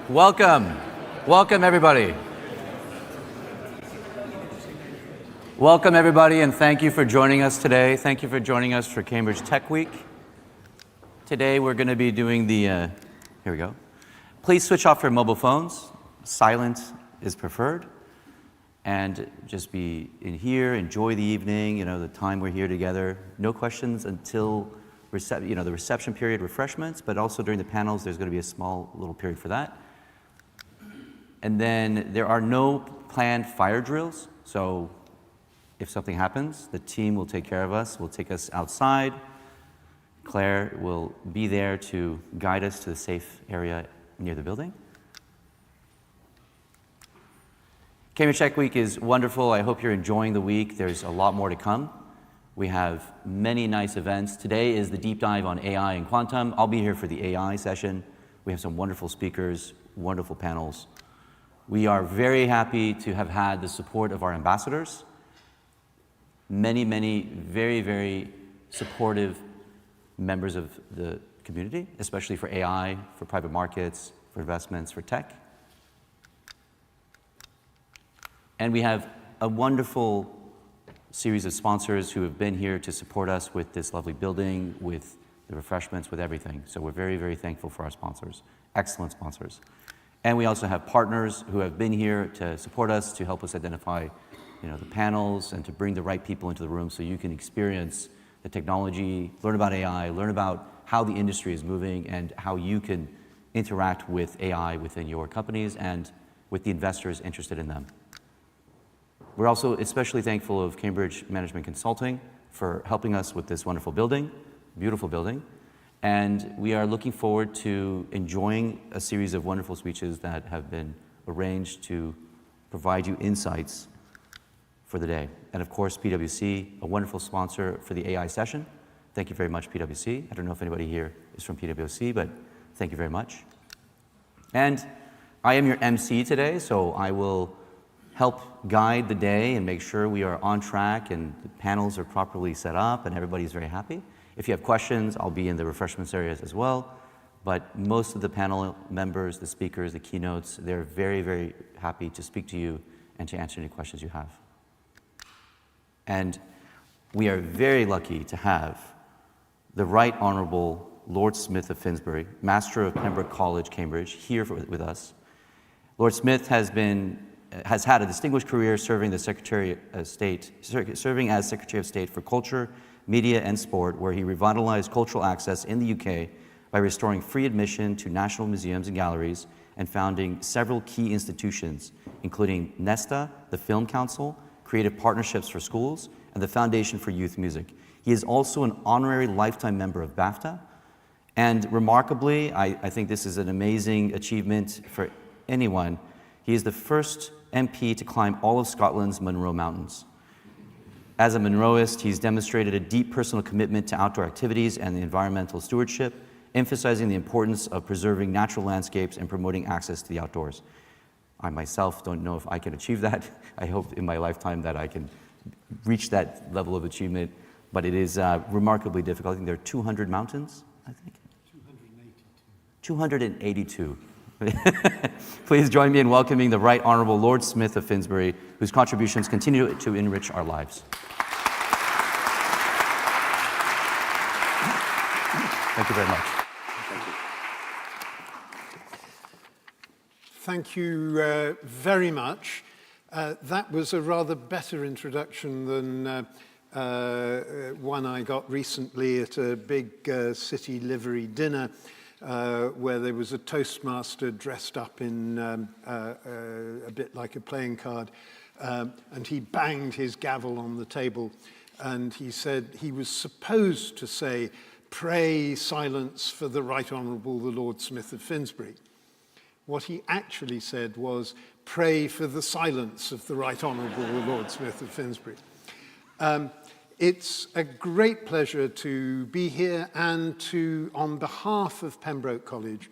Welcome. Welcome, everybody. Welcome, everybody, and thank you for joining us today. Thank you for joining us for Cambridge Tech Week. Today, we're going to be doing the, here we go. Please switch off your mobile phones. Silent is preferred. And just be in here, enjoy the evening, the time we're here together. No questions until the reception period, refreshments, but also during the panels, there's going to be a small little period for that. And then there are no planned fire drills, so if something happens, the team will take care of us, will take us outside. Claire will be there to guide us to the safe area near the building. Cambridge Tech Week is wonderful. I hope you're enjoying the week. There's a lot more to come. We have many nice events. Today is the deep dive on AI and quantum. I'll be here for the AI session. We have some wonderful speakers, wonderful panels. We are very happy to have had the support of our ambassadors. Many, many very, very supportive members of the community, especially for AI, for private markets, for investments, for tech. And we have a wonderful series of sponsors who have been here to support us with this lovely building, with the refreshments, with everything. So we're very, very thankful for our sponsors, excellent sponsors. And we also have partners who have been here to support us, to help us identify the panels and to bring the right people into the room so you can experience the technology, learn about AI, learn about how the industry is moving and how you can interact with AI within your companies and with the investors interested in them. We're also especially thankful of Cambridge Management Consulting for helping us with this wonderful building, beautiful building. And we are looking forward to enjoying a series of wonderful speeches that have been arranged to provide you insights for the day. And of course, PwC, a wonderful sponsor for the AI session. Thank you very much, PwC. I don't know if anybody here is from PwC, but thank you very much. And I am your MC today, so I will help guide the day and make sure we are on track and the panels are properly set up and everybody's very happy. If you have questions, I'll be in the refreshments areas as well. But most of the panel members, the speakers, the keynotes, they're very, very happy to speak to you and to answer any questions you have. And we are very lucky to have the Right Honourable Lord Smith of Finsbury, Master of Pembroke College, Cambridge, here with us. Lord Smith has had a distinguished career serving as Secretary of State for Culture, Media and Sport, where he revitalized cultural access in the UK by restoring free admission to national museums and galleries and founding several key institutions, including NESTA, the Film Council, Creative Partnerships for Schools, and the Foundation for Youth Music. He is also an honorary lifetime member of BAFTA. And remarkably, I think this is an amazing achievement for anyone, he is the first MP to climb all of Scotland's Munro Mountains. As a Munroist, he's demonstrated a deep personal commitment to outdoor activities and environmental stewardship, emphasizing the importance of preserving natural landscapes and promoting access to the outdoors. I myself don't know if I can achieve that. I hope in my lifetime that I can reach that level of achievement, but it is remarkably difficult. I think there are 200 mountains, I think. 282. Please join me in welcoming the Right Honourable Lord Smith of Finsbury, whose contributions continue to enrich our lives. Thank you very much. Thank you. Thank you very much. That was a rather better introduction than one I got recently at a big city livery dinner where there was a toastmaster dressed up in a bit like a playing card, and he banged his gavel on the table, and he said he was supposed to say, "Pray silence for the Right Honourable the Lord Smith of Finsbury." What he actually said was, "Pray for the silence of the Right Honourable the Lord Smith of Finsbury." It's a great pleasure to be here and to, on behalf of Pembroke College,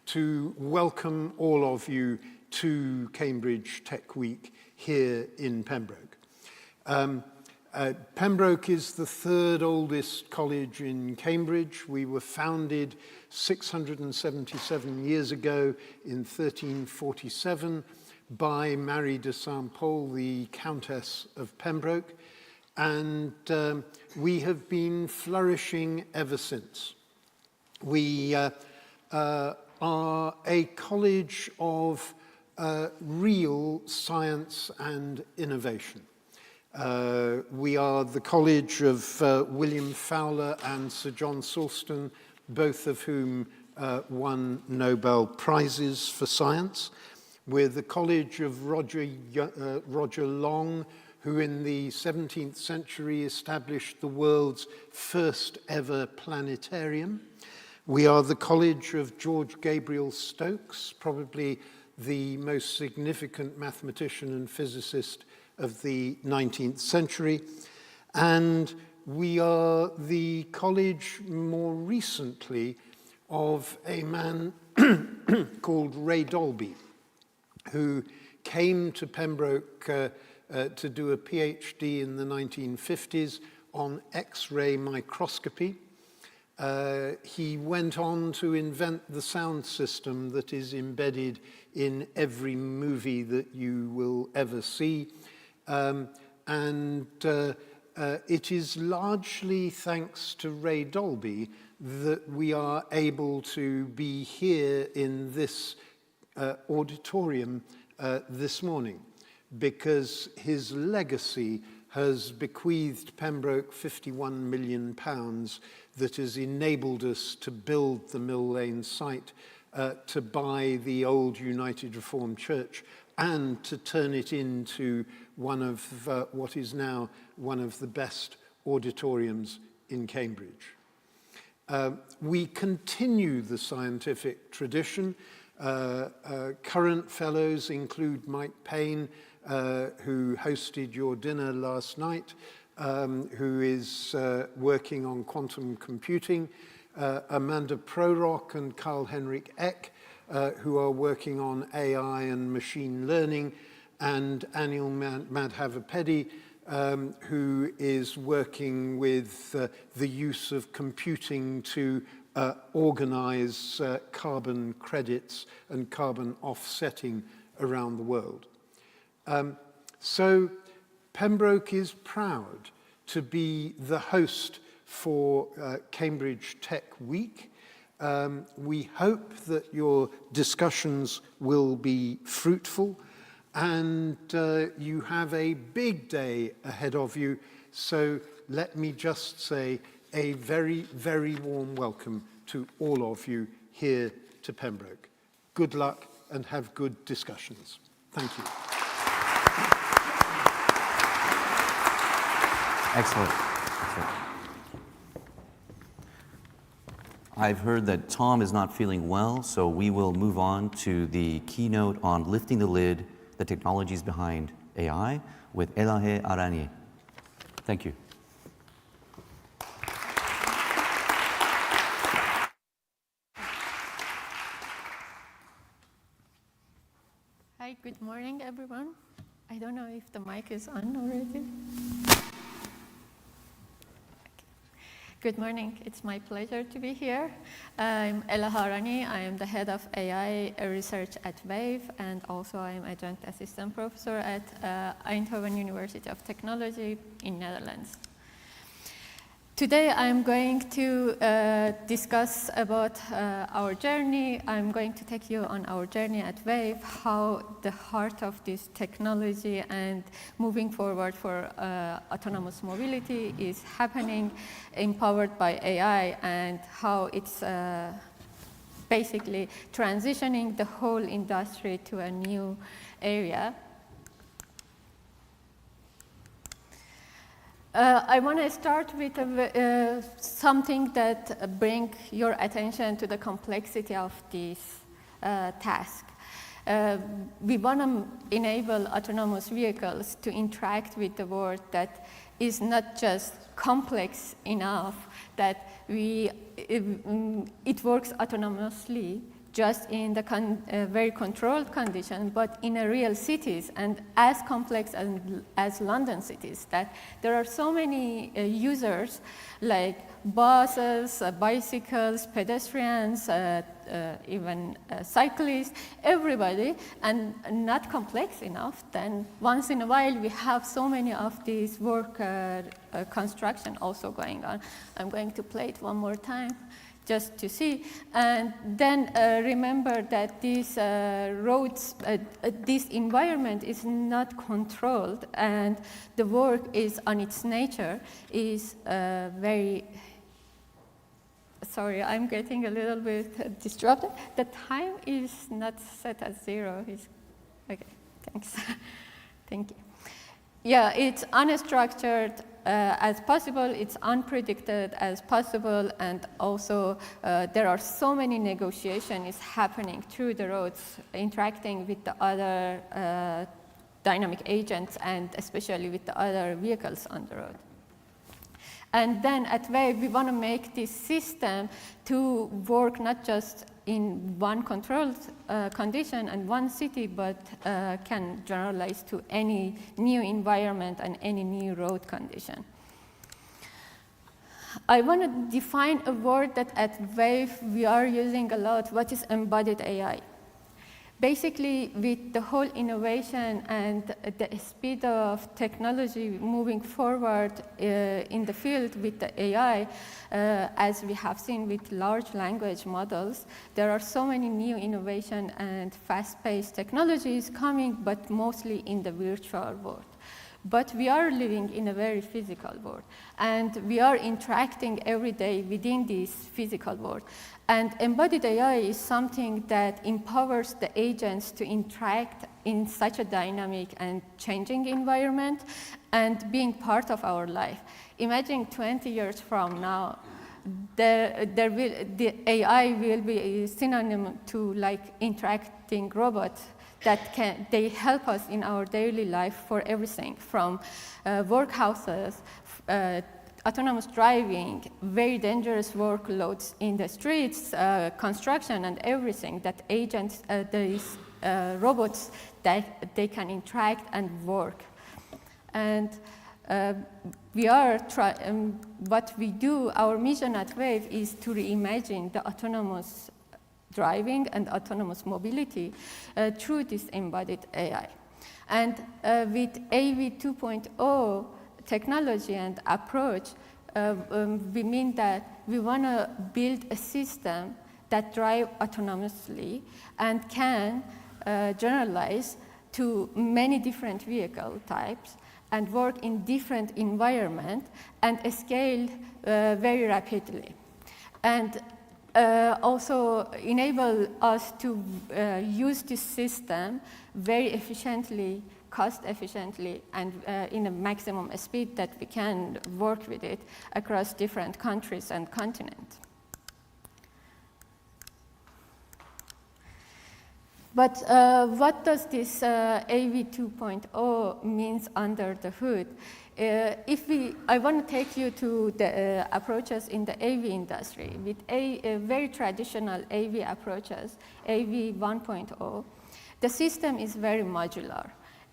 to welcome all of you to Cambridge Tech Week here in Pembroke. Pembroke is the third oldest college in Cambridge. We were founded 677 years ago in 1347 by Marie de Saint Paul, the Countess of Pembroke, and we have been flourishing ever since. We are a college of real science and innovation. We are the college of William Fowler and Sir John Sulston, both of whom won Nobel Prizes for science. We're the college of Roger Long, who in the 17th century established the world's first ever planetarium. We are the college of George Gabriel Stokes, probably the most significant mathematician and physicist of the 19th century. And we are the college more recently of a man called Ray Dolby, who came to Pembroke to do a PhD in the 1950s on X-ray microscopy. He went on to invent the sound system that is embedded in every movie that you will ever see. It is largely thanks to Ray Dolby that we are able to be here in this auditorium this morning, because his legacy has bequeathed Pembroke £51 million that has enabled us to build the Mill Lane site, to buy the old United Reformed Church, and to turn it into one of what is now one of the best auditoriums in Cambridge. We continue the scientific tradition. Current fellows include Mike Payne, who hosted your dinner last night, who is working on quantum computing, Amanda Prorock and Carl-Henrik Eck, who are working on AI and machine learning, and Anil Madhavapedi, who is working with the use of computing to organize carbon credits and carbon offsetting around the world. So Pembroke is proud to be the host for Cambridge Tech Week. We hope that your discussions will be fruitful, and you have a big day ahead of you. So let me just say a very, very warm welcome to all of you here to Pembroke. Good luck and have good discussions. Thank you. Excellent. Excellent. I've heard that Tom is not feeling well, so we will move on to the keynote on lifting the lid, the technologies behind AI, with Elahe Arani. Thank you. Hi, good morning, everyone. I don't know if the mic is on already. Good morning. It's my pleasure to be here. I'm Elahe Arani. I am the head of AI research at WAVE, and also I'm adjunct assistant professor at Eindhoven University of Technology in Netherlands. Today I'm going to discuss about our journey. I'm going to take you on our journey at WAVE, how the heart of this technology and moving forward for autonomous mobility is happening, empowered by AI, and how it's basically transitioning the whole industry to a new area. I want to start with something that brings your attention to the complexity of this task. We want to enable autonomous vehicles to interact with the world that is not just complex enough that it works autonomously, just in the very controlled condition, but in a real cities and as complex as London cities, that there are so many users like buses, bicycles, pedestrians, even cyclists, everybody, and not complex enough, then once in a while we have so many of these work construction also going on. I'm going to play it one more time just to see. And then remember that these roads, this environment is not controlled, and the work is on its nature is very, sorry, I'm getting a little bit disrupted. The time is not set as 0. Okay, thanks. Thank you. Yeah, it's unstructured as possible, it's unpredicted as possible, and also there are so many negotiations happening through the roads, interacting with the other dynamic agents, and especially with the other vehicles on the road. And then at Wave, we want to make this system to work not just in one controlled condition and one city, but can generalize to any new environment and any new road condition. I want to define a word that at Wave we are using a lot, what is embodied AI. Basically, with the whole innovation and the speed of technology moving forward in the field with the AI, as we have seen with large language models, there are so many new innovation and fast-paced technologies coming, but mostly in the virtual world. But we are living in a very physical world, and we are interacting every day within this physical world. And embodied AI is something that empowers the agents to interact in such a dynamic and changing environment and being part of our life. Imagine 20 years from now, the AI will be a synonym to like interacting robots that they help us in our daily life for everything, from workhouses, autonomous driving, very dangerous workloads in the streets, construction, and everything that agents, these robots, that they can interact and work. And we are what we do, our mission at Wave is to reimagine the autonomous driving and autonomous mobility through this embodied AI. And with AV 2.0 technology and approach, we mean that we want to build a system that drives autonomously and can generalize to many different vehicle types and work in different environments and scale very rapidly. And also enable us to use this system very efficiently, cost efficiently, and in a maximum speed that we can work with it across different countries and continents. But what does this AV 2.0 means under the hood? I want to take you to the approaches in the AV industry. With very traditional AV approaches, AV 1.0, the system is very modular.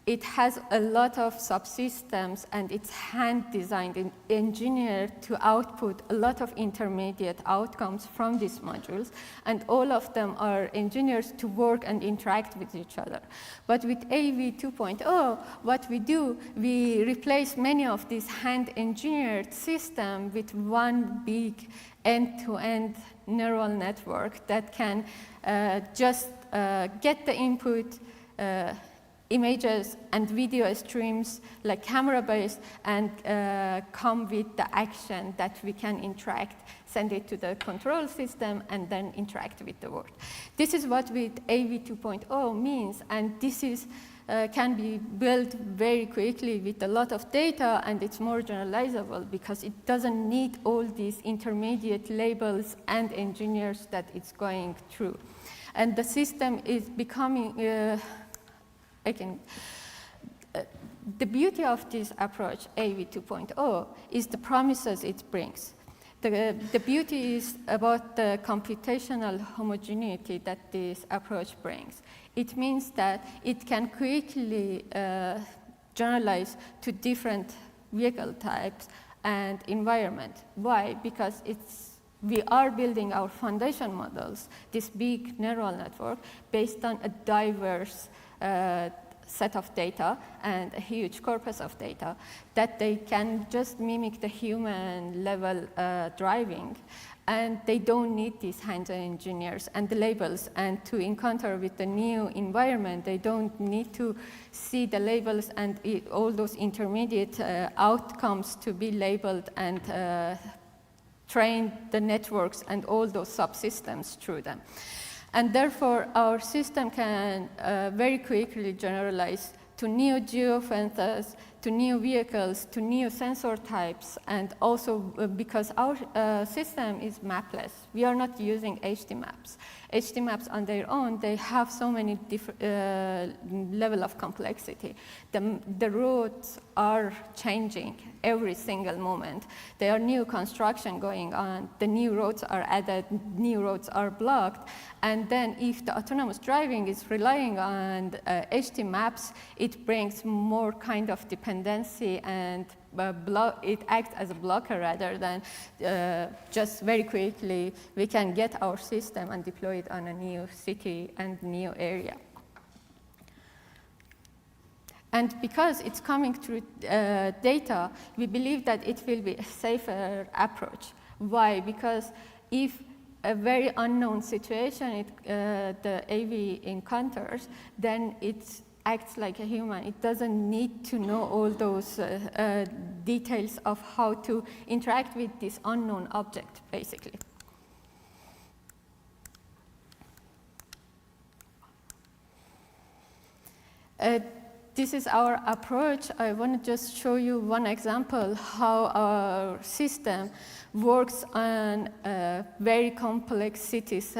It has a lot of subsystems, and it's hand-designed and engineered to output a lot of intermediate outcomes from these modules, and all of them are engineered to work and interact with each other. But with AV 2.0, what we do, we replace many of these hand-engineered systems with one big end-to-end neural network that can just get the input, images and video streams, like camera-based, and come with the action that we can interact, send it to the control system, and then interact with the world. This is what with AV 2.0 means, and this is can be built very quickly with a lot of data, and it's more generalizable because it doesn't need all these intermediate labels and engineers that it's going through. And the system is becoming the beauty of this approach, AV 2.0, is the promises it brings. The beauty is about the computational homogeneity that this approach brings. It means that it can quickly generalize to different vehicle types and environment. Why? Because we are building our foundation models, this big neural network, based on a diverse set of data and a huge corpus of data that they can just mimic the human level driving. And they don't need these hands-on engineers and the labels. And to encounter with the new environment, they don't need to see the labels and all those intermediate outcomes to be labeled and train the networks and all those subsystems through them. And therefore, our system can very quickly generalize to new geofences, to new vehicles, to new sensor types, and also because our system is mapless. We are not using HD maps. HD maps on their own, they have so many different level of complexity. The roads are changing every single moment. There are new construction going on. The new roads are added, new roads are blocked. And then if the autonomous driving is relying on HD maps, it brings more kind of dependency and it acts as a blocker rather than just very quickly we can get our system and deploy it on a new city and new area. And because it's coming through data, we believe that it will be a safer approach. Why? Because if a very unknown situation the AV encounters, then it acts like a human. It doesn't need to know all those details of how to interact with this unknown object, basically. This is our approach. I want to just show you one example how our system works on very complex cities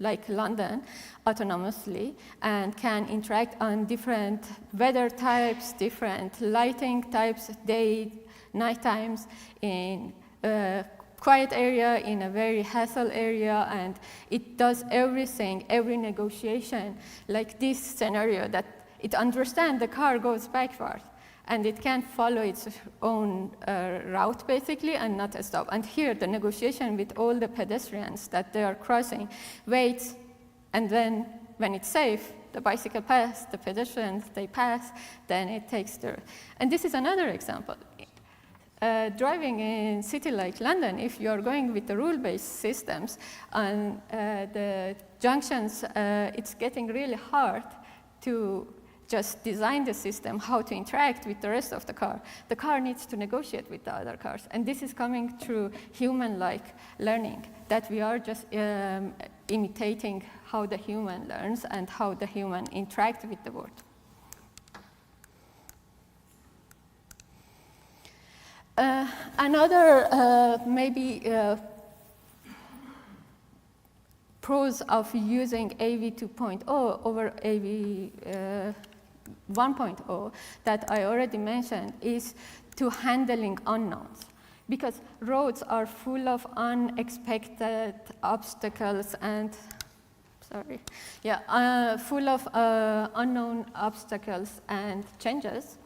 like London autonomously and can interact on different weather types, different lighting types, day, night times, in a quiet area, in a very hassle area, and it does everything, every negotiation, like this scenario that it understands the car goes backward, and it can follow its own route, basically, and not stop. And here, the negotiation with all the pedestrians that they are crossing waits, and then when it's safe, the bicycle pass, the pedestrians, they pass, then it takes the... And this is another example. Driving in a city like London, if you're going with the rule-based systems on the junctions, it's getting really hard to just design the system, how to interact with the rest of the car. The car needs to negotiate with the other cars. And this is coming through human-like learning, that we are just imitating how the human learns and how the human interacts with the world. Another maybe pros of using AV 2.0 over AV 1.0 that I already mentioned is to handling unknowns. Because roads are full of unexpected obstacles and, full of unknown obstacles and changes.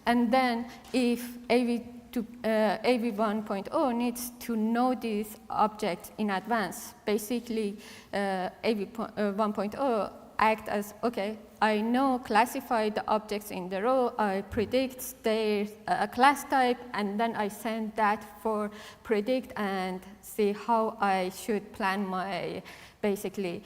And then if AV 1.0 needs to know these objects in advance. Basically, AV 1.0 act as, okay, I know, classify the objects in the row, I predict their class type, and then I send that for predict and see how I should plan my, basically,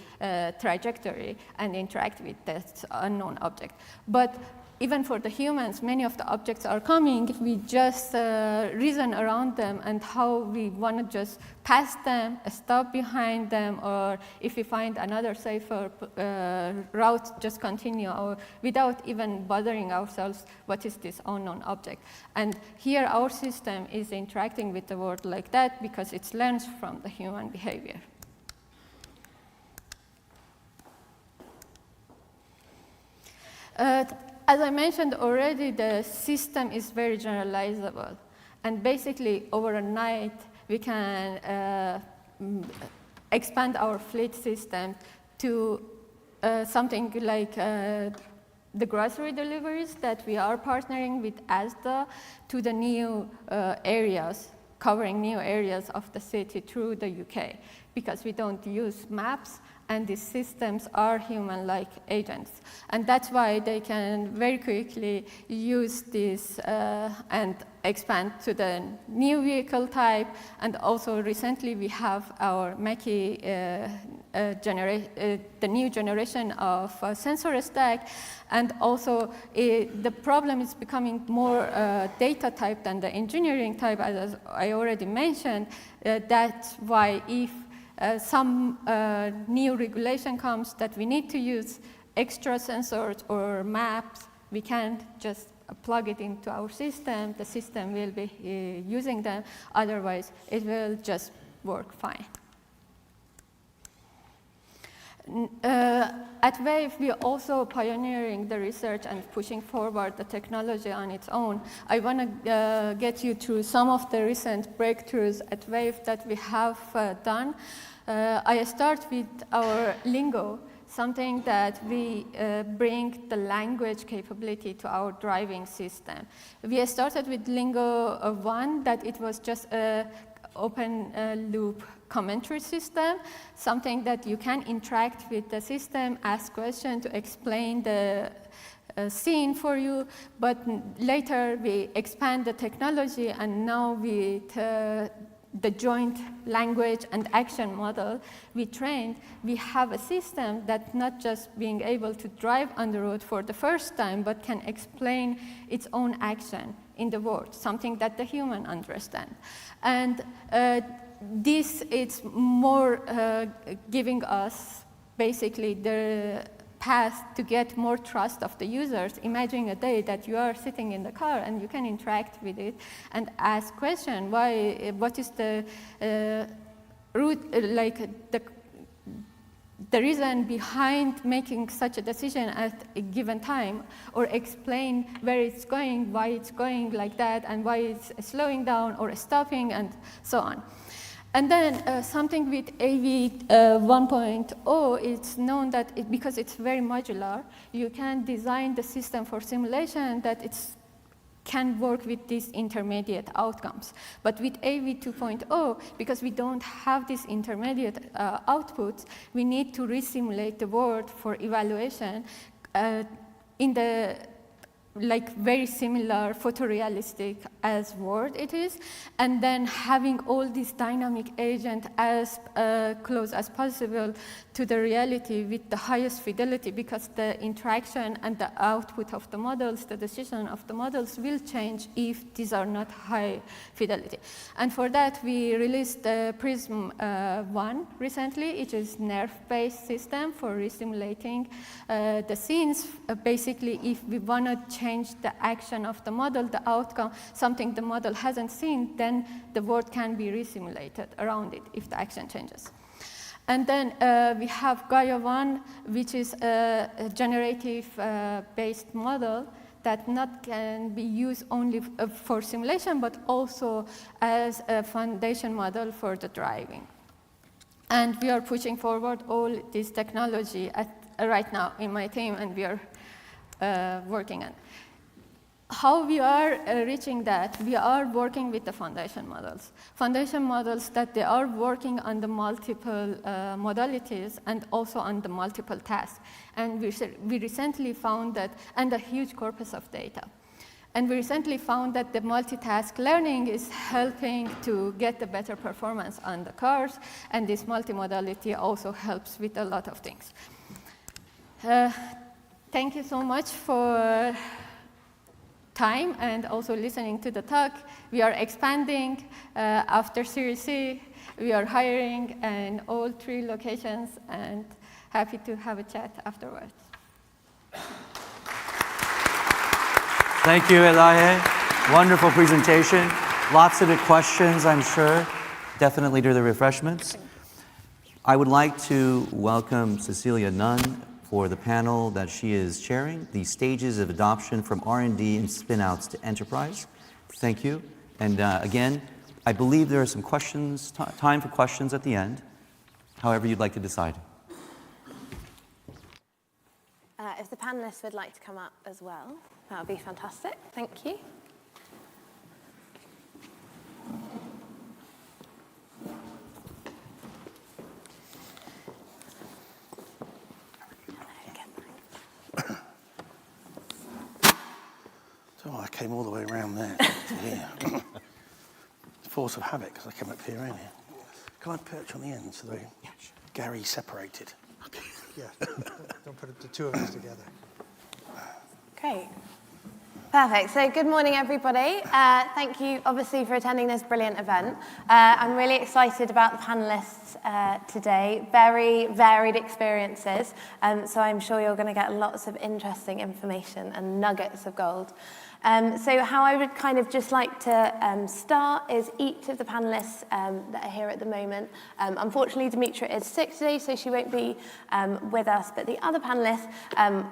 trajectory and interact with that unknown object. But even for the humans, many of the objects are coming. We just reason around them and how we want to just pass them, stop behind them, or if we find another safer route, just continue, or without even bothering ourselves, what is this unknown object? And here our system is interacting with the world like that because it learns from the human behavior. As I mentioned already, the system is very generalizable. And basically, over a night, we can expand our fleet system to something like the grocery deliveries that we are partnering with ASDA to the new areas, covering new areas of the city through the UK, because we don't use maps, and these systems are human-like agents. And that's why they can very quickly use this and expand to the new vehicle type. And also recently we have our Mackie, the new generation of sensor stack. And also the problem is becoming more data type than the engineering type, as I already mentioned. That's why if some new regulation comes that we need to use extra sensors or maps, we can't just plug it into our system. The system will be using them. Otherwise, it will just work fine. At Wave, we are also pioneering the research and pushing forward the technology on its own. I want to get you through some of the recent breakthroughs at Wave that we have done. I start with our Lingo, something that we bring the language capability to our driving system. We started with Lingo 1, that it was just an open loop commentary system, something that you can interact with the system, ask questions to explain the scene for you. But later we expand the technology, and now with the joint language and action model we trained, we have a system that not just being able to drive on the road for the first time, but can explain its own action in the world, something that the human understand. And this is more giving us basically the path to get more trust of the users. Imagine a day that you are sitting in the car and you can interact with it and ask questions. What is the route, the reason behind making such a decision at a given time, or explain where it's going, why it's going like that, and why it's slowing down or stopping, and so on. And then something with AV 1.0, it's known that because it's very modular, you can design the system for simulation that it can work with these intermediate outcomes. But with AV 2.0, because we don't have these intermediate outputs, we need to resimulate the world for evaluation in the very similar photorealistic as Word it is, and then having all these dynamic agents as close as possible to the reality with the highest fidelity, because the interaction and the output of the models, the decision of the models will change if these are not high fidelity. And for that, we released the Prism 1 recently. It is nerve-based system for resimulating the scenes. Basically, if we want to change the action of the model, the outcome, something the model hasn't seen, then the world can be resimulated around it if the action changes. And then we have Gaia 1, which is a generative-based model that not can be used only for simulation, but also as a foundation model for the driving. And we are pushing forward all this technology right now in my team, and we are working on. How we are reaching that? We are working with the foundation models. Foundation models that they are working on the multiple modalities and also on the multiple tasks. And we recently found that, and a huge corpus of data. And we recently found that the multitask learning is helping to get the better performance on the cars, and this multimodality also helps with a lot of things. Thank you so much for time and also listening to the talk. We are expanding after Series C. We are hiring in all 3 locations, and happy to have a chat afterwards. Thank you, Elahe. Wonderful presentation. Lots of questions, I'm sure. Definitely during the refreshments. I would like to welcome Cecilia Nunn for the panel that she is chairing, the stages of adoption from R&D and spin-outs to enterprise. Thank you. And again, I believe there are some questions, time for questions at the end, however you'd like to decide. If the panelists would like to come up as well, that would be fantastic. Thank you. So I came all the way around there to here. Force of habit, because I came up here earlier. Can I perch on the end so that Gary separated? Yeah, don't put the two of us together. Great. Perfect. So good morning, everybody. Thank you, obviously, for attending this brilliant event. I'm really excited about the panelists today. Very varied experiences. So I'm sure you're going to get lots of interesting information and nuggets of gold. So how I would kind of just like to start is each of the panelists that are here at the moment. Unfortunately, Demetra is sick today, so she won't be with us. But the other panelists,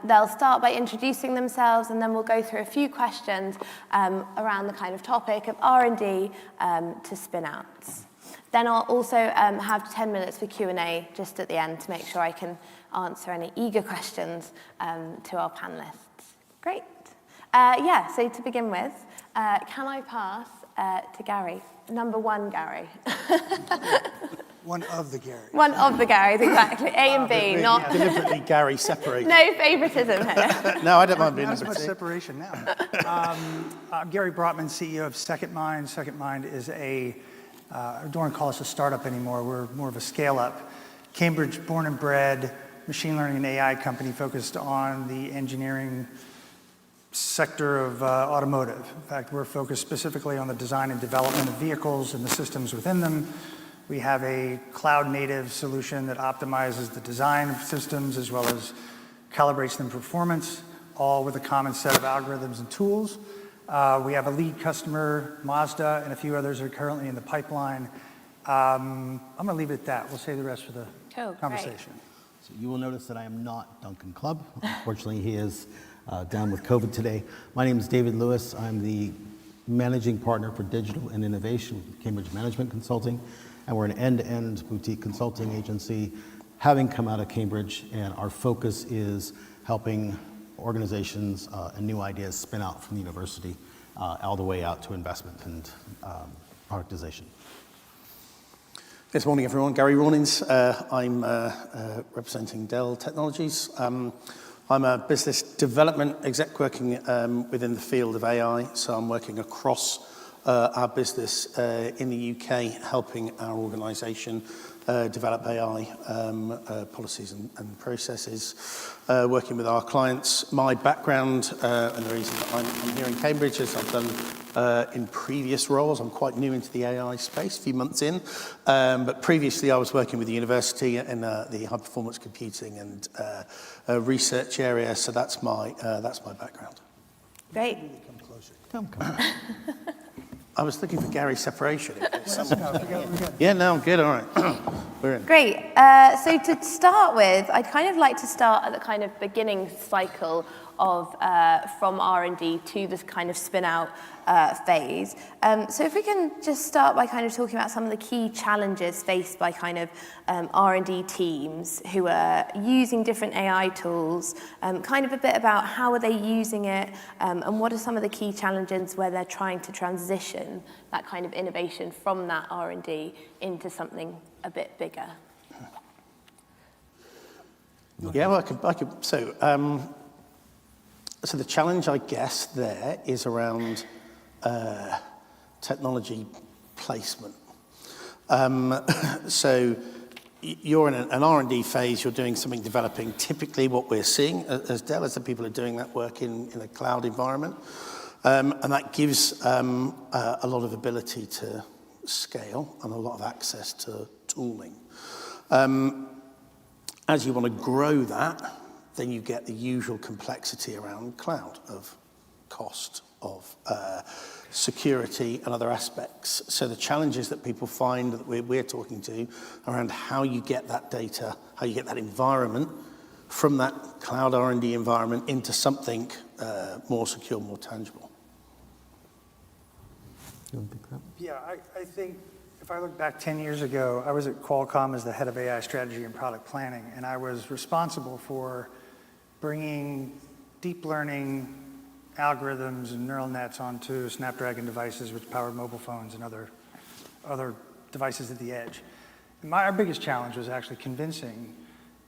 they'll start by introducing themselves, and then we'll go through a few questions around the kind of topic of R&D to spin-outs. Then I'll also have 10 minutes for Q&A just at the end to make sure I can answer any eager questions to our panelists. Great. So to begin with, can I pass to Gary? Number one, Gary. One of the Garys. One of the Garys, exactly. A and B, not... Deliberately Gary separated. No favoritism here. No, I don't mind being Not as number much two. separation now. I'm Gary Brotman, CEO of SecondMind. SecondMind is I don't want to call us a startup anymore. We're more of a scale-up. Cambridge born and bred machine learning and AI company focused on the engineering sector of automotive. In fact, we're focused specifically on the design and development of vehicles and the systems within them. We have a cloud-native solution that optimizes the design of systems as well as calibrates them performance, all with a common set of algorithms and tools. We have a lead customer, Mazda, and a few others are currently in the pipeline. I'm going to leave it at that. We'll save the rest for the conversation. So you will notice that I am not Duncan Clubb. Unfortunately, he is down with COVID today. My name is David Lewis. I'm the managing partner for digital and innovation with Cambridge Management Consulting, and we're an end-to-end boutique consulting agency, having come out of Cambridge, and our focus is helping organizations and new ideas spin out from the university all the way out to investment and productization. Good morning, everyone. Gary Rawlins. I'm representing Dell Technologies. I'm a business development exec working within the field of AI, so I'm working across our business in the UK, helping our organisation develop AI policies and processes, working with our clients. My background and the reason that I'm here in Cambridge is I've done in previous roles. I'm quite new into the AI space, a few months in, but previously I was working with the university in the high performance computing and research area. So that's my background. Great. Come closer. Come. I was looking for Gary's separation. Yeah, no, I'm good. All right. We're in. Great. So to start with, I'd kind of like to start at the kind of beginning cycle of from R&D to this kind of spin-out phase. So if we can just start by kind of talking about some of the key challenges faced by kind of R&D teams who are using different AI tools, kind of a bit about how are they using it, and what are some of the key challenges where they're trying to transition that kind of innovation from that R&D into something a bit bigger. Yeah, well, I could. So the challenge, I guess, there is around technology placement. So you're in an R&D phase, you're doing something developing. Typically what we're seeing as Dell is that people are doing that work in a cloud environment. And that gives a lot of ability to scale and a lot of access to tooling. As you want to grow that, then you get the usual complexity around cloud of cost, of security and other aspects. So the challenges that people find that we're talking to around how you get that data, how you get that environment from that cloud R&D environment into something more secure, more tangible. You want to pick that up? Yeah, I think if I look back 10 years ago, I was at Qualcomm as the head of AI strategy and product planning, and I was responsible for bringing deep learning algorithms and neural nets onto Snapdragon devices, which powered mobile phones and other devices at the edge. And our biggest challenge was actually convincing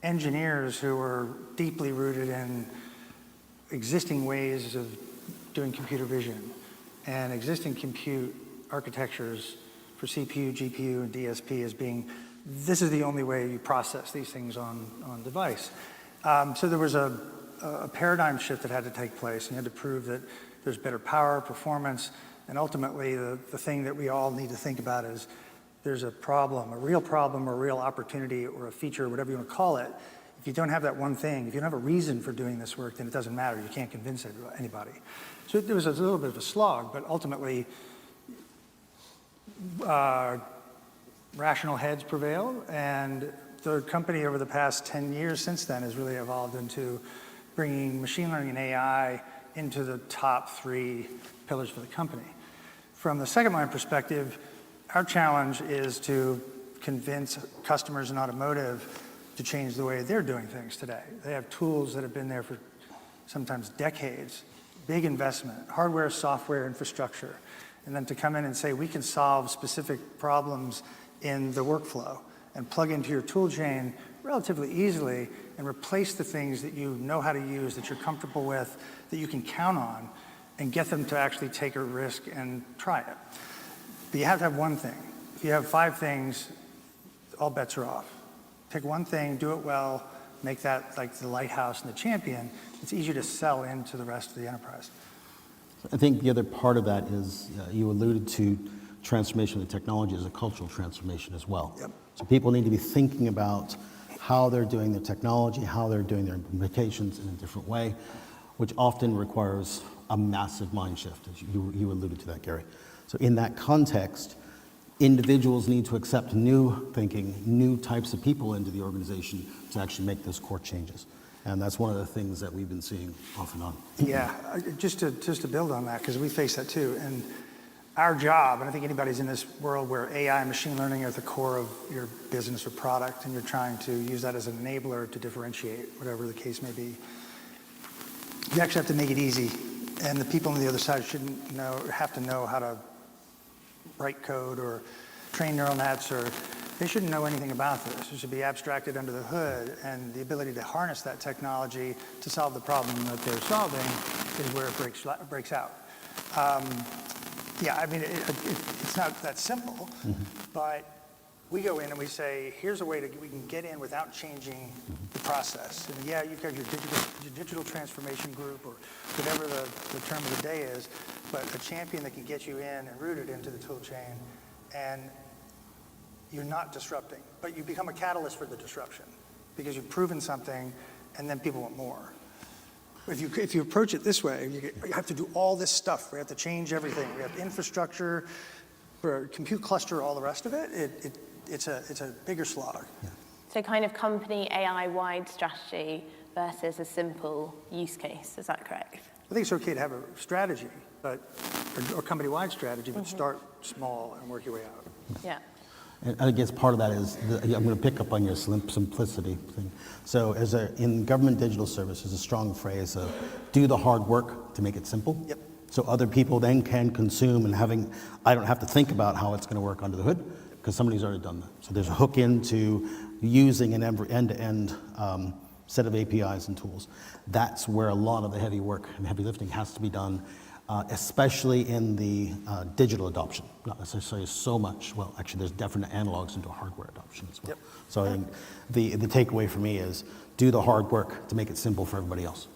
engineers who were deeply rooted in existing ways of doing computer vision and existing compute architectures for CPU, GPU, and DSP as being, this is the only way you process these things on device. So there was a paradigm shift that had to take place, and you had to prove that there's better power, performance, and ultimately the thing that we all need to think about is there's a problem, a real opportunity, or a feature, whatever you want to call it. If you don't have that one thing, if you don't have a reason for doing this work, then it doesn't matter. You can't convince anybody. So there was a little bit of a slog, but ultimately, rational heads prevailed, and the company over the past 10 years since then has really evolved into bringing machine learning and AI into the top 3 pillars for the company. From the second line perspective, our challenge is to convince customers in automotive to change the way they're doing things today. They have tools that have been there for sometimes decades, big investment, hardware, software, infrastructure, and then to come in and say, we can solve specific problems in the workflow and plug into your tool chain relatively easily and replace the things that you know how to use, that you're comfortable with, that you can count on, and get them to actually take a risk and try it. But you have to have one thing. If you have 5 things, all bets are off. Pick one thing, do it well, make that like the lighthouse and the champion. It's easier to sell into the rest of the enterprise. I think the other part of that is you alluded to transformation of the technology as a cultural transformation as well. Yep. So people need to be thinking about how they're doing their technology, how they're doing their implementations in a different way, which often requires a massive mind shift, as you alluded to that, Gary. So in that context, individuals need to accept new thinking, new types of people into the organization to actually make those core changes. And that's one of the things that we've been seeing off and on. Yeah, just to build on that, because we face that too. And our job, and I think anybody's in this world where AI and machine learning are at the core of your business or product, and you're trying to use that as an enabler to differentiate, whatever the case may be, you actually have to make it easy. And the people on the other side shouldn't have to know how to write code or train neural nets, or they shouldn't know anything about this. It should be abstracted under the hood, and the ability to harness that technology to solve the problem that they're solving is where it breaks out. Yeah, I mean, it's not that simple, but we go in and we say, here's a way we can get in without changing the process. And yeah, you've got your digital transformation group, or whatever the term of the day is, but a champion that can get you in and rooted into the tool chain, and you're not disrupting, but you become a catalyst for the disruption because you've proven something, and then people want more. If you approach it this way, you have to do all this stuff. We have to change everything. We have infrastructure, for a compute cluster, all the rest of it. It's a bigger slog. Yeah. So kind of company AI-wide strategy versus a simple use case, is that correct? I think it's okay to have a strategy, or company-wide strategy, but start small and work your way out. Yeah. And I guess part of that is, I'm going to pick up on your simplicity thing. So in government digital service, there's a strong phrase of do the hard work to make it simple. Yep. So other people then can consume, and I don't have to think about how it's going to work under the hood because somebody's already done that. So there's a hook into using an end-to-end set of APIs and tools. That's where a lot of the heavy work and heavy lifting has to be done, especially in the digital adoption. Not necessarily so much, well, actually there's definite analogs into hardware adoption as well. Yep. So I think the takeaway for me is do the hard work to make it simple for everybody else.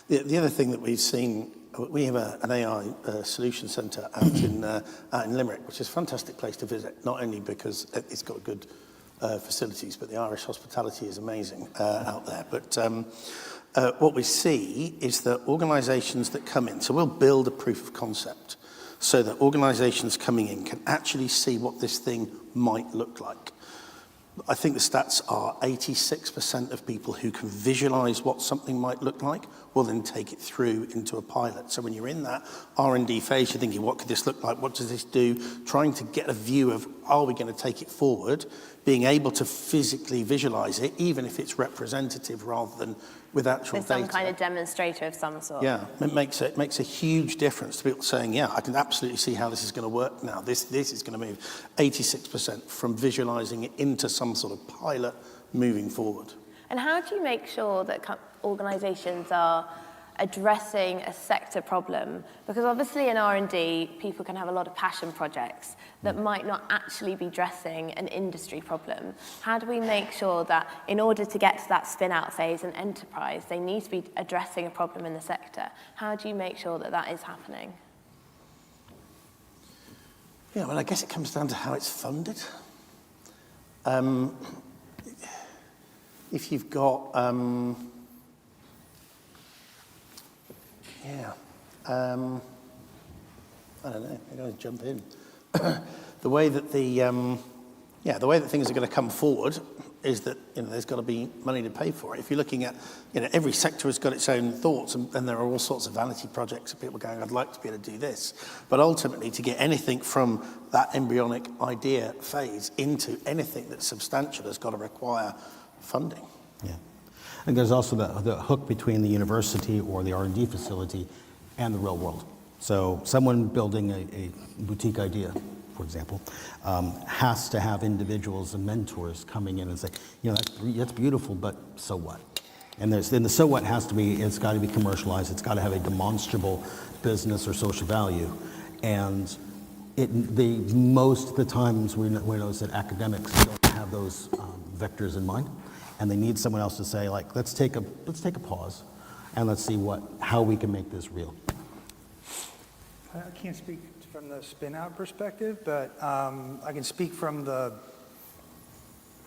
The other thing that we've seen, we have an AI solution centre out in Limerick, which is a fantastic place to visit, not only because it's got good facilities, but the Irish hospitality is amazing out there. But what we see is that organisations that come in, so we'll build a proof of concept so that organisations coming in can actually see what this thing might look like. I think the stats are 86% of people who can visualise what something might look like will then take it through into a pilot. So when you're in that R&D phase, you're thinking, what could this look like? What does this do? Trying to get a view of, are we going to take it forward? Being able to physically visualize it, even if it's representative rather than with actual So some data. kind of demonstrator of some sort. Yeah, it makes a huge difference to people saying, yeah, I can absolutely see how this is going to work now. This is going to move 86% from visualizing it into some sort of pilot moving forward. And how do you make sure that organizations are addressing a sector problem? Because obviously in R&D, people can have a lot of passion projects that might not actually be addressing an industry problem. How do we make sure that in order to get to that spin-out phase and enterprise, they need to be addressing a problem in the sector? How do you make sure that that is happening? Yeah, well, I guess it comes down to how it's funded. If you've got, I don't know, I'm going to jump in. The way that the way that things are going to come forward is that there's got to be money to pay for it. If you're looking at, every sector has got its own thoughts, and there are all sorts of vanity projects of people going, I'd like to be able to do this. But ultimately, to get anything from that embryonic idea phase into anything that's substantial has got to require funding. Yeah. And there's also the hook between the university or the R&D facility and the real world. So someone building a boutique idea, for example, has to have individuals and mentors coming in and say, that's beautiful, but so what? And then the so what has to be, it's got to be commercialized, it's got to have a demonstrable business or social value. And most of the times we notice that academics don't have those vectors in mind, and they need someone else to say, like, let's take a pause, and let's see how we can make this real. I can't speak from the spin-out perspective, but I can speak from the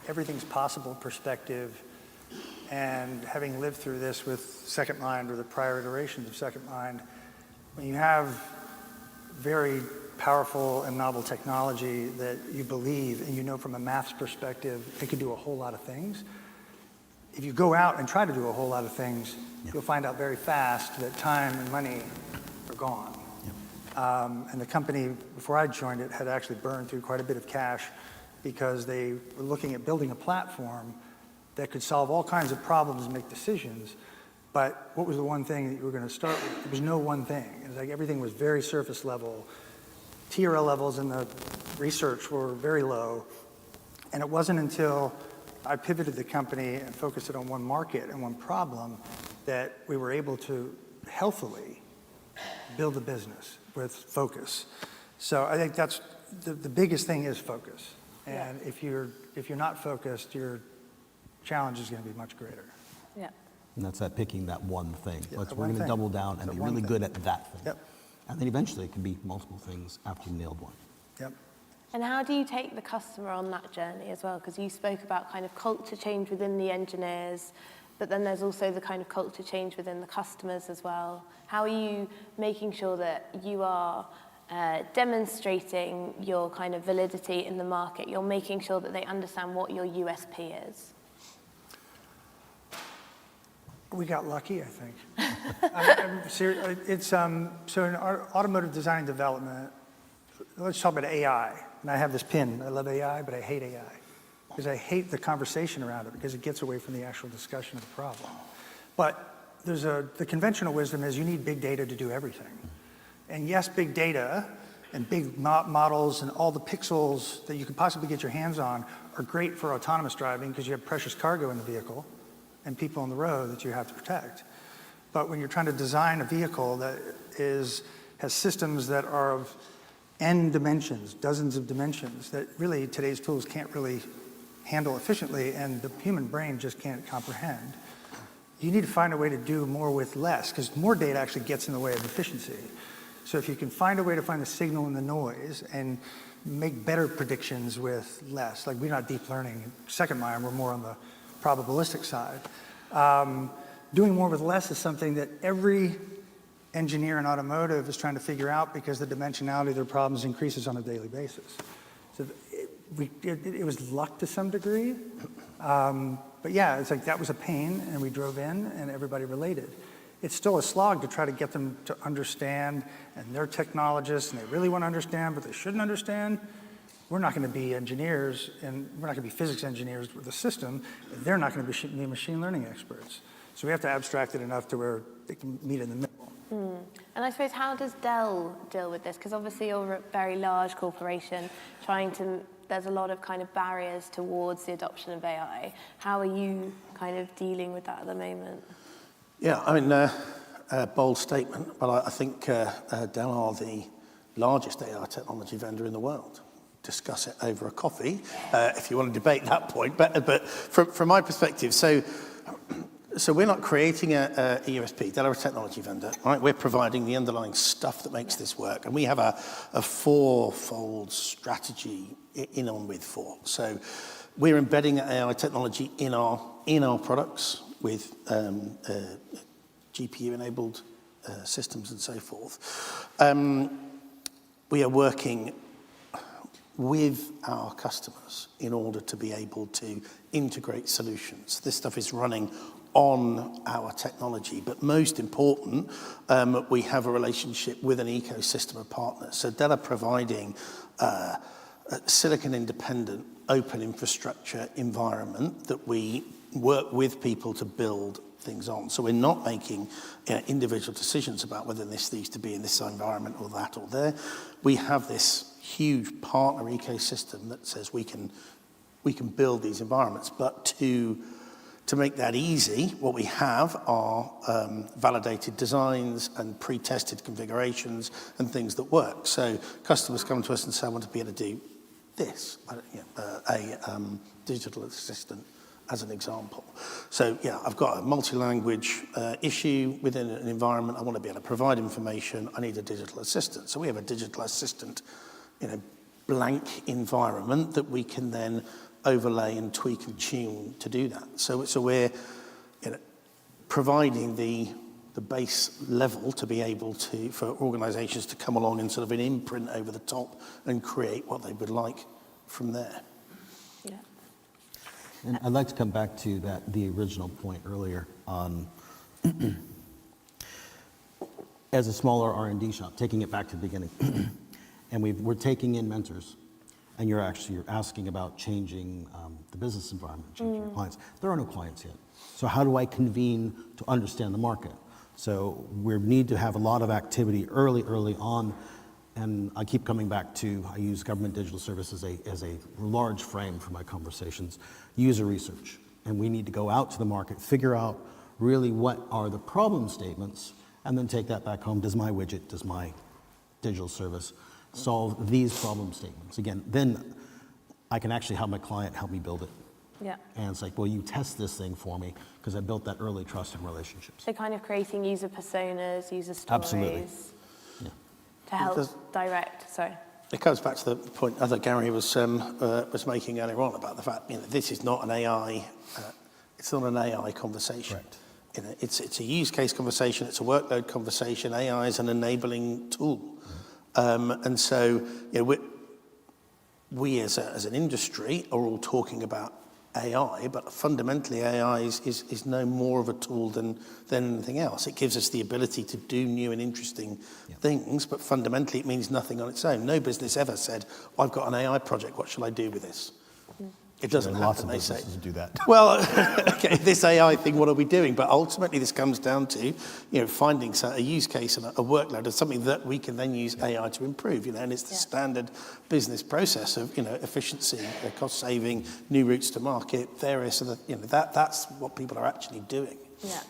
everything's possible perspective, and having lived through this with Second Mind or the prior iterations of Second Mind, when you have very powerful and novel technology that you believe and from a maths perspective it can do a whole lot of things. If you go out and try to do a whole lot of things, you'll find out very fast that time and money are gone. And the company, before I joined it, had actually burned through quite a bit of cash because they were looking at building a platform that could solve all kinds of problems and make decisions. But what was the one thing that you were going to start with? There was no one thing. It was like everything was very surface level. TRL levels in the research were very low. And it wasn't until I pivoted the company and focused it on one market and one problem that we were able to healthily build a business with focus. So I think that's the biggest thing is focus. And if you're not focused, your challenge is going to be much greater. Yeah. And that's that picking that one thing. Yeah, We're that going one to thing. double down and That be one really thing. good at that thing. Yep. And then eventually it can be multiple things after you nailed one. Yep. And how do you take the customer on that journey as well? Because you spoke about kind of culture change within the engineers, but then there's also the kind of culture change within the customers as well. How are you making sure that you are demonstrating your kind of validity in the market? You're making sure that they understand what your USP is. We got lucky, I think. I'm serious. It's so in our automotive design and development. Let's talk about AI. And I have this pin. I love AI, but I hate AI because I hate the conversation around it because it gets away from the actual discussion of the problem. But the conventional wisdom is you need big data to do everything. And yes, big data and big models and all the pixels that you could possibly get your hands on are great for autonomous driving because you have precious cargo in the vehicle and people on the road that you have to protect. But when you're trying to design a vehicle that has systems that are of n dimensions, dozens of dimensions, that really today's tools can't really handle efficiently and the human brain just can't comprehend, you need to find a way to do more with less because more data actually gets in the way of efficiency. So if you can find a way to find the signal in the noise and make better predictions with less, like we're not deep learning, Second Mind, we're more on the probabilistic side. Doing more with less is something that every engineer in automotive is trying to figure out because the dimensionality of their problems increases on a daily basis. So it was luck to some degree. But yeah, it's like that was a pain and we drove in and everybody related. it's still a slog to try to get them to understand, and they're technologists, and they really want to understand, but they shouldn't understand. We're not going to be engineers, and we're not going to be physics engineers with the system, and they're not going to be machine learning experts. So we have to abstract it enough to where they can meet in the middle. And I suppose, how does Dell deal with this? Because obviously you're a very large corporation there's a lot of kind of barriers towards the adoption of AI. How are you kind of dealing with that at the moment? Yeah, I mean, a bold statement, but I think Dell are the largest AI technology vendor in the world. Discuss it over a coffee, if you want to debate that point. But from my perspective, so we're not creating a USP. Dell are a technology vendor, right? We're providing the underlying stuff that makes this work, and we have a four-fold strategy in on with four. So we're embedding AI technology in our products with GPU-enabled systems and so forth. We are working with our customers in order to be able to integrate solutions. This stuff is running on our technology, but most important, we have a relationship with an ecosystem of partners. So Dell are providing a silicon-independent, open infrastructure environment that we work with people to build things on. So we're not making individual decisions about whether this needs to be in this environment or that or there. We have this huge partner ecosystem that says we can build these environments, but to make that easy, what we have are validated designs and pre-tested configurations and things that work. So customers come to us and say, I want to be able to do this, a digital assistant as an example. So yeah, I've got a multi-language issue within an environment. I want to be able to provide information. I need a digital assistant. So we have a digital assistant in a blank environment that we can then overlay and tweak and tune to do that. So we're providing the base level to be able to, for organizations to come along and sort of an imprint over the top and create what they would like from there. Yeah. And I'd like to come back to the original point earlier on, as a smaller R&D shop, taking it back to the beginning, and we're taking in mentors, and you're asking about changing the business environment, changing your clients. There are no clients yet. So how do I convene to understand the market? So we need to have a lot of activity early on. And I keep coming back to, I use government digital services as a large frame for my conversations, user research. And we need to go out to the market, figure out really what are the problem statements, and then take that back home. Does my widget, does my digital service solve these problem statements? Again, then I can actually have my client help me build it. Yeah. And it's like, well, you test this thing for me because I built that early trust and relationships. So kind of creating user personas, user stories. Absolutely. Yeah. To help direct, sorry. It comes back to the point that Gary was making earlier on about the fact this is not an AI, it's not an AI conversation. Correct. It's a use case conversation, it's a workload conversation. AI is an enabling tool, and so we as an industry are all talking about AI, but fundamentally AI is no more of a tool than anything else. It gives us the ability to do new and interesting things, but fundamentally it means nothing on its own. No business ever said, I've got an AI project, what shall I do with this? It doesn't happen. Lots of they say, businesses do that. well, okay, this AI thing, what are we doing? But ultimately this comes down to, finding a use case and a workload of something that we can then use AI to improve, and it's the standard business process of, efficiency, cost saving, new routes to market, various other, that's what people are actually doing. Yeah.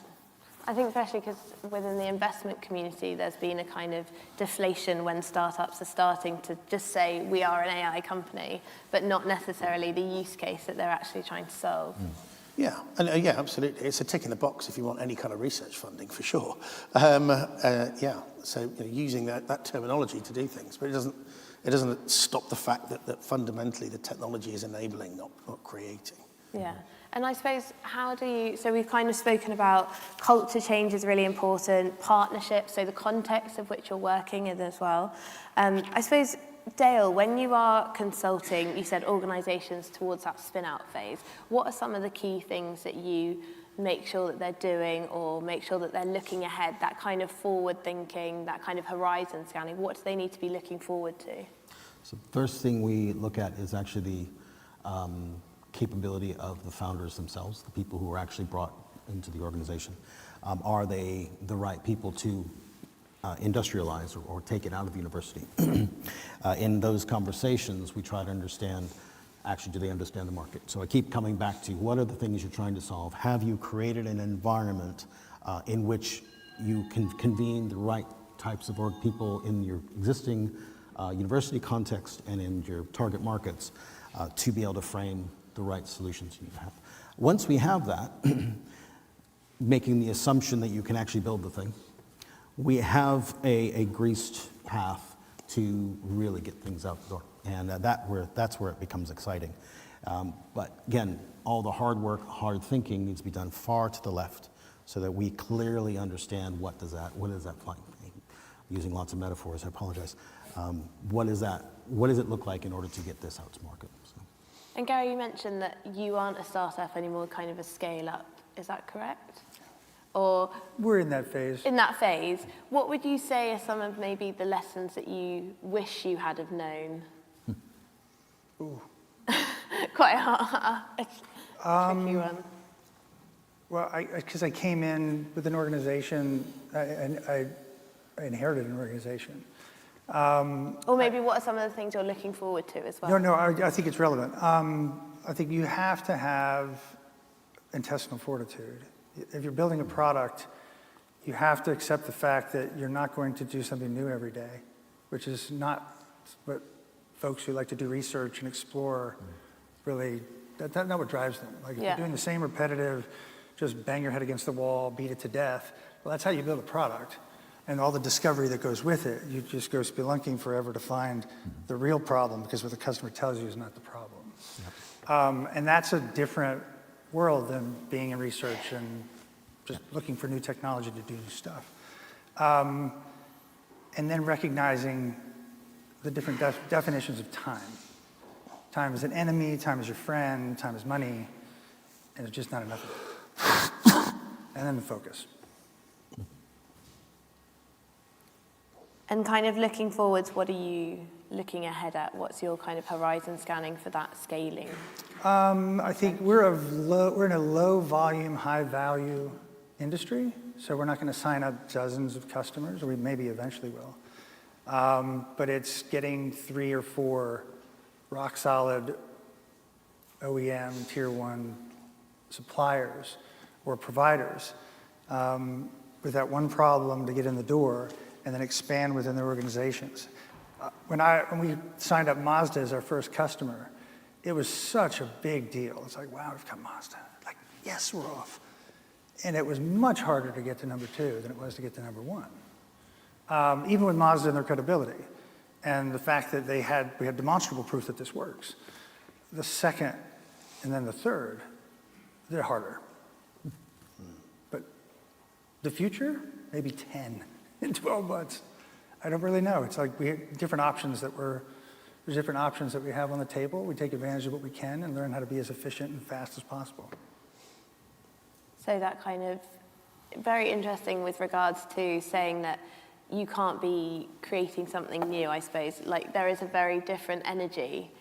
I think especially because within the investment community, there's been a kind of deflation when startups are starting to just say we are an AI company, but not necessarily the use case that they're actually trying to solve. Yeah, and yeah, absolutely. It's a tick in the box if you want any kind of research funding, for sure. So using that terminology to do things, but it doesn't stop the fact that fundamentally the technology is enabling, not creating. Yeah. And I suppose, so we've kind of spoken about culture change is really important, partnerships, so the context of which you're working in as well. I suppose, Dale, when you are consulting, you said organizations towards that spin-out phase, what are some of the key things that you make sure that they're doing, or make sure that they're looking ahead, that kind of forward thinking, that kind of horizon scanning? What do they need to be looking forward to? So the first thing we look at is actually the capability of the founders themselves, the people who are actually brought into the organization. Are they the right people to industrialize or take it out of the university? In those conversations, we try to understand, actually, do they understand the market? So I keep coming back to, what are the things you're trying to solve? Have you created an environment in which you can convene the right types of people in your existing university context and in your target markets to be able to frame the right solutions you have? Once we have that, making the assumption that you can actually build the thing, we have a greased path to really get things out the door. And that's where it becomes exciting. But again, all the hard work, hard thinking needs to be done far to the left so that we clearly understand what is that flying? Using lots of metaphors, I apologize. What is that? What does it look like in order to get this out to market? So. And Gary, you mentioned that you aren't a startup anymore, kind of a scale-up. Is that correct? Or We're in that phase. in that phase, what would you say are some of maybe the lessons that you wish you had have known? Ooh. Quite a tricky one. Well, because I came in with an organization, and I inherited an organization. Or maybe what are some of the things you're looking forward to as well? No, I think it's relevant. I think you have to have intestinal fortitude. If you're building a product, you have to accept the fact that you're not going to do something new every day, which is not what folks who like to do research and explore really, that's not what drives them. Like if you're doing the same repetitive, just bang your head against the wall, beat it to death, well, that's how you build a product. And all the discovery that goes with it, you just go spelunking forever to find the real problem, because what the customer tells you is not the problem. And that's a different world than being in research and just looking for new technology to do new stuff. And then recognizing the different definitions of time. Time is an enemy, time is your friend, time is money, and it's just not enough of it. And then the focus. And kind of looking forwards, what are you looking ahead at? What's your kind of horizon scanning for that scaling? I think we're in a low volume, high value industry, so we're not going to sign up dozens of customers, or we maybe eventually will. But it's getting 3 or 4 rock solid OEM tier 1 suppliers or providers with that one problem to get in the door, and then expand within their organizations. When we signed up Mazda as our first customer, it was such a big deal. It's like, wow, we've got Mazda. Like, yes, we're off. And it was much harder to get to number 2 than it was to get to number 1. Even with Mazda and their credibility, and the fact that we had demonstrable proof that this works. The second, and then the third, they're harder. But the future, maybe 10 in 12 months. I don't really know. It's like there's different options that we have on the table. We take advantage of what we can and learn how to be as efficient and fast as possible. So that kind of very interesting with regards to saying that you can't be creating something new, I suppose. Like there is a very different energy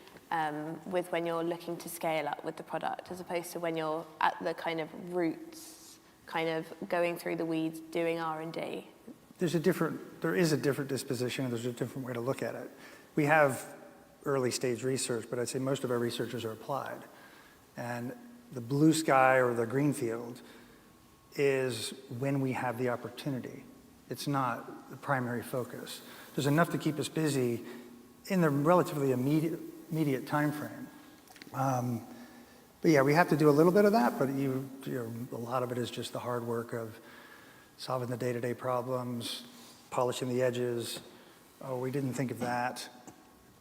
with when you're looking to scale up with the product as opposed to when you're at the kind of roots, kind of going through the weeds, doing R&D. There is a different disposition, and there's a different way to look at it. We have early stage research, but I'd say most of our researchers are applied. And the blue sky or the green field is when we have the opportunity. It's not the primary focus. There's enough to keep us busy in the relatively immediate time frame. But yeah, we have to do a little bit of that, but a lot of it is just the hard work of solving the day-to-day problems, polishing the edges. Oh, we didn't think of that.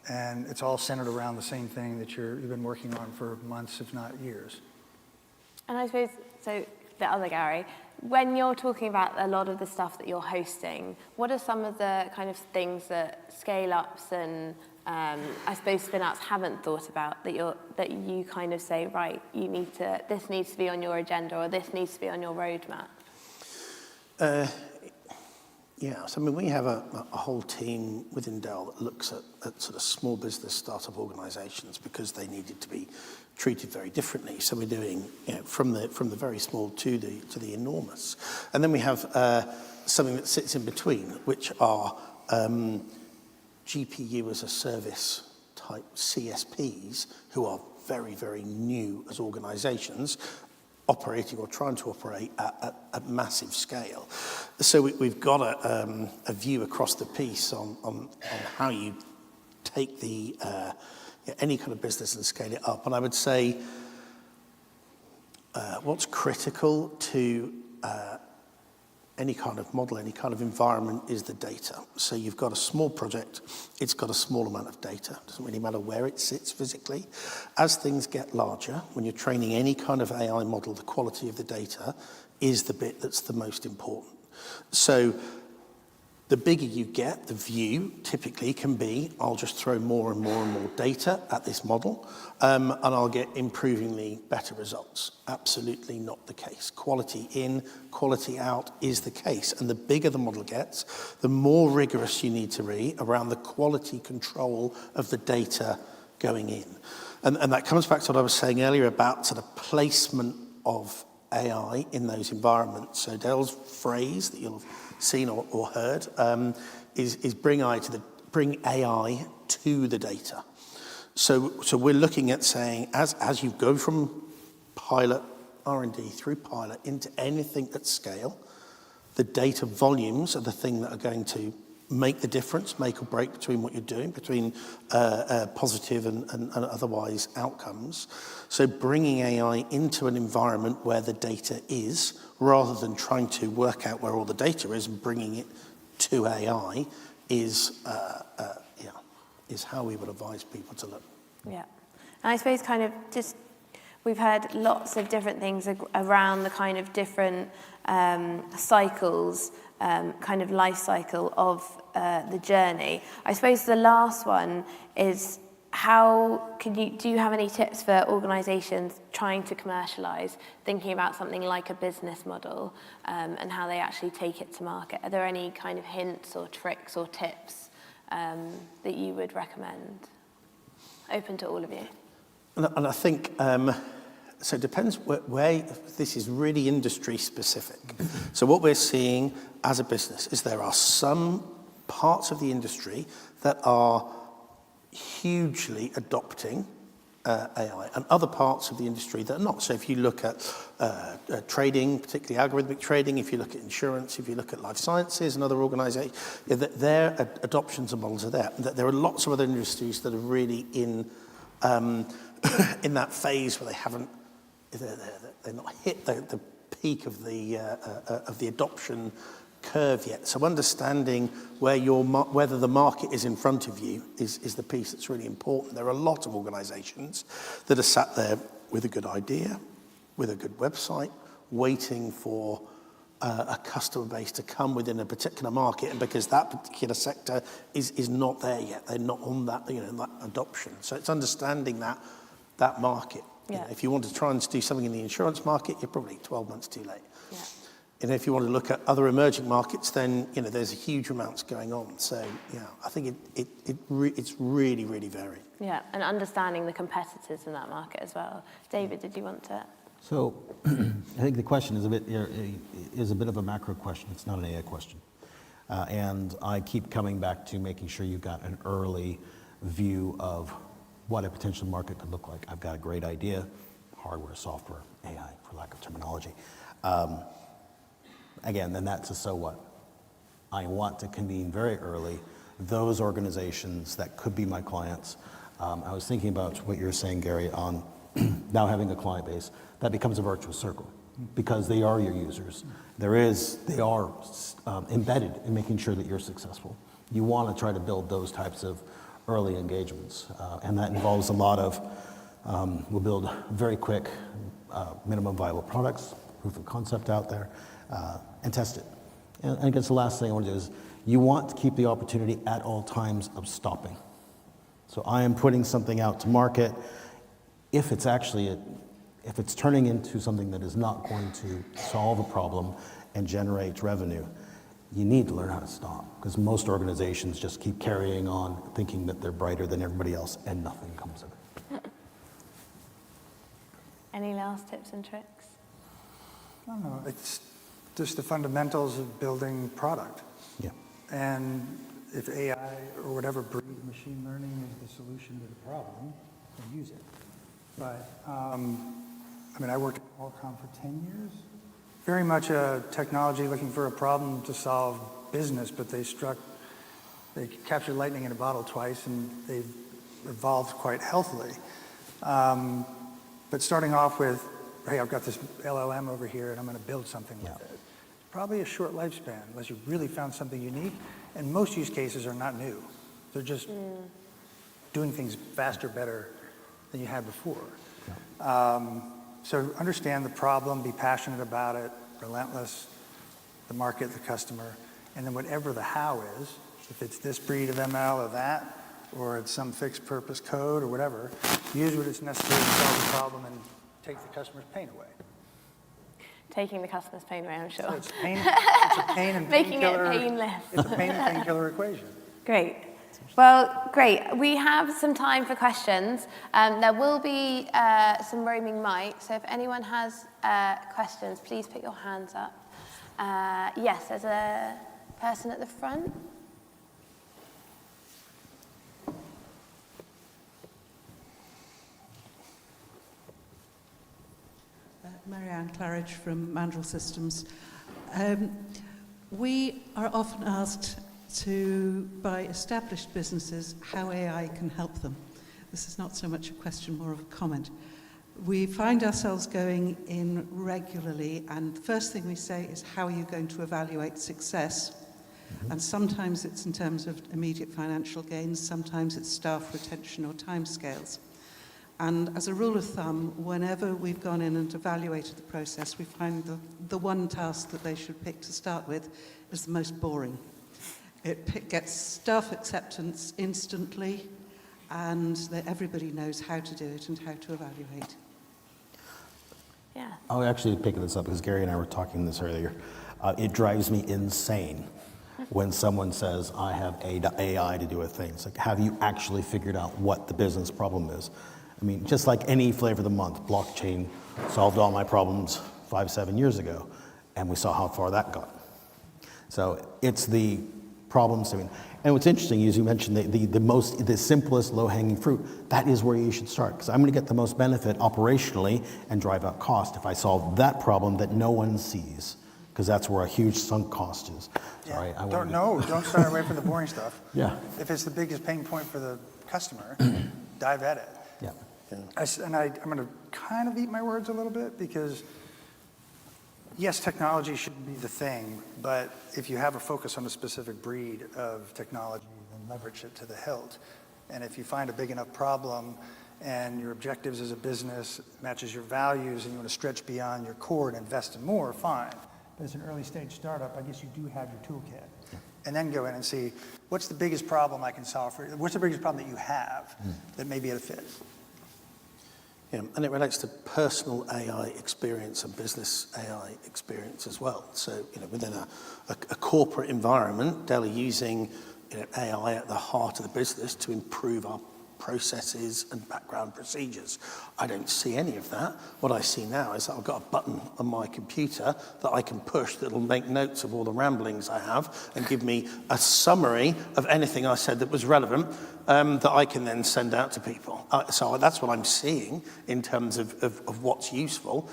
And it's all centered around the same thing that you've been working on for months, if not years. And I suppose, so the other Gary, when you're talking about a lot of the stuff that you're hosting, what are some of the kind of things that scale-ups and I suppose spin-outs haven't thought about, that you kind of say, right, this needs to be on your agenda, or this needs to be on your roadmap? Yeah, so I mean, we have a whole team within Dell that looks at sort of small business startup organizations because they needed to be treated very differently. So we're doing, from the very small to the enormous. And then we have something that sits in between, which are GPU as a service type CSPs who are very, very new as organizations, operating or trying to operate at massive scale. So we've got a view across the piece on how you take any kind of business and scale it up. And I would say what's critical to any kind of model, any kind of environment is the data. So you've got a small project, it's got a small amount of data. Doesn't really matter where it sits physically. As things get larger, when you're training any kind of AI model, the quality of the data is the bit that's the most important. So the bigger you get, the view typically can be, I'll just throw more and more and more data at this model, and I'll get improvingly better results. Absolutely not the case. Quality in, quality out is the case. And the bigger the model gets, the more rigorous you need to be around the quality control of the data going in. And that comes back to what I was saying earlier about sort of placement of AI in those environments. So Dell's phrase that you'll have seen or heard is bring AI to the data. So we're looking at saying as you go from pilot R&D through pilot into anything at scale, the data volumes are the thing that are going to make the difference, make or break between what you're doing, between positive and otherwise outcomes. So bringing AI into an environment where the data is, rather than trying to work out where all the data is and bringing it to AI is how we would advise people to look. Yeah. And I suppose kind of just, we've heard lots of different things around the kind of different cycles, kind of life cycle of the journey. I suppose the last one is, do you have any tips for organizations trying to commercialize, thinking about something like a business model, and how they actually take it to market? Are there any kind of hints or tricks or tips that you would recommend? Open to all of you. And I think, so it depends where this is really industry specific. So what we're seeing as a business is there are some parts of the industry that are hugely adopting AI, and other parts of the industry that are not. So if you look at trading, particularly algorithmic trading, if you look at insurance, if you look at life sciences and other organizations, their adoptions and models are there. There are lots of other industries that are really in that phase where they're not hit the peak of the adoption curve yet. So understanding whether the market is in front of you is the piece that's really important. There are a lot of organizations that are sat there with a good idea, with a good website, waiting for a customer base to come within a particular market, and because that particular sector is not there yet, they're not on that, that adoption. So it's understanding that market. Yeah. If you want to try and do something in the insurance market, you're probably 12 months too late. Yeah. And if you want to look at other emerging markets, then there's huge amounts going on. So I think it's really, really varied. Yeah, and understanding the competitors in that market as well. David, did you want to? So I think the question is a bit of a macro question. It's not an AI question. And I keep coming back to making sure you've got an early view of what a potential market could look like. I've got a great idea, hardware, software, AI, for lack of terminology. Again, then that's a so what. I want to convene very early those organizations that could be my clients. I was thinking about what you're saying, Gary, on now having a client base. That becomes a virtuous circle because they are your users. They are embedded in making sure that you're successful. You want to try to build those types of early engagements, and that involves a lot of, we'll build very quick minimum viable products, proof of concept out there, and test it. And I guess the last thing I want to do is you want to keep the opportunity at all times of stopping. So I am putting something out to market. If it's if it's turning into something that is not going to solve a problem and generate revenue, you need to learn how to stop, because most organizations just keep carrying on thinking that they're brighter than everybody else and nothing comes of it. Any last tips and tricks? I don't know. It's just the fundamentals of building product. Yeah. And if AI or whatever breed machine learning is the solution to the problem, then use it. But, I mean, I worked at Qualcomm for 10 years. Very much a technology looking for a problem to solve business, but they captured lightning in a bottle twice, and they've evolved quite healthily. But starting off with, hey, I've got this LLM over here, and I'm going to build something with it. Probably a short lifespan, unless you really found something unique. And most use cases are not new. They're just doing things faster, better than you had before. So understand the problem, be passionate about it, relentless, the market, the customer, and then whatever the how is, if it's this breed of ML or that, or it's some fixed purpose code or whatever, use what is necessary to solve the problem and take the customer's pain away. Taking the customer's pain away, I'm sure. So it's a pain and Making it painkiller. painless. It's a pain and painkiller equation. Great. Well, great. We have some time for questions. There will be some roaming mics, so if anyone has questions, please put your hands up. Yes, there's a person at the front. Marianne Claridge from Mandrel Systems. We are often asked by established businesses how AI can help them. This is not so much a question, more of a comment. We find ourselves going in regularly, and the first thing we say is, how are you going to evaluate success? And sometimes it's in terms of immediate financial gains, sometimes it's staff retention or timescales. And as a rule of thumb, whenever we've gone in and evaluated the process, we find the one task that they should pick to start with is the most boring. It gets staff acceptance instantly, and that everybody knows how to do it and how to evaluate. Yeah. I'll actually pick this up because Gary and I were talking this earlier. It drives me insane when someone says, I have AI to do a thing. It's like, have you actually figured out what the business problem is? I mean, just like any flavor of the month, blockchain solved all my problems 5-7 years ago, and we saw how far that got. So it's the problems. I mean, and what's interesting is you mentioned the simplest low-hanging fruit. That is where you should start, because I'm going to get the most benefit operationally and drive out cost if I solve that problem that no one sees, because that's where a huge sunk cost is. Sorry, Don't start away from the boring stuff. Yeah. If it's the biggest pain point for the customer, dive at it. Yeah. I'm going to kind of eat my words a little bit, because yes, technology should be the thing, but if you have a focus on a specific breed of technology, then leverage it to the hilt. And if you find a big enough problem and your objectives as a business matches your values and you want to stretch beyond your core and invest in more, fine. But as an early stage startup, I guess you do have your toolkit. And then go in and see, what's the biggest problem I can solve for you? What's the biggest problem that you have that maybe it fits? Yeah, and it relates to personal AI experience and business AI experience as well. So, within a corporate environment, Dell are using AI at the heart of the business to improve our processes and background procedures. I don't see any of that. What I see now is that I've got a button on my computer that I can push that will make notes of all the ramblings I have and give me a summary of anything I said that was relevant that I can then send out to people. So that's what I'm seeing in terms of what's useful.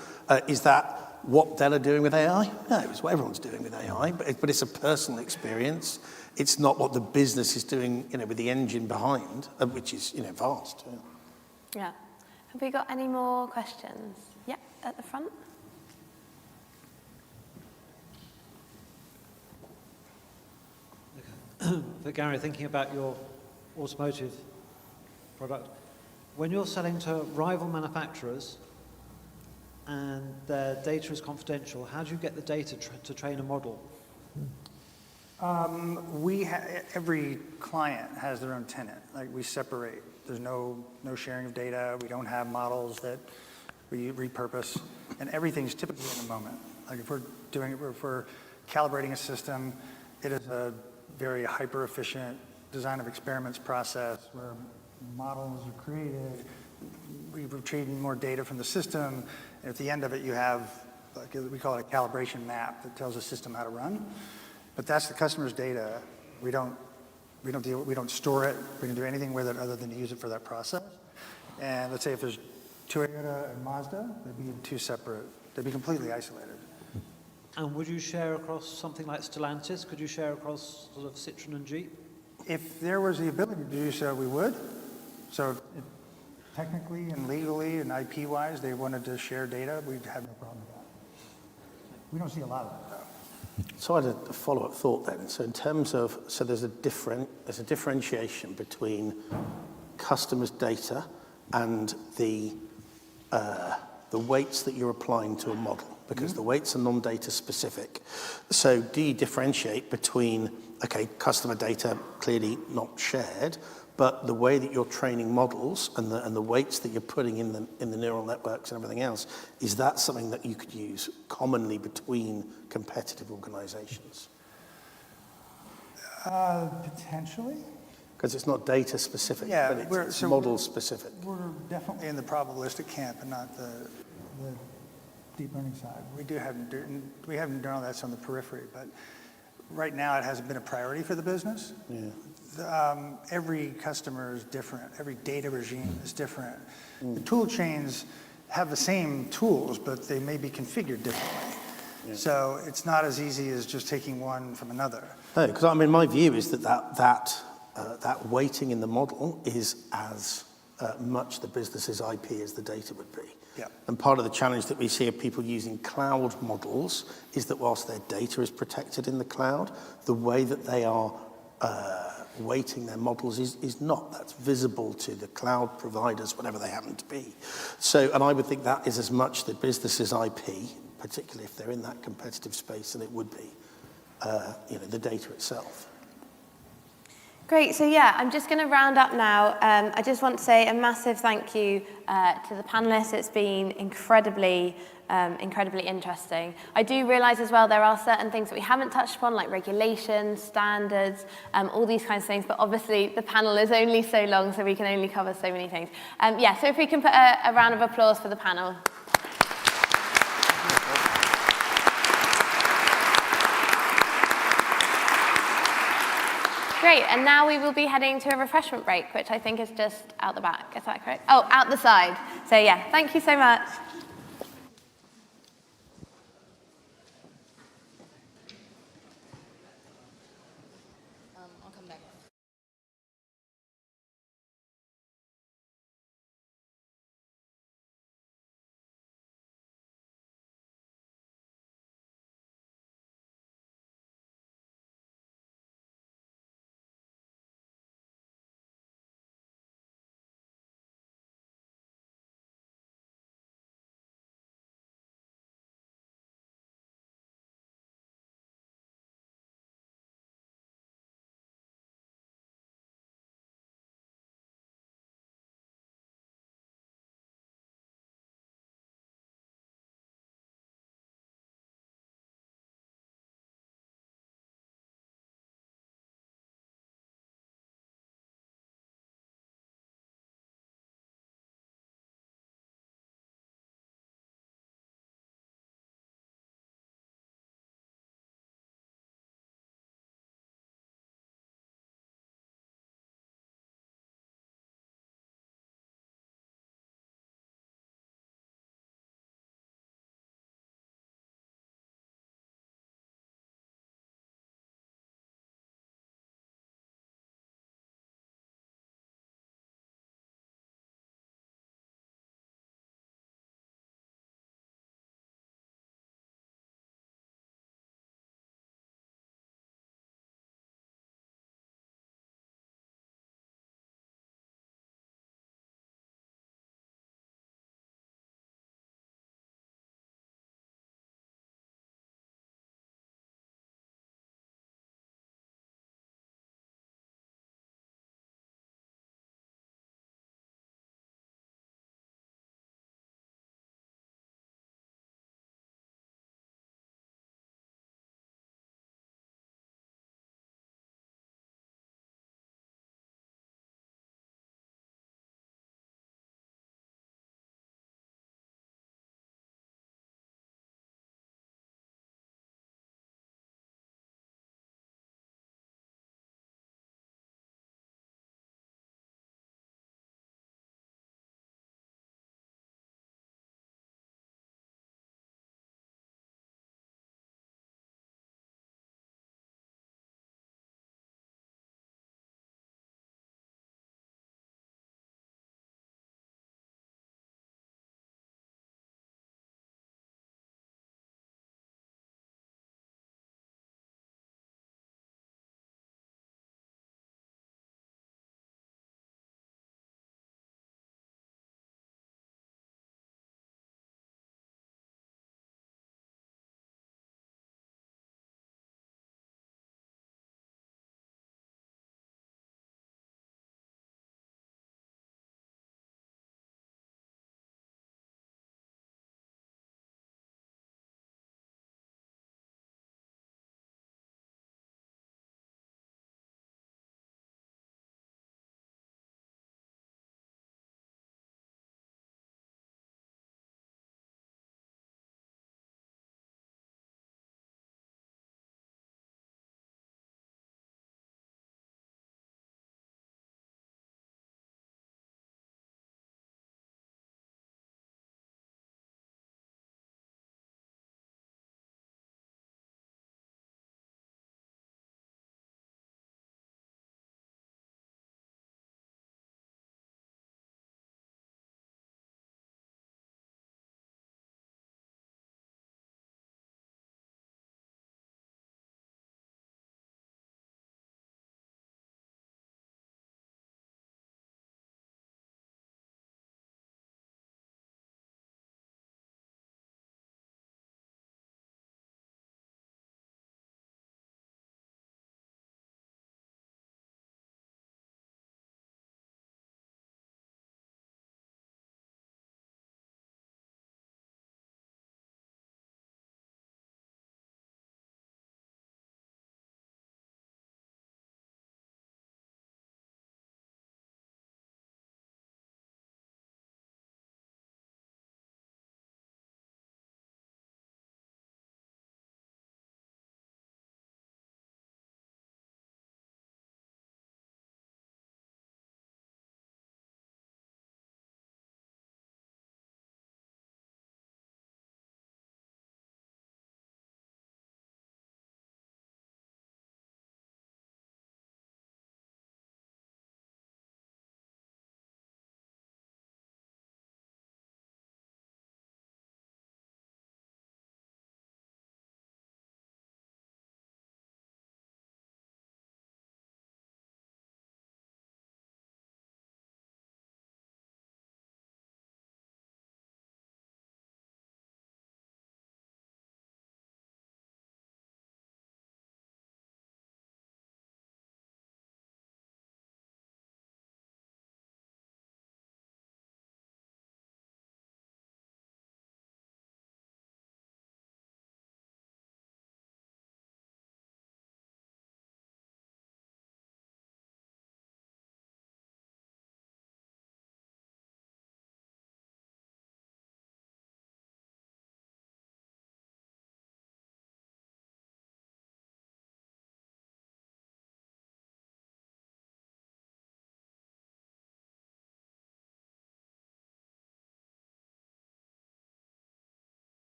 Is that what Dell are doing with AI? No, it's what everyone's doing with AI, but it's a personal experience. It's not what the business is doing, with the engine behind, which is, vast. Yeah. Have we got any more questions? Yeah, at the front. For Gary, thinking about your automotive product, when you're selling to rival manufacturers and their data is confidential, how do you get the data to train a model? Every client has their own tenant. Like we separate. There's no sharing of data. We don't have models that we repurpose, and everything's typically in the moment. Like if we're calibrating a system, it is a very hyper efficient design of experiments process where models are created. We're retrieving more data from the system, and at the end of it, you have we call it a calibration map that tells the system how to run. But that's the customer's data. We don't store it. We don't do anything with it other than to use it for that process. And let's say if there's Toyota and Mazda, they'd be they'd be completely isolated. And would you share across something like Stellantis? Could you share across sort of Citroen and Jeep? If there was the ability to do so, we would. So technically and legally and IP-wise, they wanted to share data, we'd have no problem with that. We don't see a lot of that, though. So I had a follow-up thought then. So in terms of, there's a differentiation between customers' data and the weights that you're applying to a model, because the weights are non-data specific. So do you differentiate between, okay, customer data clearly not shared, but the way that you're training models and the weights that you're putting in the neural networks and everything else, is that something that you could use commonly between competitive organizations? Potentially. Because it's not data specific, Yeah, but it's model specific. We're definitely in the probabilistic camp and not the deep learning side. We have neural nets on the periphery, but right now it hasn't been a priority for the business. Yeah. Every customer is different. Every data regime is different. The tool chains have the same tools, but they may be configured differently. Yeah. So it's not as easy as just taking one from another. No, because I mean, my view is that weighting in the model is as much the business's IP as the data would be. Yeah. And part of the challenge that we see of people using cloud models is that whilst their data is protected in the cloud, the way that they are weighting their models is not. That's visible to the cloud providers, whatever they happen to be. So, and I would think that is as much the business's IP, particularly if they're in that competitive space, than it would be, the data itself. Great, so yeah, I'm just going to round up now. I just want to say a massive thank you to the panelists. It's been incredibly interesting. I do realise as well there are certain things that we haven't touched upon, like regulations, standards, all these kinds of things, but obviously the panel is only so long, so we can only cover so many things. So if we can put a round of applause for the panel. Great, and now we will be heading to a refreshment break, which I think is just out the back. Is that correct? Oh, out the side. So yeah, thank you so much.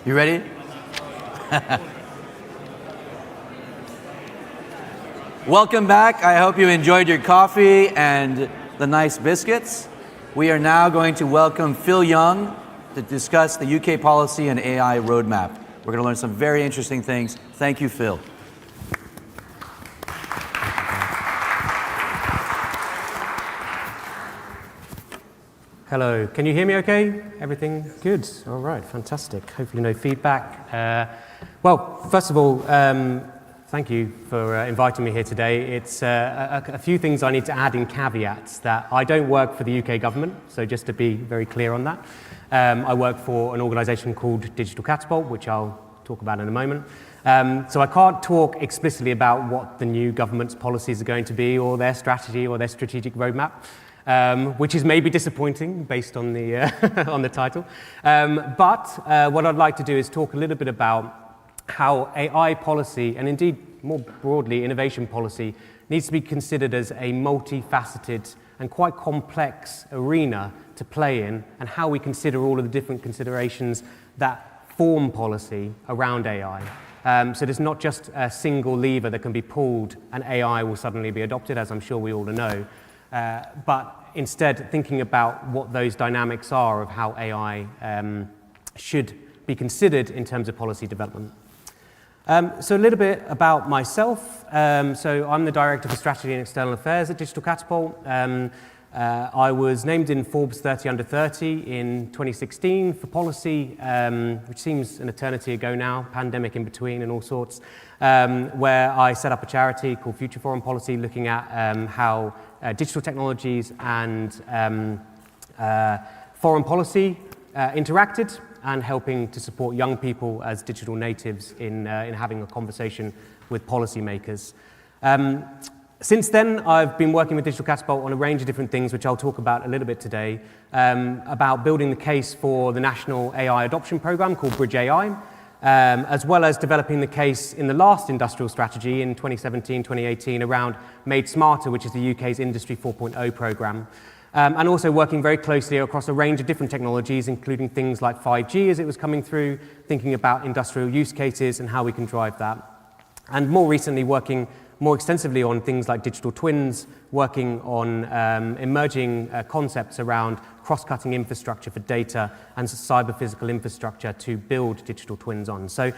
You ready? Welcome back. I hope you enjoyed your coffee and the nice biscuits. We are now going to welcome Phil Young to discuss the UK policy and AI roadmap. We're going to learn some very interesting things. Thank you, Phil. Hello, can you hear me okay? Everything good? All right, fantastic. Hopefully no feedback. Well, first of all, thank you for inviting me here today. It's a few things I need to add in caveats that I don't work for the UK government, so just to be very clear on that. I work for an organisation called Digital Catapult, which I'll talk about in a moment. So I can't talk explicitly about what the new government's policies are going to be or their strategy or their strategic roadmap. Which is maybe disappointing based on the, on the title. But what I'd like to do is talk a little bit about how AI policy, and indeed more broadly innovation policy, needs to be considered as a multifaceted and quite complex arena to play in, and how we consider all of the different considerations that form policy around AI. So there's not just a single lever that can be pulled and AI will suddenly be adopted, as I'm sure we all know. But instead thinking about what those dynamics are of how AI should be considered in terms of policy development. So a little bit about myself. So I'm the Director for Strategy and External Affairs at Digital Catapult. I was named in Forbes 30 Under 30 in 2016 for policy, which seems an eternity ago now, pandemic in between and all sorts, where I set up a charity called Future Foreign Policy, looking at how digital technologies and foreign policy interacted, and helping to support young people as digital natives in having a conversation with policymakers. Since then, I've been working with Digital Catapult on a range of different things, which I'll talk about a little bit today, about building the case for the national AI adoption program called Bridge AI, as well as developing the case in the last industrial strategy in 2017-2018 around Made Smarter, which is the UK's Industry 4.0 program. And also working very closely across a range of different technologies, including things like 5G as it was coming through, thinking about industrial use cases and how we can drive that. And more recently, working more extensively on things like digital twins, working on emerging concepts around cross-cutting infrastructure for data and cyber-physical infrastructure to build digital twins on. So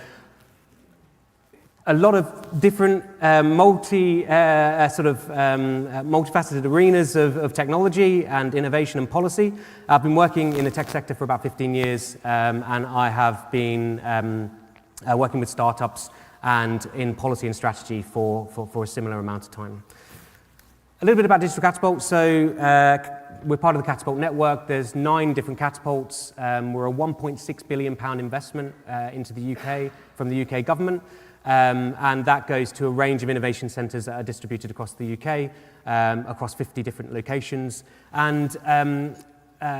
a lot of different multifaceted arenas of technology and innovation and policy. I've been working in the tech sector for about 15 years, and I have been working with startups and in policy and strategy for a similar amount of time. A little bit about Digital Catapult. So we're part of the Catapult network. There's 9 different catapults. We're a £1.6 billion investment into the UK from the UK government. And that goes to a range of innovation centres that are distributed across the UK, across 50 different locations. And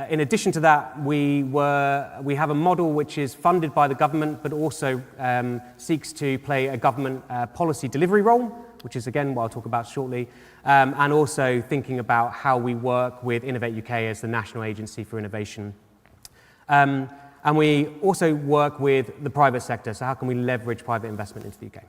in addition to that, we have a model which is funded by the government, but also seeks to play a government policy delivery role, which is again what I'll talk about shortly, and also thinking about how we work with Innovate UK as the national agency for innovation. And we also work with the private sector, so how can we leverage private investment into the UK?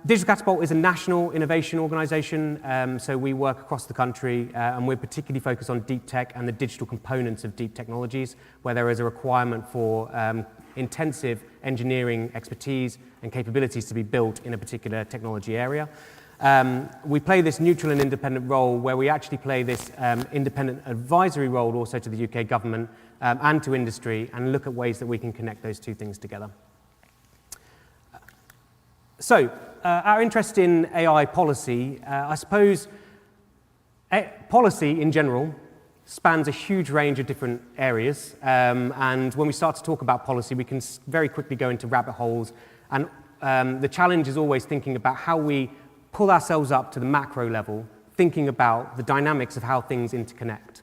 Digital Catapult is a national innovation organisation, so we work across the country, and we're particularly focused on deep tech and the digital components of deep technologies, where there is a requirement for intensive engineering expertise and capabilities to be built in a particular technology area. We play this neutral and independent role, where we actually play this independent advisory role also to the UK government and to industry, and look at ways that we can connect those two things together. So, our interest in AI policy, I suppose policy in general spans a huge range of different areas, and when we start to talk about policy, we can very quickly go into rabbit holes, and the challenge is always thinking about how we pull ourselves up to the macro level, thinking about the dynamics of how things interconnect.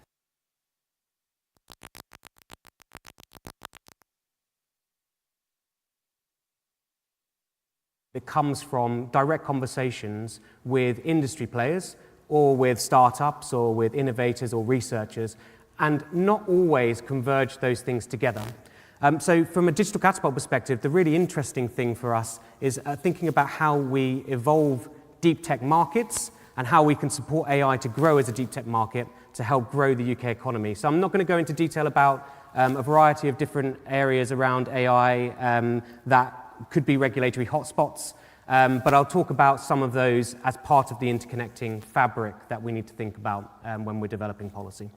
It comes from direct conversations with industry players, or with startups, or with innovators or researchers, and not always converge those things together. So from a digital catapult perspective, the really interesting thing for us is thinking about how we evolve deep tech markets and how we can support AI to grow as a deep tech market to help grow the UK economy. So I'm not going to go into detail about a variety of different areas around AI that could be regulatory hotspots, but I'll talk about some of those as part of the interconnecting fabric that we need to think about when we're developing policy.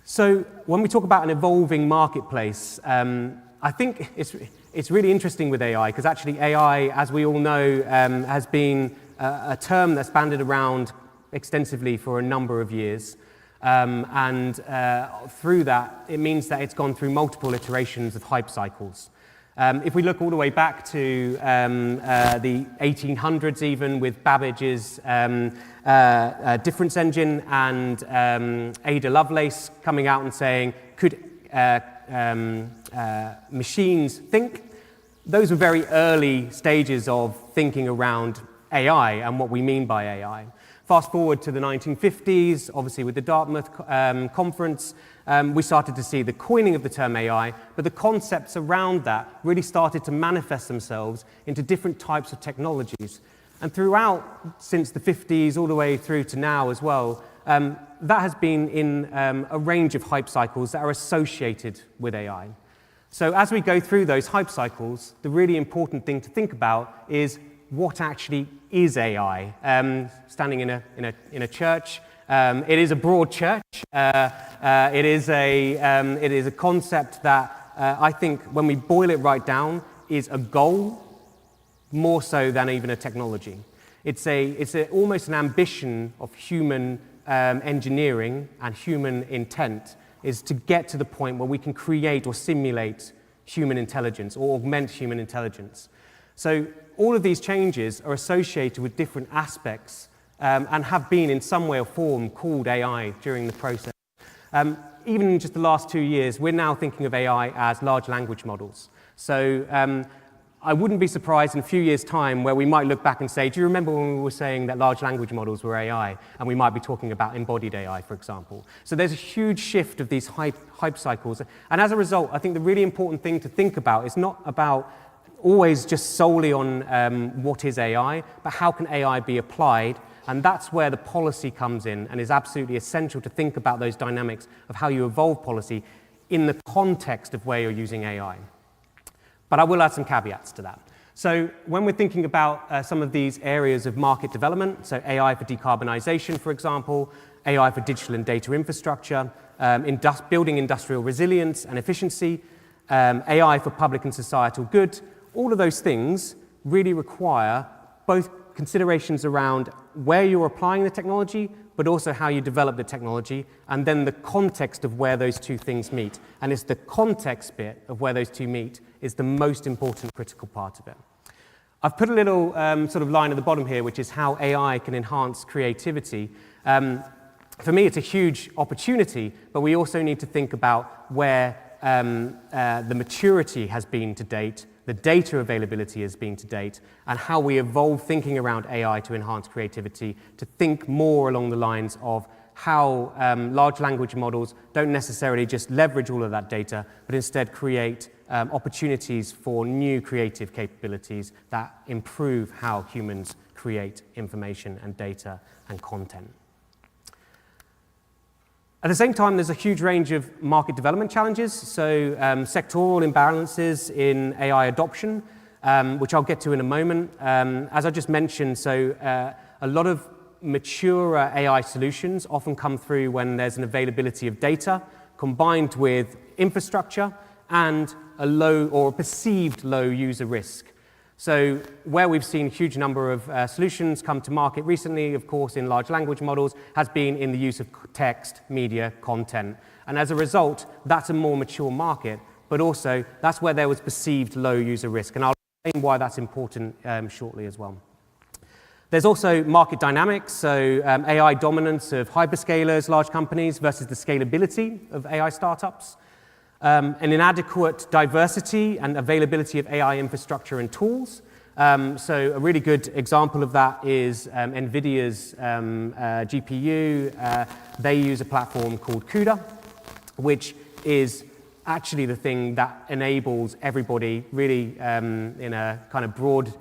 So when we talk about an evolving marketplace, I think it's really interesting with AI, because actually AI, as we all know, has been a term that's banded around extensively for a number of years. Through that, it means that it's gone through multiple iterations of hype cycles. If we look all the way back to the 1800s, even with Babbage's difference engine and Ada Lovelace coming out and saying, could machines think? Those were very early stages of thinking around AI and what we mean by AI. Fast forward to the 1950s, obviously with the Dartmouth conference, we started to see the coining of the term AI, but the concepts around that really started to manifest themselves into different types of technologies. And throughout, since the 50s all the way through to now as well, that has been in a range of hype cycles that are associated with AI. So as we go through those hype cycles, the really important thing to think about is what actually is AI. Standing in a church, it is a broad church. It is a concept that I think, when we boil it right down, is a goal more so than even a technology. It's almost an ambition of human engineering and human intent, is to get to the point where we can create or simulate human intelligence or augment human intelligence. So all of these changes are associated with different aspects and have been in some way or form called AI during the process. Even in just the last 2 years, we're now thinking of AI as large language models. So I wouldn't be surprised in a few years' time where we might look back and say, do you remember when we were saying that large language models were AI? And we might be talking about embodied AI, for example. So there's a huge shift of these hype cycles. And as a result, I think the really important thing to think about is not about always just solely on what is AI, but how can AI be applied? And that's where the policy comes in and is absolutely essential to think about those dynamics of how you evolve policy in the context of where you're using AI. But I will add some caveats to that. So when we're thinking about some of these areas of market development, so AI for decarbonisation, for example, AI for digital and data infrastructure, building industrial resilience and efficiency, AI for public and societal good, all of those things really require both considerations around where you're applying the technology, but also how you develop the technology, and then the context of where those two things meet. And it's the context bit of where those two meet is the most important critical part of it. I've put a little sort of line at the bottom here, which is how AI can enhance creativity. For me, it's a huge opportunity, but we also need to think about where the maturity has been to date, the data availability has been to date, and how we evolve thinking around AI to enhance creativity, to think more along the lines of how large language models don't necessarily just leverage all of that data, but instead create opportunities for new creative capabilities that improve how humans create information and data and content. At the same time, there's a huge range of market development challenges, so sectoral imbalances in AI adoption, which I'll get to in a moment. As I just mentioned, so a lot of mature AI solutions often come through when there's an availability of data combined with infrastructure and a low or a perceived low user risk. So where we've seen a huge number of solutions come to market recently, of course, in large language models, has been in the use of text, media, content. And as a result, that's a more mature market, but also that's where there was perceived low user risk. And I'll explain why that's important shortly as well. There's also market dynamics, so AI dominance of hyperscalers, large companies, versus the scalability of AI startups. An inadequate diversity and availability of AI infrastructure and tools. So a really good example of that is NVIDIA's GPU. They use a platform called CUDA, which is actually the thing that enables everybody really in a kind of broad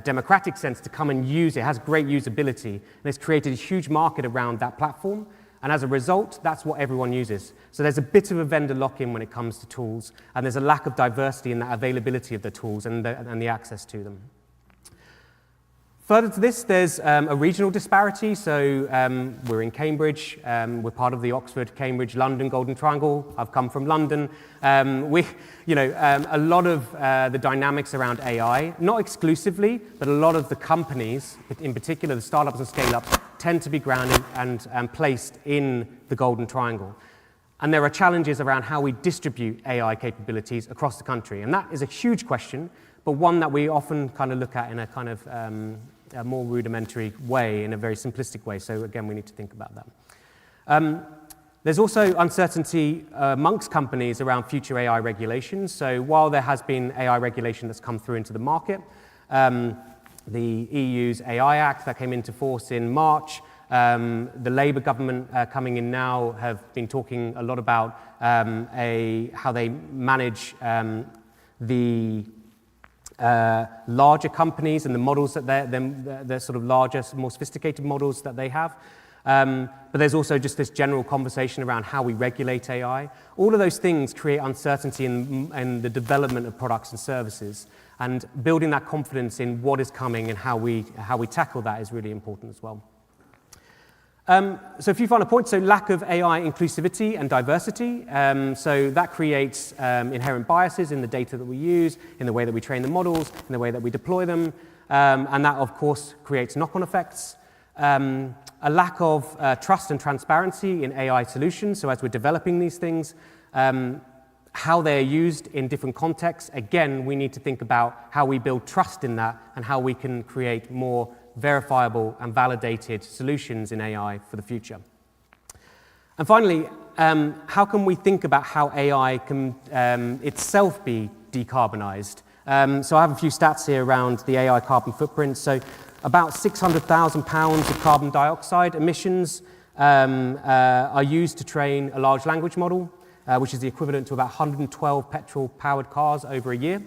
democratic sense to come and use it. It has great usability, and it's created a huge market around that platform. And as a result, that's what everyone uses. So there's a bit of a vendor lock-in when it comes to tools, and there's a lack of diversity in that availability of the tools and the access to them. Further to this, there's a regional disparity. So we're in Cambridge. We're part of the Oxford, Cambridge, London Golden Triangle. I've come from London. A lot of the dynamics around AI, not exclusively, but a lot of the companies, in particular the startups and scale-ups, tend to be grounded and placed in the Golden Triangle. And there are challenges around how we distribute AI capabilities across the country. And that is a huge question, but one that we often kind of look at in a kind of a more rudimentary way, in a very simplistic way. So again, we need to think about that. There's also uncertainty amongst companies around future AI regulations. So while there has been AI regulation that's come through into the market, the EU's AI Act that came into force in March, the Labour government coming in now have been talking a lot about how they manage the larger companies and the models that they're sort of larger, more sophisticated models that they have. But there's also just this general conversation around how we regulate AI. All of those things create uncertainty in the development of products and services. And building that confidence in what is coming and how we tackle that is really important as well. So a few final points. So lack of AI inclusivity and diversity. So that creates inherent biases in the data that we use, in the way that we train the models, in the way that we deploy them. And that, of course, creates knock-on effects. A lack of trust and transparency in AI solutions. So as we're developing these things, how they're used in different contexts. Again, we need to think about how we build trust in that and how we can create more verifiable and validated solutions in AI for the future. And finally, how can we think about how AI can itself be decarbonized? So I have a few stats here around the AI carbon footprint. So about 600,000 pounds of carbon dioxide emissions are used to train a large language model, which is the equivalent to about 112 petrol-powered cars over a year.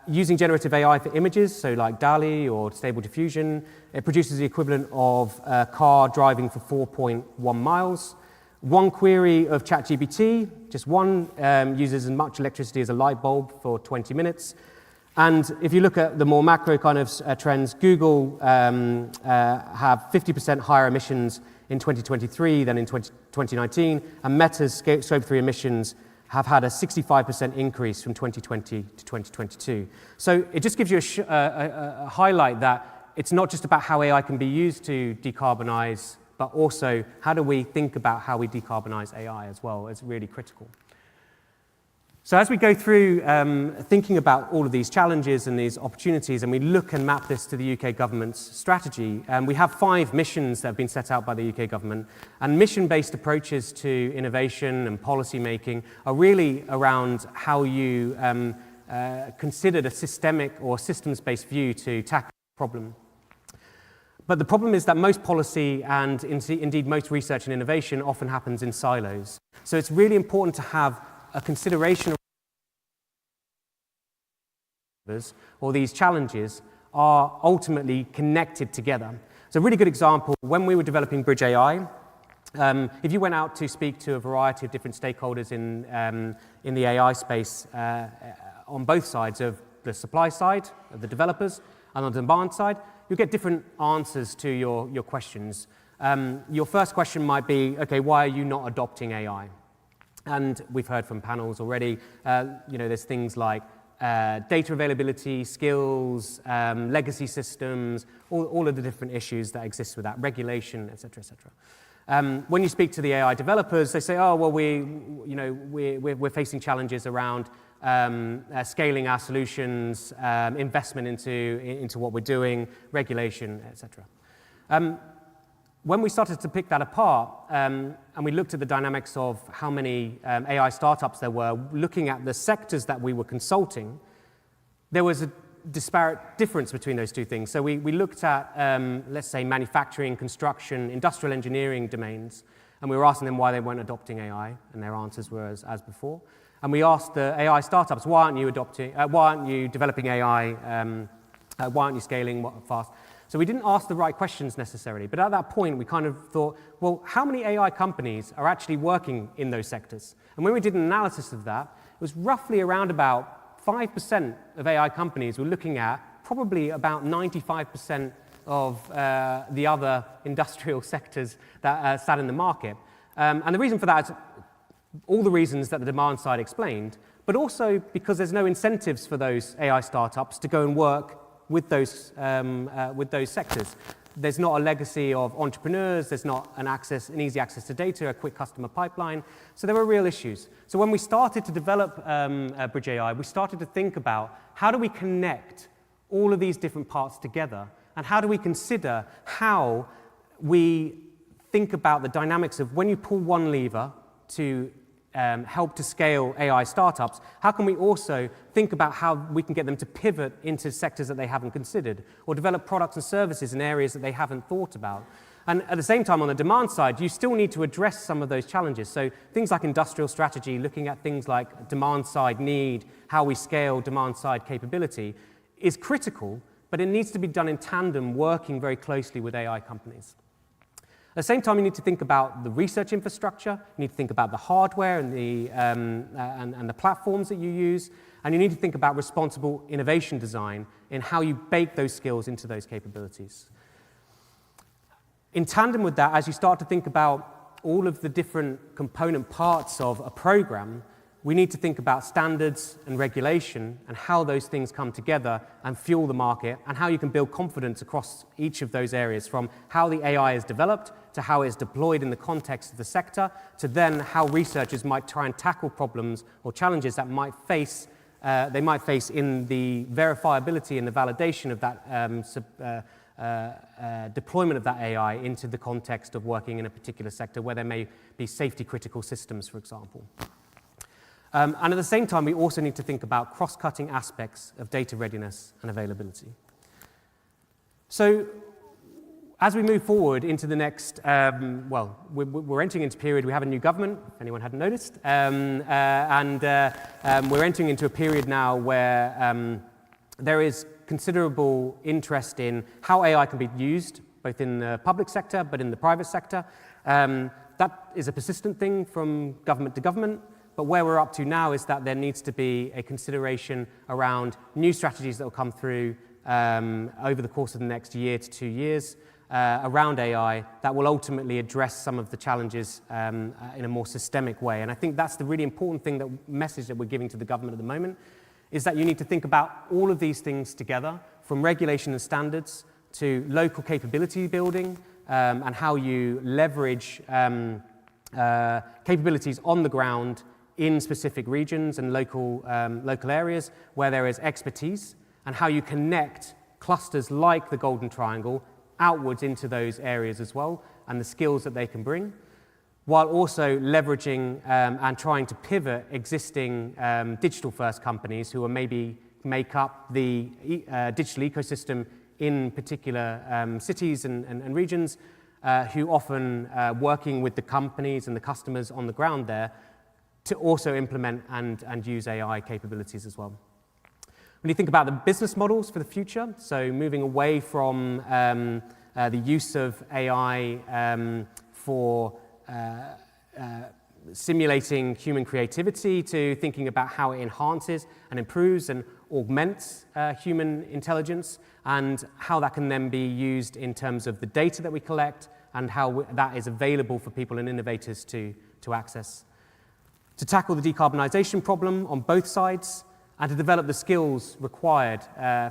Using generative AI for images, so like DALL-E or Stable Diffusion, it produces the equivalent of a car driving for 4.1 miles. One query of ChatGPT, just one, uses as much electricity as a light bulb for 20 minutes. And if you look at the more macro kind of trends, Google have 50% higher emissions in 2023 than in 2019, and Meta's Scope 3 emissions have had a 65% increase from 2020 to 2022. So it just gives you a highlight that it's not just about how AI can be used to decarbonize, but also how do we think about how we decarbonize AI as well. It's really critical. So as we go through thinking about all of these challenges and these opportunities, and we look and map this to the UK government's strategy, we have 5 missions that have been set out by the UK government. And mission-based approaches to innovation and policy making are really around how you considered a systemic or systems-based view to tackle the problem. But the problem is that most policy and indeed most research and innovation often happens in silos. So it's really important to have a consideration or these challenges are ultimately connected together. So a really good example, when we were developing Bridge AI, if you went out to speak to a variety of different stakeholders in the AI space on both sides of the supply side, of the developers, and on the demand side, you'll get different answers to your questions. Your first question might be, okay, why are you not adopting AI? And we've heard from panels already, there's things like data availability, skills, legacy systems, all of the different issues that exist with that, regulation, et cetera, et cetera. When you speak to the AI developers, they say, oh, well, we're facing challenges around scaling our solutions, investment into what we're doing, regulation, et cetera. When we started to pick that apart, and we looked at the dynamics of how many AI startups there were, looking at the sectors that we were consulting, there was a disparate difference between those two things. So we looked at, let's say, manufacturing, construction, industrial engineering domains, And we were asking them why they weren't adopting AI, and their answers were as before. And we asked the AI startups, why aren't you developing AI? Why aren't you scaling fast? So we didn't ask the right questions necessarily, but at that point we kind of thought, well, how many AI companies are actually working in those sectors? And when we did an analysis of that, it was roughly around about 5% of AI companies were looking at probably about 95% of the other industrial sectors that sat in the market. And the reason for that is all the reasons that the demand side explained, but also because there's no incentives for those AI startups to go and work with those sectors. There's not a legacy of entrepreneurs, there's not an easy access to data, a quick customer pipeline, so there were real issues. So when we started to develop Bridge AI, we started to think about how do we connect all of these different parts together, and how do we consider how we think about the dynamics of when you pull one lever to help to scale AI startups, how can we also think about how we can get them to pivot into sectors that they haven't considered, or develop products and services in areas that they haven't thought about? And at the same time, on the demand side, you still need to address some of those challenges. So things like industrial strategy, looking at things like demand side need, how we scale demand side capability, is critical, but it needs to be done in tandem, working very closely with AI companies. At the same time, you need to think about the research infrastructure, you need to think about the hardware and the platforms that you use, and you need to think about responsible innovation design in how you bake those skills into those capabilities. In tandem with that, as you start to think about all of the different component parts of a program, we need to think about standards and regulation and how those things come together and fuel the market, and how you can build confidence across each of those areas, from how the AI is developed to how it's deployed in the context of the sector, to then how researchers might try and tackle problems or challenges that they might face in the verifiability and the validation of that deployment of that AI into the context of working in a particular sector where there may be safety critical systems, for example. And at the same time, we also need to think about cross-cutting aspects of data readiness and availability. So as we move forward into the next, we're entering into a period, we have a new government, if anyone hadn't noticed, and we're entering into a period now where there is considerable interest in how AI can be used, both in the public sector, but in the private sector. That is a persistent thing from government to government. But where we're up to now is that there needs to be a consideration around new strategies that will come through over the course of the next year to 2 years around AI that will ultimately address some of the challenges in a more systemic way. And I think that's the really important message that we're giving to the government at the moment, is that you need to think about all of these things together, from regulation and standards to local capability building, and how you leverage capabilities on the ground in specific regions and local areas where there is expertise, and how you connect clusters like the Golden Triangle outwards into those areas as well, and the skills that they can bring, while also leveraging and trying to pivot existing digital-first companies who are maybe make up the digital ecosystem in particular cities and regions, who often working with the companies and the customers on the ground there to also implement and use AI capabilities as well. When you think about the business models for the future, so moving away from the use of AI for simulating human creativity to thinking about how it enhances and improves and augments human intelligence, and how that can then be used in terms of the data that we collect and how that is available for people and innovators to access. To tackle the decarbonisation problem on both sides, and to develop the skills required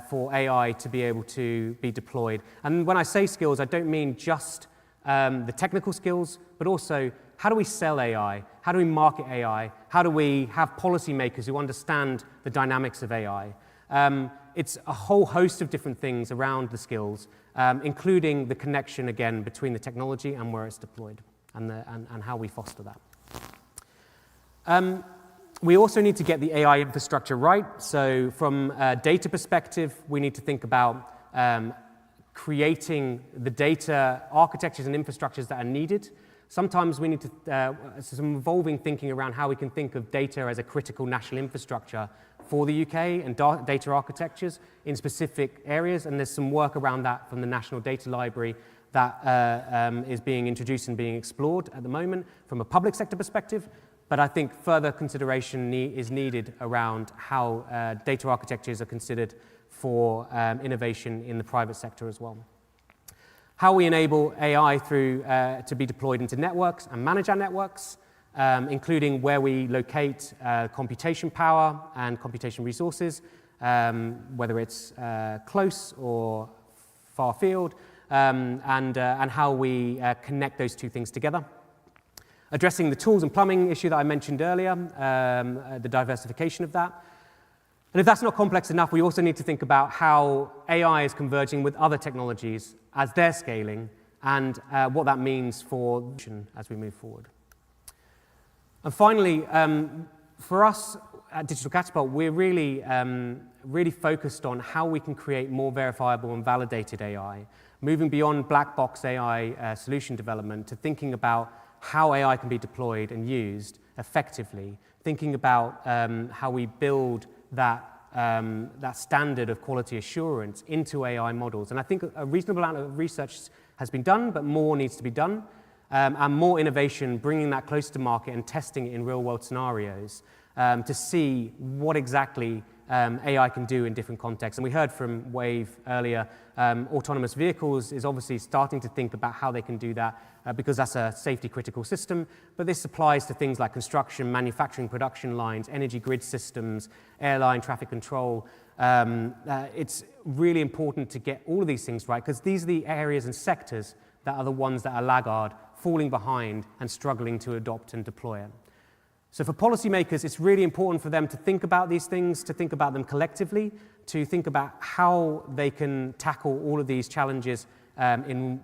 for AI to be able to be deployed. And when I say skills, I don't mean just the technical skills, but also how do we sell AI? How do we market AI? How do we have policymakers who understand the dynamics of AI? It's a whole host of different things around the skills, including the connection, again, between the technology and where it's deployed, and how we foster that. We also need to get the AI infrastructure right. So from a data perspective, we need to think about creating the data architectures and infrastructures that are needed. Sometimes we need to, some evolving thinking around how we can think of data as a critical national infrastructure for the UK and data architectures in specific areas, and there's some work around that from the National Data Library that is being introduced and being explored at the moment from a public sector perspective, but I think further consideration is needed around how data architectures are considered for innovation in the private sector as well. How we enable AI through to be deployed into networks and manage our networks, including where we locate computation power and computation resources, whether it's close or far field, and how we connect those two things together. Addressing the tools and plumbing issue that I mentioned earlier, the diversification of that. And if that's not complex enough, we also need to think about how AI is converging with other technologies as they're scaling and what that means for as we move forward. And finally, for us at Digital Catapult, we're really, really focused on how we can create more verifiable and validated AI, moving beyond black box AI solution development to thinking about how AI can be deployed and used effectively, thinking about how we build that standard of quality assurance into AI models. And I think a reasonable amount of research has been done, but more needs to be done, and more innovation, bringing that closer to market and testing it in real-world scenarios to see what exactly AI can do in different contexts. And we heard from Wave earlier, autonomous vehicles is obviously starting to think about how they can do that because that's a safety critical system, but this applies to things like construction, manufacturing, production lines, energy grid systems, airline traffic control. It's really important to get all of these things right because these are the areas and sectors that are the ones that are laggard, falling behind and struggling to adopt and deploy it. So for policymakers, it's really important for them to think about these things, to think about them collectively, to think about how they can tackle all of these challenges in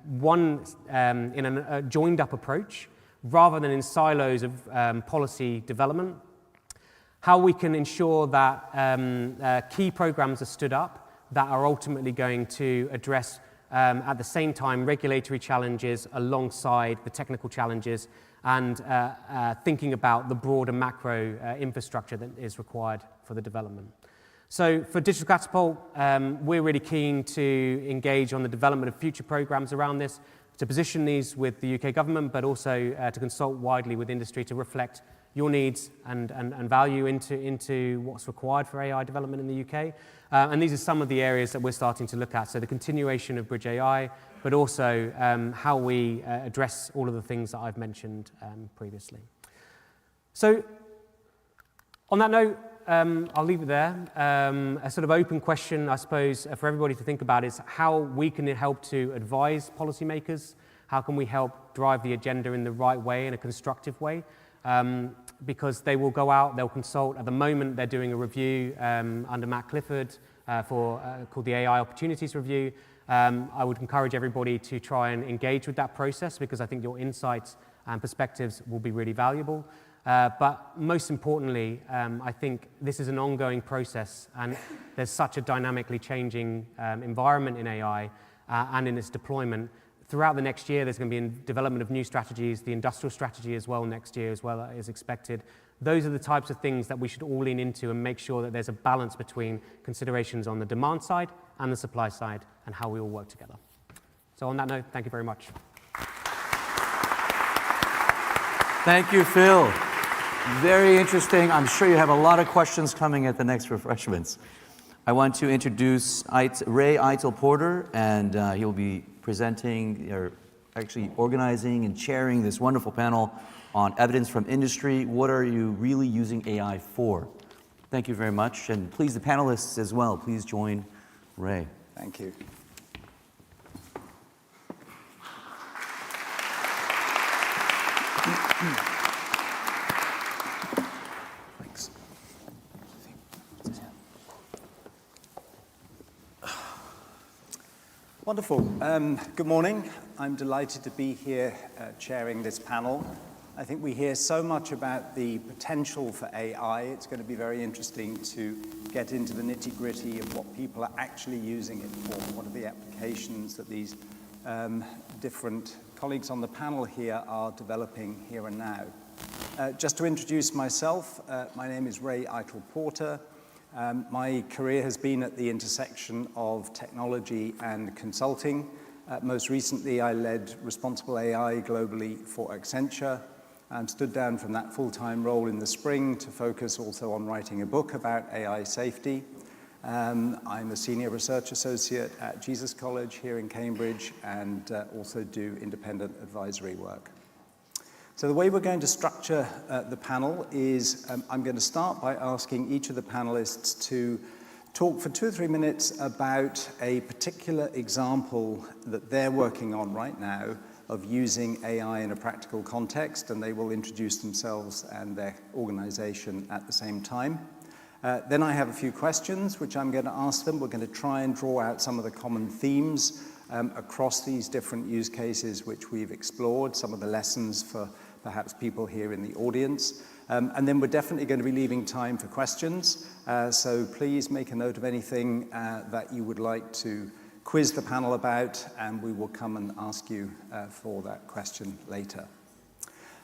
a joined-up approach, rather than in silos of policy development. How we can ensure that key programs are stood up that are ultimately going to address, at the same time, regulatory challenges alongside the technical challenges, and thinking about the broader macro infrastructure that is required for the development. So for Digital Catapult, we're really keen to engage on the development of future programs around this, to position these with the UK government, but also to consult widely with industry to reflect your needs and value into what's required for AI development in the UK. And these are some of the areas that we're starting to look at. So the continuation of Bridge AI, but also how we address all of the things that I've mentioned previously. So on that note, I'll leave it there. A sort of open question, I suppose, for everybody to think about is how we can help to advise policymakers. How can we help drive the agenda in the right way, in a constructive way? Because they will go out, they'll consult. At the moment, they're doing a review under Matt Clifford called the AI Opportunities Review. I would encourage everybody to try and engage with that process because I think your insights and perspectives will be really valuable. But most importantly, I think this is an ongoing process and there's such a dynamically changing environment in AI and in its deployment. Throughout the next year, there's going to be a development of new strategies, the industrial strategy as well next year as well is expected. Those are the types of things that we should all lean into and make sure that there's a balance between considerations on the demand side and the supply side and how we all work together. So on that note, thank you very much. Thank you, Phil. Very interesting. I'm sure you have a lot of questions coming at the next refreshments. I want to introduce Ray Eitel-Porter, and he'll be presenting, or actually organizing and chairing this wonderful panel on evidence from industry. What are you really using AI for? Thank you very much. And please, the panelists as well, please join Ray. Thank you. Thanks. Wonderful. Good morning. I'm delighted to be here chairing this panel I think we hear so much about the potential for AI. It's going to be very interesting to get into the nitty-gritty of what people are actually using it for. What are the applications that these different colleagues on the panel here are developing here and now. Just to introduce myself, my name is Ray Eitel-Porter. My career has been at the intersection of technology and consulting. Most recently, I led responsible AI globally for Accenture and stood down from that full-time role in the spring to focus also on writing a book about AI safety. I'm a senior research associate at Jesus College here in Cambridge and also do independent advisory work. So the way we're going to structure the panel is I'm going to start by asking each of the panelists to talk for 2 or 3 minutes about a particular example that they're working on right now of using AI in a practical context, and they will introduce themselves and their organization at the same time. Then I have a few questions which I'm going to ask them. We're going to try and draw out some of the common themes across these different use cases which we've explored, some of the lessons for perhaps people here in the audience. And then we're definitely going to be leaving time for questions. So please make a note of anything that you would like to quiz the panel about, and we will come and ask you for that question later.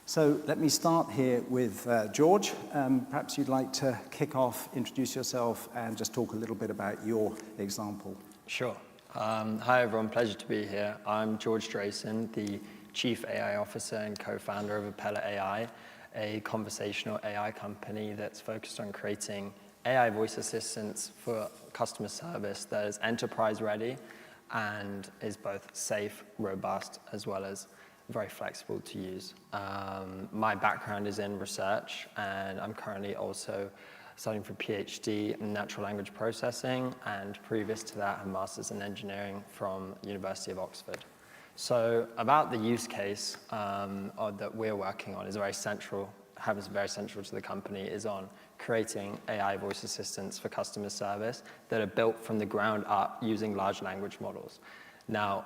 So let me start here with George. Perhaps you'd like to kick off, introduce yourself, and just talk a little bit about your example. Sure. Hi, everyone. Pleasure to be here. I'm George Drayson, the Chief AI Officer and co-founder of Appella AI, a conversational AI company that's focused on creating AI voice assistants for customer service that is enterprise-ready and is both safe, robust, as well as very flexible to use. My background is in research, and I'm currently also studying for a PhD in natural language processing, and previous to that, a master's in engineering from University of Oxford. So about the use case that we're working on is very central to the company, is on creating AI voice assistants for customer service that are built from the ground up using large language models. Now,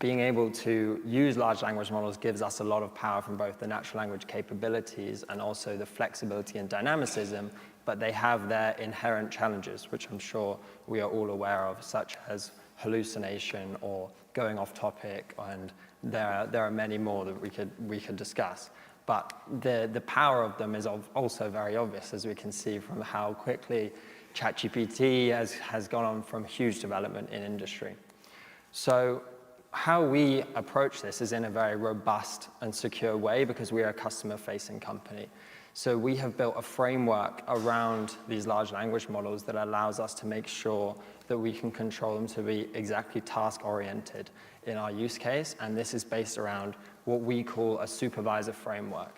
being able to use large language models gives us a lot of power from both the natural language capabilities and also the flexibility and dynamicism, but they have their inherent challenges, which I'm sure we are all aware of, such as hallucination or going off topic, and there are many more that we could discuss. But the power of them is also very obvious, as we can see from how quickly ChatGPT has gone on from huge development in industry. So how we approach this is in a very robust and secure way because we are a customer-facing company. So we have built a framework around these large language models that allows us to make sure that we can control them to be exactly task-oriented in our use case, and this is based around what we call a supervisor framework.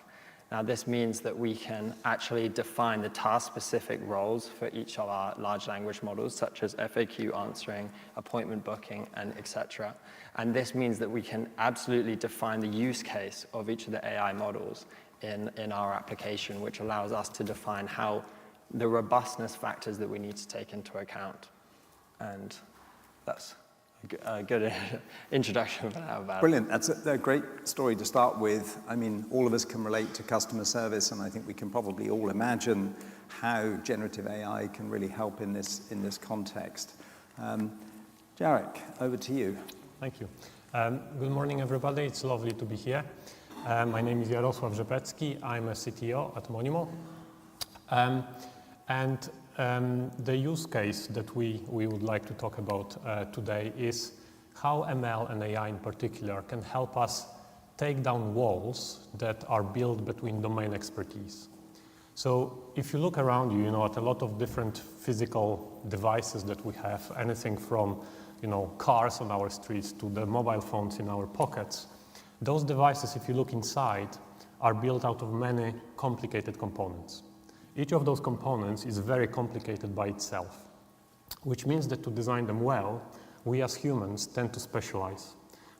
Now, this means that we can actually define the task-specific roles for each of our large language models, such as FAQ answering, appointment booking, and etc. And this means that we can absolutely define the use case of each of the AI models in our application, which allows us to define how the robustness factors that we need to take into account. And that's a good introduction for now about it. Brilliant. That's a great story to start with. I mean, all of us can relate to customer service, and I think we can probably all imagine how generative AI can really help in this context. Jarek, over to you. Thank you. Good morning, everybody. It's lovely to be here. My name is Jarosław Rzepecki. I'm a CTO at Monimo. The use case that we would like to talk about today is how ML and AI in particular can help us take down walls that are built between domain expertise. So if you look around you, at a lot of different physical devices that we have, anything from, cars on our streets to the mobile phones in our pockets, those devices, if you look inside, are built out of many complicated components. Each of those components is very complicated by itself, which means that to design them well, we as humans tend to specialize.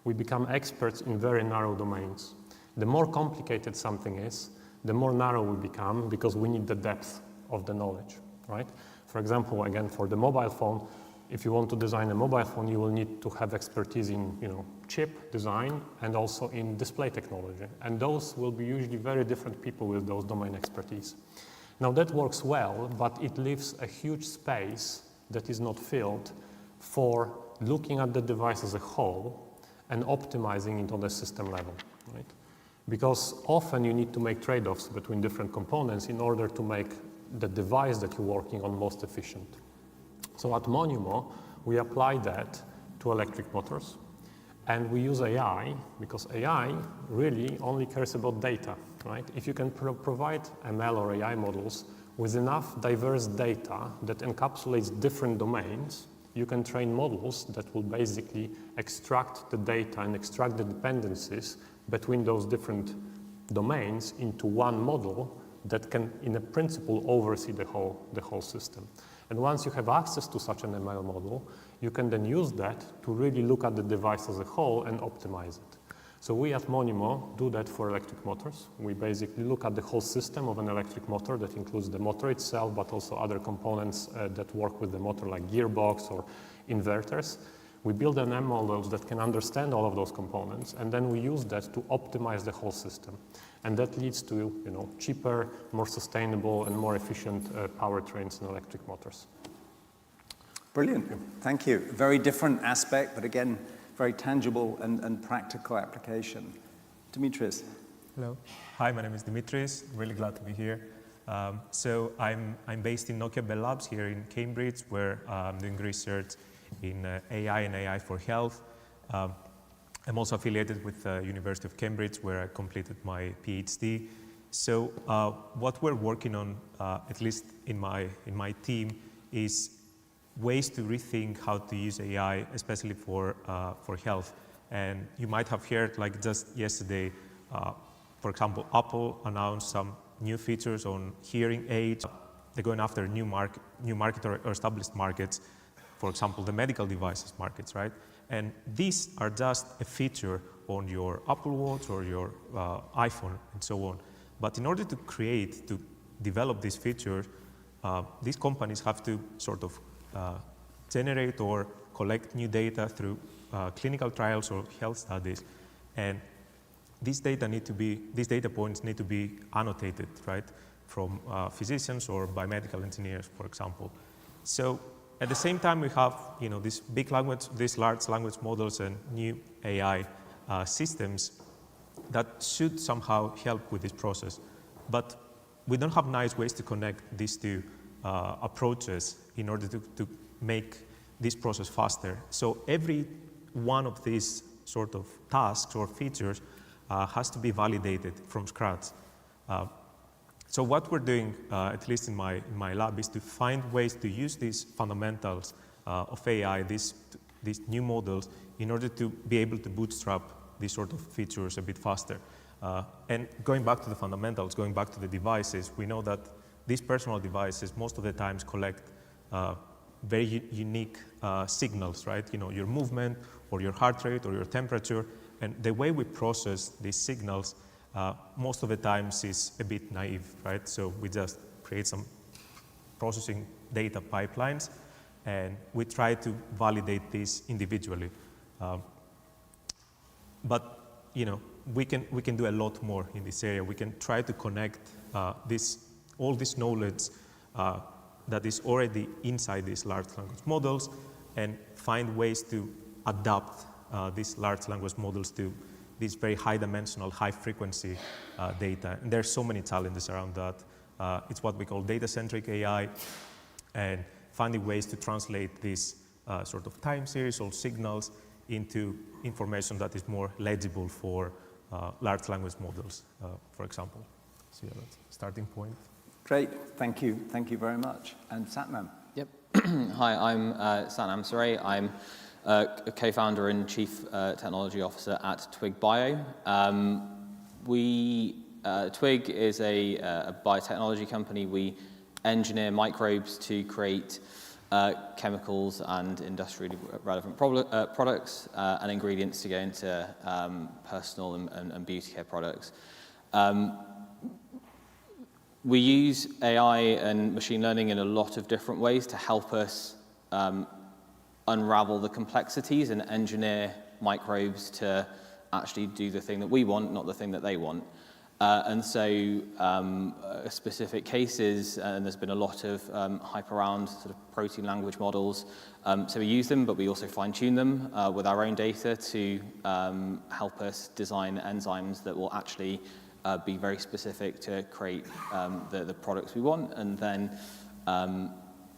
We become experts in very narrow domains. The more complicated something is, the more narrow we become because we need the depth of the knowledge, right? For example, again, for the mobile phone, if you want to design a mobile phone, you will need to have expertise in chip design and also in display technology. And those will be usually very different people with those domain expertise. Now that works well, but it leaves a huge space that is not filled for looking at the device as a whole and optimizing it on the system level, right? Because often you need to make trade-offs between different components in order to make the device that you're working on most efficient. So at Monimo, we apply that to electric motors, and we use AI, because AI really only cares about data, right? If you can provide ML or AI models with enough diverse data that encapsulates different domains, you can train models that will basically extract the data and extract the dependencies between those different domains into one model that can, in a principle, oversee the whole system. And once you have access to such an ML model, you can then use that to really look at the device as a whole and optimize it. So we at Monimo do that for electric motors. We basically look at the whole system of an electric motor that includes the motor itself, but also other components that work with the motor, like gearbox or inverters. We build ML models that can understand all of those components, and then we use that to optimize the whole system. And that leads to cheaper, more sustainable, and more efficient powertrains and electric motors. Brilliant. Thank you. Very different aspect, but again, very tangible and practical application. Dimitris. Hello. Hi, my name is Dimitris. Really glad to be here. So I'm based in Nokia Bell Labs here in Cambridge, where I'm doing research in AI and AI for health. I'm also affiliated with the University of Cambridge, where I completed my PhD. So what we're working on, at least in my team, is ways to rethink how to use AI, especially for health. And you might have heard, like just yesterday, for example, Apple announced some new features on hearing aids. They're going after new market or established markets, for example, the medical devices markets, right? And these are just a feature on your Apple Watch or your iPhone and so on. But in order to develop these features, these companies have to sort of generate or collect new data through clinical trials or health studies. And these data points need to be annotated, right? From physicians or biomedical engineers, for example. So at the same time, we have these large language models and new AI systems that should somehow help with this process. But we don't have nice ways to connect these two approaches in order to make this process faster. So every one of these sort of tasks or features has to be validated from scratch. So what we're doing, at least in my lab, is to find ways to use these fundamentals of AI, these new models, in order to be able to bootstrap these sort of features a bit faster. And going back to the fundamentals, going back to the devices, we know that these personal devices most of the times collect very unique signals, right? Your movement or your heart rate or your temperature. And the way we process these signals most of the times is a bit naive, right? So we just create some processing data pipelines, and we try to validate these individually. But we can do a lot more in this area. We can try to connect all this knowledge that is already inside these large language models, and find ways to adapt these large language models to these very high-dimensional, high-frequency data. And there's so many challenges around that. It's what we call data-centric AI, and finding ways to translate these sort of time series or signals into information that is more legible for large language models, for example. So yeah, that's a starting point. Great, thank you. Thank you very much. And Satnam. Yep. Hi, I'm Satnam Saray. I'm a co-founder and chief technology officer at Twig Bio. Twig is a biotechnology company. We engineer microbes to create chemicals and industrially relevant products and ingredients to go into personal and beauty care products. We use AI and machine learning in a lot of different ways to help us unravel the complexities and engineer microbes to actually do the thing that we want, not the thing that they want. And so specific cases, and there's been a lot of hype around sort of protein language models. So we use them, but we also fine-tune them with our own data to help us design enzymes that will actually be very specific to create the products we want. And then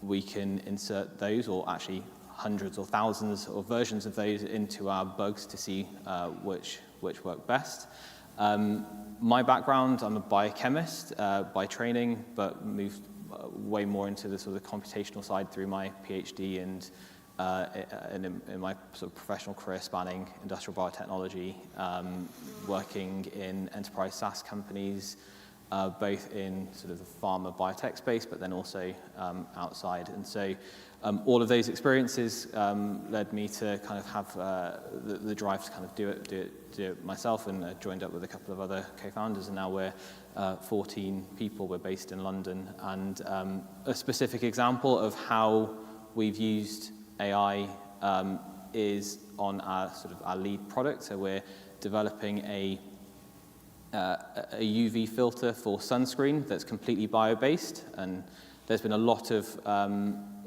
we can insert those, or actually hundreds or thousands of versions of those, into our bugs to see which work best. My background, I'm a biochemist by training, but moved way more into the sort of computational side through my PhD and in my sort of professional career spanning industrial biotechnology, working in enterprise SaaS companies, both in sort of the pharma biotech space, but then also outside. And so all of those experiences led me to kind of have the drive to kind of do it myself, and joined up with a couple of other co-founders, and now we're 14 people. We're based in London. And a specific example of how we've used AI is on our sort of our lead product. So we're developing a UV filter for sunscreen that's completely bio-based, and there's been a lot of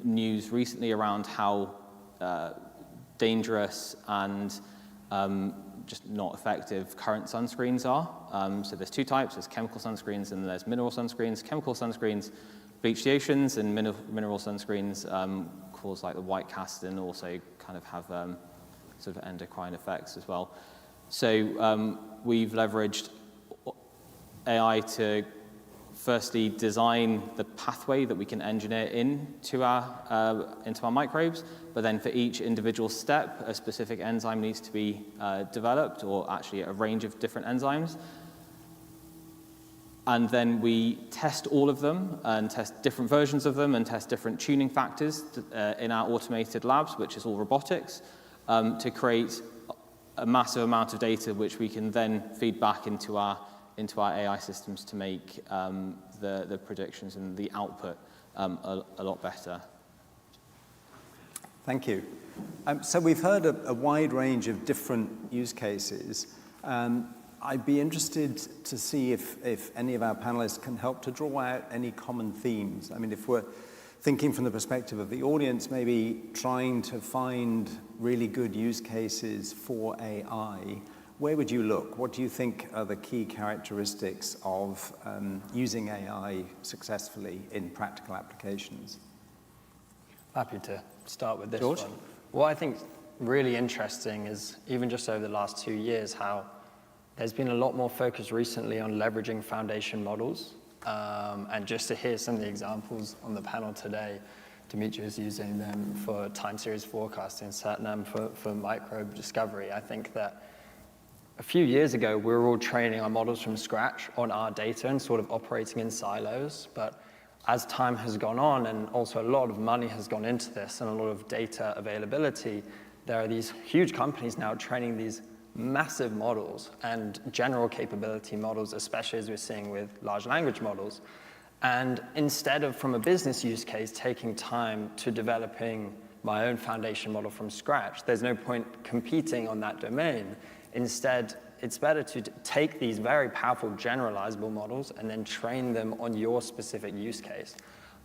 news recently around how dangerous and just not effective current sunscreens are. So there's two types: there's chemical sunscreens and there's mineral sunscreens. Chemical sunscreens bleach the oceans, and mineral sunscreens cause like the white cast, and also kind of have sort of endocrine effects as well. So we've leveraged AI to firstly design the pathway that we can engineer into our microbes, but then for each individual step, a specific enzyme needs to be developed, or actually a range of different enzymes. And then we test all of them and test different versions of them and test different tuning factors in our automated labs, which is all robotics, to create a massive amount of data which we can then feed back into our AI systems to make the predictions and the output a lot better. Thank you. So we've heard a wide range of different use cases. I'd be interested to see if any of our panelists can help to draw out any common themes. I mean, if we're thinking from the perspective of the audience, maybe trying to find really good use cases for AI, where would you look? What do you think are the key characteristics of using AI successfully in practical applications? Happy to start with this George? one. What I think really interesting is, even just over the last 2 years, how there's been a lot more focus recently on leveraging foundation models. And just to hear some of the examples on the panel today, Dimitri is using them for time series forecasting, Satnam for microbe discovery. I think that a few years ago, we were all training our models from scratch on our data and sort of operating in silos. But as time has gone on, and also a lot of money has gone into this and a lot of data availability, there are these huge companies now training these massive models and general capability models, especially as we're seeing with large language models. And instead of, from a business use case, taking time to developing my own foundation model from scratch, there's no point competing on that domain. Instead, it's better to take these very powerful generalizable models and then train them on your specific use case.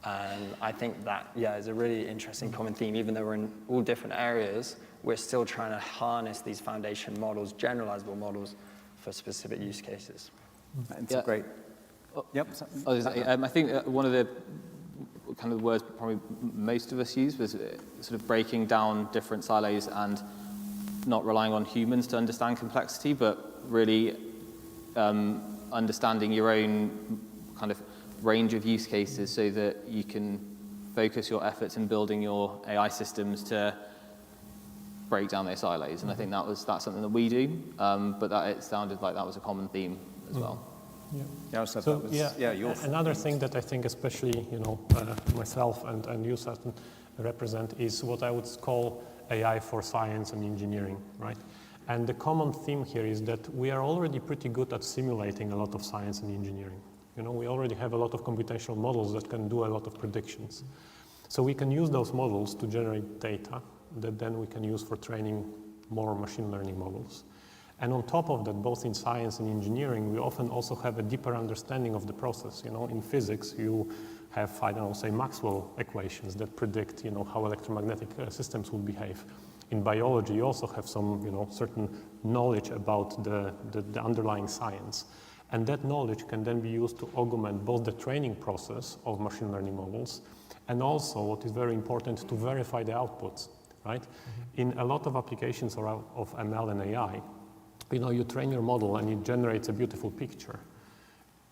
And I think that, is a really interesting common theme. Even though we're in all different areas, we're still trying to harness these foundation models, generalizable models, for specific use cases. It's great. Yep. I think one of the kind of words probably most of us use was sort of breaking down different silos and not relying on humans to understand complexity, but really understanding your own kind of range of use cases so that you can focus your efforts in building your AI systems to break down their silos. And I think that's something that we do, but that it sounded like that was a common theme as well. Another thing that I think especially, myself and you, Satan, represent is what I would call AI for science and engineering, right? And the common theme here is that we are already pretty good at simulating a lot of science and engineering. We already have a lot of computational models that can do a lot of predictions. So we can use those models to generate data that then we can use for training more machine learning models. And on top of that, both in science and engineering, we often also have a deeper understanding of the process. You know, in physics, you have, I don't know, say Maxwell equations that predict, you know, how electromagnetic systems will behave. In biology, you also have some, you know, certain knowledge about the underlying science. And that knowledge can then be used to augment both the training process of machine learning models and also, what is very important, to verify the outputs, right? In a lot of applications of ML and AI, you know, you train your model and it generates a beautiful picture.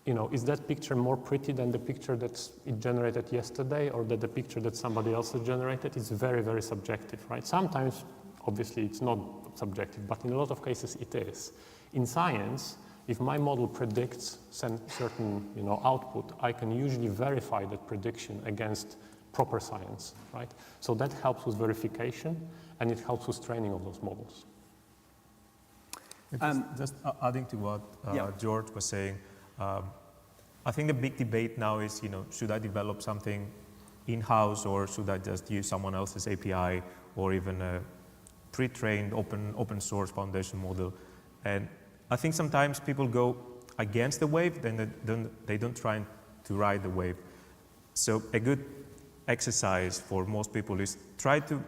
You know, is that picture more pretty than the picture that it generated yesterday, or that the picture that somebody else has generated? It's very, very subjective, right? Sometimes, obviously, it's not subjective, but in a lot of cases it is. In science, if my model predicts certain, you know, output, I can usually verify that prediction against proper science, right? So that helps with verification, and it helps with training of those models. Just adding to what George was saying, I think the big debate now is, you know, should I develop something in-house, or should I just use someone else's API, or even a pre-trained open source foundation model? And I think sometimes people go against the wave, then they don't try to ride the wave. So a good exercise for most people is try to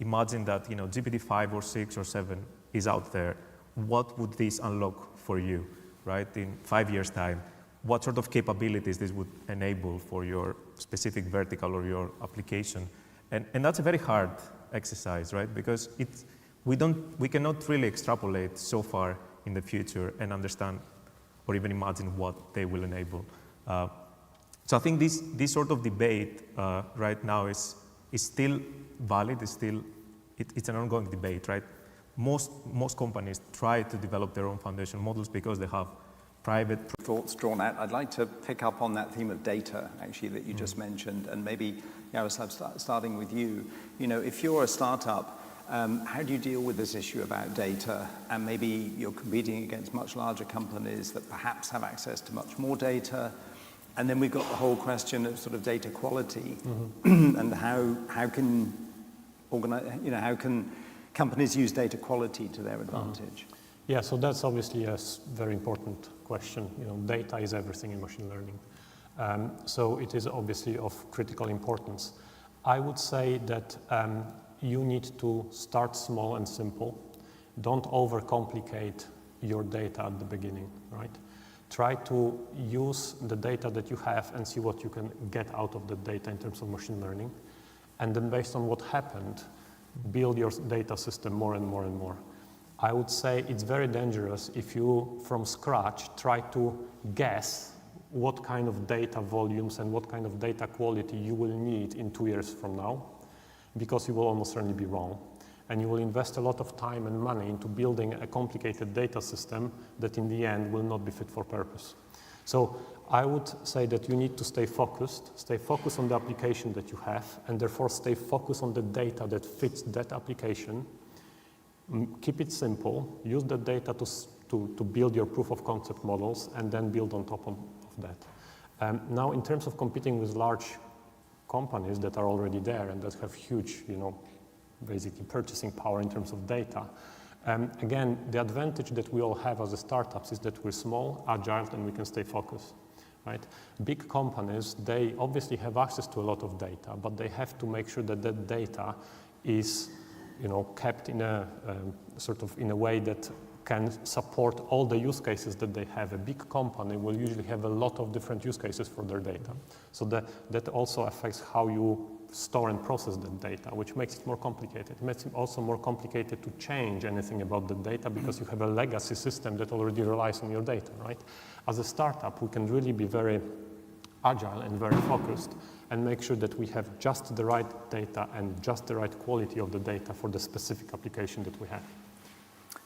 imagine that, you know, GPT-5 or 6 or 7 is out there. What would this unlock for you, right? In 5 years' time, what sort of capabilities this would enable for your specific vertical or your application? And that's a very hard exercise, right? Because we cannot really extrapolate so far in the future and understand or even imagine what they will enable. So I think this sort of debate right now is still valid. It's an ongoing debate, right? Most companies try to develop their own foundation models because they have private thoughts drawn out. I'd like to pick up on that theme of data, actually, that you just mentioned, and maybe, Jaroslav, starting with you. You know, if you're a startup, how do you deal with this issue about data? And maybe you're competing against much larger companies that perhaps have access to much more data. And then we've got the whole question of sort of data quality, and how can companies use data quality to their advantage? Yeah, so that's obviously a very important question. You know, data is everything in machine learning. So it is obviously of critical importance. I would say that you need to start small and simple. Don't overcomplicate your data at the beginning, right? Try to use the data that you have and see what you can get out of the data in terms of machine learning. And then based on what happened, build your data system more and more and more. I would say it's very dangerous if you, from scratch, try to guess what kind of data volumes and what kind of data quality you will need in 2 years from now, because you will almost certainly be wrong. And you will invest a lot of time and money into building a complicated data system that in the end will not be fit for purpose. So I would say that you need to stay focused on the application that you have, and therefore stay focused on the data that fits that application. Keep it simple, use the data to build your proof of concept models, and then build on top of that. Now, in terms of competing with large companies that are already there and that have huge, you know, basically purchasing power in terms of data, again, the advantage that we all have as a startups is that we're small, agile, and we can stay focused, right? Big companies, they obviously have access to a lot of data, but they have to make sure that that data is, you know, kept in a sort of in a way that can support all the use cases that they have. A big company will usually have a lot of different use cases for their data. So that also affects how you store and process that data, which makes it more complicated. It makes it also more complicated to change anything about the data because you have a legacy system that already relies on your data, right? As a startup, we can really be very agile and very focused and make sure that we have just the right data and just the right quality of the data for the specific application that we have.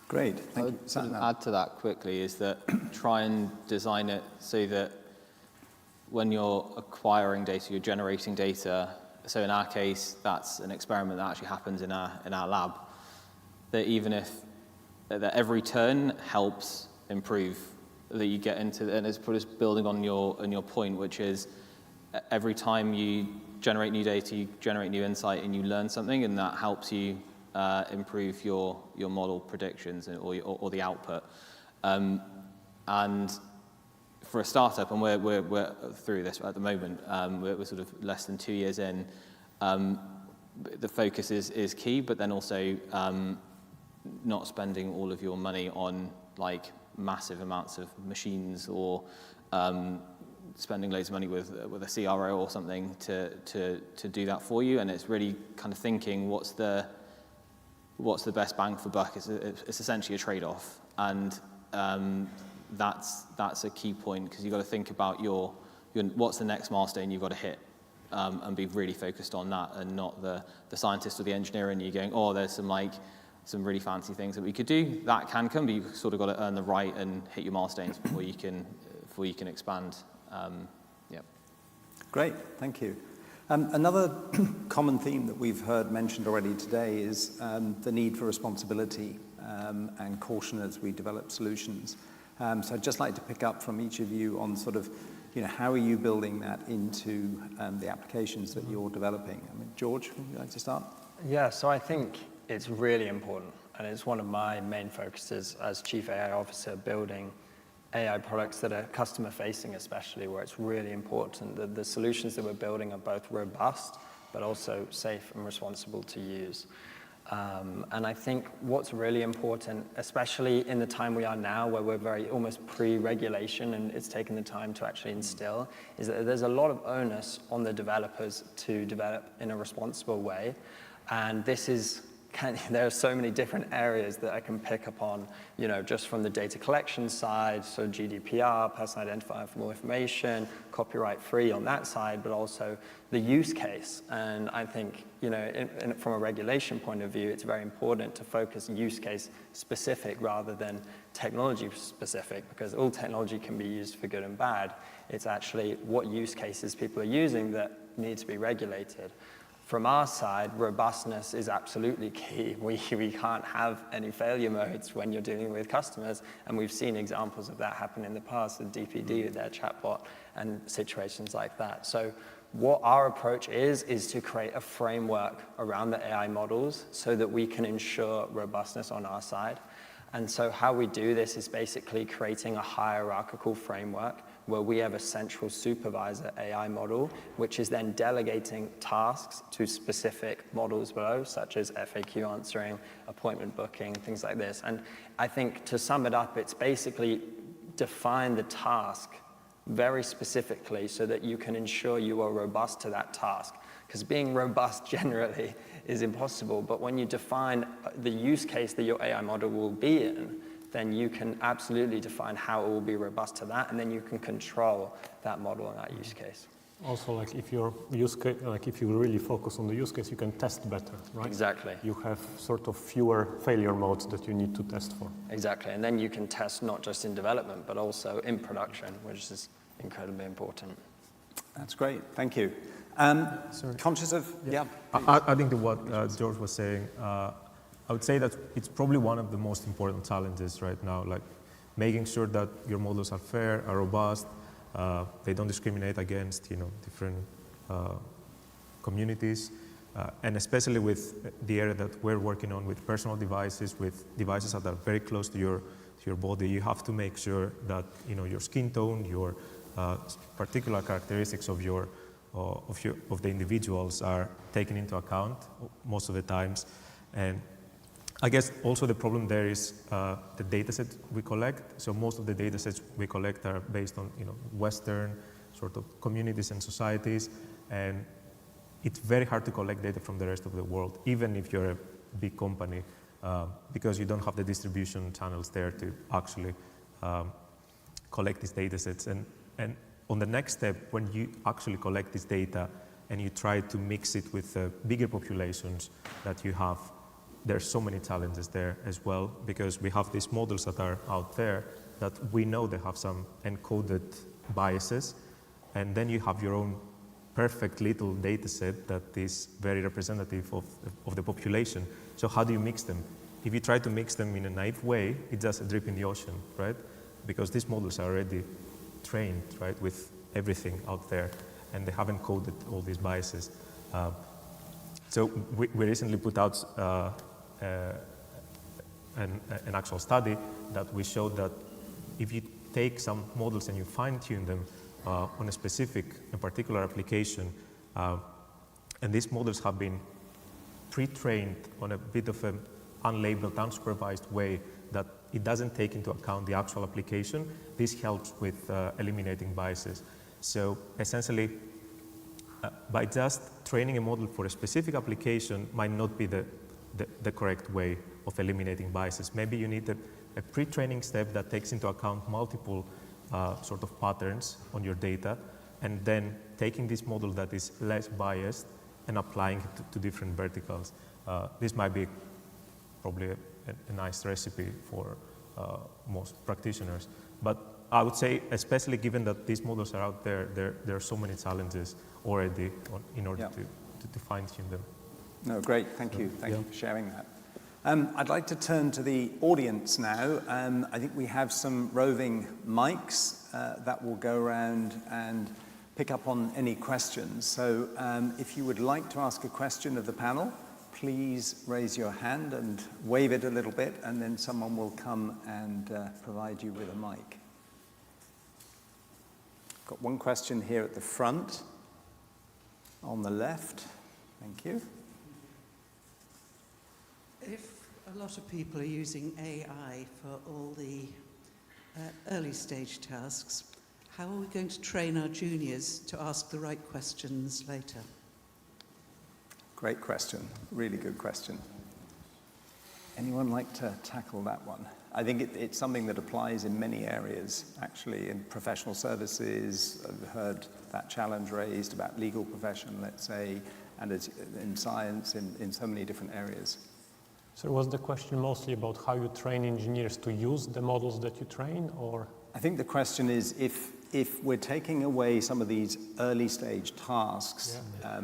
Great, thank you. To add to that quickly is that try and design it so that when you're acquiring data, you're generating data. So in our case, that's an experiment that actually happens in our lab. That even if that every turn helps improve, that you get into, and it's building on your point, which is every time you generate new data, you generate new insight, and you learn something, and that helps you improve your model predictions or the output. And for a startup, and we're through this at the moment, we're sort of less than 2 years in, the focus is key, but then also not spending all of your money on like massive amounts of machines or spending loads of money with a CRO or something to do that for you. And it's really kind of thinking what's the best bang for buck. It's essentially a trade-off, and that's a key point, because you've got to think about your what's the next milestone you've got to hit, and be really focused on that, and not the scientist or the engineer in you going, oh, there's some really fancy things that we could do. That can come, but you've sort of got to earn the right and hit your milestones before you can expand. Yeah. Great, thank you. Another common theme that we've heard mentioned already today is the need for responsibility and caution as we develop solutions. So I'd just like to pick up from each of you on sort of, how are you building that into the applications that you're developing? I mean, George, would you like to start? Yeah, so I think it's really important, and it's one of my main focuses as Chief AI Officer, building AI products that are customer-facing, especially, where it's really important that the solutions that we're building are both robust, but also safe and responsible to use. And I think what's really important, especially in the time we are now, where we're very almost pre-regulation and it's taken the time to actually instill, is that there's a lot of onus on the developers to develop in a responsible way. And this is there are so many different areas that I can pick upon, just from the data collection side, so GDPR, personal identifiable information, copyright free on that side, but also the use case. And I think, from a regulation point of view, it's very important to focus use case specific rather than technology specific, because all technology can be used for good and bad. It's actually what use cases people are using that need to be regulated. From our side, robustness is absolutely key. We can't have any failure modes when you're dealing with customers, and we've seen examples of that happen in the past with DPD, with their chatbot, and situations like that. So what our approach is to create a framework around the AI models so that we can ensure robustness on our side. And so how we do this is basically creating a hierarchical framework where we have a central supervisor AI model, which is then delegating tasks to specific models below, such as FAQ answering, appointment booking, things like this. And I think to sum it up, it's basically define the task very specifically so that you can ensure you are robust to that task. Because being robust generally is impossible, but when you define the use case that your AI model will be in, then you can absolutely define how it will be robust to that, and then you can control that model and that use case. Also, like if your use case, like if you really focus on the use case, you can test better, right? Exactly. You have sort of fewer failure modes that you need to test for. Exactly, and then you can test not just in development, but also in production, which is incredibly important. That's great, thank you. Conscious of, Adding to what George was saying, I would say that it's probably one of the most important challenges right now, like making sure that your models are fair, are robust, they don't discriminate against, different communities, and especially with the area that we're working on with personal devices, with devices that are very close to your body. You have to make sure that your skin tone, your particular characteristics of the individuals are taken into account most of the times. And I guess also the problem there is the data set we collect. So most of the data sets we collect are based on Western sort of communities and societies, and it's very hard to collect data from the rest of the world, even if you're a big company, because you don't have the distribution channels there to actually collect these data sets. And on the next step, when you actually collect this data and you try to mix it with the bigger populations that you have, there's so many challenges there as well, because we have these models that are out there that we know they have some encoded biases, and then you have your own perfect little data set that is very representative of the population. So how do you mix them? If you try to mix them in a naive way, it's just a drip in the ocean, right? Because these models are already trained, right, with everything out there. and they haven't coded all these biases. So we recently put out an actual study that we showed that if you take some models and you fine-tune them on a particular application, and these models have been pre-trained on a bit of an unlabeled, unsupervised way that it doesn't take into account the actual application, this helps with eliminating biases. So essentially, by just training a model for a specific application might not be the correct way of eliminating biases. Maybe you need a pre-training step that takes into account multiple sort of patterns on your data, and then taking this model that is less biased and applying it to different verticals. This might be probably a nice recipe for most practitioners. But I would say, especially given that these models are out there, there are so many challenges already in order to fine-tune them. No, great, thank you. Thank you for sharing that. I'd like to turn to the audience now. I think we have some roving mics that will go around and pick up on any questions. So if you would like to ask a question of the panel, please raise your hand and wave it a little bit, and then someone will come and provide you with a mic. Got one question here at the front, on the left. Thank you. If a lot of people are using AI for all the early stage tasks, how are we going to train our juniors to ask the right questions later? Great question, really good question. Anyone like to tackle that one? I think it's something that applies in many areas, actually, in professional services. I've heard that challenge raised about legal profession, let's say, and in science, in so many different areas. So was the question mostly about how you train engineers to use the models that you train, or? I think the question is if we're taking away some of these early stage tasks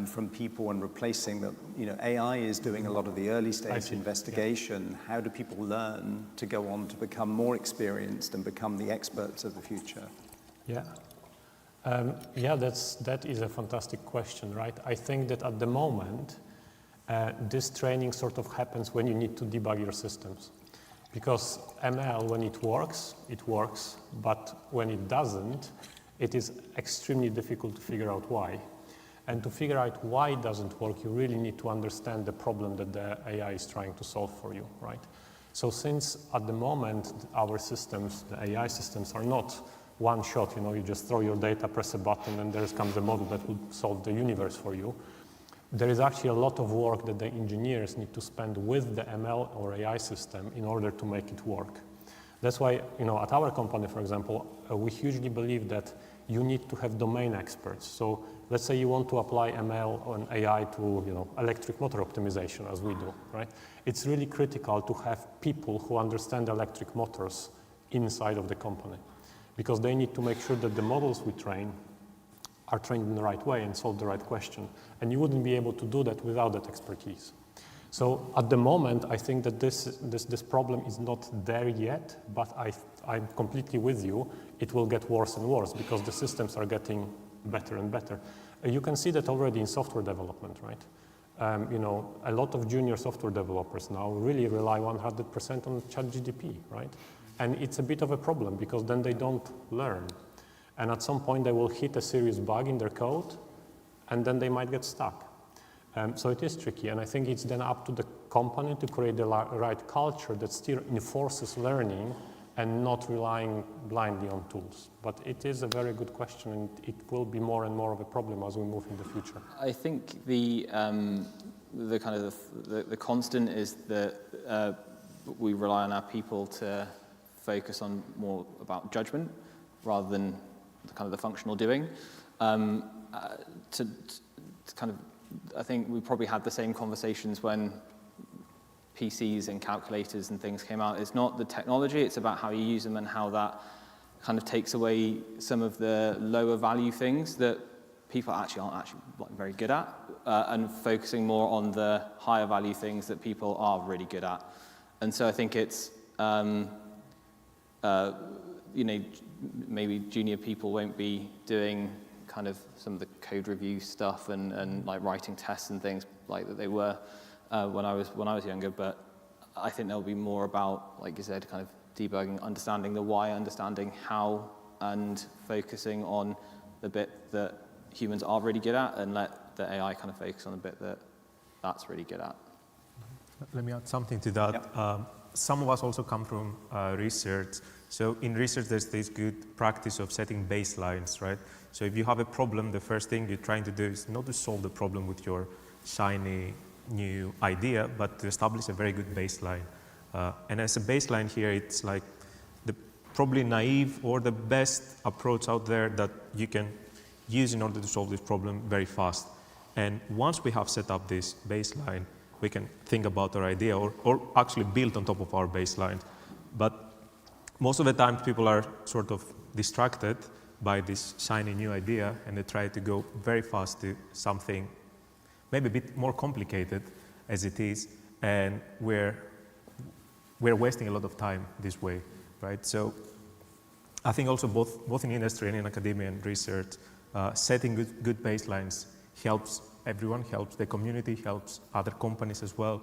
from people and replacing them, AI is doing a lot of the early stage investigation. How do people learn to go on to become more experienced and become the experts of the future? Yeah. That is a fantastic question, right? I think that at the moment, this training sort of happens when you need to debug your systems. Because ML, when it works, but when it doesn't, it is extremely difficult to figure out why. And to figure out why it doesn't work, you really need to understand the problem that the AI is trying to solve for you, right? So since at the moment, our systems, the AI systems, are not one shot, you just throw your data, press a button, and there comes a model that will solve the universe for you. There is actually a lot of work that the engineers need to spend with the ML or AI system in order to make it work. That's why, at our company, for example, we hugely believe that you need to have domain experts. So let's say you want to apply ML and AI to, electric motor optimization, as we do, right? It's really critical to have people who understand electric motors inside of the company, because they need to make sure that the models we train are trained in the right way and solve the right question. And you wouldn't be able to do that without that expertise. So at the moment, I think that this problem is not there yet, but I'm completely with you. It will get worse and worse because the systems are getting better and better. You can see that already in software development, right? A lot of junior software developers now really rely 100% on ChatGPT, right? And it's a bit of a problem because then they don't learn. And at some point, they will hit a serious bug in their code, and then they might get stuck. So it is tricky, and I think it's then up to the company to create the right culture that still enforces learning and not relying blindly on tools. But it is a very good question, and it will be more and more of a problem as we move in the future. I think the constant is that we rely on our people to focus on more about judgment rather than the functional doing. I think we probably had the same conversations when PCs and calculators and things came out. It's not the technology, it's about how you use them and how that kind of takes away some of the lower value things that people aren't very good at, and focusing more on the higher value things that people are really good at. And so I think it's, maybe junior people won't be doing kind of some of the code review stuff and like writing tests and things like that they were when I was younger. But I think there'll be more about, like you said, kind of debugging, understanding the why, understanding how, and focusing on the bit that humans are really good at, and let the AI kind of focus on the bit that's really good at. Let me add something to that. Yep. Some of us also come from research. So in research, there's this good practice of setting baselines, right? So if you have a problem, the first thing you're trying to do is not to solve the problem with your shiny new idea, but to establish a very good baseline. And as a baseline here, it's like the probably naive or the best approach out there that you can use in order to solve this problem very fast. And once we have set up this baseline, we can think about our idea or actually build on top of our baseline. But most of the time, people are sort of distracted by this shiny new idea, and they try to go very fast to something maybe a bit more complicated as it is, and we're wasting a lot of time this way, right? So I think also both in industry and in academia and research, setting good baselines helps everyone, helps the community, helps other companies as well,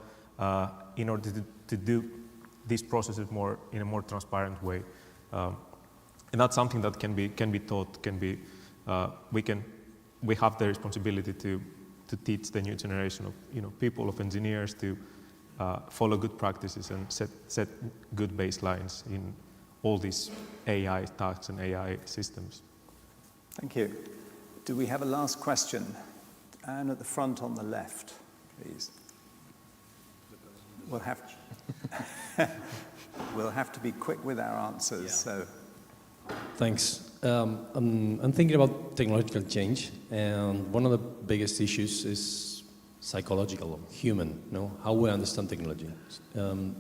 in order to do these processes in a more transparent way. And that's something that can be taught, we have the responsibility to teach the new generation of people, of engineers, to follow good practices and set good baselines in all these AI tasks and AI systems. Thank you. Do we have a last question? And at the front on the left, please. We'll have to be quick with our answers. Yeah. So. Thanks. I'm thinking about technological change, and one of the biggest issues is psychological, human, how we understand technology. And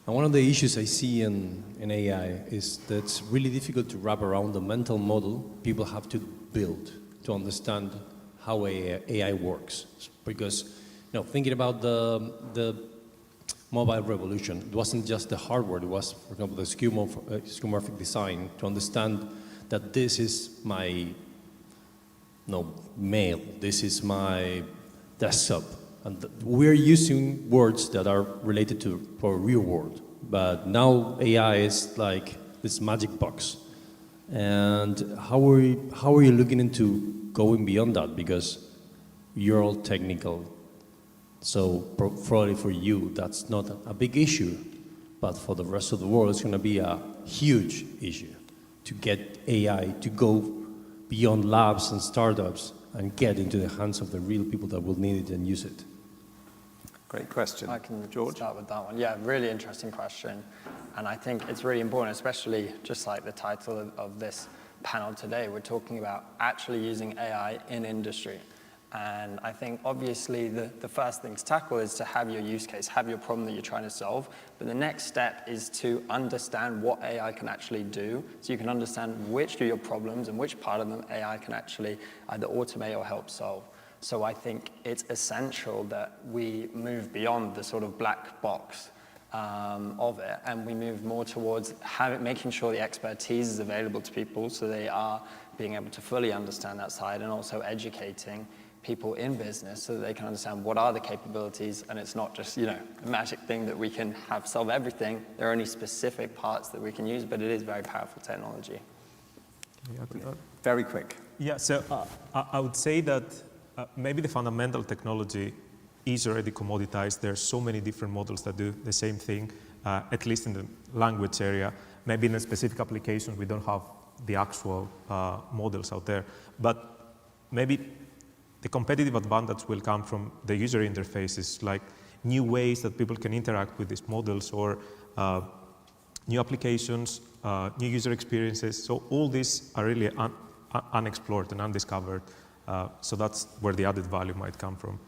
one of the issues I see in AI is that it's really difficult to wrap around the mental model people have to build to understand how AI works. Because, thinking about the mobile revolution, it wasn't just the hardware, it was, for example, the skeuomorphic design to understand that this is my mail, this is my desktop. And we're using words that are related to our real world. But now AI is like this magic box. And how are you looking into going beyond that? Because you're all technical. So probably for you, that's not a big issue. But for the rest of the world, it's going to be a huge issue to get AI to go beyond labs and startups and get into the hands of the real people that will need it and use it. Great question. I can George? start with that one. Yeah, really interesting question. And I think it's really important, especially just like the title of this panel today, we're talking about actually using AI in industry. And I think obviously the first thing to tackle is to have your use case, have your problem that you're trying to solve. But the next step is to understand what AI can actually do, so you can understand which are your problems and which part of them AI can actually either automate or help solve. So I think it's essential that we move beyond the sort of black box of it, and we move more towards making sure the expertise is available to people so they are being able to fully understand that side, and also educating people in business so that they can understand what are the capabilities, and it's not just, a magic thing that we can have solve everything. There are only specific parts that we can use, but it is very powerful technology. Very quick. Yeah, so I would say that maybe the fundamental technology is already commoditized. There are so many different models that do the same thing, at least in the language area. Maybe in a specific application, we don't have the actual models out there. But maybe the competitive advantage will come from the user interfaces, like new ways that people can interact with these models, or new applications, new user experiences. So all these are really unexplored and undiscovered. So that's where the added value might come from.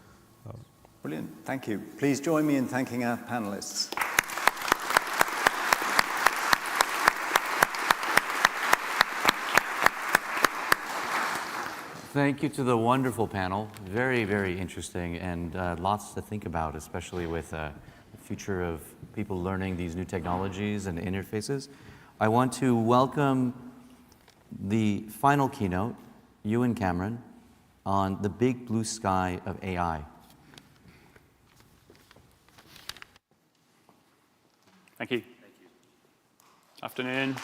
Brilliant. Thank you. Please join me in thanking our panelists. Thank you to the wonderful panel. Very, very interesting, and lots to think about, especially with the future of people learning these new technologies and interfaces. I want to welcome the final keynote, you and Cameron, on the big blue sky of AI. Thank you. Afternoon.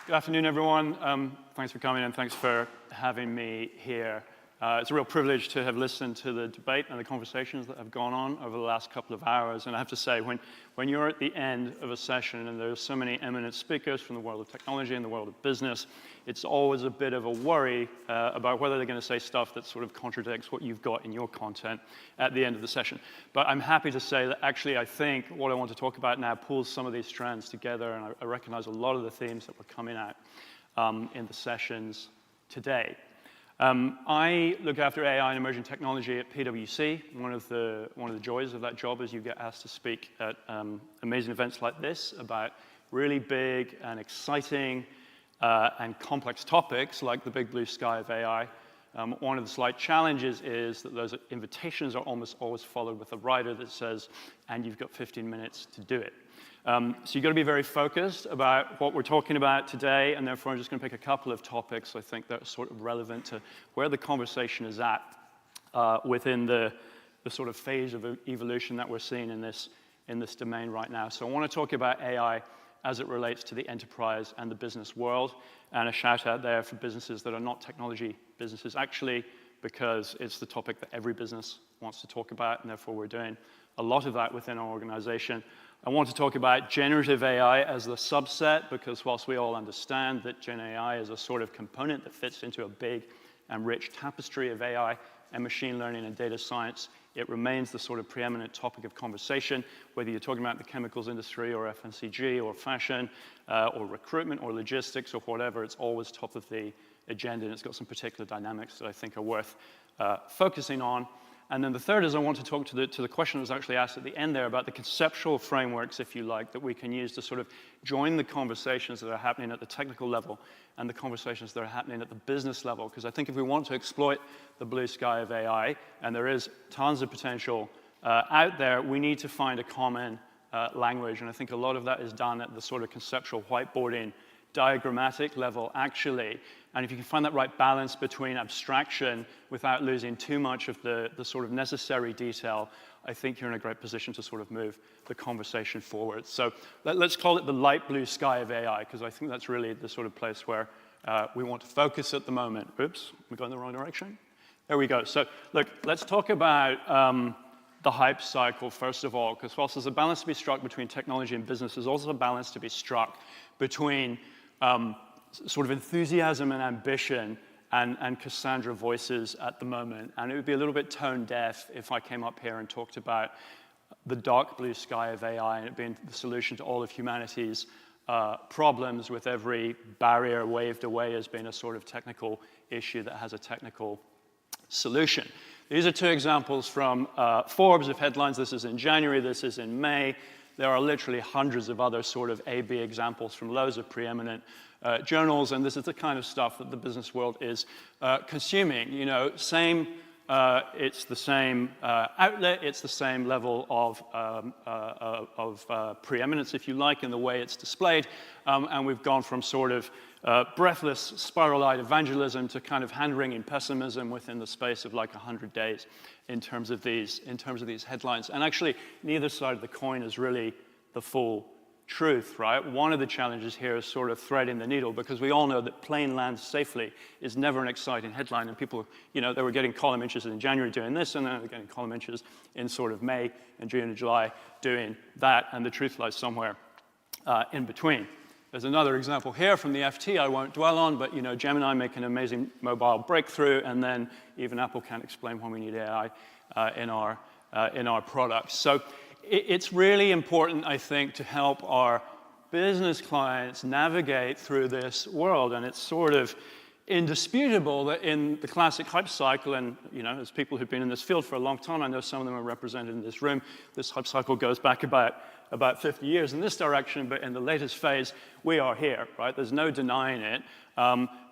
Good afternoon, everyone. Thanks for coming and thanks for having me here. It's a real privilege to have listened to the debate and the conversations that have gone on over the last couple of hours. And I have to say, when you're at the end of a session and there's so many eminent speakers from the world of technology and the world of business, it's always a bit of a worry about whether they're going to say stuff that sort of contradicts what you've got in your content at the end of the session. But I'm happy to say that actually I think what I want to talk about now pulls some of these strands together, and I recognize a lot of the themes that were coming out in the sessions today. I look after AI and emerging technology at PwC. One of the joys of that job is you get asked to speak at amazing events like this about really big and exciting and complex topics like the big blue sky of AI. One of the slight challenges is that those invitations are almost always followed with a rider that says, and you've got 15 minutes to do it. So you've got to be very focused about what we're talking about today, and therefore I'm just going to pick a couple of topics I think that are sort of relevant to where the conversation is at within the sort of phase of evolution that we're seeing in this domain right now. So I want to talk about AI as it relates to the enterprise and the business world, and a shout out there for businesses that are not technology businesses, actually, because it's the topic that every business wants to talk about, and therefore we're doing a lot of that within our organization. I want to talk about generative AI as the subset, because whilst we all understand that Gen AI is a sort of component that fits into a big and rich tapestry of AI and machine learning and data science, it remains the sort of preeminent topic of conversation, whether you're talking about the chemicals industry or FMCG or fashion or recruitment or logistics or whatever. It's always top of the agenda, and it's got some particular dynamics that I think are worth focusing on. And then the third is I want to talk to the question that was actually asked at the end there about the conceptual frameworks, if you like, that we can use to sort of join the conversations that are happening at the technical level and the conversations that are happening at the business level. Because I think if we want to exploit the blue sky of AI, and there is tons of potential out there, we need to find a common language. And I think a lot of that is done at the sort of conceptual whiteboarding, diagrammatic level, actually. And if you can find that right balance between abstraction without losing too much of the sort of necessary detail, I think you're in a great position to sort of move the conversation forward. So let's call it the light blue sky of AI, because I think that's really the sort of place where we want to focus at the moment. Oops, we're going the wrong direction. There we go. So look, let's talk about the hype cycle, first of all, because whilst there's a balance to be struck between technology and business, there's also a balance to be struck between sort of enthusiasm and ambition and Cassandra voices at the moment. And it would be a little bit tone deaf if I came up here and talked about the dark blue sky of AI and it being the solution to all of humanity's problems, with every barrier waved away as being a sort of technical issue that has a technical solution. These are two examples from Forbes of headlines. This is in January, this is in May. There are literally hundreds of other sort of A/B examples from loads of preeminent journals, and this is the kind of stuff that the business world is consuming. You know, it's the same outlet, it's the same level of preeminence, if you like, in the way it's displayed, and we've gone from sort of breathless, spiral-eyed evangelism to kind of hand-wringing pessimism within the space of like 100 days in terms of these headlines. And actually, neither side of the coin is really the full truth, right? One of the challenges here is sort of threading the needle, because we all know that plane lands safely is never an exciting headline, and people, you know, they were getting column inches in January doing this, and then they're getting column inches in sort of May and June and July doing that, and the truth lies somewhere in between. There's another example here from the FT I won't dwell on, but, you know, Gemini make an amazing mobile breakthrough, and then even Apple can't explain why we need AI in our products. So it's really important, I think, to help our business clients navigate through this world. And it's sort of indisputable that in the classic hype cycle, and, you know, as people who've been in this field for a long time, I know some of them are represented in this room, this hype cycle goes back about 50 years in this direction, but in the latest phase, we are here, right? There's no denying it.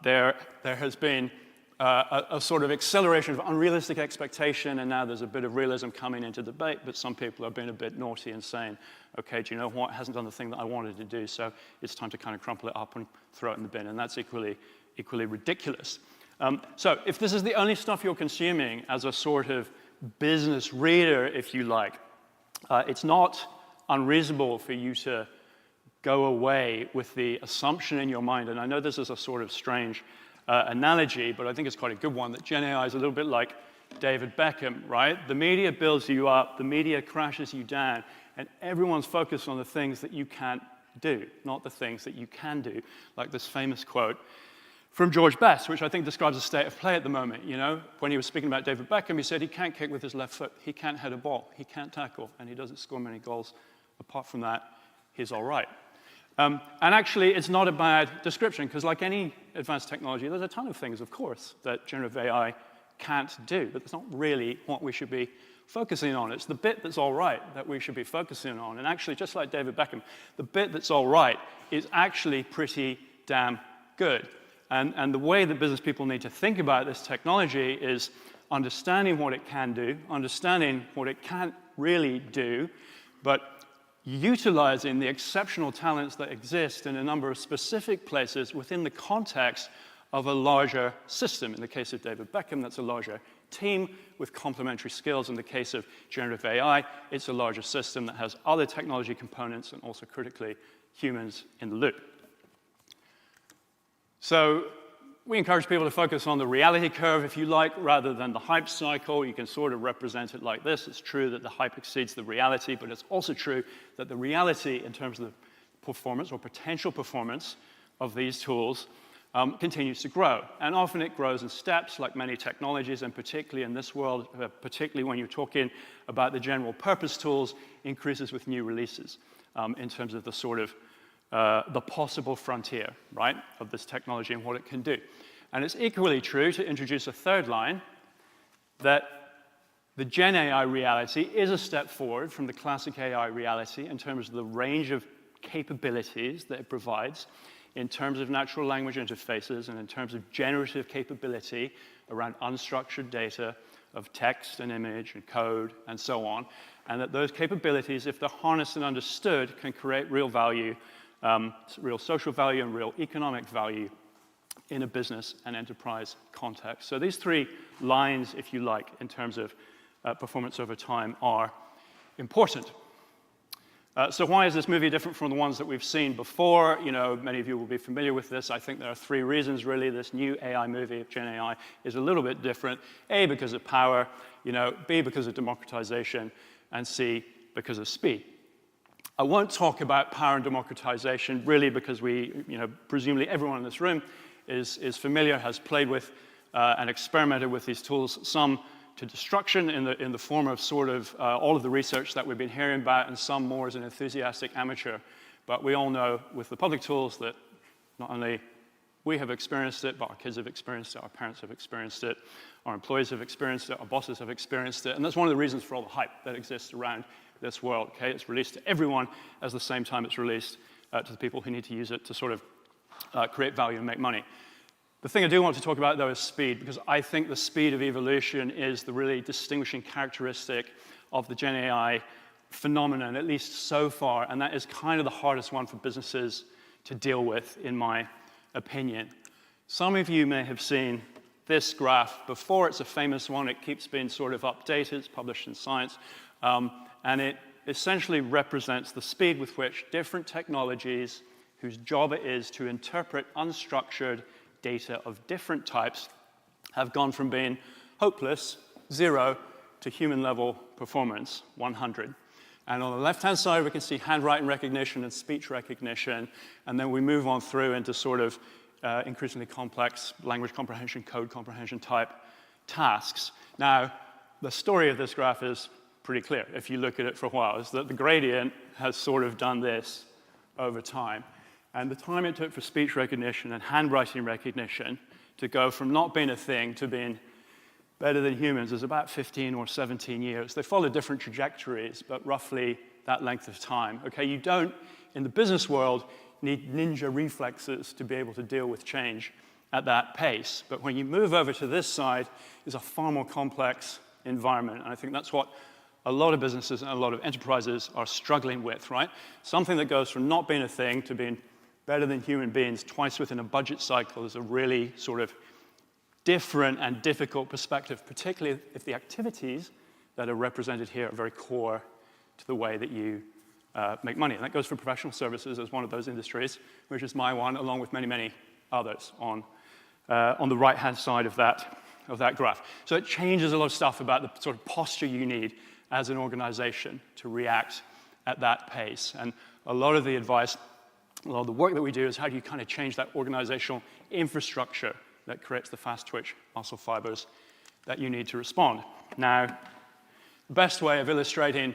There has been a sort of acceleration of unrealistic expectation, and now there's a bit of realism coming into debate, but some people are being a bit naughty and saying, okay, do you know what, it hasn't done the thing that I wanted to do, so it's time to kind of crumple it up and throw it in the bin, and that's equally ridiculous. So if this is the only stuff you're consuming as a sort of business reader, if you like, it's not unreasonable for you to go away with the assumption in your mind, and I know this is a sort of strange analogy, but I think it's quite a good one, that Gen AI is a little bit like David Beckham, right? The media builds you up, the media crashes you down, and everyone's focused on the things that you can't do, not the things that you can do. Like this famous quote from George Best, which I think describes the state of play at the moment, you know? When he was speaking about David Beckham, he said he can't kick with his left foot, he can't head a ball, he can't tackle, and he doesn't score many goals. Apart from that, he's all right. And actually, it's not a bad description, because like any advanced technology, there's a ton of things, of course, that generative AI can't do, but that's not really what we should be focusing on. It's the bit that's all right that we should be focusing on. And actually, just like David Beckham, the bit that's all right is actually pretty damn good. And the way that business people need to think about this technology is understanding what it can do, understanding what it can't really do, but utilizing the exceptional talents that exist in a number of specific places within the context of a larger system. In the case of David Beckham, that's a larger team with complementary skills. In the case of generative AI, it's a larger system that has other technology components and also critically humans in the loop. So we encourage people to focus on the reality curve, if you like, rather than the hype cycle. You can sort of represent it like this. It's true that the hype exceeds the reality, but it's also true that the reality in terms of the performance or potential performance of these tools continues to grow. And often it grows in steps, like many technologies, and particularly in this world, particularly when you're talking about the general purpose tools, increases with new releases in terms of the sort of the possible frontier, right, of this technology and what it can do. And it's equally true, to introduce a third line, that the Gen AI reality is a step forward from the classic AI reality in terms of the range of capabilities that it provides, in terms of natural language interfaces, and in terms of generative capability around unstructured data of text and image and code and so on, and that those capabilities, if they're harnessed and understood, can create real value, real social value and real economic value in a business and enterprise context. So these three lines, if you like, in terms of performance over time are important. So why is this movie different from the ones that we've seen before? You know, many of you will be familiar with this. I think there are three reasons, really. This new AI movie of Gen AI is a little bit different. A, because of power, you know, B, because of democratization, and C, because of speed. I won't talk about power and democratization, really, because presumably everyone in this room is familiar, has played with and experimented with these tools, some to destruction in the form of sort of all of the research that we've been hearing about, and some more as an enthusiastic amateur. But we all know with the public tools that not only we have experienced it, but our kids have experienced it, our parents have experienced it, our employees have experienced it, our bosses have experienced it, and that's one of the reasons for all the hype that exists around this world, okay? It's released to everyone at the same time it's released to the people who need to use it to sort of create value and make money. The thing I do want to talk about, though, is speed, because I think the speed of evolution is the really distinguishing characteristic of the Gen AI phenomenon, at least so far, and that is kind of the hardest one for businesses to deal with, in my opinion. Some of you may have seen this graph before. It's a famous one. It keeps being sort of updated. It's published in Science. And it essentially represents the speed with which different technologies, whose job it is to interpret unstructured data of different types, have gone from being hopeless, 0, to human-level performance, 100. And on the left-hand side, we can see handwriting recognition and speech recognition, and then we move on through into sort of increasingly complex language comprehension, code comprehension type tasks. Now, the story of this graph is pretty clear, if you look at it for a while, is that the gradient has sort of done this over time. And the time it took for speech recognition and handwriting recognition to go from not being a thing to being better than humans is about 15 or 17 years. They follow different trajectories, but roughly that length of time. Okay, you don't, in the business world, need ninja reflexes to be able to deal with change at that pace. But when you move over to this side, it's a far more complex environment. And I think that's what a lot of businesses and a lot of enterprises are struggling with, right? Something that goes from not being a thing to being better than human beings twice within a budget cycle is a really sort of different and difficult perspective, particularly if the activities that are represented here are very core to the way that you make money. And that goes for professional services as one of those industries, which is my one, along with many, many others on the right-hand side of that graph. So it changes a lot of stuff about the sort of posture you need as an organization to react at that pace. And a lot of the advice, a lot of the work that we do is how do you kind of change that organizational infrastructure that creates the fast twitch muscle fibers that you need to respond. Now, the best way of illustrating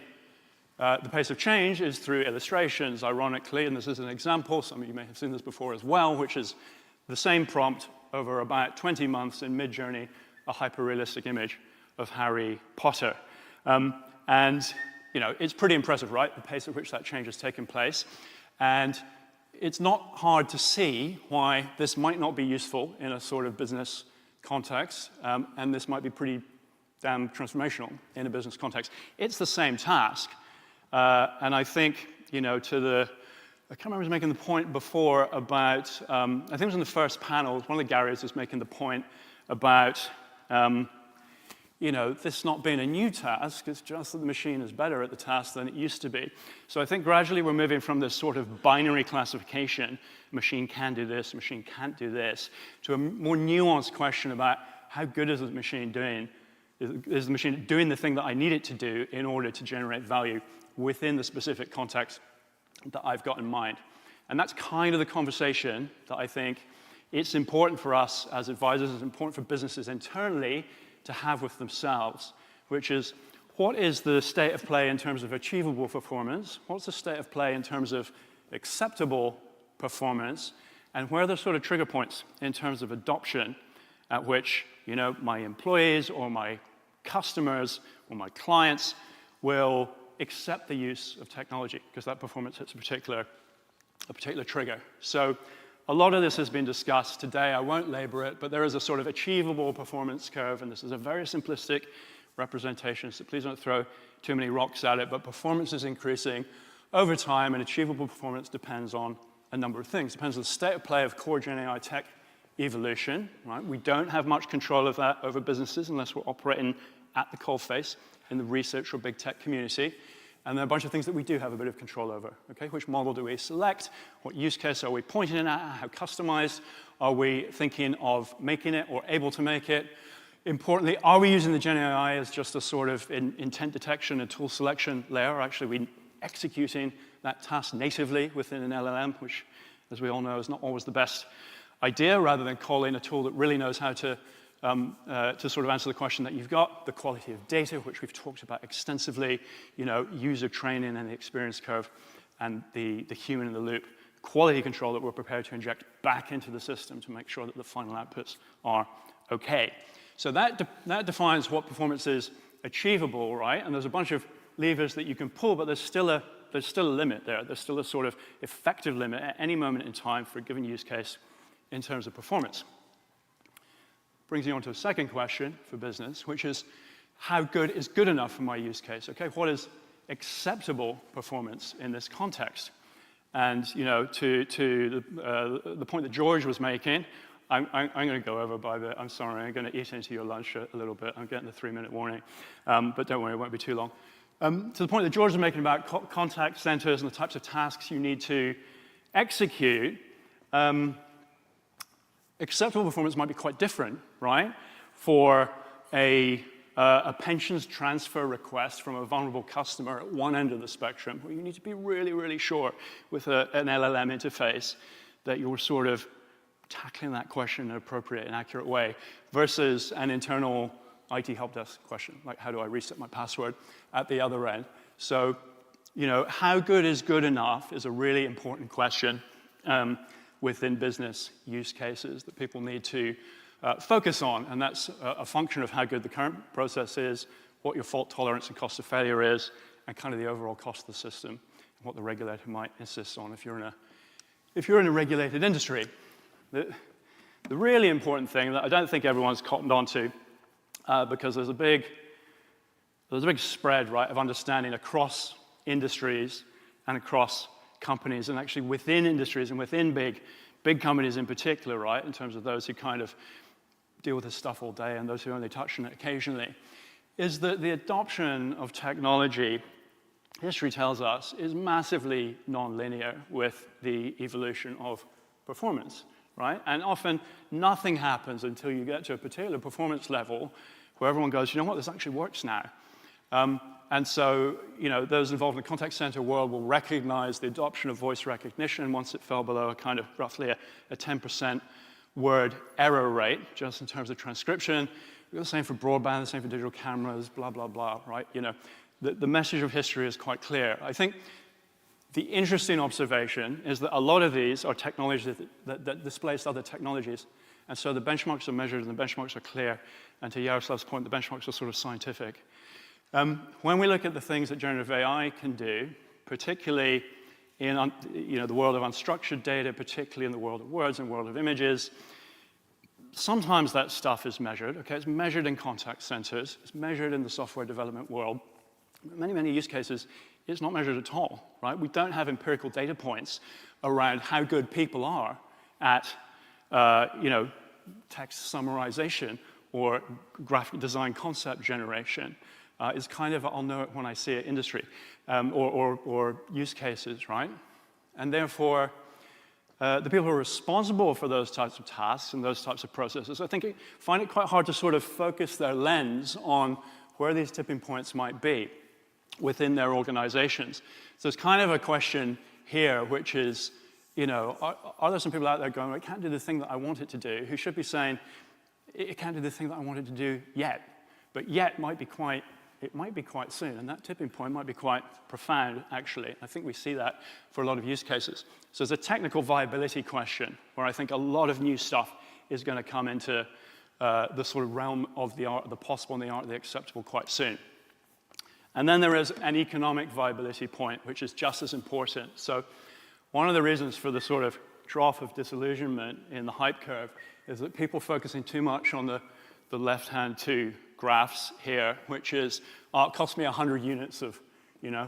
the pace of change is through illustrations, ironically, and this is an example, some of you may have seen this before as well, which is the same prompt over about 20 months in Midjourney, a hyper-realistic image of Harry Potter. And you know, it's pretty impressive, right, the pace at which that change has taken place. And it's not hard to see why this might not be useful in a sort of business context, and this might be pretty damn transformational in a business context. It's the same task, and I think, you know, I can't remember who was making the point before about, I think it was in the first panel, one of the Garys was making the point about, you know, this not being a new task, it's just that the machine is better at the task than it used to be. So I think gradually we're moving from this sort of binary classification, machine can do this, machine can't do this, to a more nuanced question about how good is the machine doing? Is the machine doing the thing that I need it to do in order to generate value within the specific context that I've got in mind? And that's kind of the conversation that I think it's important for us as advisors, it's important for businesses internally to have with themselves, which is, what is the state of play in terms of achievable performance? What's the state of play in terms of acceptable performance? And where are the sort of trigger points in terms of adoption at which, you know, my employees or my customers or my clients will accept the use of technology because that performance hits a particular trigger. So a lot of this has been discussed today. I won't labor it, but there is a sort of achievable performance curve, and this is a very simplistic representation, so please don't throw too many rocks at it, but performance is increasing over time, and achievable performance depends on a number of things. It depends on the state of play of core Gen AI tech evolution, right? We don't have much control of that over businesses unless we're operating at the coalface in the research or big tech community. And there are a bunch of things that we do have a bit of control over, okay? Which model do we select? What use case are we pointing at? How customized are we thinking of making it or able to make it? Importantly, are we using the Gen AI as just a sort of intent detection and tool selection layer? Or actually, are we executing that task natively within an LLM, which, as we all know, is not always the best idea, rather than calling a tool that really knows how to sort of answer the question that you've got, the quality of data, which we've talked about extensively, you know, user training and the experience curve, and the human in the loop quality control that we're prepared to inject back into the system to make sure that the final outputs are okay. So that defines what performance is achievable, right? And there's a bunch of levers that you can pull, but there's still a limit there. There's still a sort of effective limit at any moment in time for a given use case in terms of performance. Brings me on to a second question for business, which is, how good is good enough for my use case? Okay, what is acceptable performance in this context? And you know, to the point that George was making, I'm going to go over by I'm sorry, I'm going to eat into your lunch a little bit. I'm getting the 3-minute warning, but don't worry, it won't be too long. To the point that George was making about contact centers and the types of tasks you need to execute, acceptable performance might be quite different, right? For a pensions transfer request from a vulnerable customer at one end of the spectrum, where you need to be really, really sure with an LLM interface that you're sort of tackling that question in an appropriate and accurate way, versus an internal IT help desk question, like how do I reset my password at the other end. So, you know, how good is good enough is a really important question within business use cases that people need to focus on, and that's a function of how good the current process is, what your fault tolerance and cost of failure is, and kind of the overall cost of the system, and what the regulator might insist on if you're in a regulated industry. The The really important thing that I don't think everyone's cottoned onto, because there's a big spread, right, of understanding across industries and across companies, and actually within industries and within big companies in particular, right, in terms of those who kind of deal with this stuff all day and those who only touch on it occasionally, is that the adoption of technology, history tells us, is massively nonlinear with the evolution of performance, right? And often nothing happens until you get to a particular performance level where everyone goes, you know what, this actually works now. And so, you know, those involved in the contact center world will recognize the adoption of voice recognition once it fell below a kind of roughly a 10% word error rate, just in terms of transcription. The same for broadband, the same for digital cameras, blah, blah, blah, right? You know, the message of history is quite clear. I think the interesting observation is that a lot of these are technologies that displace other technologies. And so the benchmarks are measured and the benchmarks are clear. And to Yaroslav's point, the benchmarks are sort of scientific. When we look at the things that generative AI can do, particularly in the world of unstructured data, particularly in the world of words and world of images, sometimes that stuff is measured. Okay, it's measured in contact centers. It's measured in the software development world. In many use cases, it's not measured at all, right? We don't have empirical data points around how good people are at, text summarization or graphic design concept generation. Is kind of, I'll know it when I see it, industry, or use cases, right? And therefore, the people who are responsible for those types of tasks and those types of processes, I think, find it quite hard to sort of focus their lens on where these tipping points might be within their organizations. So it's kind of a question here, which is, are there some people out there going, it can't do the thing that I want it to do, who should be saying, it can't do the thing that I want it to do yet. But yet might be quite soon, and that tipping point might be quite profound, actually. I think we see that for a lot of use cases. So there's a technical viability question where I think a lot of new stuff is going to come into the sort of realm of the art of the possible and the art of the acceptable quite soon. And then there is an economic viability point, which is just as important. So one of the reasons for the sort of drop of disillusionment in the hype curve is that people focusing too much on the left-hand two graphs here, which is, it cost me 100 units of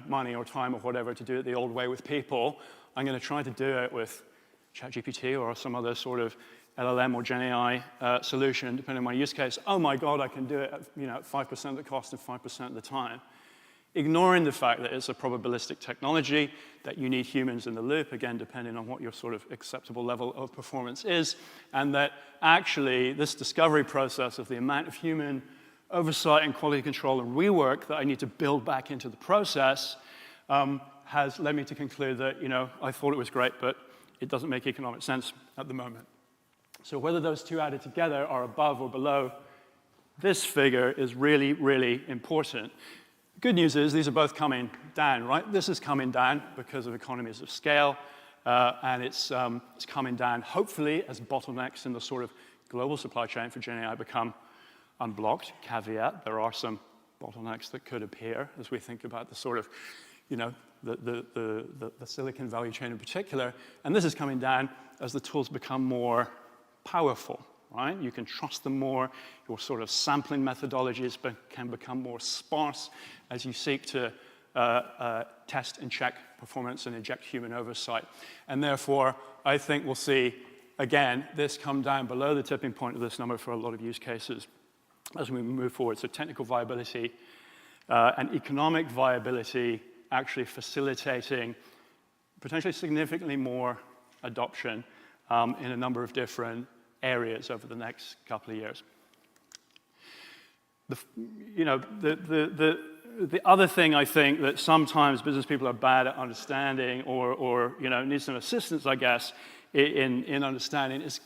money or time or whatever to do it the old way with people. I'm going to try to do it with ChatGPT or some other sort of LLM or Gen AI solution, depending on my use case. Oh my God, I can do it at 5% of the cost and 5% of the time. Ignoring the fact that it's a probabilistic technology, that you need humans in the loop, again, depending on what your sort of acceptable level of performance is, and that actually this discovery process of the amount of human oversight and quality control and rework that I need to build back into the process has led me to conclude that, I thought it was great, but it doesn't make economic sense at the moment. So whether those two added together are above or below this figure is really, really important. Good news is these are both coming down, right? This is coming down because of economies of scale, and it's coming down, hopefully, as bottlenecks in the sort of global supply chain for Gen AI become unblocked. Caveat, there are some bottlenecks that could appear as we think about the sort of, the silicon value chain in particular. And this is coming down as the tools become more powerful, right? You can trust them more. Your sort of sampling methodologies can become more sparse as you seek to test and check performance and inject human oversight. And therefore, I think we'll see, again, this come down below the tipping point of this number for a lot of use cases as we move forward. So technical viability and economic viability actually facilitating potentially significantly more adoption in a number of different areas over the next couple of years. The other thing I think that sometimes business people are bad at understanding or need some assistance, I guess, in understanding is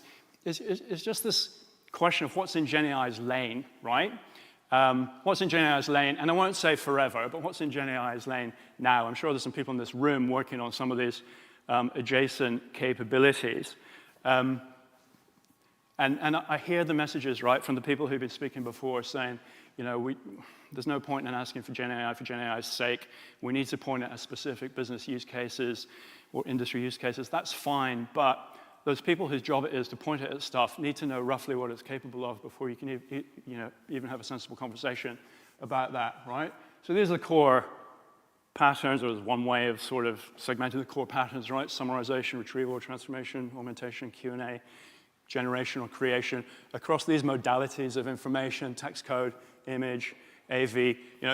just this question of what's in Gen AI's lane, right? What's in Gen AI's lane, and I won't say forever, but what's in Gen AI's lane now? I'm sure there's some people in this room working on some of these adjacent capabilities. And I hear the messages, right, from the people who've been speaking before saying, there's no point in asking for Gen AI's sake. We need to point at specific business use cases or industry use cases. That's fine, but those people whose job it is to point it at stuff need to know roughly what it's capable of before you can even have a sensible conversation about that, right? So these are the core patterns, or there's one way of sort of segmenting the core patterns, right? Summarization, retrieval, transformation, augmentation, Q&A, generation or creation. Across these modalities of information, text code, image, AV,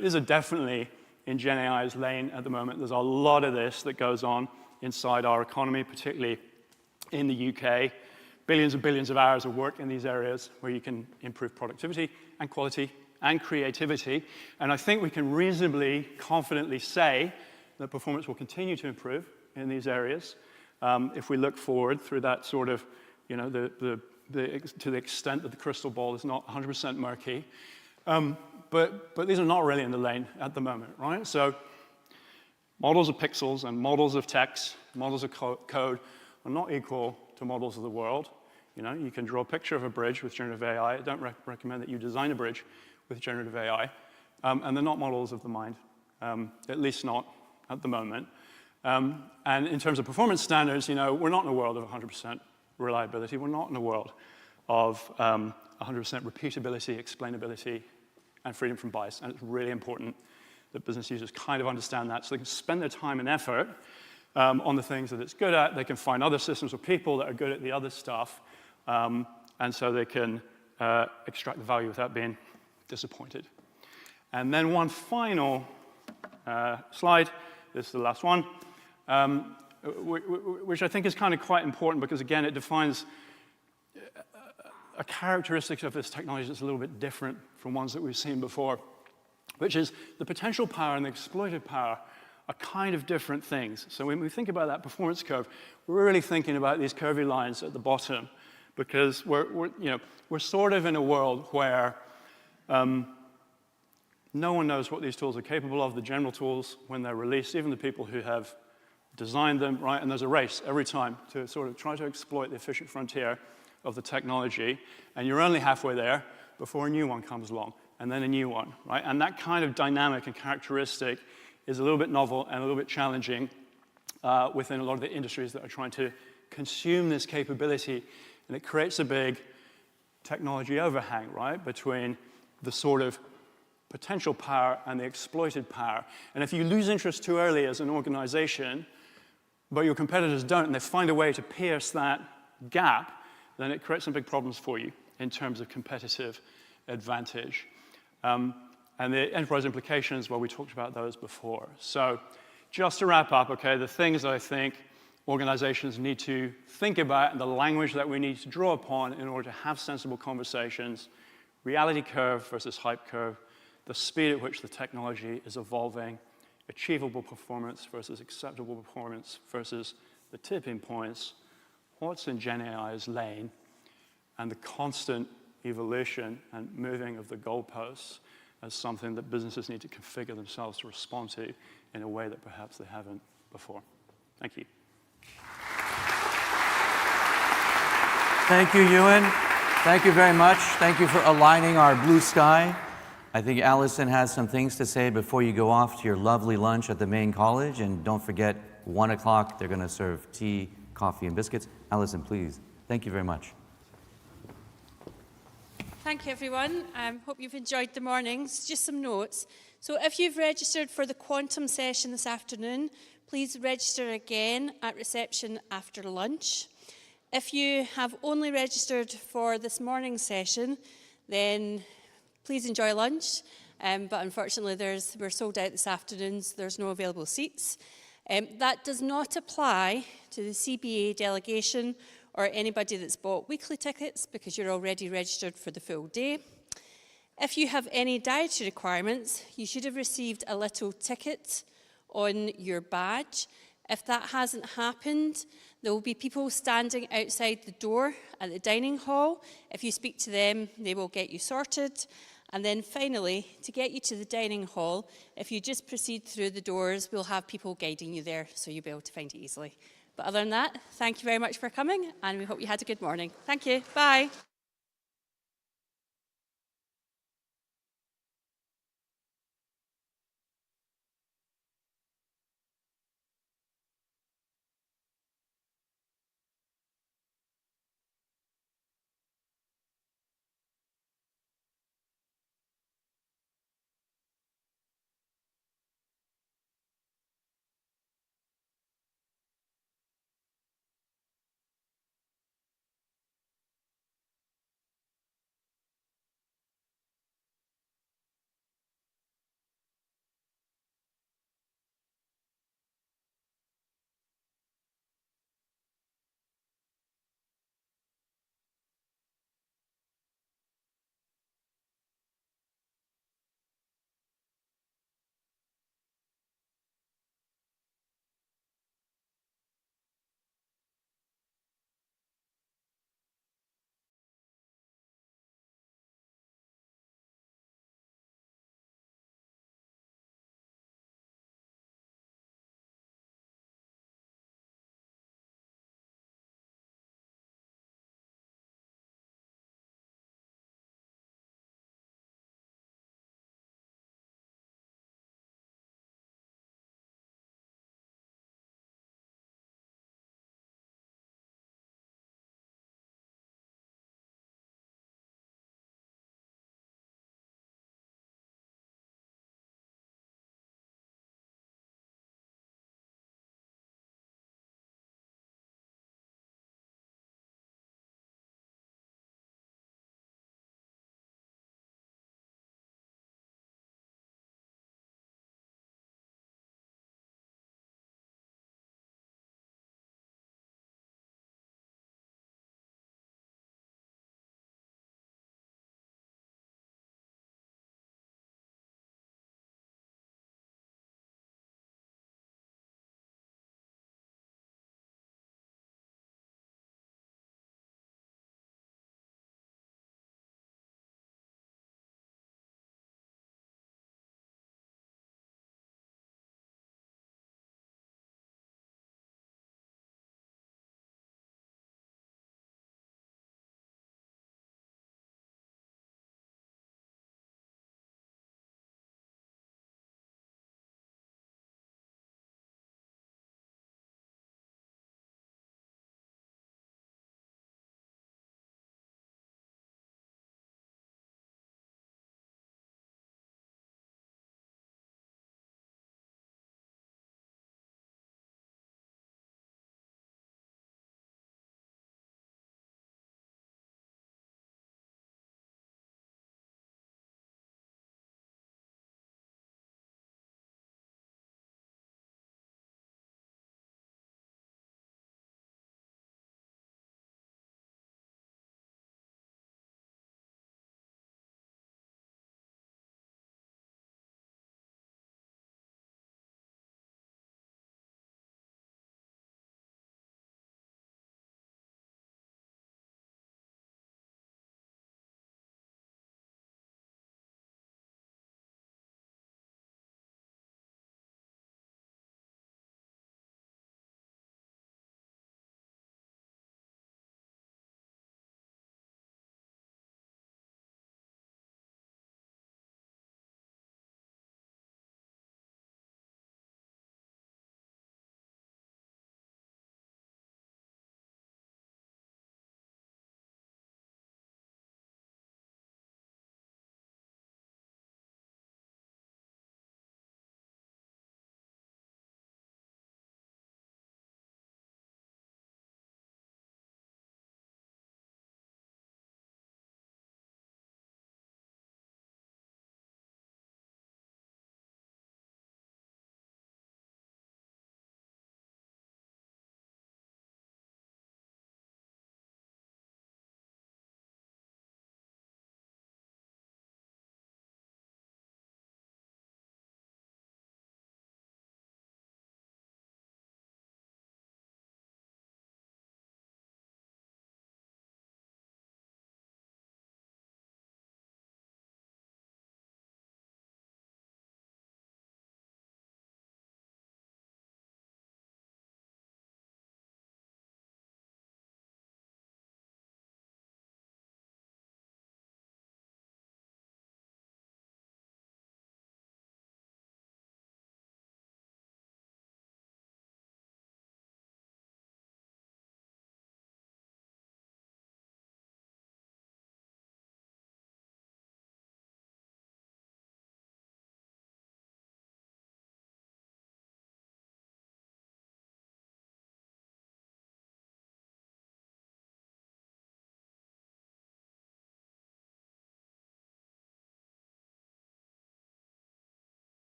these are definitely in Gen AI's lane at the moment. There's a lot of this that goes on inside our economy, particularly in the UK. Billions and billions of hours of work in these areas where you can improve productivity and quality and creativity. And I think we can reasonably confidently say that performance will continue to improve in these areas if we look forward through that sort of, to the extent that the crystal ball is not 100% murky. But these are not really in the lane at the moment, right? So models of pixels and models of text, models of code are not equal to models of the world. You can draw a picture of a bridge with generative AI. I don't recommend that you design a bridge with generative AI. And they're not models of the mind, at least not at the moment. And in terms of performance standards, we're not in a world of 100% reliability. We're not in a world of 100% repeatability, explainability, and freedom from bias. And it's really important that business users kind of understand that so they can spend their time and effort on the things that it's good at. They can find other systems or people that are good at the other stuff. And so they can extract the value without being disappointed. And then one final slide. This is the last one, which I think is kind of quite important because, again, it defines a characteristic of this technology that's a little bit different from ones that we've seen before, which is the potential power and the exploited power are kind of different things. So when we think about that performance curve, we're really thinking about these curvy lines at the bottom because we're sort of in a world where no one knows what these tools are capable of, the general tools, when they're released, even the people who have designed them, right? And there's a race every time to sort of try to exploit the efficient frontier of the technology. And you're only halfway there before a new one comes along, and then a new one, right? And that kind of dynamic and characteristic is a little bit novel and a little bit challenging within a lot of the industries that are trying to consume this capability. And it creates a big technology overhang, right, between the sort of potential power and the exploited power. And if you lose interest too early as an organization, but your competitors don't, and they find a way to pierce that gap, then it creates some big problems for you in terms of competitive advantage. And the enterprise implications, well, we talked about those before. So just to wrap up, okay, the things that I think organizations need to think about and the language that we need to draw upon in order to have sensible conversations: reality curve versus hype curve, the speed at which the technology is evolving, achievable performance versus acceptable performance versus the tipping points, what's in Gen AI's lane, and the constant evolution and moving of the goalposts as something that businesses need to configure themselves to respond to in a way that perhaps they haven't before. Thank you. Thank you, Ewan. Thank you very much. Thank you for aligning our blue sky. I think Allison has some things to say before you go off to your lovely lunch at the main college. And don't forget, 1 o'clock, they're going to serve tea, coffee, and biscuits. Allison, please. Thank you very much. Thank you, everyone. Hope you've enjoyed the mornings. Just some notes. So if you've registered for the quantum session this afternoon, please register again at reception after lunch. If you have only registered for this morning's session, then please enjoy lunch. But unfortunately, we're sold out this afternoon, so there's no available seats. That does not apply to the CBA delegation or anybody that's bought weekly tickets because you're already registered for the full day. If you have any dietary requirements, you should have received a little ticket on your badge. If that hasn't happened, there will be people standing outside the door at the dining hall. If you speak to them, they will get you sorted. And then finally, to get you to the dining hall, if you just proceed through the doors, we'll have people guiding you there so you'll be able to find it easily. But other than that, thank you very much for coming, and we hope you had a good morning. Thank you. Bye.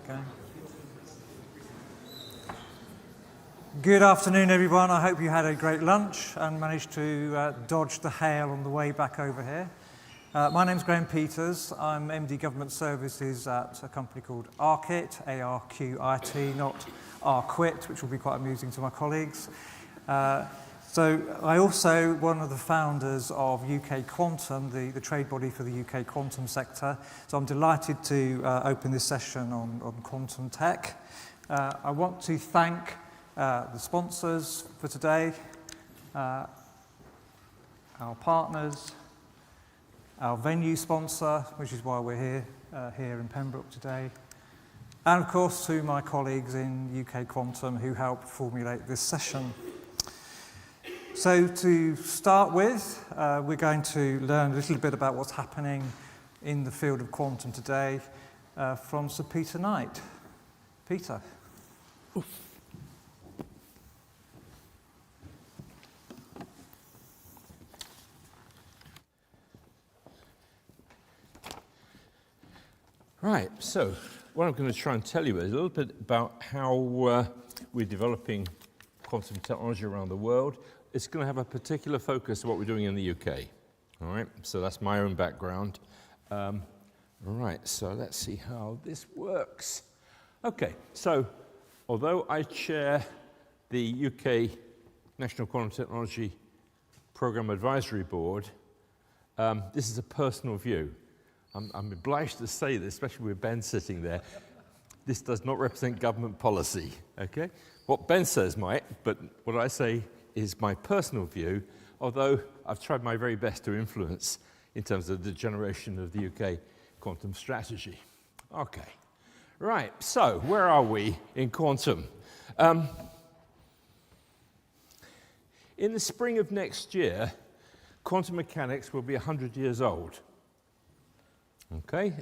going. Good afternoon, everyone. I hope you had a great lunch and managed to dodge the hail on the way back over here. My name's Graham Peters. I'm MD Government Services at a company called ARQIT, A-R-Q-I-T, not ARQUIT, which will be quite amusing to my colleagues. So I also one of the founders of UK Quantum, the trade body for the UK quantum sector. So I'm delighted to open this session on quantum tech. I want to thank the sponsors for today, our partners, our venue sponsor, which is why we're here in Pembroke today, and of course to my colleagues in UK Quantum who helped formulate this session. So to start with, we're going to learn a little bit about what's happening in the field of quantum today from Sir Peter Knight. Peter. Oof. Right, so what I'm going to try and tell you is a little bit about how we're developing quantum technology around the world. It's going to have a particular focus on what we're doing in the UK. All right, so that's my own background. Right, so let's see how this works. Okay, so although I chair the UK National Quantum Technology Programme Advisory Board, this is a personal view. I'm obliged to say this, especially with Ben sitting there. This does not represent government policy, okay? What Ben says might, but what I say is my personal view, although I've tried my very best to influence in terms of the generation of the UK quantum strategy. Okay, right, so where are we in quantum? In the spring of next year, quantum mechanics will be 100 years old. Okay,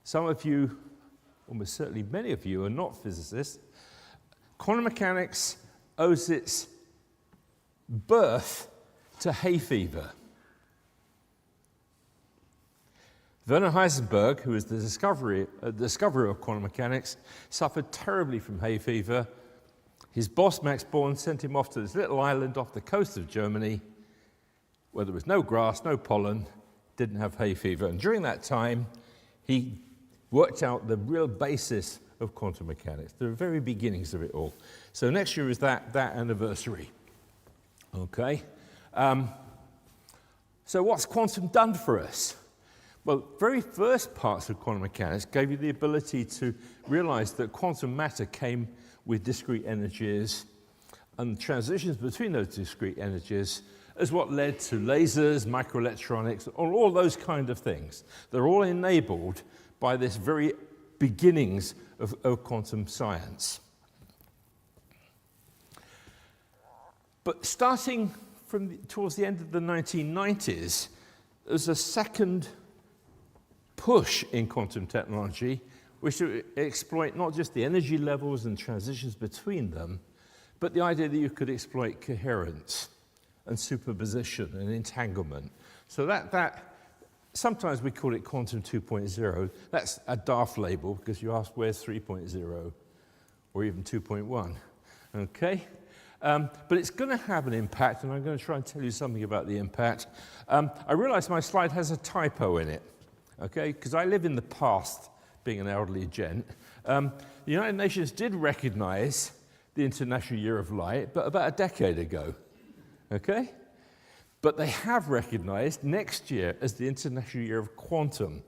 some of you, almost certainly many of you, are not physicists. Quantum mechanics owes its birth to hay fever. Werner Heisenberg, who was the discoverer of quantum mechanics, suffered terribly from hay fever. His boss, Max Born, sent him off to this little island off the coast of Germany where there was no grass, no pollen, didn't have hay fever. And during that time, he worked out the real basis of quantum mechanics, the very beginnings of it all. So next year is that anniversary. Okay. So what's quantum done for us? Well, very first parts of quantum mechanics gave you the ability to realize that quantum matter came with discrete energies, and transitions between those discrete energies is what led to lasers, microelectronics, all those kind of things. They're all enabled by this very beginnings of quantum science. But starting from towards the end of the 1990s, there's a second push in quantum technology, which would exploit not just the energy levels and transitions between them, but the idea that you could exploit coherence and superposition and entanglement. So that sometimes we call it quantum 2.0. That's a daft label because you ask where's 3.0 or even 2.1, okay? But it's going to have an impact, and I'm going to try and tell you something about the impact. I realize my slide has a typo in it, okay? Because I live in the past, being an elderly gent. The United Nations did recognize the International Year of Light, but about a decade ago. Okay? But they have recognized next year as the International Year of Quantum.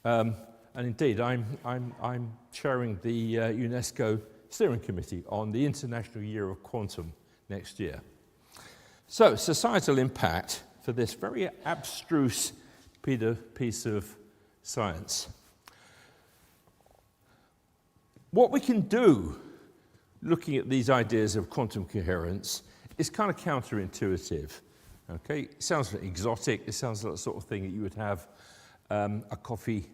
And indeed, I'm chairing the UNESCO Steering Committee on the International Year of Quantum next year. So, societal impact for this very abstruse piece of science. What we can do, looking at these ideas of quantum coherence, is kind of counterintuitive. Okay, it sounds exotic. It sounds like the sort of thing that you would have a coffee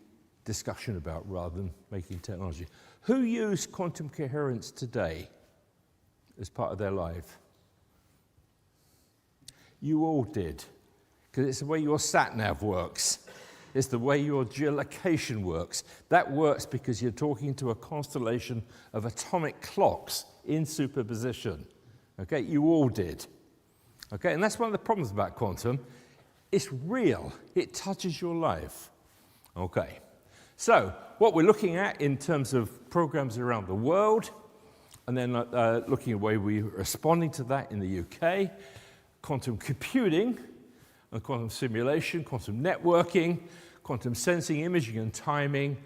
discussion about rather than making technology. Who use quantum coherence today as part of their life? You all did, because it's the way your sat-nav works. is the way your geolocation works. That works because you're talking to a constellation of atomic clocks in superposition. Okay, you all did. Okay, and that's one of the problems about quantum. It's real. It touches your life. Okay, so what we're looking at in terms of programs around the world, and then looking at the way we're responding to that in the UK, quantum computing, and quantum simulation, quantum networking, quantum sensing, imaging and timing,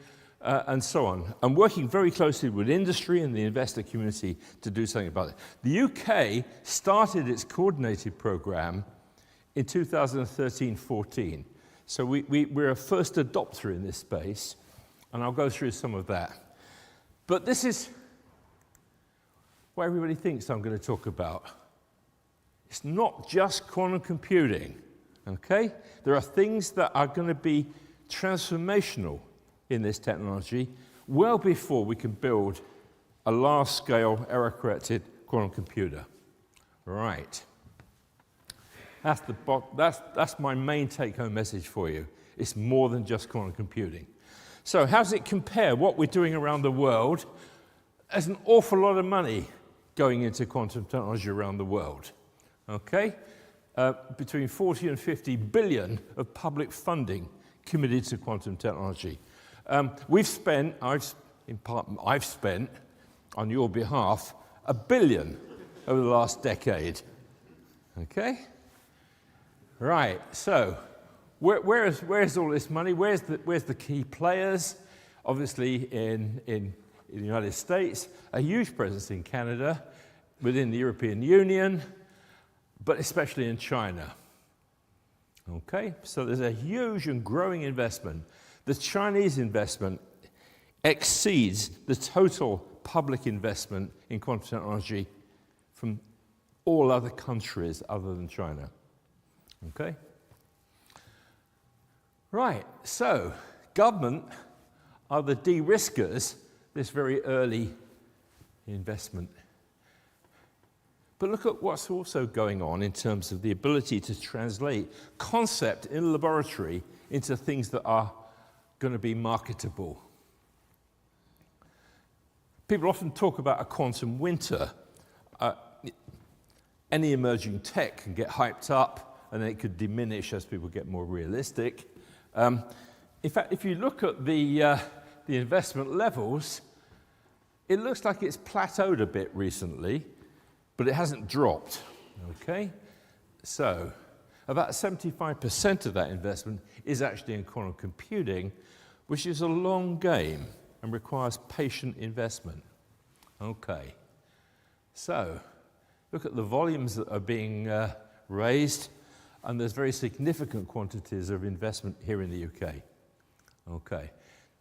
and so on. I'm working very closely with industry and the investor community to do something about it. The UK started its coordinated program in 2013-14. So we're a first adopter in this space, and I'll go through some of that. But this is what everybody thinks I'm going to talk about. It's not just quantum computing, okay? There are things that are going to be transformational in this technology well before we can build a large-scale, error-corrected quantum computer. Right. That's my main take-home message for you. It's more than just quantum computing. So how does it compare what we're doing around the world? There's an awful lot of money going into quantum technology around the world. Okay? Between 40 and 50 billion of public funding committed to quantum technology. I've spent, on your behalf, $1 billion over the last decade. Okay? Right, so where's all this money? Where's the key players? Obviously in the United States, a huge presence in Canada, within the European Union, but especially in China. Okay, so there's a huge and growing investment. The Chinese investment exceeds the total public investment in quantum technology from all other countries other than China. Okay? Right, so government are the de-riskers this very early investment. But look at what's also going on in terms of the ability to translate concept in a laboratory into things that are going to be marketable. People often talk about a quantum winter. Any emerging tech can get hyped up and then it could diminish as people get more realistic. In fact, if you look at the investment levels, it looks like it's plateaued a bit recently, but it hasn't dropped, okay? So about 75% of that investment is actually in quantum computing, which is a long game and requires patient investment. Okay, so look at the volumes that are being raised, and there's very significant quantities of investment here in the UK. Okay,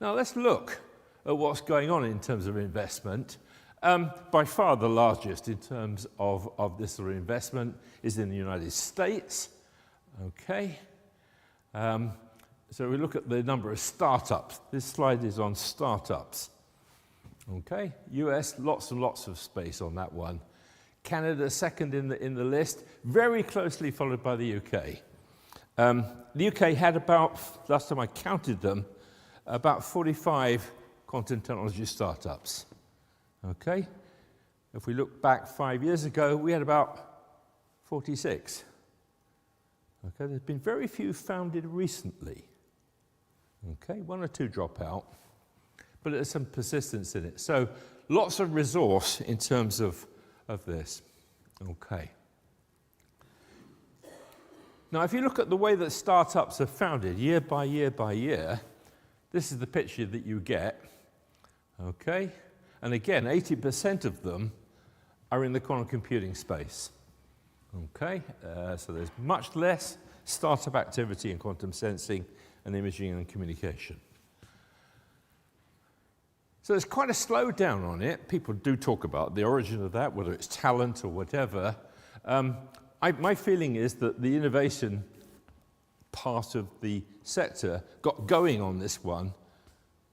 now let's look at what's going on in terms of investment. By far the largest in terms of this sort of investment is in the United States. Okay. So we look at the number of startups. This slide is on startups. Okay. US, lots and lots of space on that one. Canada, second in the list, very closely followed by the UK. The UK had about, last time I counted them, about 45 quantum technology startups. Okay? If we look back 5 years ago, we had about 46. Okay, there's been very few founded recently. Okay, one or two drop out, but there's some persistence in it. So lots of resource in terms of this. Okay. Now, if you look at the way that startups are founded year by year by year, this is the picture that you get. Okay? And again, 80% of them are in the quantum computing space. Okay, so there's much less startup activity in quantum sensing and imaging and communication. So there's quite a slowdown on it. People do talk about the origin of that, whether it's talent or whatever. My feeling is that the innovation part of the sector got going on this one,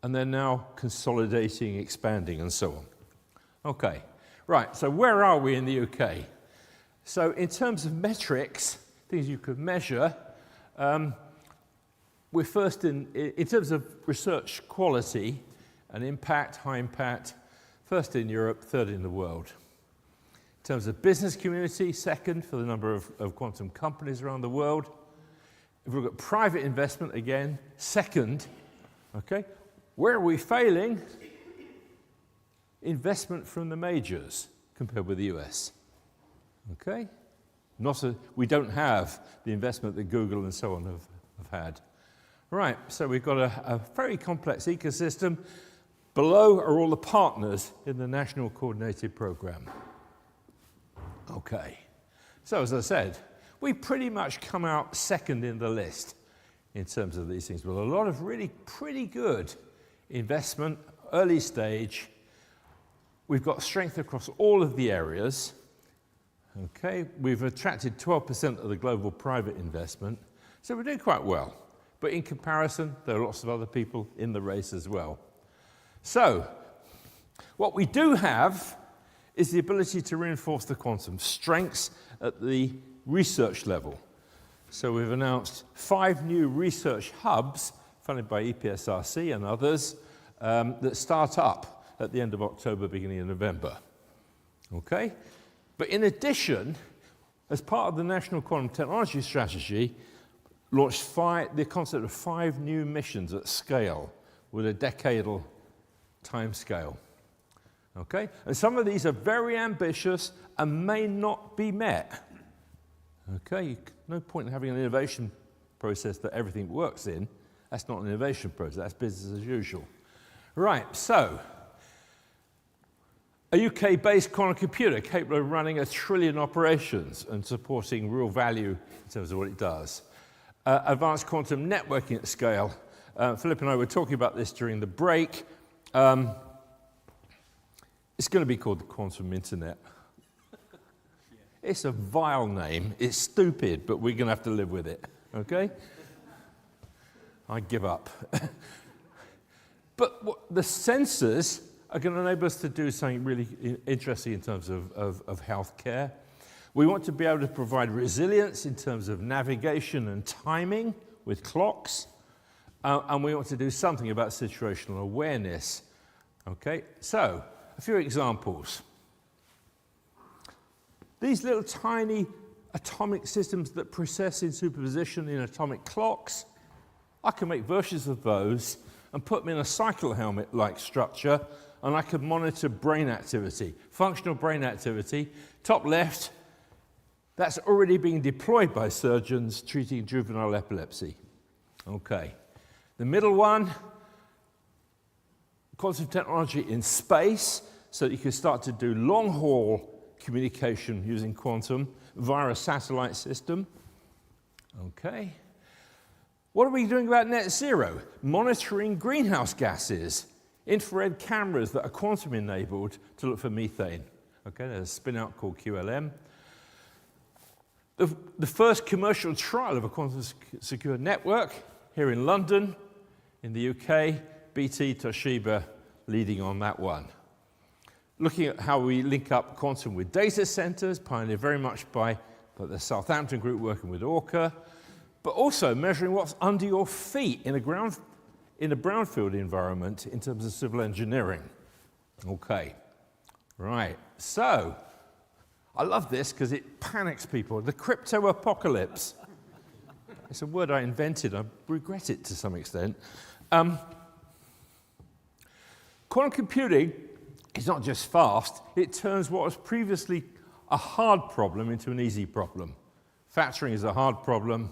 and they're now consolidating, expanding, and so on. Okay, right, so where are we in the UK? So in terms of metrics, things you could measure, we're first in terms of research quality and impact, high impact, first in Europe, third in the world. In terms of business community, second for the number of quantum companies around the world. If we look at private investment, again, second. Okay? Where are we failing? Investment from the majors compared with the US. Okay? We don't have the investment that Google and so on have had. Right, so we've got a very complex ecosystem. Below are all the partners in the National Coordinated Program. Okay, so as I said, we pretty much come out second in the list in terms of these things, with a lot of really pretty good investment, early stage. We've got strength across all of the areas. Okay, we've attracted 12% of the global private investment, so we're doing quite well. But in comparison, there are lots of other people in the race as well. So, what we do have is the ability to reinforce the quantum strengths at the research level. So we've announced 5 new research hubs funded by EPSRC and others that start up at the end of October, beginning of November. Okay? But in addition, as part of the National Quantum Technology Strategy, launched the concept of 5 new missions at scale with a decadal time scale. Okay? And some of these are very ambitious and may not be met. Okay? No point in having an innovation process that everything works in. That's not an innovation process, that's business as usual. Right, so a UK-based quantum computer capable of running 1 trillion operations and supporting real value in terms of what it does. Advanced quantum networking at scale. Philip and I were talking about this during the break. It's going to be called the quantum internet. It's a vile name. It's stupid, but we're going to have to live with it. Okay? I give up. But the sensors are going to enable us to do something really interesting in terms of healthcare. We want to be able to provide resilience in terms of navigation and timing with clocks. And we want to do something about situational awareness. Okay, so a few examples. These little tiny atomic systems that process in superposition in atomic clocks, I can make versions of those and put them in a cycle helmet-like structure, and I can monitor brain activity, functional brain activity. Top left, that's already being deployed by surgeons treating juvenile epilepsy. Okay. The middle one, quantum technology in space, so that you can start to do long-haul communication using quantum via a satellite system. Okay. What are we doing about net zero? Monitoring greenhouse gases, infrared cameras that are quantum enabled to look for methane. Okay, there's a spin-out called QLM. The first commercial trial of a quantum secure network here in London, in the UK, BT, Toshiba leading on that one. Looking at how we link up quantum with data centers, pioneered very much by the Southampton group working with Orca, but also measuring what's under your feet in a brownfield environment in terms of civil engineering. Okay, right, so I love this because it panics people. The crypto apocalypse. It's a word I invented. I regret it to some extent. Quantum computing is not just fast. It turns what was previously a hard problem into an easy problem. Factoring is a hard problem.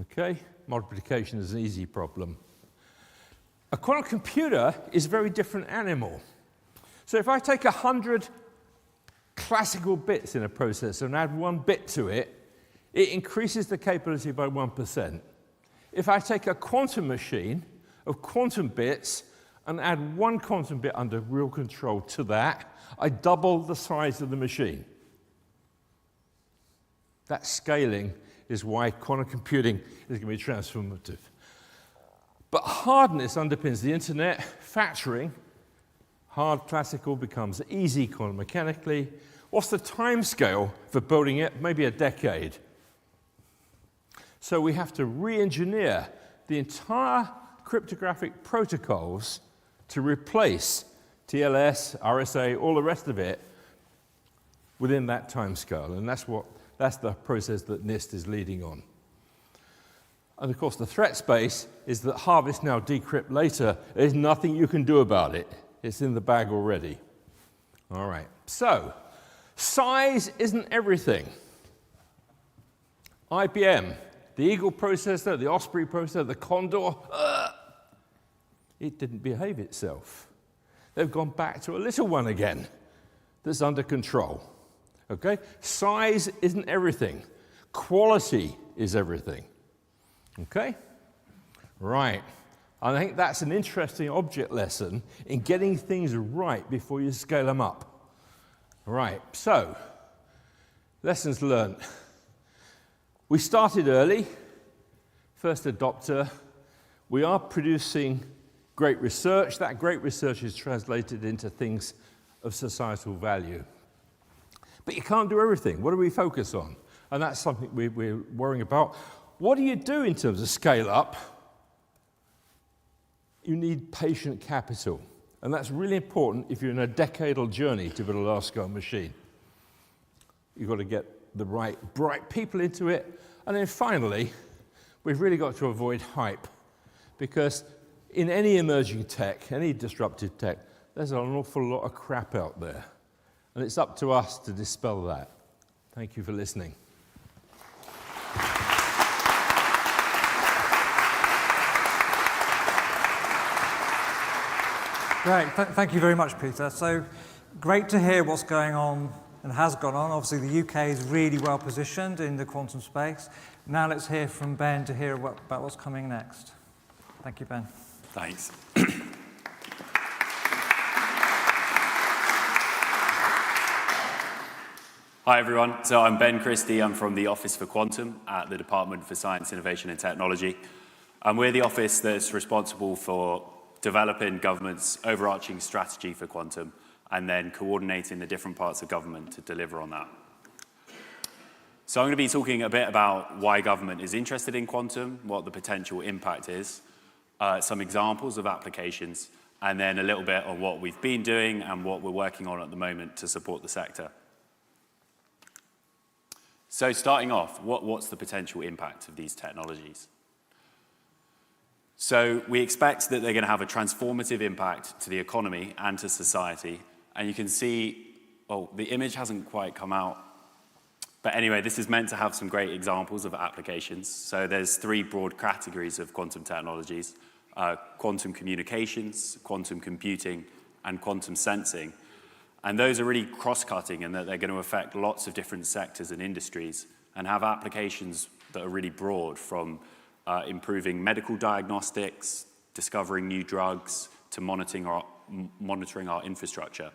Okay, multiplication is an easy problem. A quantum computer is a very different animal. So if I take 100 classical bits in a processor and add 1 bit to it, it increases the capability by 1%. If I take a quantum machine of quantum bits and add 1 quantum bit under real control to that, I double the size of the machine. That scaling is why quantum computing is going to be transformative. But hardness underpins the internet. Factoring, hard classical becomes easy quantum mechanically. What's the time scale for building it? Maybe a decade. So we have to re-engineer the entire cryptographic protocols to replace TLS, RSA, all the rest of it within that timescale. And that's the process that NIST is leading on. And of course, the threat space is that harvest now, decrypt later. There's nothing you can do about it. It's in the bag already. All right. So, size isn't everything. IBM, the Eagle processor, the Osprey processor, the Condor, it didn't behave itself. They've gone back to a little one again that's under control. Okay? Size isn't everything. Quality is everything. Okay? Right. I think that's an interesting object lesson in getting things right before you scale them up. Right. So, lessons learned. We started early, first adopter. We are producing great research. That great research is translated into things of societal value. But you can't do everything. What do we focus on? And that's something we're worrying about. What do you do in terms of scale up? You need patient capital. And that's really important if you're in a decadal journey to build a large-scale machine. You've got to get the right, bright people into it. And then finally, we've really got to avoid hype. Because in any emerging tech, any disruptive tech, there's an awful lot of crap out there. And it's up to us to dispel that. Thank you for listening. Great, thank you very much, Peter. So great to hear what's going on and has gone on. Obviously, the UK is really well positioned in the quantum space. Now let's hear from Ben to hear about what's coming next. Thank you, Ben. Thanks. Hi, everyone. So I'm Ben Christie. I'm from the Office for Quantum at the Department for Science, Innovation and Technology. And we're the office that's responsible for developing government's overarching strategy for quantum and then coordinating the different parts of government to deliver on that. So I'm going to be talking a bit about why government is interested in quantum, what the potential impact is, some examples of applications, and then a little bit on what we've been doing and what we're working on at the moment to support the sector. So starting off, what's the potential impact of these technologies? So we expect that they're going to have a transformative impact to the economy and to society. And you can see, oh, the image hasn't quite come out. But anyway, this is meant to have some great examples of applications. So there's 3 broad categories of quantum technologies: quantum communications, quantum computing, and quantum sensing. And those are really cross-cutting in that they're going to affect lots of different sectors and industries and have applications that are really broad, from improving medical diagnostics, discovering new drugs, to monitoring our infrastructure.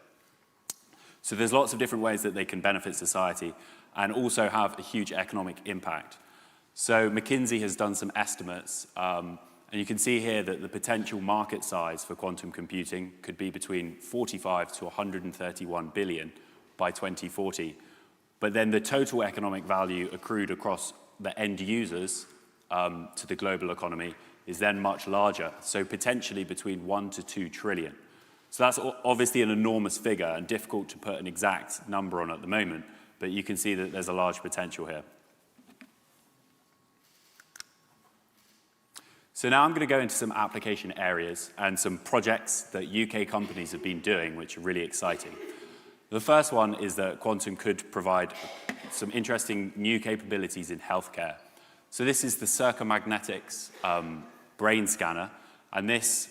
So there's lots of different ways that they can benefit society and also have a huge economic impact. So McKinsey has done some estimates, and you can see here that the potential market size for quantum computing could be between 45 to 131 billion by 2040. But then the total economic value accrued across the end users to the global economy is then much larger, so potentially between 1 to 2 trillion. So that's obviously an enormous figure and difficult to put an exact number on at the moment, but you can see that there's a large potential here. So now I'm going to go into some application areas and some projects that UK companies have been doing, which are really exciting. The first one is that quantum could provide some interesting new capabilities in healthcare. So this is the Circumagnetics brain scanner, and this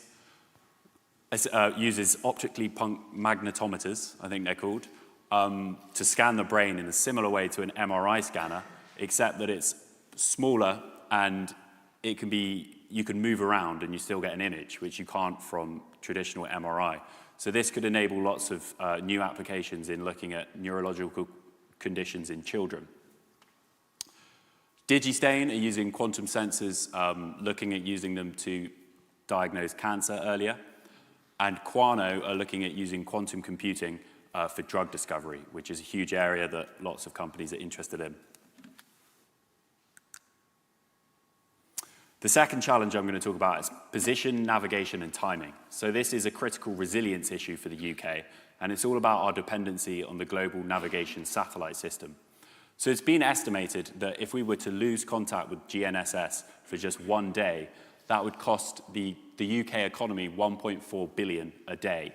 uses optically pumped magnetometers, I think they're called, to scan the brain in a similar way to an MRI scanner, except that it's smaller and you can move around and you still get an image, which you can't from traditional MRI. So this could enable lots of new applications in looking at neurological conditions in children. Digistain are using quantum sensors, looking at using them to diagnose cancer earlier. And Quano are looking at using quantum computing for drug discovery, which is a huge area that lots of companies are interested in. The second challenge I'm going to talk about is position, navigation, and timing. So this is a critical resilience issue for the UK, and it's all about our dependency on the global navigation satellite system. So it's been estimated that if we were to lose contact with GNSS for just one day, that would cost the UK economy 1.4 billion a day.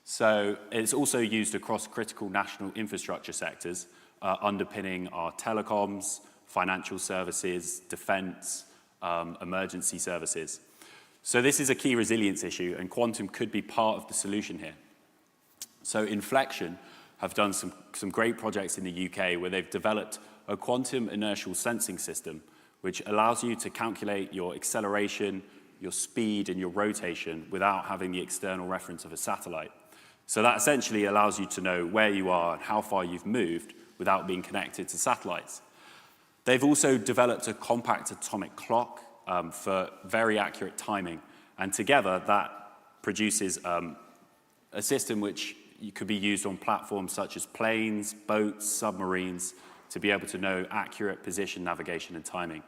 So it's also used across critical national infrastructure sectors, underpinning our telecoms, financial services, defence, emergency services. So this is a key resilience issue, and quantum could be part of the solution here. So Inflection have done some great projects in the UK where they've developed a quantum inertial sensing system, which allows you to calculate your acceleration, your speed, and your rotation without having the external reference of a satellite. So that essentially allows you to know where you are and how far you've moved without being connected to satellites. They've also developed a compact atomic clock for very accurate timing, and together that produces a system which could be used on platforms such as planes, boats, submarines, to be able to know accurate position, navigation, and timing.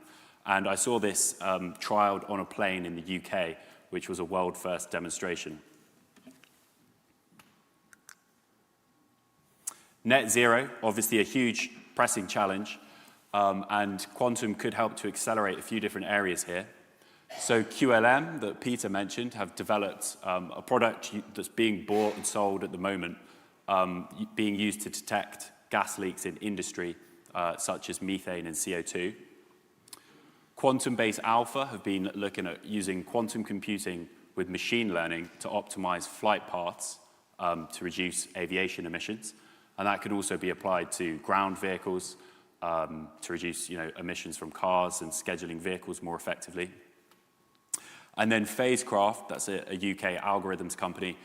And I saw this trialed on a plane in the UK, which was a world-first demonstration. Net zero, obviously a huge pressing challenge, and quantum could help to accelerate a few different areas here. So QLM, that Peter mentioned, have developed a product that's being bought and sold at the moment, being used to detect gas leaks in industry, such as methane and CO2. Quantum-based Alpha have been looking at using quantum computing with machine learning to optimize flight paths to reduce aviation emissions. And that could also be applied to ground vehicles to reduce emissions from cars and scheduling vehicles more effectively. And then Phasecraft, that's a UK algorithms company,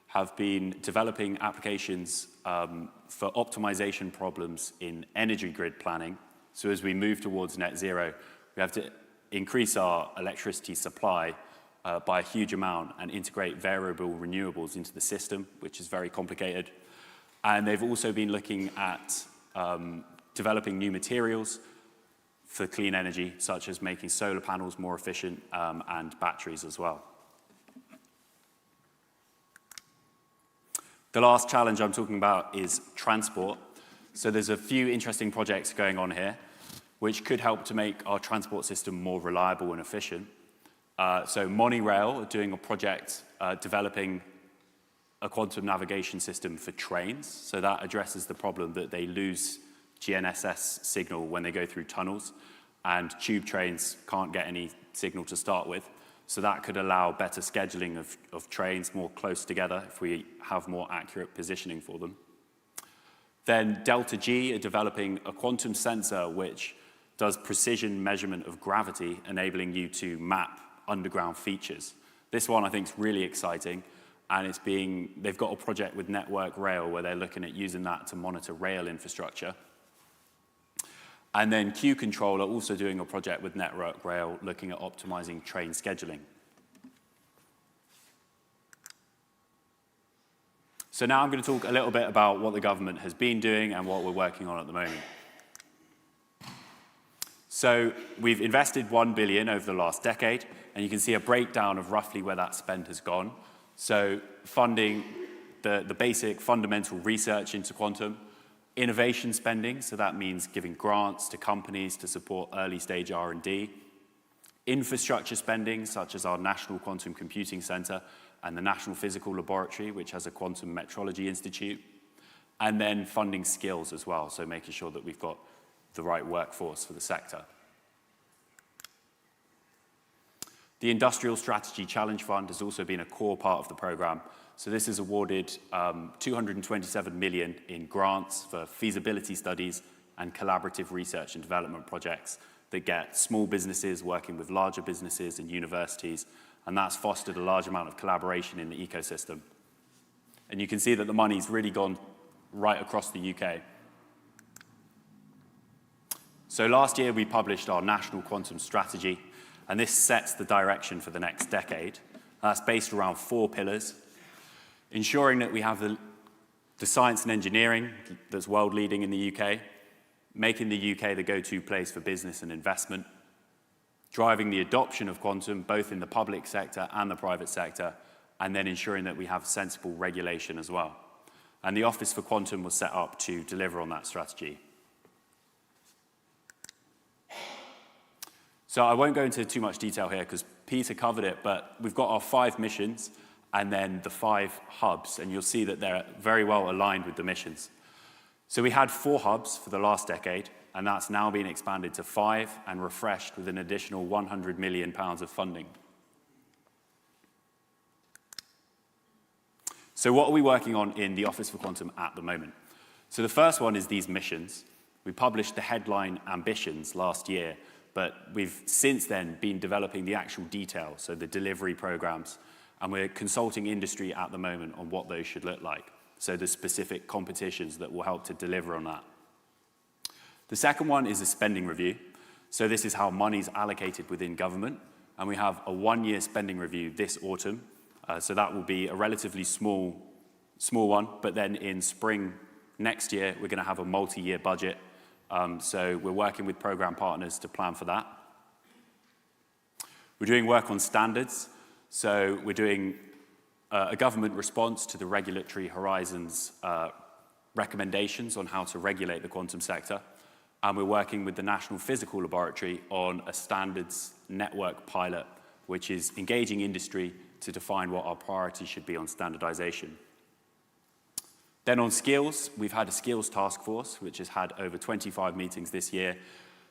have been developing applications for optimization problems in energy grid planning. So as we move towards net zero, we have to increase our electricity supply by a huge amount and integrate variable renewables into the system, which is very complicated. And they've also been looking at developing new materials for clean energy, such as making solar panels more efficient and batteries as well. The last challenge I'm talking about is transport. So there's a few interesting projects going on here, which could help to make our transport system more reliable and efficient. So Monorail are doing a project developing a quantum navigation system for trains. So that addresses the problem that they lose GNSS signal when they go through tunnels, and tube trains can't get any signal to start with. So that could allow better scheduling of trains more close together if we have more accurate positioning for them. Then Delta G are developing a quantum sensor which does precision measurement of gravity, enabling you to map underground features. This one I think is really exciting, and they've got a project with Network Rail where they're looking at using that to monitor rail infrastructure. And then Q-Control are also doing a project with Network Rail looking at optimizing train scheduling. So now I'm going to talk a little bit about what the government has been doing and what we're working on at the moment. So we've invested 1 billion over the last decade, and you can see a breakdown of roughly where that spend has gone. So funding the basic fundamental research into quantum, innovation spending, so that means giving grants to companies to support early stage R&D, infrastructure spending, such as our National Quantum Computing Centre and the National Physical Laboratory, which has a quantum metrology institute, and then funding skills as well, so making sure that we've got the right workforce for the sector. The Industrial Strategy Challenge Fund has also been a core part of the programme. So this has awarded 227 million in grants for feasibility studies and collaborative research and development projects that get small businesses working with larger businesses and universities, and that's fostered a large amount of collaboration in the ecosystem. And you can see that the money's really gone right across the UK. So last year we published our National Quantum Strategy, and this sets the direction for the next decade. That's based around 4 pillars: ensuring that we have the science and engineering that's world-leading in the UK, making the UK the go-to place for business and investment, driving the adoption of quantum both in the public sector and the private sector, and then ensuring that we have sensible regulation as well. And the Office for Quantum was set up to deliver on that strategy. So I won't go into too much detail here because Peter covered it, but we've got our 5 missions and then the 5 hubs, and you'll see that they're very well aligned with the missions. So we had 4 hubs for the last decade, and that's now been expanded to 5 and refreshed with an additional £100 million of funding. So what are we working on in the Office for Quantum at the moment? So the first one is these missions. We published the headline ambitions last year, but we've since then been developing the actual detail, so the delivery programs, and we're consulting industry at the moment on what those should look like, so the specific competitions that will help to deliver on that. The second one is a spending review. So this is how money's allocated within government, and we have a 1-year spending review this autumn. So that will be a relatively small one, but then in spring next year, we're going to have a multi-year budget. So we're working with program partners to plan for that. We're doing work on standards. So we're doing a government response to the Regulatory Horizons recommendations on how to regulate the quantum sector. And we're working with the National Physical Laboratory on a standards network pilot, which is engaging industry to define what our priorities should be on standardization. Then on skills, we've had a skills task force, which has had over 25 meetings this year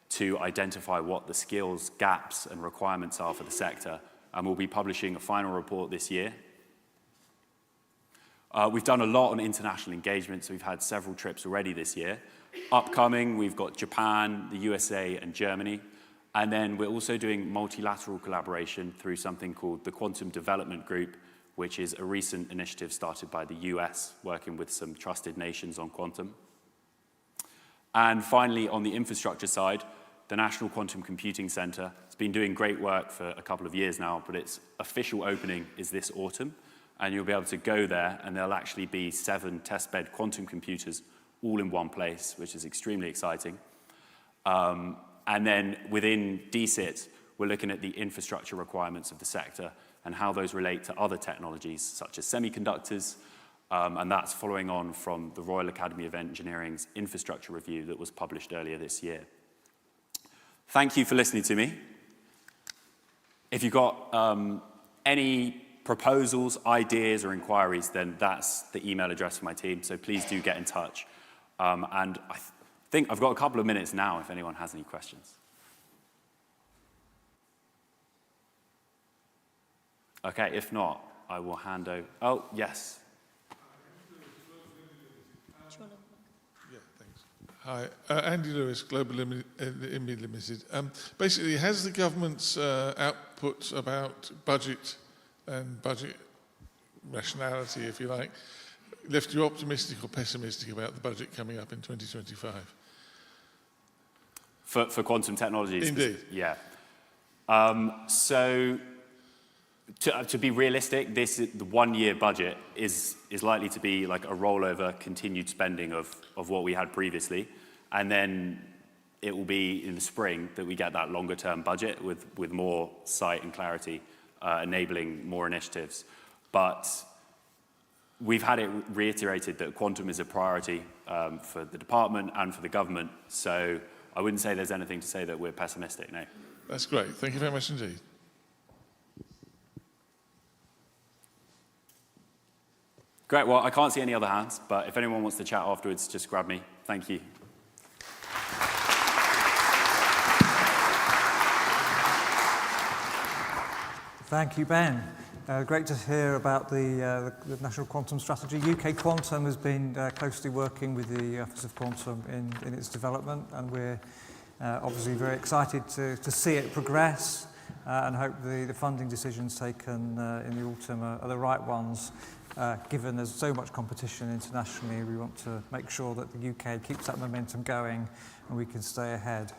to identify what the skills gaps and requirements are for the sector, and we'll be publishing a final report this year. We've done a lot on international engagement, so we've had several trips already this year. Upcoming, we've got Japan, the USA, and Germany. And then we're also doing multilateral collaboration through something called the Quantum Development Group, which is a recent initiative started by the US, working with some trusted nations on quantum. And finally, on the infrastructure side, the National Quantum Computing Center has been doing great work for a couple of years now, but its official opening is this autumn. And you'll be able to go there, and there'll actually be 7 testbed quantum computers all in one place, which is extremely exciting. And then within DCIT, we're looking at the infrastructure requirements of the sector and how those relate to other technologies, such as semiconductors, and that's following on from the Royal Academy of Engineering's infrastructure review that was published earlier this year. Thank you for listening to me. If you've got any proposals, ideas, or inquiries, then that's the email address for my team, so please do get in touch. And I think I've got a couple of minutes now if anyone has any questions. Okay, if not, I will hand over. Oh, yes. Yeah, thanks. Hi, Andy Lewis, Global IMI Limited. Basically, has the government's output about budget and budget rationality, if you like, left you optimistic or pessimistic about the budget coming up in 2025? For quantum technologies? Indeed. Yeah. So to be realistic, the 1-year budget is likely to be like a rollover continued spending of what we had previously. And then it will be in the spring that we get that longer term budget with more sight and clarity, enabling more initiatives. But we've had it reiterated that quantum is a priority for the department and for the government. So I wouldn't say there's anything to say that we're pessimistic, no. That's great. Thank you very much indeed. Great. Well, I can't see any other hands, but if anyone wants to chat afterwards, just grab me. Thank you. Thank you, Ben. Great to hear about the National Quantum Strategy. UK Quantum has been closely working with the Office of Quantum in its development, and we're obviously very excited to see it progress and hope the funding decisions taken in the autumn are the right ones. Given there's so much competition internationally, we want to make sure that the UK keeps that momentum going and we can stay ahead.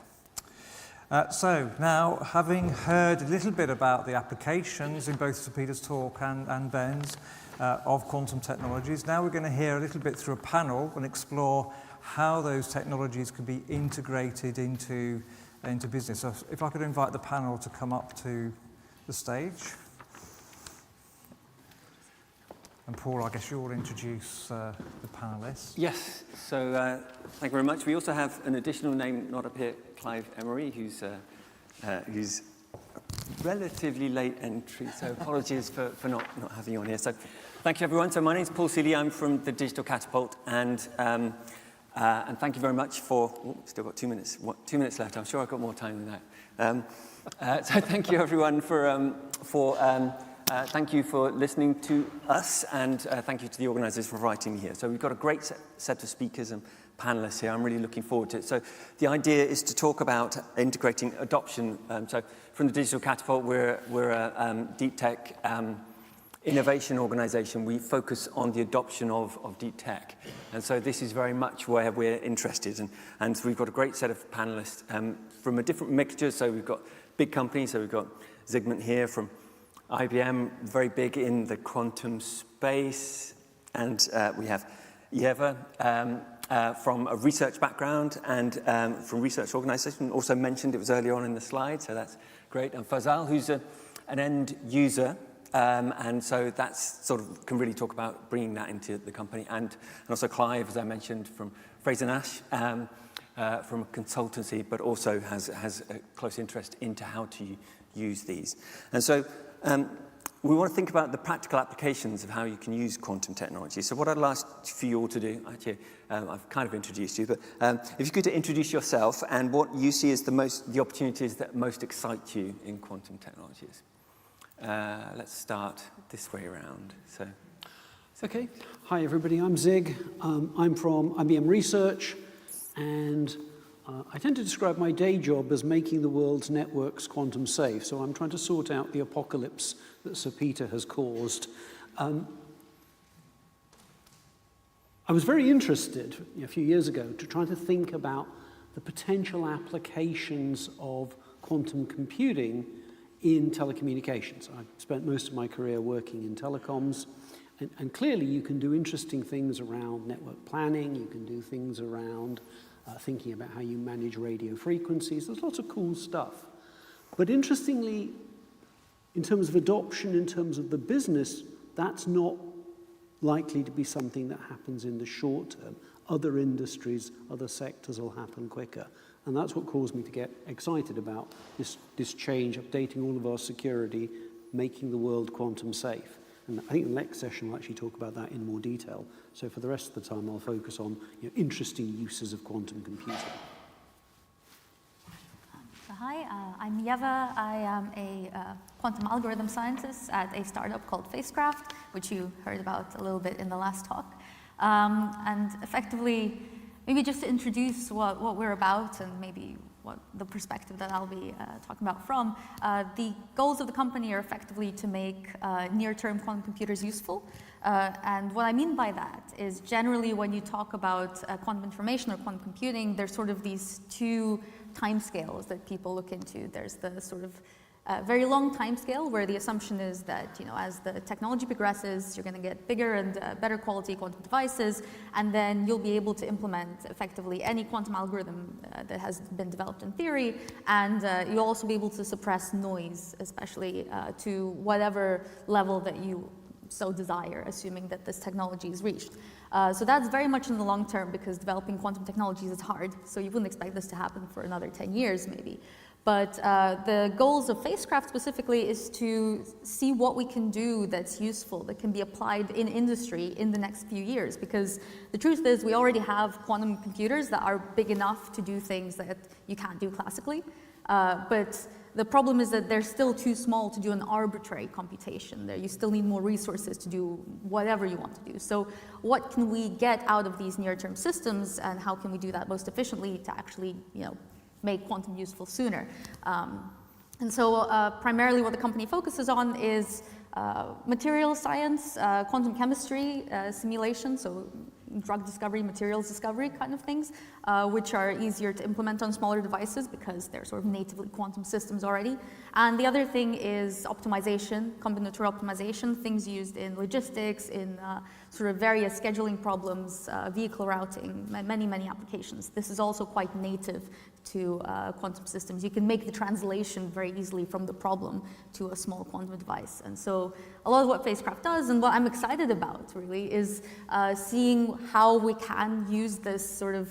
So now, having heard a little bit about the applications in both Sir Peter's talk and Ben's of quantum technologies, now we're going to hear a little bit through a panel and explore how those technologies can be integrated into into business. So if I could invite the panel to come up to the stage. And Paul, I guess you'll introduce the panelists. Yes, so thank you very much. We also have an additional name not up here, Clive Emery, who's relatively late entry, so apologies for not having you on here. So thank you, everyone. So my name's Paul Seeley. I'm from the Digital Catapult, and thank you very much for, still got 2 minutes, 2 minutes left. I'm sure I've got more time than that. So thank you, everyone, thank you for listening to us, and thank you to the organisers for inviting me here. So we've got a great set of speakers and panelists here. I'm really looking forward to it. So the idea is to talk about integrating adoption. So from the Digital Catapult, we're a deep tech innovation organisation. We focus on the adoption of deep tech. And so this is very much where we're interested. And so we've got a great set of panelists from a different mixture. So we've got big companies. So we've got Zygmunt here from IBM, very big in the quantum space. And we have Yeva from a research background and from research organisation. Also mentioned, it was earlier on in the slide, so that's great. And Fazal, who's an end user. And so that's sort of can really talk about bringing that into the company. And also Clive, as I mentioned, from Fraser Nash, from a consultancy, but also has a close interest into how to use these. And so we want to think about the practical applications of how you can use quantum technology. So what I'd like for you all to do, actually, I've kind of introduced you, but if you could introduce yourself and what you see as the opportunities that most excite you in quantum technologies. Let's start this way around. So, okay. Hi, everybody. I'm Zig. I'm from IBM Research, and I tend to describe my day job as making the world's networks quantum safe. So I'm trying to sort out the apocalypse that Sir Peter has caused. I was very interested a few years ago to try to think about the potential applications of quantum computing in telecommunications. I've spent most of my career working in telecoms, and clearly you can do interesting things around network planning, you can do things around thinking about how you manage radio frequencies. There's lots of cool stuff. But interestingly, in terms of adoption, in terms of the business, that's not likely to be something that happens in the short term. Other industries, other sectors will happen quicker. And that's what caused me to get excited about this change, updating all of our security, making the world quantum safe. And I think the next session will actually talk about that in more detail. So for the rest of the time, I'll focus on interesting uses of quantum computing. Hi, I'm Yeva. I am a quantum algorithm scientist at a startup called Facecraft, which you heard about a little bit in the last talk. And effectively, maybe just to introduce what we're about and maybe what the perspective that I'll be talking about from, the goals of the company are effectively to make near-term quantum computers useful. And what I mean by that is generally when you talk about quantum information or quantum computing, there's sort of these two timescales that people look into. There's the sort of very long timescale where the assumption is that as the technology progresses, you're going to get bigger and better quality quantum devices, and then you'll be able to implement effectively any quantum algorithm that has been developed in theory, and you'll also be able to suppress noise, especially to whatever level that you so desire, assuming that this technology is reached. So that's very much in the long term because developing quantum technologies is hard, so you wouldn't expect this to happen for another 10 years maybe. But the goals of Facecraft specifically is to see what we can do that's useful, that can be applied in industry in the next few years. Because the truth is we already have quantum computers that are big enough to do things that you can't do classically. But the problem is that they're still too small to do an arbitrary computation. You still need more resources to do whatever you want to do. So what can we get out of these near-term systems, and how can we do that most efficiently to actually, make quantum useful sooner? And so primarily what the company focuses on is material science, quantum chemistry, simulation, so drug discovery, materials discovery kind of things, which are easier to implement on smaller devices because they're sort of natively quantum systems already. And the other thing is optimization, combinatorial optimization, things used in logistics, in sort of various scheduling problems, vehicle routing, many, many applications. This is also quite native to quantum systems. You can make the translation very easily from the problem to a small quantum device. And so a lot of what Facecraft does and what I'm excited about really is seeing how we can use this sort of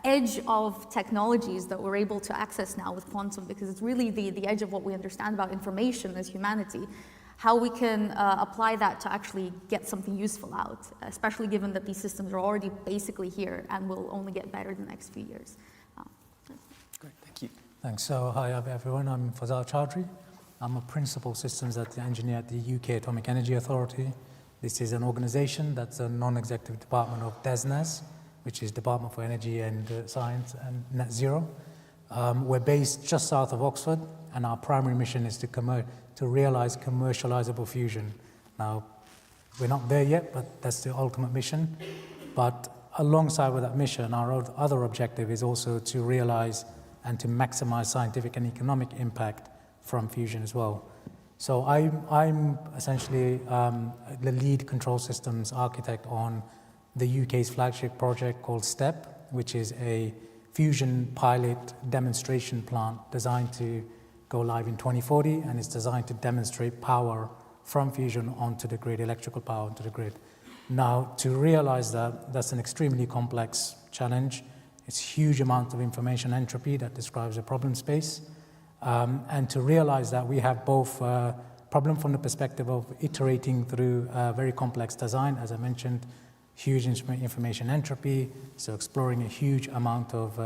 edge of technologies that we're able to access now with quantum, because it's really the edge of what we understand about information as humanity, how we can apply that to actually get something useful out, especially given that these systems are already basically here and will only get better in the next few years. Great, thank you. Thanks. So, hi everyone, I'm Fazal Chaudhry. I'm a Principal Systems Engineer at the UK Atomic Energy Authority. This is an organization that's a non-executive department of DESNZ, which is Department for Energy and Science and Net Zero. We're based just south of Oxford, and our primary mission is to realize commercializable fusion. Now, we're not there yet, but that's the ultimate mission. But alongside with that mission, our other objective is also to realize and to maximize scientific and economic impact from fusion as well. So I'm essentially the lead control systems architect on the UK's flagship project called STEP, which is a fusion pilot demonstration plant designed to go live in 2040, and it's designed to demonstrate power from fusion onto the grid, electrical power onto the grid. Now, to realize that, that's an extremely complex challenge. It's huge amount of information entropy that describes a problem space. And to realize that we have both problem from the perspective of iterating through a very complex design, as I mentioned, huge information entropy, so exploring a huge amount of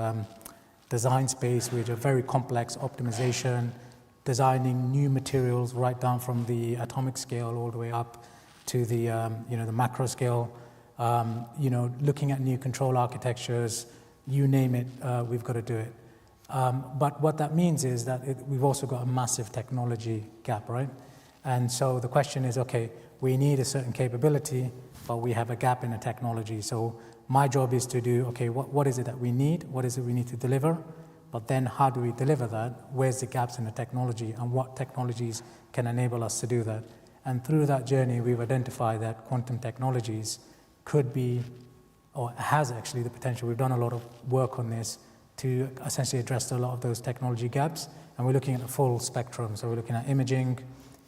design space with a very complex optimization, designing new materials right down from the atomic scale all the way up to the the macro scale, looking at new control architectures, you name it, we've got to do it. But what that means is that we've also got a massive technology gap, right? And so the question is, okay, we need a certain capability, but we have a gap in the technology. So my job is to do, okay, what is it that we need? What is it we need to deliver? But then how do we deliver that? Where's the gaps in the technology, and what technologies can enable us to do that? And through that journey, we've identified that quantum technologies could be, or has actually the potential. We've done a lot of work on this to essentially address a lot of those technology gaps. And we're looking at the full spectrum. So we're looking at imaging,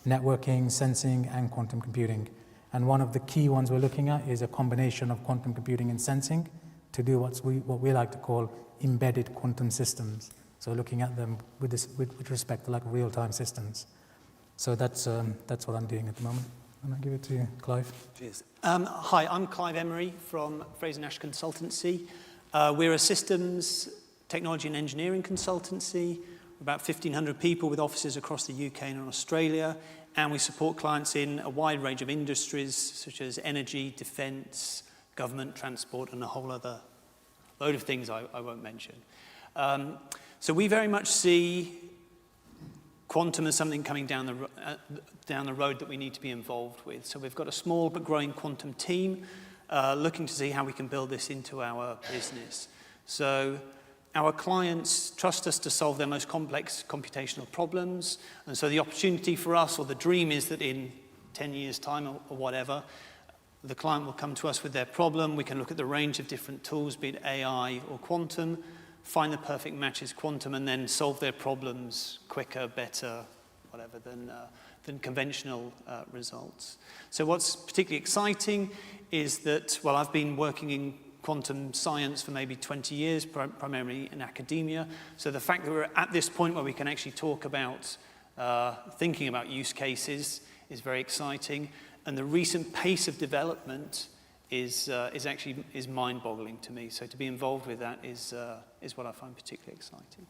networking, sensing, and quantum computing. And one of the key ones we're looking at is a combination of quantum computing and sensing to do what we like to call embedded quantum systems. So looking at them with respect to like real-time systems. So that's what I'm doing at the moment. And I'll give it to you, Clive. Cheers. Hi, I'm Clive Emery from Fraser Nash Consultancy. We're a systems, technology and engineering consultancy. We're about 1,500 people with offices across the UK and Australia. And we support clients in a wide range of industries, such as energy, defence, government, transport, and a whole other load of things I won't mention. So we very much see quantum as something coming down the road that we need to be involved with. So we've got a small but growing quantum team looking to see how we can build this into our business. So our clients trust us to solve their most complex computational problems. And so the opportunity for us, or the dream, is that in 10 years' time or whatever, the client will come to us with their problem. We can look at the range of different tools, be it AI or quantum, find the perfect matches quantum, and then solve their problems quicker, better, whatever, than conventional results. So what's particularly exciting is that, well, I've been working in quantum science for maybe 20 years, primarily in academia. So the fact that we're at this point where we can actually talk about thinking about use cases is very exciting. And the recent pace of development is mind-boggling to me. So to be involved with that is what I find particularly exciting.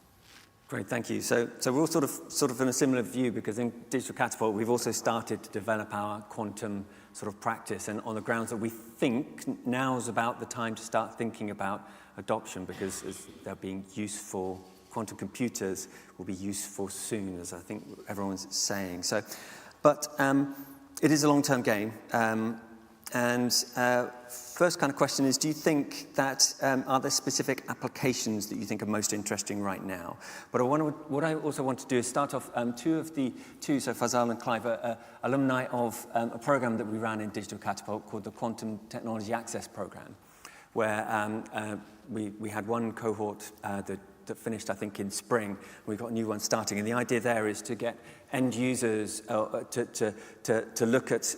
Great, thank you. So we're all sort of in a similar view, because in Digital Catapult, we've also started to develop our quantum sort of practice, and on the grounds that we think now's about the time to start thinking about adoption, because they're being useful, quantum computers will be useful soon, as I think everyone's saying. So, but it is a long-term game. And first kind of question is, do you think that, are there specific applications that you think are most interesting right now? But what I also want to do is start off, so Fazal and Clive are alumni of a program that we ran in Digital Catapult called the Quantum Technology Access Program, where we had one cohort that finished, I think, in spring. We've got a new one starting. And the idea there is to get end users to look at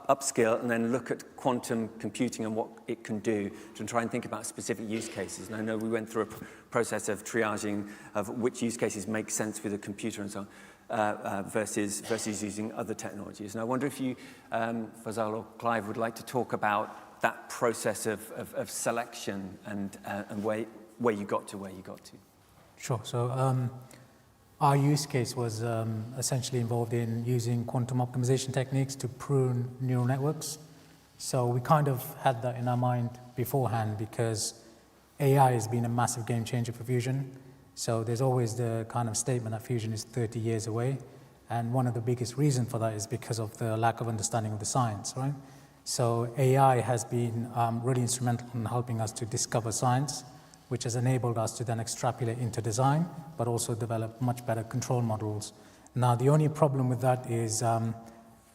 upskill and then look at quantum computing and what it can do to try and think about specific use cases. And I know we went through a process of triaging of which use cases make sense with a computer and so on, versus using other technologies. And I wonder if you, Fazal or Clive, would like to talk about that process of selection and where you got to where you got to. Sure. So our use case was essentially involved in using quantum optimization techniques to prune neural networks. So we kind of had that in our mind beforehand because AI has been a massive game changer for fusion. So there's always the kind of statement that fusion is 30 years away. And one of the biggest reasons for that is because of the lack of understanding of the science, right? So AI has been really instrumental in helping us to discover science, which has enabled us to then extrapolate into design, but also develop much better control models. Now, the only problem with that is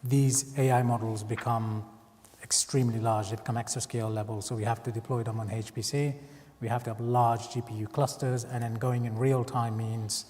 these AI models become extremely large. They become exascale level, so we have to deploy them on HPC. We have to have large GPU clusters, and then going in real time means,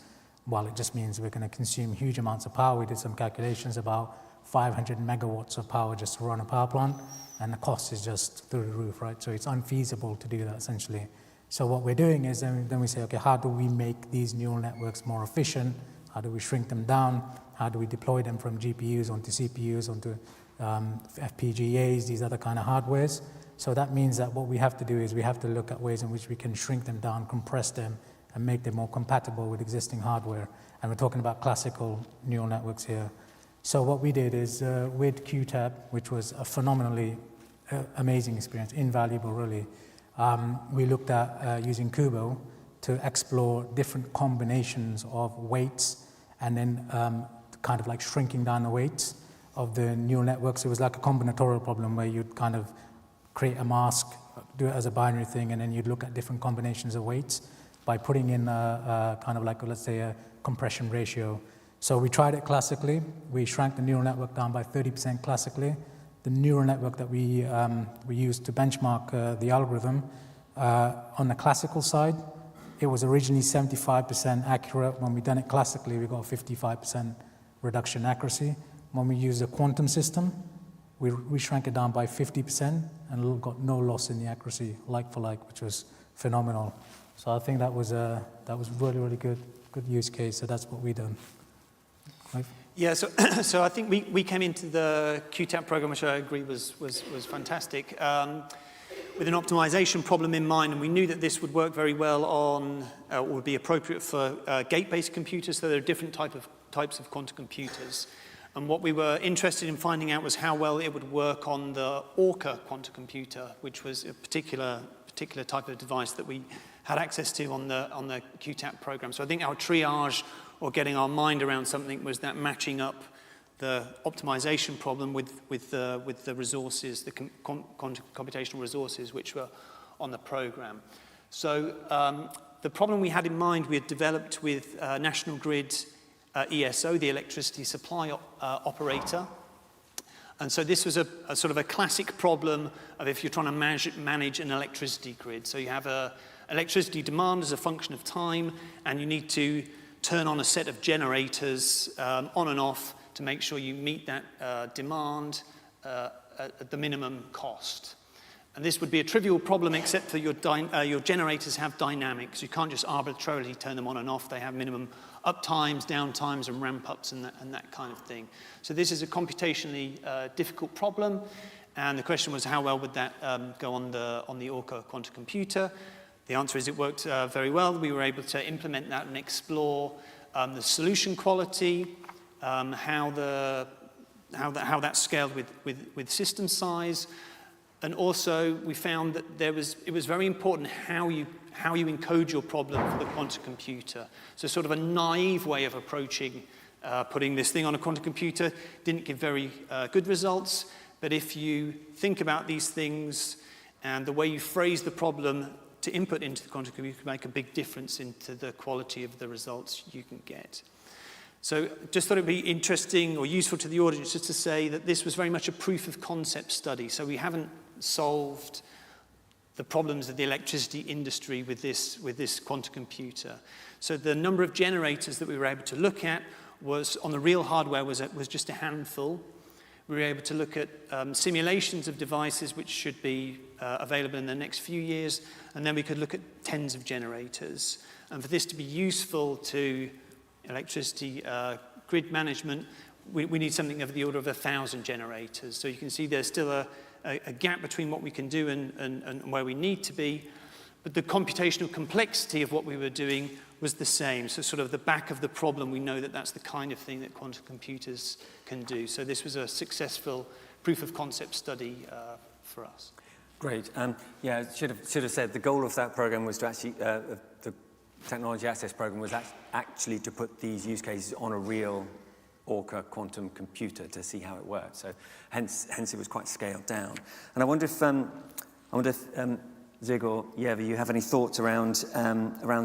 well, it just means we're going to consume huge amounts of power. We did some calculations about 500 megawatts of power just to run a power plant, and the cost is just through the roof, right? So it's unfeasible to do that, essentially. So what we're doing is then we say, okay, how do we make these neural networks more efficient? How do we shrink them down? How do we deploy them from GPUs onto CPUs, onto FPGAs, these other kind of hardwares? So that means that what we have to do is we have to look at ways in which we can shrink them down, compress them, and make them more compatible with existing hardware. And we're talking about classical neural networks here. So what we did is with QTAP, which was a phenomenally amazing experience, invaluable really, we looked at using Kubo to explore different combinations of weights and then kind of like shrinking down the weights of the neural networks. It was like a combinatorial problem where you'd kind of create a mask, do it as a binary thing, and then you'd look at different combinations of weights by putting in a kind of like, let's say, a compression ratio. So we tried it classically. We shrank the neural network down by 30% classically. The neural network that we used to benchmark the algorithm, on the classical side, it was originally 75% accurate. When we done it classically, we got a 55% reduction in accuracy. When we used a quantum system, we shrank it down by 50% and got no loss in the accuracy, like for like, which was phenomenal. So I think that was really, really good use case. So that's what we done. Right? Yeah, so I think we came into the QTAP program, which I agree was fantastic, with an optimization problem in mind, and we knew that this would work very well on, or would be appropriate for gate-based computers. So there are different types of quantum computers. And what we were interested in finding out was how well it would work on the Orca quantum computer, which was a particular type of device that we had access to on the QTAP program. So I think our triage, or getting our mind around something, was that matching up the optimization problem with the resources, the computational resources which were on the program. So the problem we had in mind, we had developed with National Grid ESO, the electricity supply operator. And so this was a sort of a classic problem of if you're trying to manage an electricity grid. So you have electricity demand as a function of time, and you need to turn on a set of generators on and off to make sure you meet that demand at the minimum cost. And this would be a trivial problem except for your generators have dynamics. You can't just arbitrarily turn them on and off. They have minimum up times, down times, and ramp ups and that kind of thing. So this is a computationally difficult problem. And the question was, how well would that go on the Orca quantum computer? The answer is it worked very well. We were able to implement that and explore the solution quality, how that scaled with system size, and also we found that it was very important how you encode your problem for the quantum computer. So sort of a naive way of approaching putting this thing on a quantum computer didn't give very good results. But if you think about these things and the way you phrase the problem to input into the quantum computer, can make a big difference into the quality of the results you can get. So just thought it'd be interesting or useful to the audience just to say that this was very much a proof of concept study. So we haven't solved the problems of the electricity industry with this quantum computer. So the number of generators that we were able to look at was, on the real hardware, was just a handful. We were able to look at simulations of devices which should be available in the next few years, and then we could look at tens of generators. And for this to be useful to electricity grid management, we need something of the order of 1,000 generators. So you can see there's still a gap between what we can do and where we need to be, but the computational complexity of what we were doing was the same. So sort of the back of the problem, we know that that's the kind of thing that quantum computers can do. So this was a successful proof of concept study for us. Great. Yeah, should have said the goal of that program was to actually, the Technology Access Program was actually to put these use cases on a real Orca quantum computer to see how it worked. So hence it was quite scaled down. And I wonder if Zig or Yeva, you have any thoughts around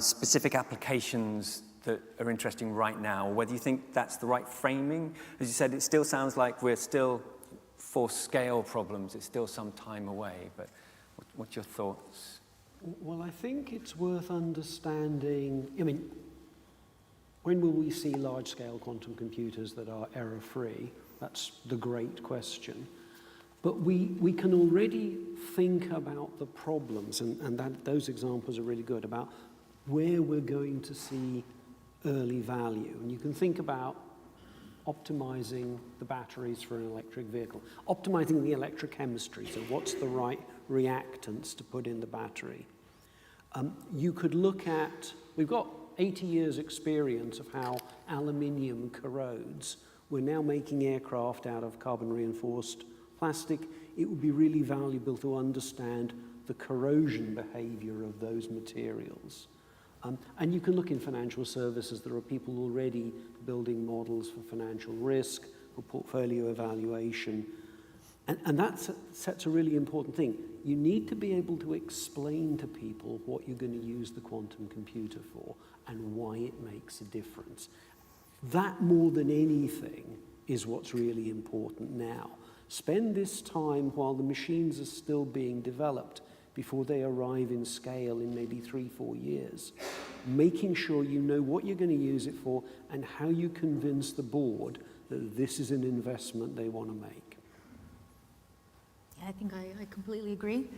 specific applications that are interesting right now, or whether you think that's the right framing. As you said, it still sounds like we're still, for scale problems, it's still some time away, but what's your thoughts? Well, I think it's worth understanding, I mean, when will we see large-scale quantum computers that are error-free? That's the great question. But we can already think about the problems, and those examples are really good, about where we're going to see early value. And you can think about optimizing the batteries for an electric vehicle, optimizing the electrochemistry, so what's the right reactants to put in the battery. You could look at, we've got 80 years experience of how aluminium corrodes. We're now making aircraft out of carbon-reinforced plastic. It would be really valuable to understand the corrosion behavior of those materials. And you can look in financial services. There are people already building models for financial risk, for portfolio evaluation. And that sets a really important thing. You need to be able to explain to people what you're going to use the quantum computer for and why it makes a difference. That, more than anything, is what's really important now. Spend this time while the machines are still being developed before they arrive in scale in maybe 3-4 years, making sure you know what you're going to use it for and how you convince the board that this is an investment they want to make. I think I completely agree,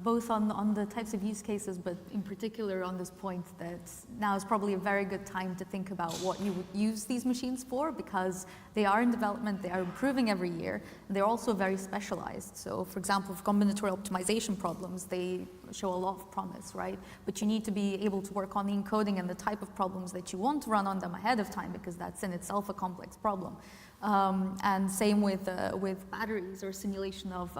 both on the types of use cases, but in particular on this point that now is probably a very good time to think about what you would use these machines for, because they are in development, they are improving every year, and they're also very specialized. So, for example, for combinatorial optimization problems, they show a lot of promise, right? But you need to be able to work on the encoding and the type of problems that you want to run on them ahead of time, because that's in itself a complex problem. And same with batteries or simulation of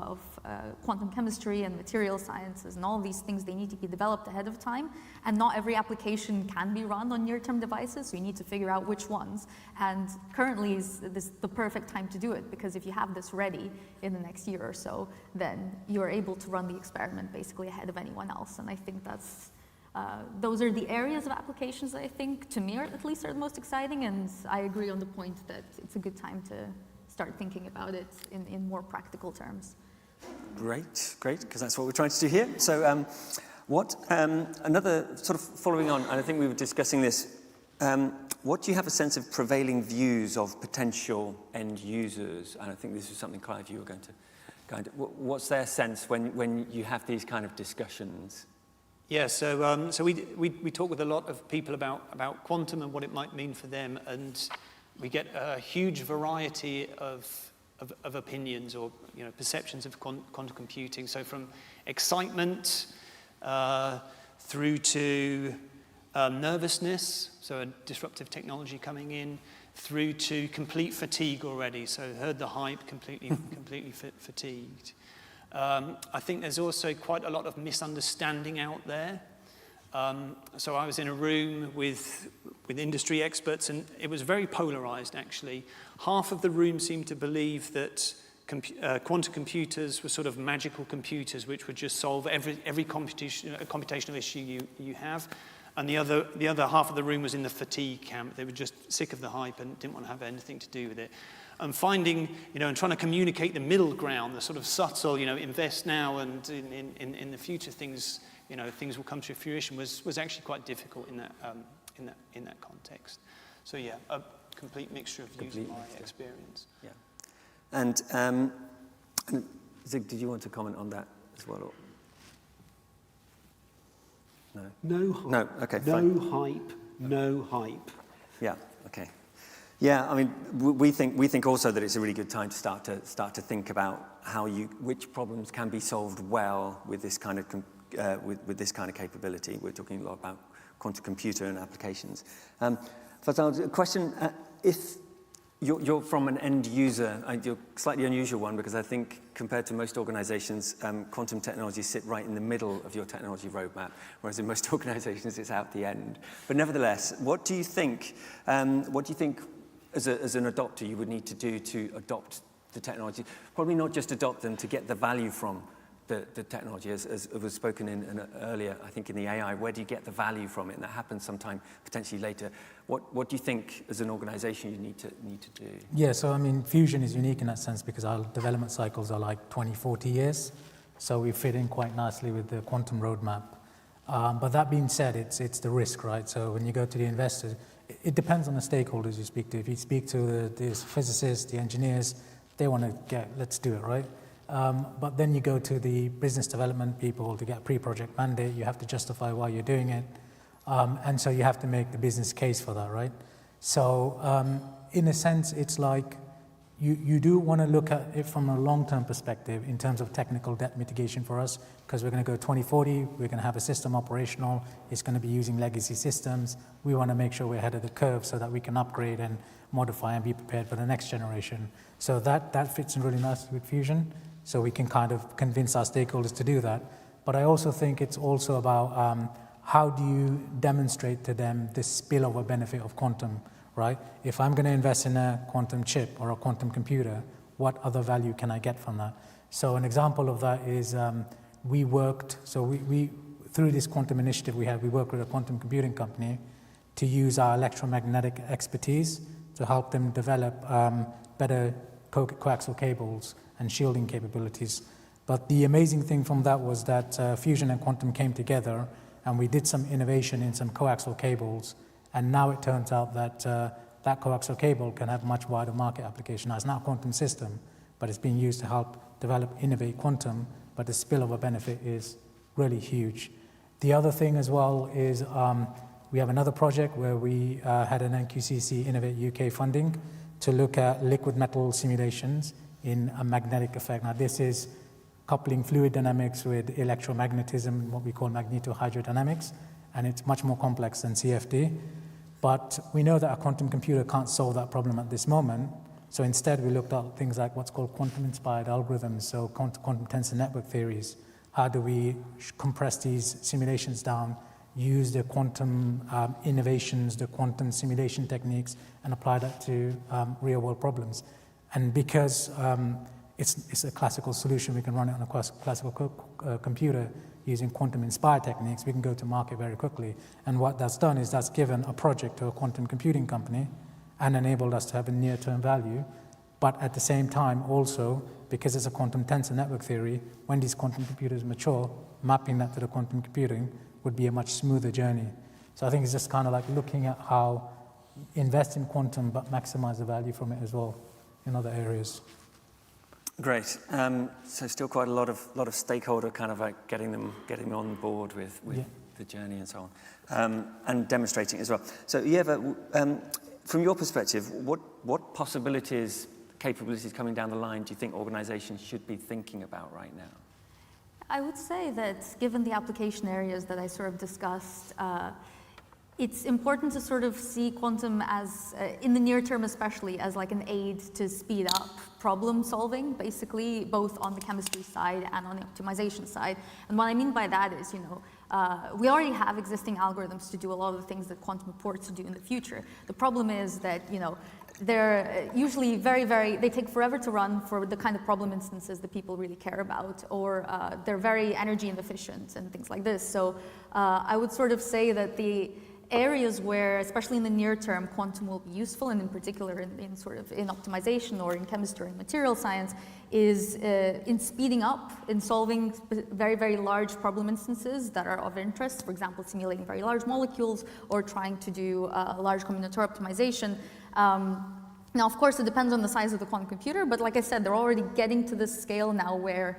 quantum chemistry and material sciences and all these things. They need to be developed ahead of time, and not every application can be run on near-term devices, so you need to figure out which ones. And currently is the perfect time to do it, because if you have this ready in the next year or so, then you're able to run the experiment basically ahead of anyone else. And I think that's those are the areas of applications that I think, to me, at least, are the most exciting, and I agree on the point that it's a good time to start thinking about it in more practical terms. Great, because that's what we're trying to do here. So another sort of following on, and I think we were discussing this, what do you have a sense of prevailing views of potential end users? And I think this is something, Clive, you were going to, what's their sense when you have these kind of discussions? Yeah, so we talk with a lot of people about quantum and what it might mean for them, and we get a huge variety of opinions or perceptions of quantum computing. So from excitement through to nervousness, so a disruptive technology coming in, through to complete fatigue already. So heard the hype, completely fatigued. I think there's also quite a lot of misunderstanding out there. So I was in a room with industry experts, and it was very polarized, actually. Half of the room seemed to believe that quantum computers were sort of magical computers which would just solve every computational issue you have. And the other half of the room was in the fatigue camp. They were just sick of the hype and didn't want to have anything to do with it. And finding, and trying to communicate the middle ground, the sort of subtle, invest now and in the future things, things will come to fruition was actually quite difficult in that context. So yeah, a complete mixture of views and my experience. Yeah. And Zig, did you want to comment on that as well? Or? No. No hype. No. Okay. No fine. hype. No hype. Yeah. Okay. Yeah. I mean, we think also that it's a really good time to start to think about which problems can be solved well with this kind of with this kind of capability. We're talking a lot about quantum computer and applications. Fazal, a question: if you're from an end user, you're a slightly unusual one because I think compared to most organizations, quantum technologies sit right in the middle of your technology roadmap, whereas in most organizations it's out the end. But nevertheless, what do you think as an adopter you would need to do to adopt the technology? Probably not just adopt them to get the value from the technology, as was spoken in earlier, I think in the AI. Where do you get the value from it? And that happens sometime potentially later. What do you think as an organization you need to do? Yeah, so I mean, fusion is unique in that sense because our development cycles are like 20, 40 years. So we fit in quite nicely with the quantum roadmap. But that being said, it's the risk, right? So when you go to the investors, it depends on the stakeholders you speak to. If you speak to the physicists, the engineers, they want to let's do it, right? But then you go to the business development people to get a pre-project mandate. You have to justify why you're doing it. And so you have to make the business case for that, right? So in a sense, it's like you do want to look at it from a long-term perspective in terms of technical debt mitigation for us, because we're going to go 2040, we're going to have a system operational, it's going to be using legacy systems. We want to make sure we're ahead of the curve so that we can upgrade and modify and be prepared for the next generation. So that fits in really nicely with fusion. So we can kind of convince our stakeholders to do that. But I also think it's also about how do you demonstrate to them the spillover benefit of quantum, right? If I'm going to invest in a quantum chip or a quantum computer, what other value can I get from that? So an example of that is we through this quantum initiative we worked with a quantum computing company to use our electromagnetic expertise to help them develop better coaxial cables and shielding capabilities. But the amazing thing from that was that fusion and quantum came together and we did some innovation in some coaxial cables, and now it turns out that that coaxial cable can have much wider market application. Now it's not a quantum system, but it's being used to help innovate quantum, but the spillover benefit is really huge. The other thing as well is we have another project where we had an NQCC Innovate UK funding to look at liquid metal simulations in a magnetic effect. Now this is coupling fluid dynamics with electromagnetism, what we call magnetohydrodynamics, and it's much more complex than CFD. But we know that a quantum computer can't solve that problem at this moment, so instead we looked at things like what's called quantum-inspired algorithms, so quantum tensor network theories. How do we compress these simulations down, use the quantum innovations, the quantum simulation techniques, and apply that to real-world problems? And because it's a classical solution, we can run it on a classical computer using quantum-inspired techniques, we can go to market very quickly. And what that's done is that's given a project to a quantum computing company and enabled us to have a near-term value. But at the same time, also, because it's a quantum tensor network theory, when these quantum computers mature, mapping that to the quantum computing would be a much smoother journey. So I think it's just kind of like looking at how invest in quantum but maximize the value from it as well in other areas. Great. So still quite a lot of stakeholder kind of like getting them on board with the journey and so on, and demonstrating as well. So Eva, from your perspective, what possibilities, capabilities coming down the line do you think organizations should be thinking about right now? I would say that given the application areas that I sort of discussed, it's important to sort of see quantum as, in the near term especially, as like an aid to speed up problem solving, basically, both on the chemistry side and on the optimization side. And what I mean by that is, we already have existing algorithms to do a lot of the things that quantum reports to do in the future. The problem is that, they're usually they take forever to run for the kind of problem instances that people really care about, or they're very energy inefficient and things like this. So I would sort of say that the areas where, especially in the near term, quantum will be useful, and in particular in optimization or in chemistry and material science, is in speeding up, in solving very, very large problem instances that are of interest, for example, simulating very large molecules or trying to do large combinatorial optimization. Now, of course, it depends on the size of the quantum computer, but like I said, they're already getting to this scale now where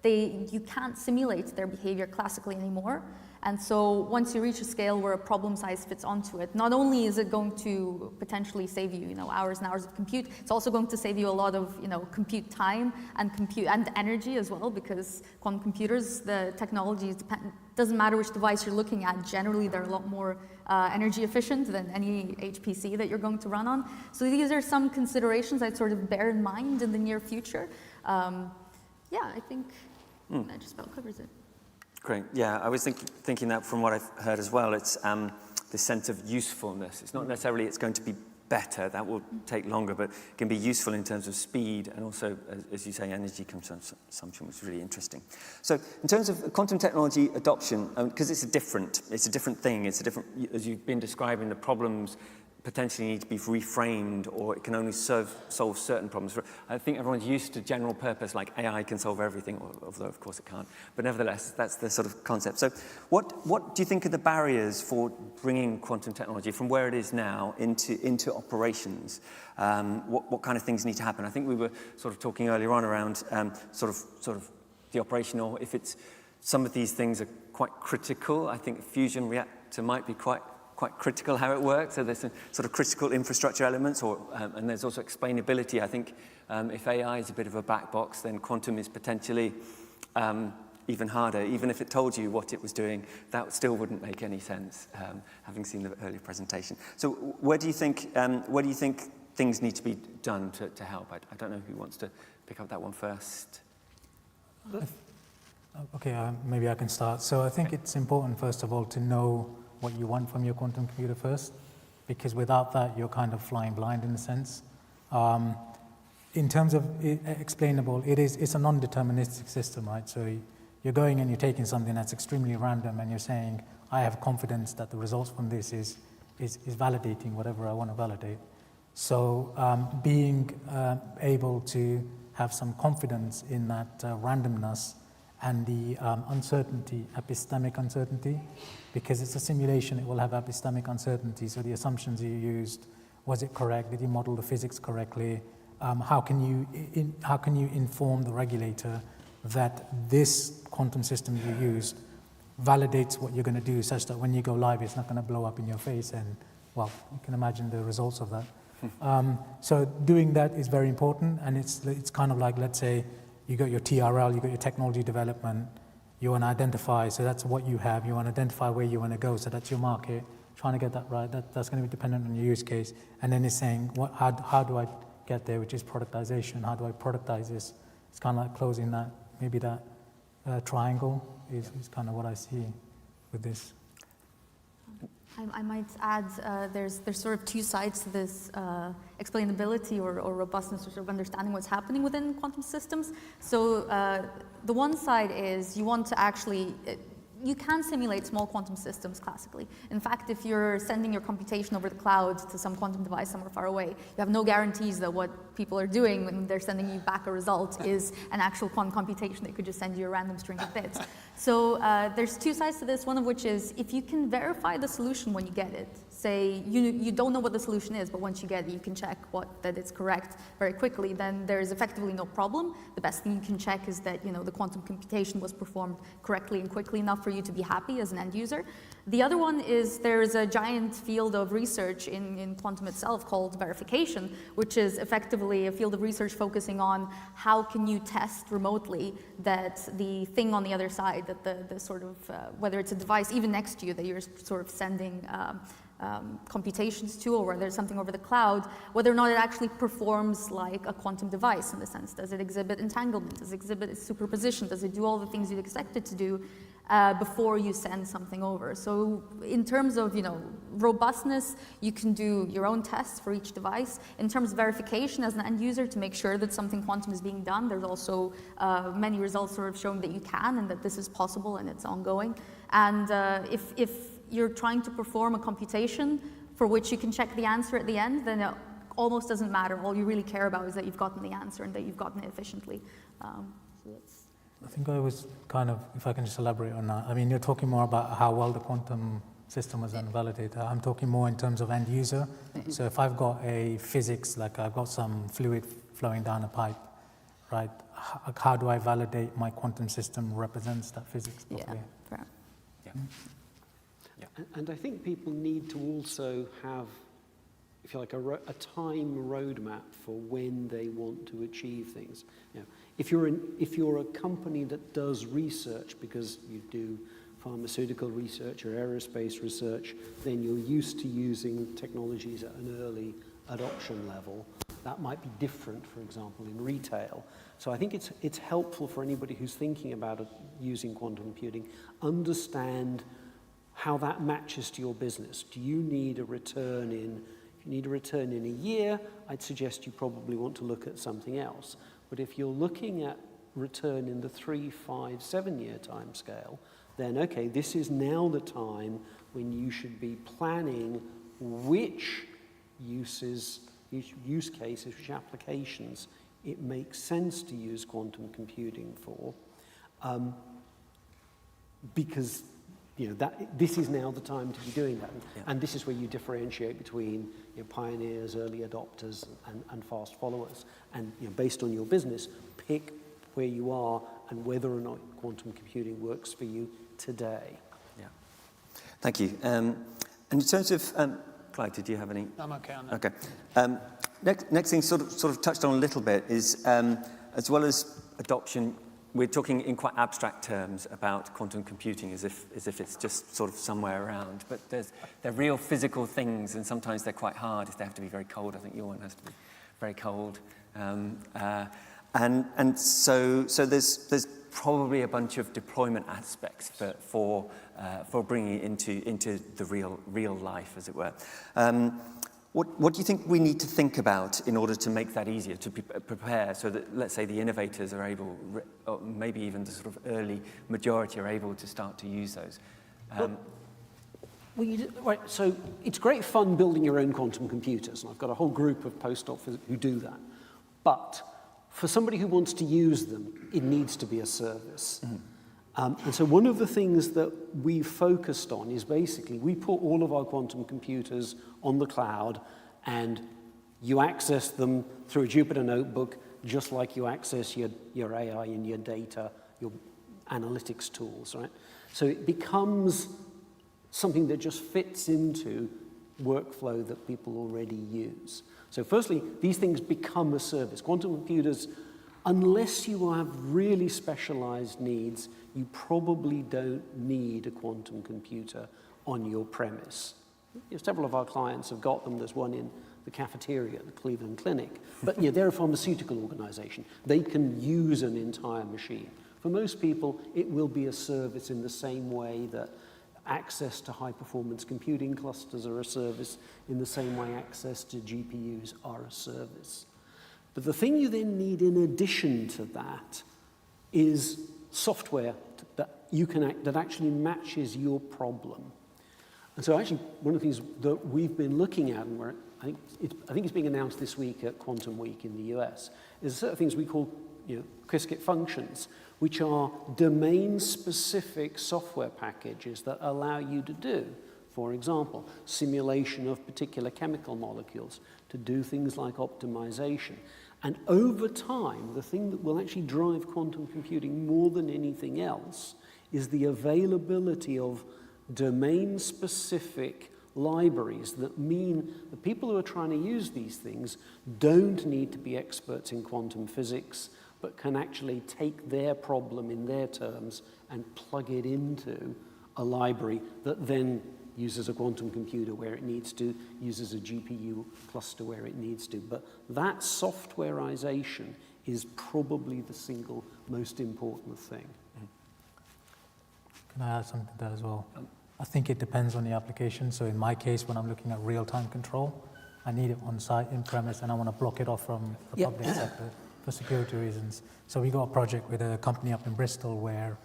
you can't simulate their behavior classically anymore. And so once you reach a scale where a problem size fits onto it, not only is it going to potentially save you, hours and hours of compute, it's also going to save you a lot of, compute time and energy as well, because quantum computers, the technology doesn't matter which device you're looking at, generally they're a lot more energy efficient than any HPC that you're going to run on. So these are some considerations I'd sort of bear in mind in the near future. I think that just about covers it. Great. Yeah, I was thinking that from what I've heard as well, it's the sense of usefulness. It's not necessarily it's going to be better, that will take longer, but it can be useful in terms of speed and also, as you say, energy consumption, which is really interesting. So in terms of quantum technology adoption, because it's a different thing, as you've been describing, the problems potentially need to be reframed, or it can only solve certain problems. I think everyone's used to general purpose, like AI can solve everything, although of course it can't. But nevertheless, that's the sort of concept. So what do you think are the barriers for bringing quantum technology from where it is now into operations? What kind of things need to happen? I think we were sort of talking earlier on around sort of the operational, if it's some of these things are quite critical. I think a fusion reactor might be quite critical how it works. So there's some sort of critical infrastructure elements, and there's also explainability. I think if AI is a bit of a black box, then quantum is potentially even harder. Even if it told you what it was doing, that still wouldn't make any sense, having seen the earlier presentation. So where do you think things need to be done to help? I don't know who wants to pick up that one first. Okay, maybe I can start. So I think it's important, first of all, to know what you want from your quantum computer first, because without that, you're kind of flying blind in a sense. In terms of explainable, it's a non-deterministic system, right? So you're going and you're taking something that's extremely random and you're saying, I have confidence that the results from this is validating whatever I want to validate. So being able to have some confidence in that randomness and the uncertainty, epistemic uncertainty, because it's a simulation, it will have epistemic uncertainty. So the assumptions you used, was it correct? Did you model the physics correctly? How can you inform the regulator that this quantum system you used validates what you're going to do, such that when you go live, it's not going to blow up in your face? And well, you can imagine the results of that. So doing that is very important, and it's kind of like, let's say, you got your TRL, you got your technology development, you want to identify, so that's what you have, you want to identify where you want to go, so that's your market, trying to get that right, that's going to be dependent on your use case, and then it's saying, how do I get there, which is productization, how do I productize this? It's kind of like closing that, maybe that triangle is kind of what I see with this. I might add, there's sort of two sides to this explainability or robustness, or sort of understanding what's happening within quantum systems. So the one side is you want to actually, you can simulate small quantum systems classically. In fact, if you're sending your computation over the cloud to some quantum device somewhere far away, you have no guarantees that what people are doing when they're sending you back a result is an actual quantum computation. They could just send you a random string of bits. So there's two sides to this, one of which is if you can verify the solution when you get it, say you don't know what the solution is, but once you get it, you can check that it's correct very quickly, then there's effectively no problem. The best thing you can check is that the quantum computation was performed correctly and quickly enough for you to be happy as an end user. The other one is there's a giant field of research in quantum itself called verification, which is effectively a field of research focusing on how can you test remotely that the thing on the other side, that the sort of, whether it's a device even next to you that you're sort of sending computations to, or whether there's something over the cloud, whether or not it actually performs like a quantum device in the sense, does it exhibit entanglement, does it exhibit superposition, does it do all the things you'd expect it to do? before you send something over. So in terms of, robustness, you can do your own tests for each device. In terms of verification as an end user to make sure that something quantum is being done, there's also many results sort of showing that you can and that this is possible and it's ongoing. And if you're trying to perform a computation for which you can check the answer at the end, then it almost doesn't matter. All you really care about is that you've gotten the answer and that you've gotten it efficiently. So that's I think I was kind of, if I can just elaborate on that, I mean, you're talking more about how well the quantum system was then validated. I'm talking more in terms of end user. So if I've got a physics, like I've got some fluid flowing down a pipe, right? How do I validate my quantum system represents that physics properly? Yeah, fair. Yeah. And I think people need to also have, if you like, a time roadmap for when they want to achieve things. If you're a company that does research because you do pharmaceutical research or aerospace research, then you're used to using technologies at an early adoption level. That might be different, for example, in retail. So I think it's helpful for anybody who's thinking about using quantum computing, understand how that matches to your business. Do you need a return in? If you need a return in a year, I'd suggest you probably want to look at something else. But if you're looking at return in the 3, 5, 7-year time scale, then okay, this is now the time when you should be planning which use cases, which applications it makes sense to use quantum computing for, because this is now the time to be doing that. And this is where you differentiate between pioneers, early adopters, and fast followers. And based on your business, pick where you are and whether or not quantum computing works for you today. Yeah. Thank you. And in terms of, Clyde, did you have any? I'm okay on that. Okay. Next thing sort of touched on a little bit is, as well as adoption, we're talking in quite abstract terms about quantum computing as if it's just sort of somewhere around. But they're real physical things, and sometimes they're quite hard. They have to be very cold. I think your one has to be very cold. And so there's probably a bunch of deployment aspects for bringing it into the real life, as it were. What do you think we need to think about in order to make that easier, to prepare so that, let's say, the innovators are able, or maybe even the sort of early majority are able to start to use those? Right, so it's great fun building your own quantum computers, and I've got a whole group of postdocs who do that. But for somebody who wants to use them, it needs to be a service. And so one of the things that we focused on is basically we put all of our quantum computers on the cloud, and you access them through a Jupyter notebook just like you access your AI and your data, your analytics tools, right? So it becomes something that just fits into workflow that people already use. So firstly, these things become a service. Quantum computers, unless you have really specialized needs, you probably don't need a quantum computer on your premise. Several of our clients have got them. There's one in the cafeteria at the Cleveland Clinic. But they're a pharmaceutical organization. They can use an entire machine. For most people, it will be a service in the same way that access to high-performance computing clusters are a service, in the same way access to GPUs are a service. But the thing you then need in addition to that is software that actually matches your problem. And so actually, one of the things that we've been looking at, and I think it's being announced this week at Quantum Week in the US, is a set of things we call Qiskit functions, which are domain-specific software packages that allow you to do, for example, simulation of particular chemical molecules, to do things like optimization. And over time, the thing that will actually drive quantum computing more than anything else is the availability of domain-specific libraries that mean the people who are trying to use these things don't need to be experts in quantum physics, but can actually take their problem in their terms and plug it into a library that then uses a quantum computer where it needs to, uses a GPU cluster where it needs to. But that softwareization is probably the single most important thing. Can I add something to that as well? I think it depends on the application. So in my case, when I'm looking at real-time control, I need it on site, in premise, and I want to block it off from the public sector for security reasons. So we got a project with a company up in Bristol where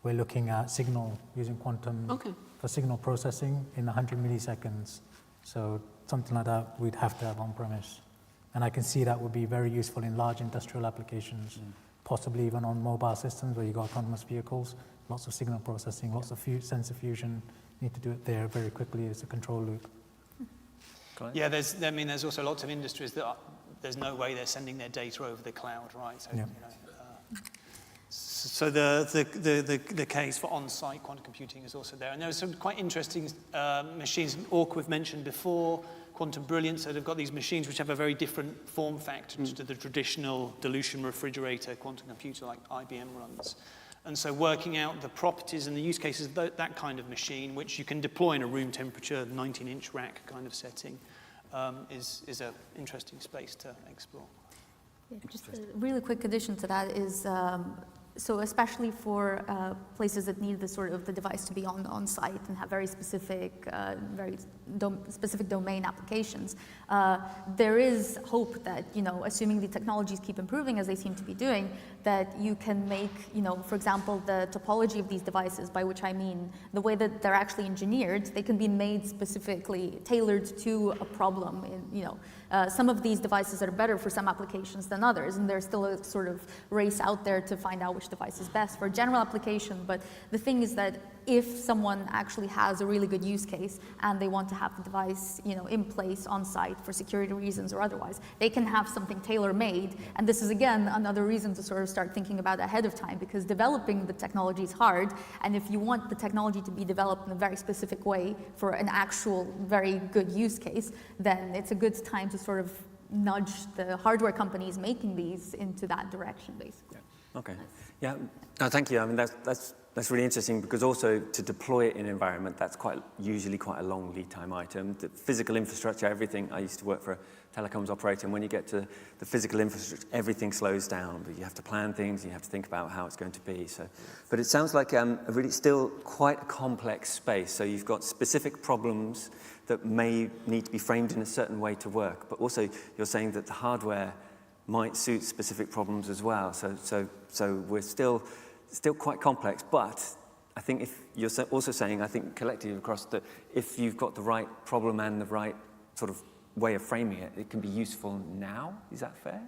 we're looking at signal, using quantum for signal processing in 100 milliseconds. So something like that we'd have to have on premise. And I can see that would be very useful in large industrial applications, possibly even on mobile systems where you got autonomous vehicles, lots of signal processing, lots of sensor fusion. You need to do it there very quickly as a control loop. Yeah, there's also lots of industries that there's no way they're sending their data over the cloud, right? So, so the case for on-site quantum computing is also there. And there are some quite interesting machines. Orc we've mentioned before, Quantum Brilliance. So they've got these machines which have a very different form factor to the traditional dilution refrigerator quantum computer like IBM runs. And so working out the properties and the use cases of that kind of machine, which you can deploy in a room temperature, 19-inch rack kind of setting, is an interesting space to explore. Yeah, just a really quick addition to that is, so especially for places that need the device to be on site and have very specific domain applications, there is hope that, assuming the technologies keep improving as they seem to be doing, that you can make, for example, the topology of these devices, by which I mean the way that they're actually engineered, they can be made specifically tailored to a problem. Some of these devices are better for some applications than others, and there's still a sort of race out there to find out which device is best for a general application. But the thing is that if someone actually has a really good use case and they want to have the device, in place on site for security reasons or otherwise, they can have something tailor-made. And this is again another reason to sort of start thinking about ahead of time, because developing the technology is hard. And if you want the technology to be developed in a very specific way for an actual very good use case, then it's a good time to sort of nudge the hardware companies making these into that direction, basically. Yeah. Okay. Yeah. No, thank you. I mean, that's really interesting, because also to deploy it in an environment, that's usually quite a long lead time item. The physical infrastructure, everything. I used to work for a telecoms operator, and when you get to the physical infrastructure, everything slows down. But you have to plan things, you have to think about how it's going to be. So, but it sounds like a really still quite a complex space. So you've got specific problems that may need to be framed in a certain way to work. But also, you're saying that the hardware might suit specific problems as well. So we're still quite complex, but I think if you're also saying, I think collectively across if you've got the right problem and the right sort of way of framing it, it can be useful now. Is that fair?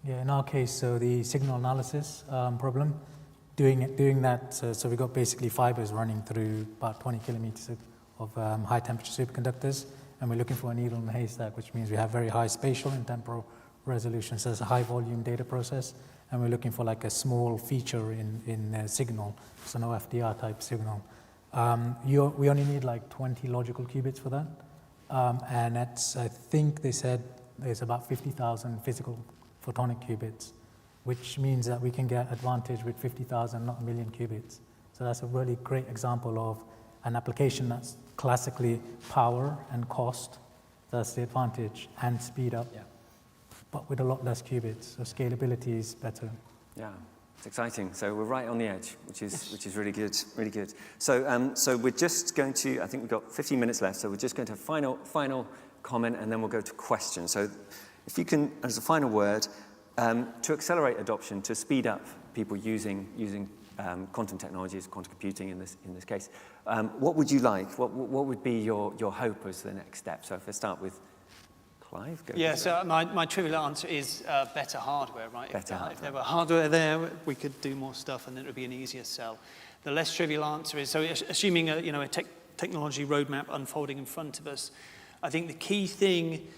Yeah, in our case, so the signal analysis problem, doing that, so we got basically fibers running through about 20 kilometers of high temperature superconductors, and we're looking for a needle in a haystack, which means we have very high spatial and temporal resolution, so it's a high volume data process. And we're looking for like a small feature in signal, so no FDR type signal. We only need like 20 logical qubits for that. And that's, I think they said there's about 50,000 physical photonic qubits, which means that we can get advantage with 50,000, not a million qubits. So that's a really great example of an application that's classically power and cost. That's the advantage, and speed up. Yeah. But with a lot less qubits, so scalability is better. Yeah, it's exciting. So we're right on the edge, which is really good, really good. So so we're just going to, I think we've got 15 minutes left, so we're just going to have final comment, and then we'll go to questions. So if you can, as a final word, to accelerate adoption, to speed up people using quantum technologies, quantum computing in this case, what would you like? What would be your hope as the next step? So if I start with Clive? So my trivial answer is better hardware, right? If there were hardware there, we could do more stuff, and then it would be an easier sell. The less trivial answer is, so assuming a technology roadmap unfolding in front of us, I think the key thing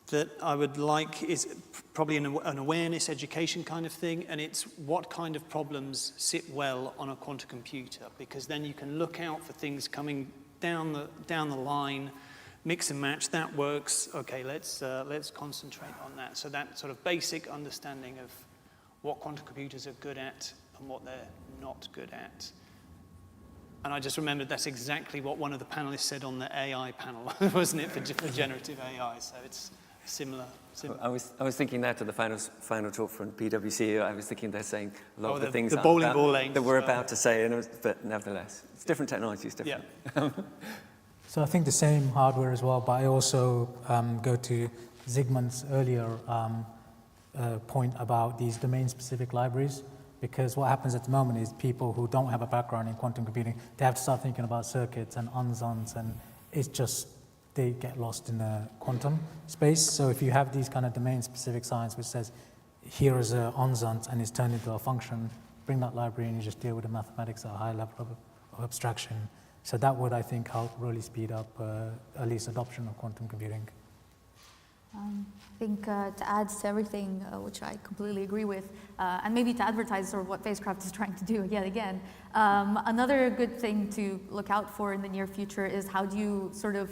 that I would like is probably an awareness education kind of thing, and it's what kind of problems sit well on a quantum computer, because then you can look out for things coming down the line. Mix and match, that works. Okay, let's concentrate on that. So that sort of basic understanding of what quantum computers are good at and what they're not good at. And I just remembered that's exactly what one of the panelists said on the AI panel, wasn't it, for generative AI? So similar. I was thinking that to the final talk from PwC. I was thinking they're saying a lot of the things the bowling ball lanes that we're about to say, but nevertheless, it's different technologies, different. Yeah. So I think the same hardware as well, but I also go to Zygmunt's earlier point about these domain-specific libraries, because what happens at the moment is people who don't have a background in quantum computing, they have to start thinking about circuits and unsons, and it's just, they get lost in the quantum space. So if you have these kind of domain-specific science which says, here is a unsont and it's turned into a function, bring that library and you just deal with the mathematics at a high level of abstraction. So that would, I think, help really speed up at least adoption of quantum computing. I think to add to everything, which I completely agree with, and maybe to advertise sort of what Phasecraft is trying to do yet again, another good thing to look out for in the near future is how do you sort of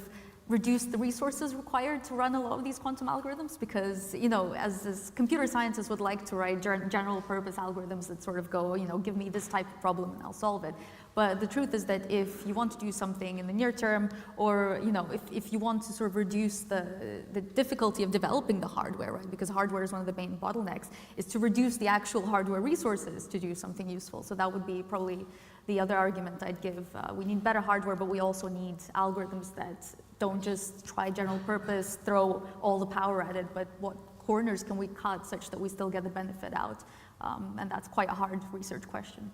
reduce the resources required to run a lot of these quantum algorithms, because, you know, as computer scientists would like to write general purpose algorithms that sort of go, you know, give me this type of problem and I'll solve it. But the truth is that if you want to do something in the near term, or, you know, if you want to sort of reduce the difficulty of developing the hardware, right, because hardware is one of the main bottlenecks, is to reduce the actual hardware resources to do something useful. So that would be probably the other argument I'd give. We need better hardware, but we also need algorithms that don't just try general purpose, throw all the power at it, but what corners can we cut such that we still get the benefit out? And that's quite a hard research question.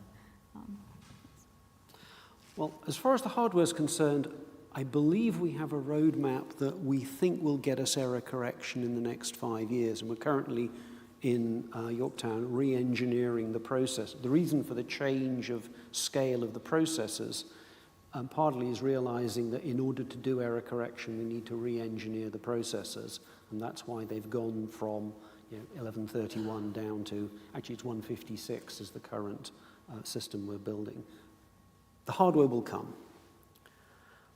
Well, as far as the hardware is concerned, I believe we have a roadmap that we think will get us error correction in the next 5 years, and we're currently in Yorktown re-engineering the process. The reason for the change of scale of the processors partly is realizing that in order to do error correction, we need to re-engineer the processors, and that's why they've gone from 1131 down to, actually it's 156 is the current system we're building. The hardware will come.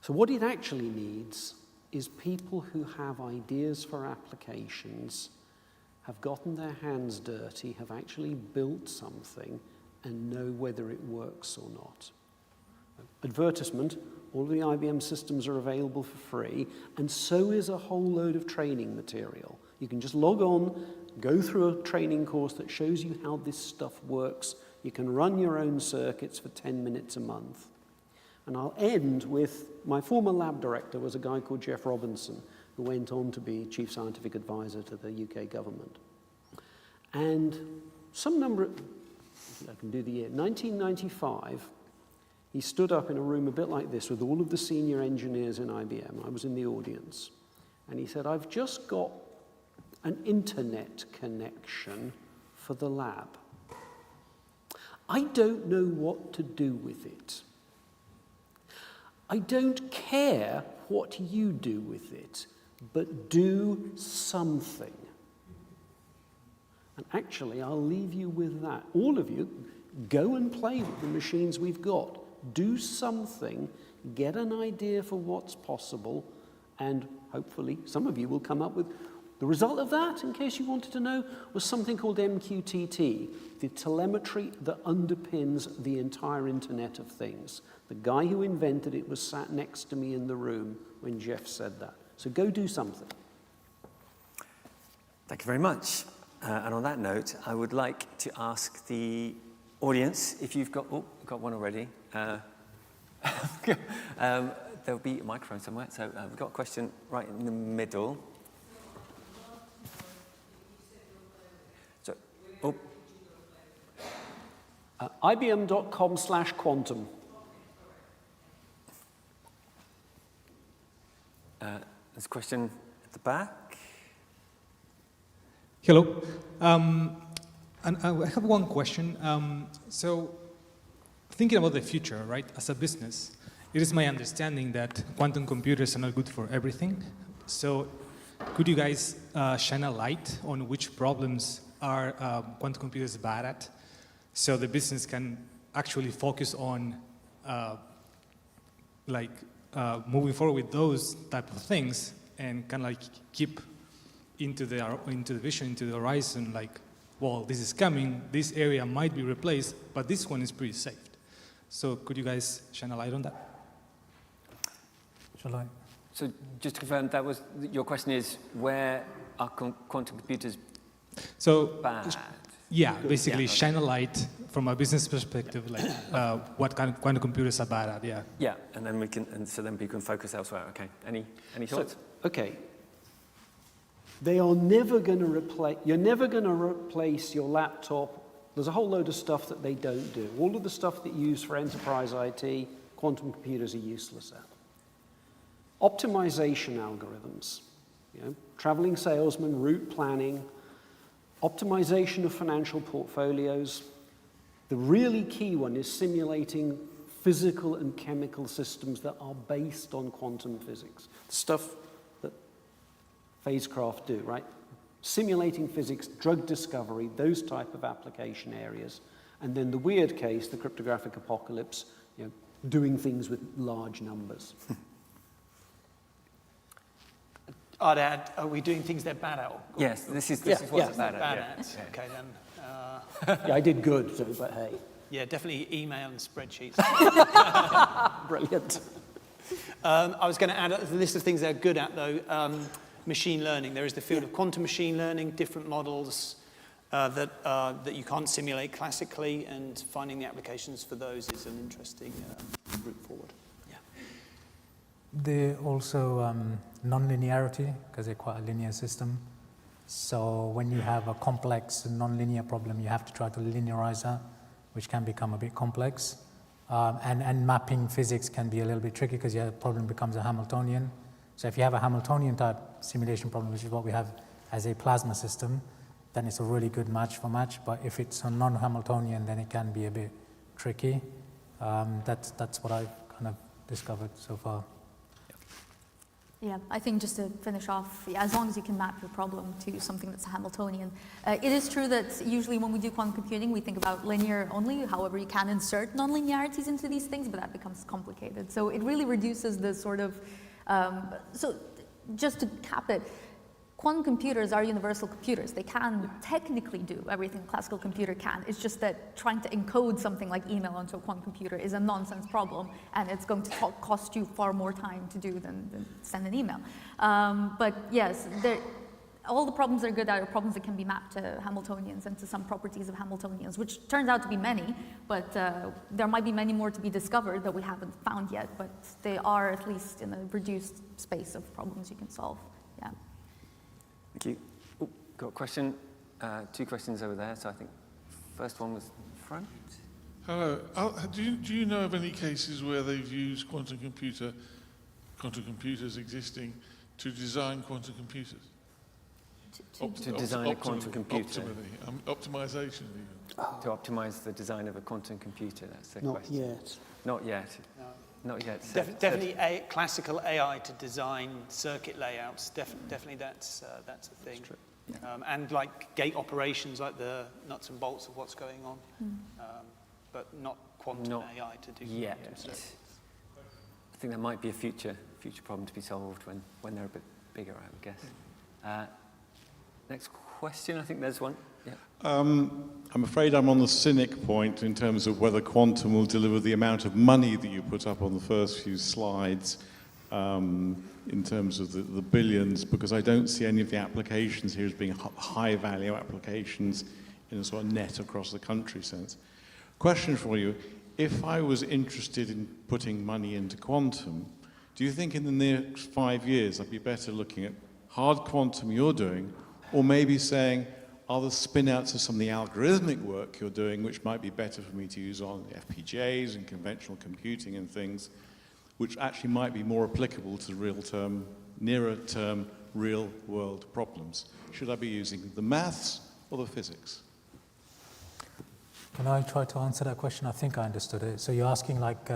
So what it actually needs is people who have ideas for applications, have gotten their hands dirty, have actually built something, and know whether it works or not. Advertisement, all of the IBM systems are available for free, and so is a whole load of training material. You can just log on, go through a training course that shows you how this stuff works. You can run your own circuits for 10 minutes a month. And I'll end with, my former lab director was a guy called Jeff Robinson, who went on to be Chief Scientific Advisor to the UK government. And some number, I can do the year, 1995, he stood up in a room a bit like this with all of the senior engineers in IBM. I was in the audience. And he said, I've just got an internet connection for the lab. I don't know what to do with it. I don't care what you do with it, but do something. And actually, I'll leave you with that. All of you, go and play with the machines we've got. Do something, get an idea for what's possible, and hopefully some of you will come up with the result of that, in case you wanted to know, was something called MQTT, the telemetry that underpins the entire Internet of Things. The guy who invented it was sat next to me in the room when Jeff said that. So go do something. Thank you very much. And on that note, I would like to ask the audience, if you've got, oh, we've got one already. There'll be a microphone somewhere. So we've got a question right in the middle. So, oh. IBM.com/quantum. There's a question at the back. Hello. And I have one question. So, thinking about the future, right, as a business, it is my understanding that quantum computers are not good for everything. So, could you guys shine a light on which problems are quantum computers bad at, so the business can actually focus on moving forward with those type of things, and kind of like keep into the vision, into the horizon, like, well, this is coming, this area might be replaced, but this one is pretty safe. So could you guys shine a light on that? Shall I? So just to confirm, that was your question is where are quantum computers bad? Yeah, basically shine a light from a business perspective, like what kind of quantum computers are bad at. Yeah. Yeah, and then so then people can focus elsewhere. Okay. Any thoughts? Okay. They are never going to replace. You're never going to replace your laptop. There's a whole load of stuff that they don't do. All of the stuff that you use for enterprise IT, quantum computers are useless at. Optimization algorithms, traveling salesman, route planning, optimization of financial portfolios. The really key one is simulating physical and chemical systems that are based on quantum physics. The stuff that phasecraft do, right? Simulating physics, drug discovery, those type of application areas. And then the weird case, the cryptographic apocalypse, doing things with large numbers. I'd add, are we doing things they're bad at? Yes, this is what they're bad at. Okay, then. Yeah, I did good, so, but hey. Yeah, definitely email and spreadsheets. Brilliant. I was going to add a list of things they're good at, though. Machine learning. There is the field of quantum machine learning, different models that you can't simulate classically, and finding the applications for those is an interesting route forward. There also non-linearity, because they're quite a linear system. So when you have a complex non-linear problem, you have to try to linearize that, which can become a bit complex. And mapping physics can be a little bit tricky because your problem becomes a Hamiltonian. So if you have a Hamiltonian type simulation problem, which is what we have as a plasma system, then it's a really good match for match. But if it's a non-Hamiltonian, then it can be a bit tricky. That's what I've kind of discovered so far. Yeah, I think just to finish off, as long as you can map your problem to something that's Hamiltonian. It is true that usually when we do quantum computing, we think about linear only. However, you can insert non-linearities into these things, but that becomes complicated. So it really reduces the sort of, so just to cap it, quantum computers are universal computers. They can technically do everything a classical computer can. It's just that trying to encode something like email onto a quantum computer is a nonsense problem, and it's going to cost you far more time to do than send an email. But yes, all the problems they're good at are problems that can be mapped to Hamiltonians and to some properties of Hamiltonians, which turns out to be many, but there might be many more to be discovered that we haven't found yet, but they are at least in a reduced space of problems you can solve. Yeah. Thank you. Oh, got a question. Two questions over there. So I think first one was front. Hello. Do you know of any cases where they've used quantum computers existing to design quantum computers? To design a quantum computer. Optimization. To optimize the design of a quantum computer. That's the Not question. yet. Not yet. No. Not yet. Definitely classical AI to design circuit layouts. Definitely that's a thing. That's true. Yeah. And like gate operations, like the nuts and bolts of what's going on, but not quantum AI to do. Yet. I think that might be a future problem to be solved when they're a bit bigger, I would guess. Next question. I think there's one. Yeah. I'm afraid I'm on the cynic point in terms of whether quantum will deliver the amount of money that you put up on the first few slides in terms of the billions, because I don't see any of the applications here as being high-value applications in a sort of net across the country sense. Question for you, if I was interested in putting money into quantum, do you think in the next 5 years I'd be better looking at hard quantum you're doing, or maybe saying, are the spin-outs of some of the algorithmic work you're doing, which might be better for me to use on FPGAs and conventional computing and things, which actually might be more applicable to real-term, nearer-term, real-world problems? Should I be using the maths or the physics? Can I try to answer that question? I think I understood it. So you're asking, like,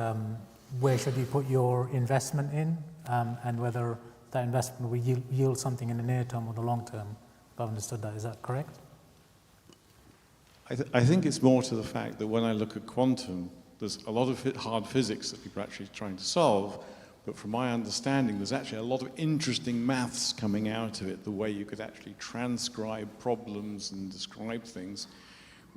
where should you put your investment in, and whether that investment will yield something in the near term or the long term? If I've understood that, is that correct? I think it's more to the fact that when I look at quantum, there's a lot of hard physics that people are actually trying to solve, but from my understanding, there's actually a lot of interesting maths coming out of it, the way you could actually transcribe problems and describe things,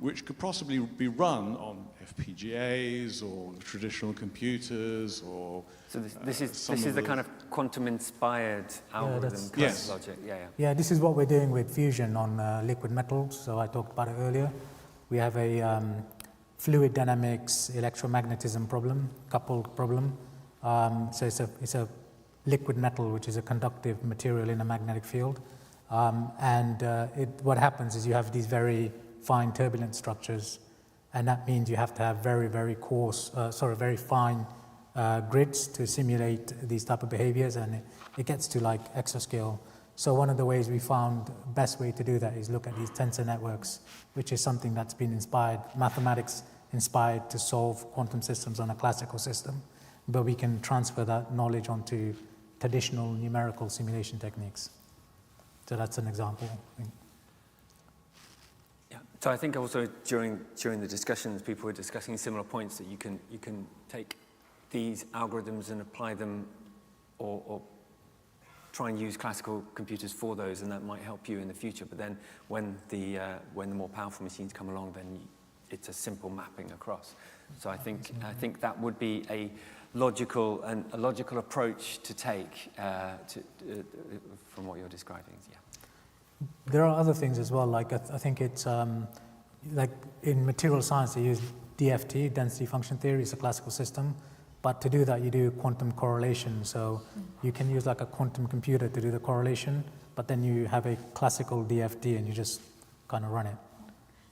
which could possibly be run on FPGAs or traditional computers or... So this is the kind of quantum-inspired algorithm kind yes. of logic. Yeah, this is what we're doing with fusion on liquid metals. So I talked about it earlier. We have a fluid dynamics electromagnetism problem, coupled problem. So it's a liquid metal, which is a conductive material in a magnetic field. What happens is you have these very fine turbulent structures, and that means you have to have very, very coarse, very fine grids to simulate these type of behaviors, and it gets to like exascale. So one of the ways we found best way to do that is look at these tensor networks, which is something that's been inspired, mathematics inspired to solve quantum systems on a classical system, but we can transfer that knowledge onto traditional numerical simulation techniques. So that's an example. Yeah. So I think also during the discussions, people were discussing similar points that you can take these algorithms and apply them, or try and use classical computers for those, and that might help you in the future. But then when the more powerful machines come along, then it's a simple mapping across. So I think that would be a logical approach to take from what you're describing. Yeah. There are other things as well. Like I think it's like in material science they use DFT, density function theory. It's a classical system. But to do that, you do quantum correlation. So you can use like a quantum computer to do the correlation, but then you have a classical DFT and you just kind of run it.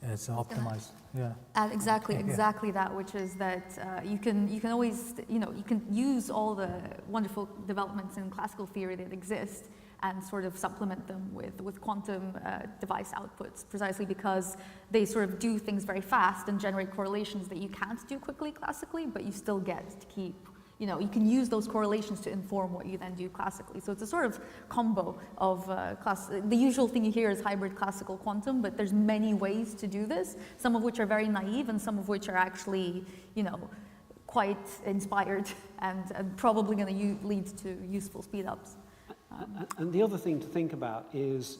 It's optimized. Yeah. Exactly that, which is that you can always, you can use all the wonderful developments in classical theory that exist and sort of supplement them with quantum device outputs, precisely because they sort of do things very fast and generate correlations that you can't do quickly classically, but you still get to keep, you can use those correlations to inform what you then do classically. So it's a sort of combo of the usual thing you hear is hybrid classical quantum, but there's many ways to do this, some of which are very naive and some of which are actually, quite inspired and probably going to lead to useful speed-ups. And the other thing to think about is,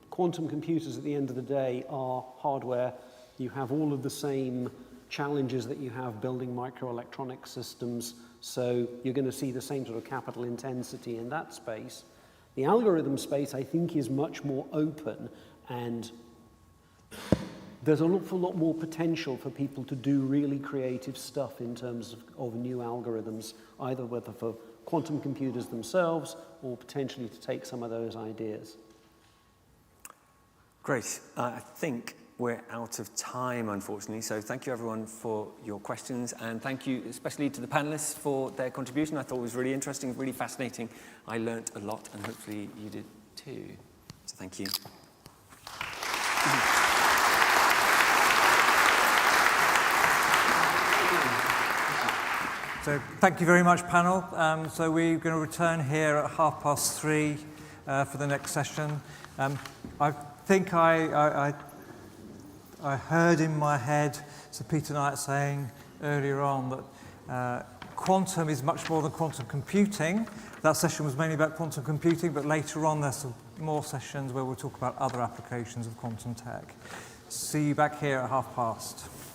quantum computers at the end of the day are hardware. You have all of the same challenges that you have building microelectronic systems, so you're going to see the same sort of capital intensity in that space. The algorithm space, I think, is much more open, and there's an awful lot more potential for people to do really creative stuff in terms of new algorithms, either whether for quantum computers themselves or potentially to take some of those ideas. Great. I think we're out of time, unfortunately, so thank you everyone for your questions, and thank you especially to the panelists for their contribution. I thought it was really interesting, really fascinating. I learnt a lot, and hopefully you did too. So thank you. So thank you very much, panel. So we're going to return here at 3:30 for the next session. I think I heard in my head Sir Peter Knight saying earlier on that quantum is much more than quantum computing. That session was mainly about quantum computing, but later on there's some more sessions where we'll talk about other applications of quantum tech. See you back here at 3:30.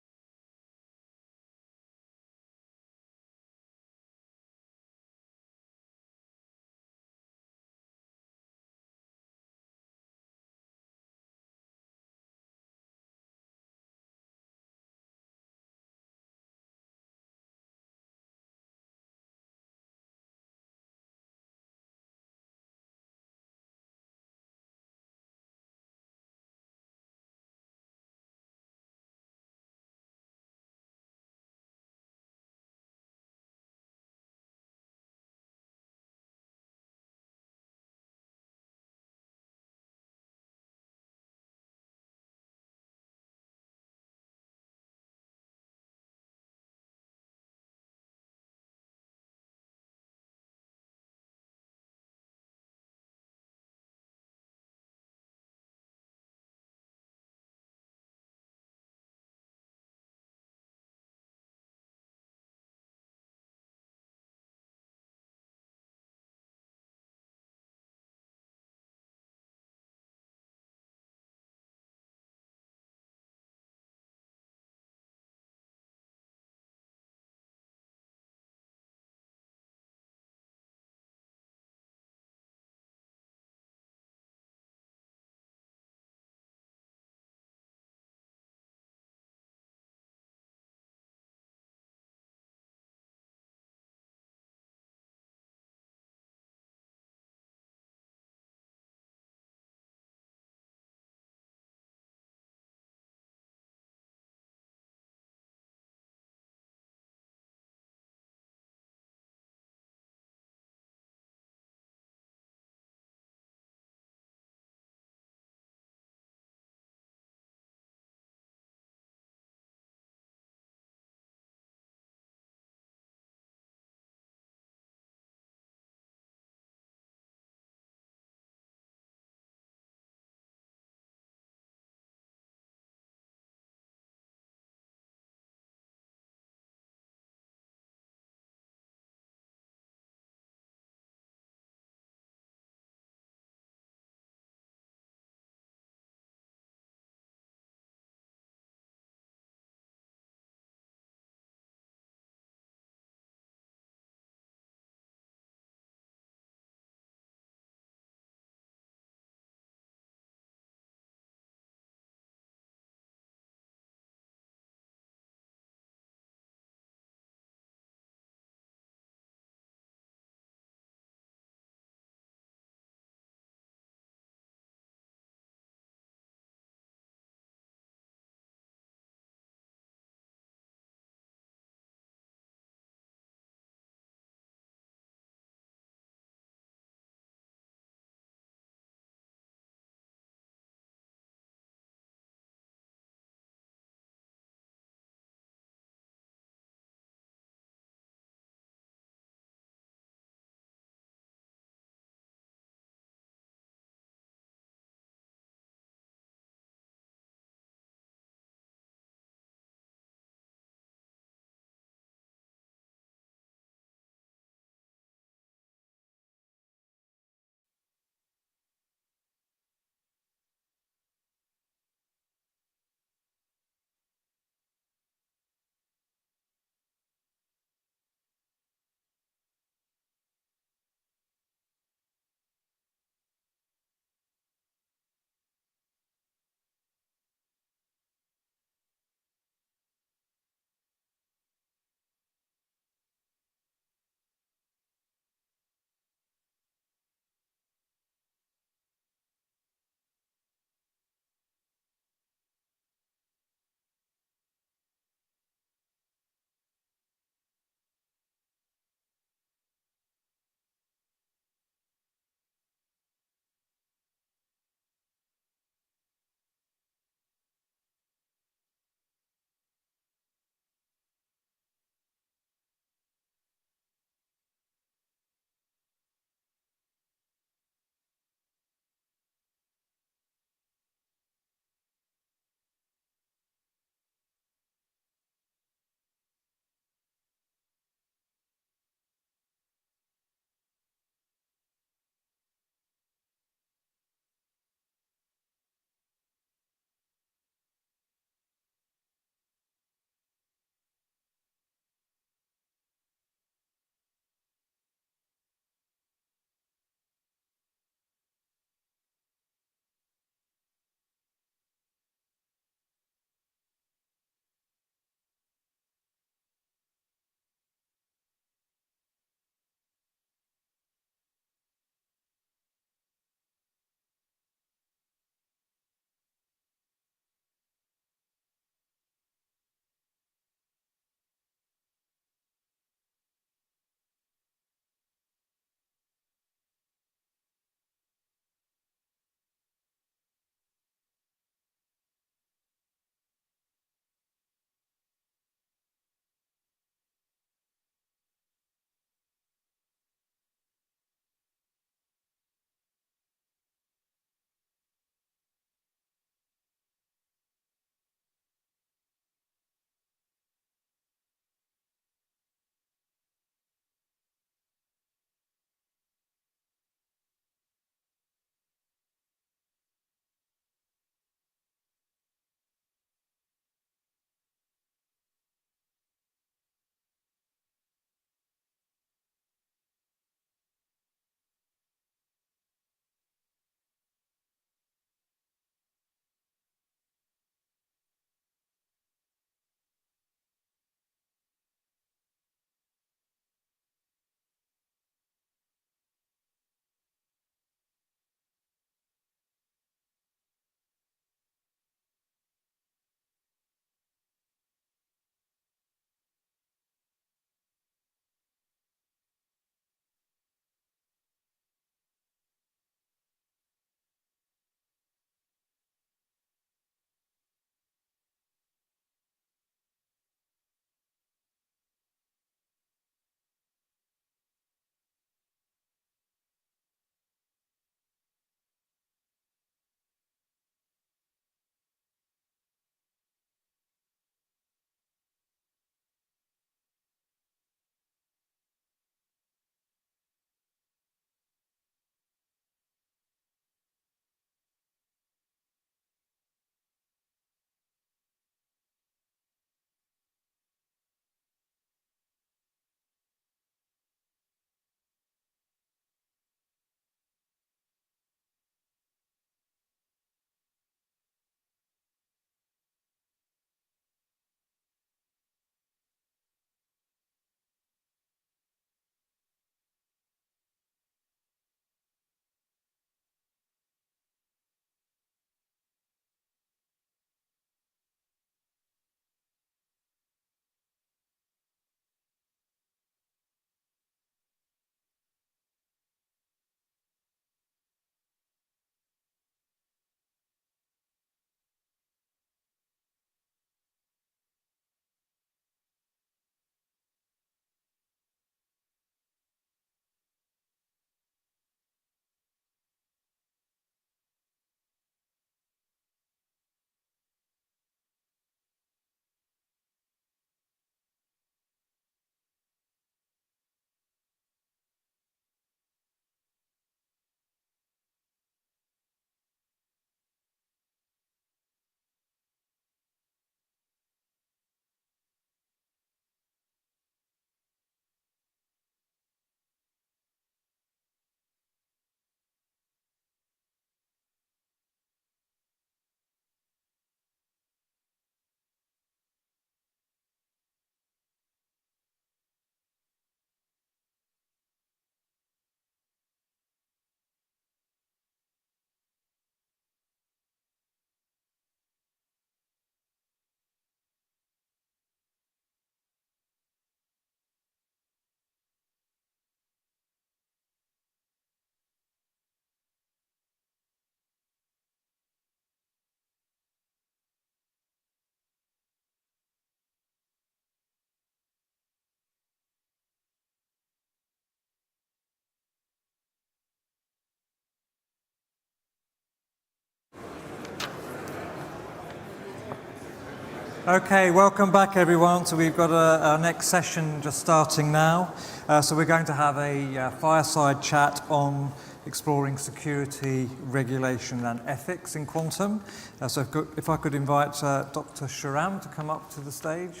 Okay, welcome back everyone. So we've got our next session just starting now. So we're going to have a fireside chat on exploring security, regulation and ethics in quantum. So if I could invite Dr. Sharam to come up to the stage.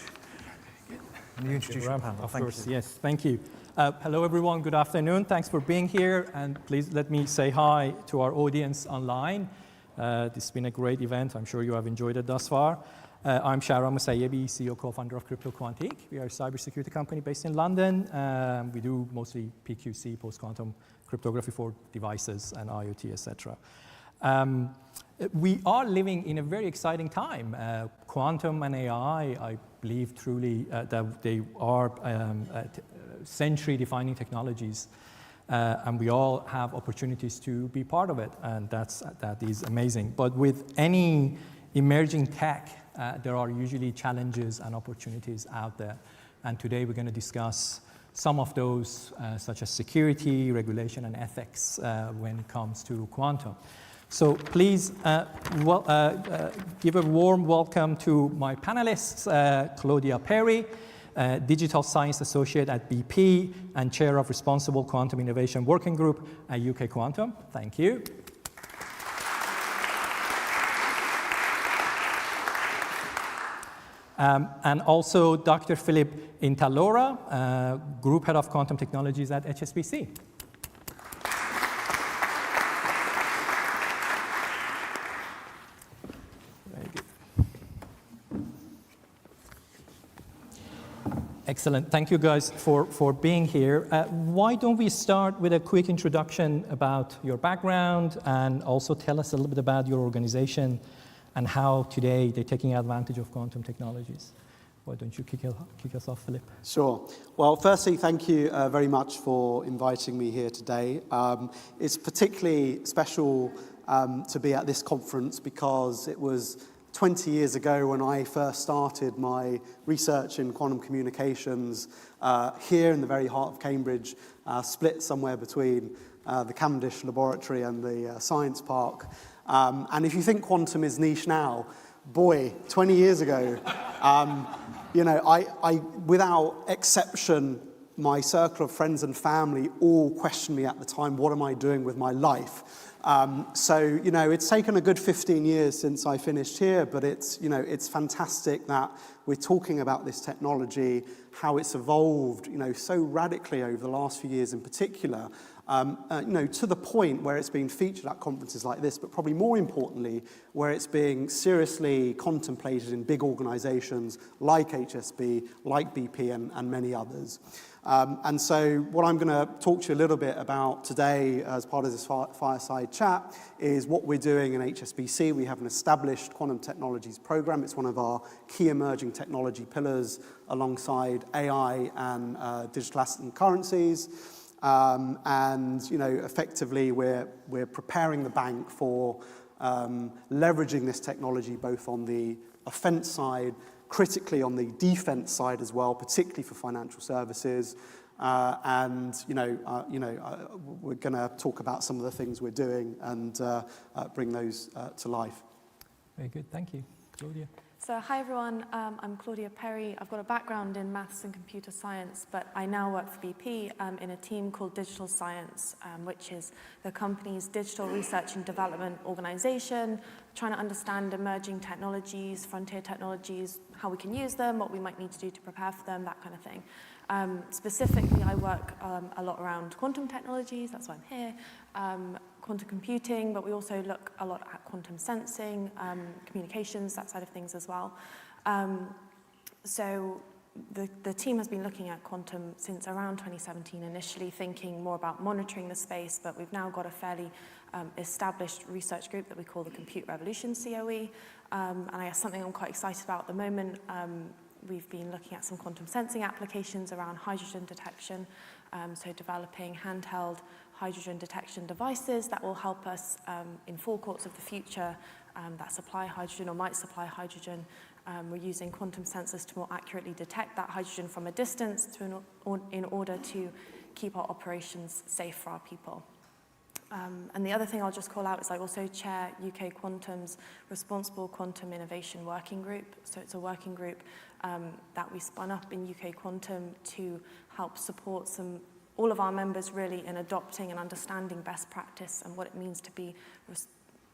And you introduce your panel. Of Thank course, you. yes, thank you. Hello everyone, good afternoon. Thanks for being here, and please let me say hi to our audience online. This has been a great event. I'm sure you have enjoyed it thus far. I'm Shahram Musayyebi, CEO, co-founder of Crypto Quantique. We are a cybersecurity company based in London. We do mostly PQC, post-quantum cryptography for devices and IoT, etc. We are living in a very exciting time. Quantum and AI, I believe truly that they are century-defining technologies. And we all have opportunities to be part of it, and that is amazing. But with any emerging tech, there are usually challenges and opportunities out there. And today we're going to discuss some of those, such as security, regulation, and ethics when it comes to quantum. So please give a warm welcome to my panelists, Claudia Perry, Digital Science Associate at BP and Chair of Responsible Quantum Innovation Working Group at UK Quantum. Thank you. And also Dr. Philip Intalora, Group Head of Quantum Technologies at HSBC. Very good. Excellent. Thank you guys for being here. Why don't we start with a quick introduction about your background and also tell us a little bit about your organization and how today they're taking advantage of quantum technologies. Why don't you kick us off, Philip? Sure. Well, firstly, thank you very much for inviting me here today. It's particularly special to be at this conference because it was 20 years ago when I first started my research in quantum communications here in the very heart of Cambridge, split somewhere between the Cavendish Laboratory and the Science Park. And if you think quantum is niche now, boy, 20 years ago, you know, I, without exception, my circle of friends and family all questioned me at the time, what am I doing with my life? So, you know, it's taken a good 15 years since I finished here, but it's, you know, it's fantastic that we're talking about this technology, how it's evolved, you know, so radically over the last few years in particular. You know, to the point where it's being featured at conferences like this, but probably more importantly, where it's being seriously contemplated in big organizations like HSB, like BP, and many others. And so what I'm going to talk to you a little bit about today as part of this fireside chat is what we're doing in HSBC. We have an established quantum technologies program. It's one of our key emerging technology pillars alongside AI and digital assets and currencies. And, you know, effectively we're preparing the bank for leveraging this technology both on the offense side, critically on the defense side as well, particularly for financial services. And, we're going to talk about some of the things we're doing and bring those to life. Very good. Thank you. Claudia. So hi everyone, I'm Claudia Perry. I've got a background in maths and computer science, but I now work for BP in a team called Digital Science, which is the company's digital research and development organization, trying to understand emerging technologies, frontier technologies, how we can use them, what we might need to do to prepare for them, that kind of thing. Specifically, I work a lot around quantum technologies, that's why I'm here, quantum computing, but we also look a lot at quantum sensing, communications, that side of things as well. So the team has been looking at quantum since around 2017, initially thinking more about monitoring the space, but we've now got a fairly established research group that we call the Compute Revolution COE. And I guess something I'm quite excited about at the moment, we've been looking at some quantum sensing applications around hydrogen detection, so developing handheld hydrogen detection devices that will help us in forecourts of the future that supply hydrogen or might supply hydrogen. We're using quantum sensors to more accurately detect that hydrogen from a distance in order to keep our operations safe for our people. And the other thing I'll just call out is I also chair UK Quantum's Responsible Quantum Innovation Working Group. So it's a working group that we spun up in UK Quantum to help support all of our members really in adopting and understanding best practice and what it means to be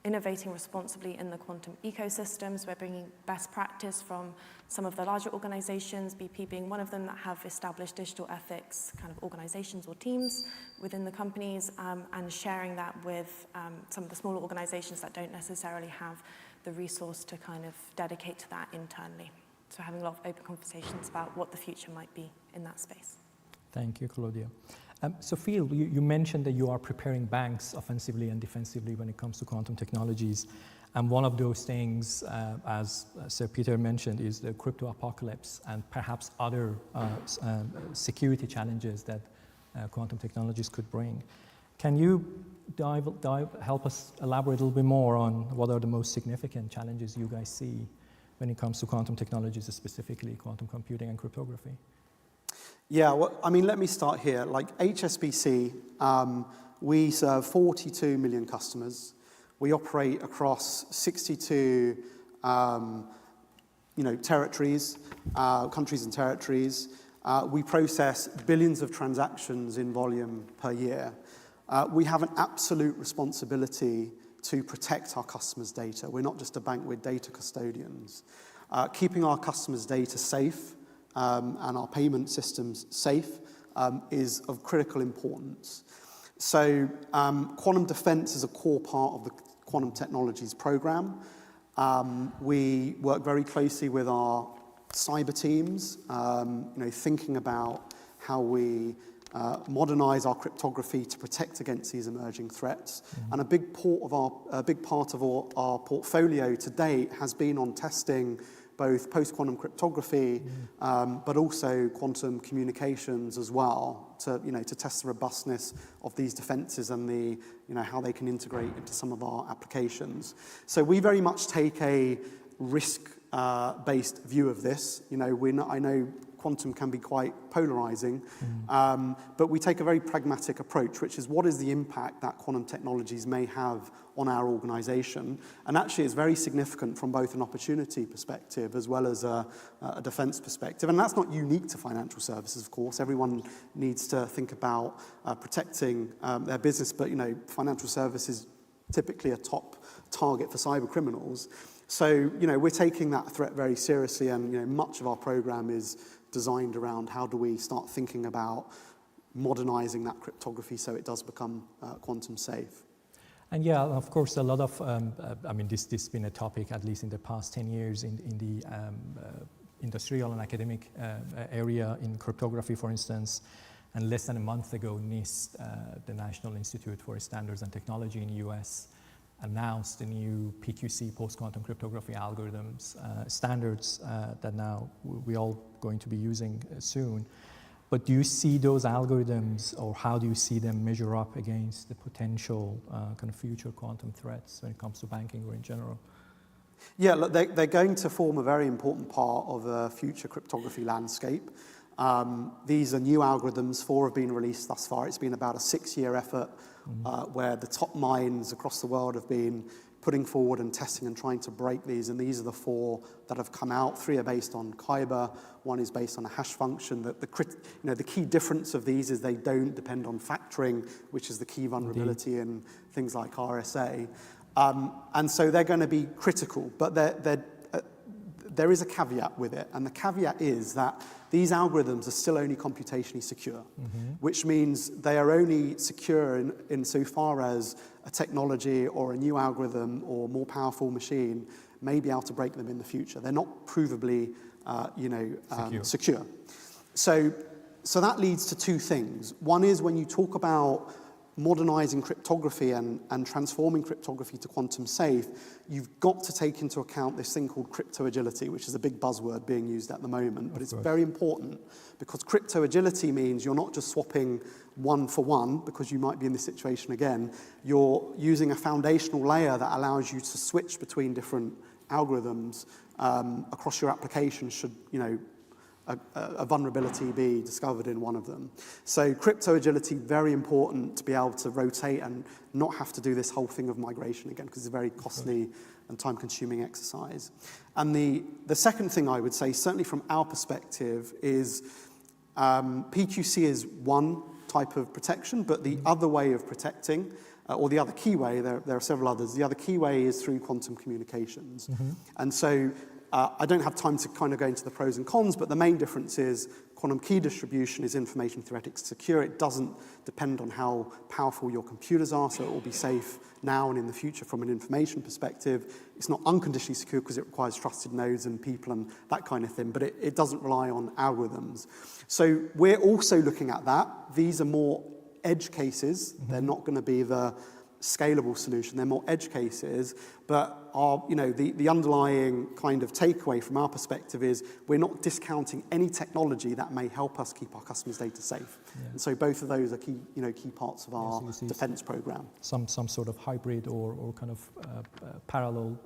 innovating responsibly in the quantum ecosystems. We're bringing best practice from some of the larger organizations, BP being one of them, that have established digital ethics kind of organizations or teams within the companies, and sharing that with some of the smaller organizations that don't necessarily have the resource to kind of dedicate to that internally. So having a lot of open conversations about what the future might be in that space. Thank you, Claudia. So Phil, you mentioned that you are preparing banks offensively and defensively when it comes to quantum technologies. And one of those things, as Sir Peter mentioned, is the crypto apocalypse and perhaps other security challenges that quantum technologies could bring. Can you help us elaborate a little bit more on what are the most significant challenges you guys see when it comes to quantum technologies, specifically quantum computing and cryptography? Yeah, well, I mean, let me start here. Like HSBC, we serve 42 million customers. We operate across 62 territories, countries and territories. We process billions of transactions in volume per year. We have an absolute responsibility to protect our customers' data. We're not just a bank, we're data custodians. Keeping our customers' data safe and our payment systems safe is of critical importance. So quantum defense is a core part of the quantum technologies program. We work very closely with our cyber teams, thinking about how we modernize our cryptography to protect against these emerging threats. And a big part of our portfolio to date has been on testing both post-quantum cryptography, but also quantum communications as well, to test the robustness of these defenses and how they can integrate into some of our applications. So we very much take a risk-based view of this. I know quantum can be quite polarizing, but we take a very pragmatic approach, which is what is the impact that quantum technologies may have on our organization. And actually it's very significant from both an opportunity perspective as well as a defense perspective. And that's not unique to financial services, of course. Everyone needs to think about protecting their business, but financial services typically a top target for cyber criminals. So, we're taking that threat very seriously, and much of our program is designed around how do we start thinking about modernizing that cryptography so it does become quantum safe. And yeah, of course, a lot of, this has been a topic, at least in the past 10 years, in the industrial and academic area in cryptography, for instance. And less than a month ago, NIST, the National Institute for Standards and Technology in the US, announced the new PQC, post-quantum cryptography algorithms, standards that now we're all going to be using soon. But do you see those algorithms, or how do you see them measure up against the potential kind of future quantum threats when it comes to banking or in general? Yeah, look, they're going to form a very important part of the future cryptography landscape. These are new algorithms. 4 have been released thus far. It's been about a 6-year effort where the top minds across the world have been putting forward and testing and trying to break these. And these are the 4 that have come out. 3 are based on Kyber. 1 is based on a hash function. The key difference of these is they don't depend on factoring, which is the key vulnerability in things like RSA. And so they're going to be critical. But there is a caveat with it. And the caveat is that these algorithms are still only computationally secure, which means they are only secure insofar as a technology or a new algorithm or more powerful machine may be able to break them in the future. They're not provably secure. So that leads to 2 things. One is when you talk about modernizing cryptography and transforming cryptography to quantum safe, you've got to take into account this thing called crypto agility, which is a big buzzword being used at the moment, but it's very important because crypto agility means you're not just swapping 1 for 1, because you might be in this situation again. You're using a foundational layer that allows you to switch between different algorithms across your application should a vulnerability be discovered in one of them. So crypto agility, very important to be able to rotate and not have to do this whole thing of migration again, because it's a very costly and time-consuming exercise. And the second thing I would say, certainly from our perspective, is PQC is one type of protection, but the other way of protecting, or the other key way, there are several others, the other key way is through quantum communications. And so I don't have time to kind of go into the pros and cons, but the main difference is quantum key distribution is information theoretically secure. It doesn't depend on how powerful your computers are, so it will be safe now and in the future from an information perspective. It's not unconditionally secure because it requires trusted nodes and people and that kind of thing, but it doesn't rely on algorithms. So we're also looking at that. These are more edge cases. They're not going to be the scalable solution. They're more edge cases, but the underlying kind of takeaway from our perspective is we're not discounting any technology that may help us keep our customers' data safe. Yeah. And so both of those are key parts of our defense program. Some sort of hybrid or kind of parallel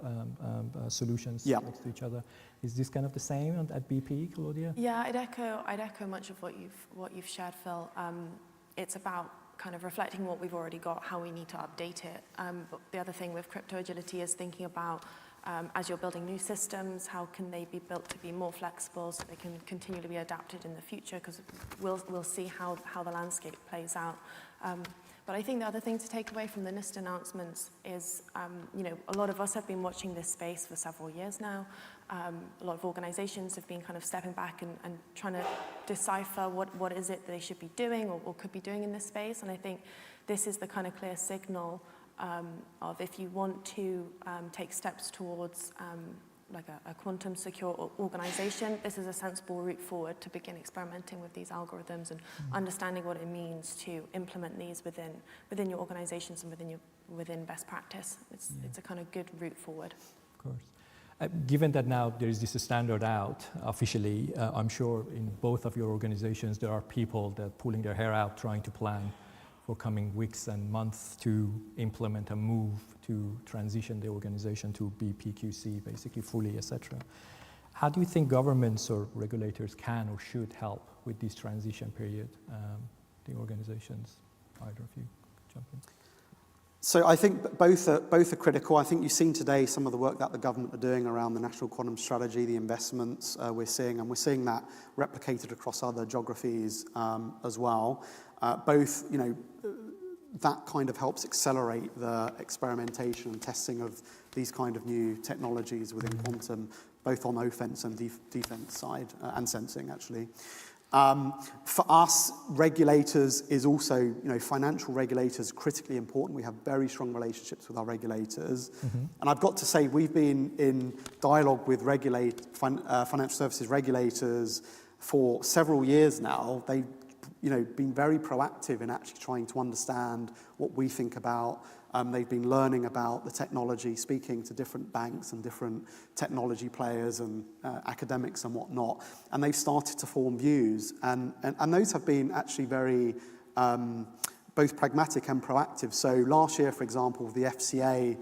solutions next to each other. Is this kind of the same at BP, Claudia? Yeah, I'd echo much of what you've shared, Phil. It's about kind of reflecting what we've already got, how we need to update it. But the other thing with crypto agility is thinking about, as you're building new systems, how can they be built to be more flexible so they can continue to be adapted in the future, because we'll see how the landscape plays out. But I think the other thing to take away from the NIST announcements is, a lot of us have been watching this space for several years now. A lot of organizations have been kind of stepping back and trying to decipher what is it they should be doing or could be doing in this space. And I think this is the kind of clear signal of if you want to take steps towards like a quantum secure organization, this is a sensible route forward to begin experimenting with these algorithms and understanding what it means to implement these within your organizations and within best practice. It's a kind of good route forward. Of course. Given that now there is this standard out officially, I'm sure in both of your organizations there are people that are pulling their hair out trying to plan for coming weeks and months to implement a move to transition the organization to be PQC, basically fully, etc. How do you think governments or regulators can or should help with this transition period, the organizations? Either of you jump in. So I think both are critical. I think you've seen today some of the work that the government are doing around the National Quantum Strategy, the investments we're seeing that replicated across other geographies as well. That kind of helps accelerate the experimentation and testing of these kind of new technologies within quantum, both on offense and defense side, and sensing actually. For us, regulators is also, financial regulators critically important. We have very strong relationships with our regulators. And I've got to say, we've been in dialogue with financial services regulators for several years now. They've been very proactive in actually trying to understand what we think about. They've been learning about the technology, speaking to different banks and different technology players and academics and whatnot. And they've started to form views. And those have been actually very both pragmatic and proactive. So last year, for example, the FCA,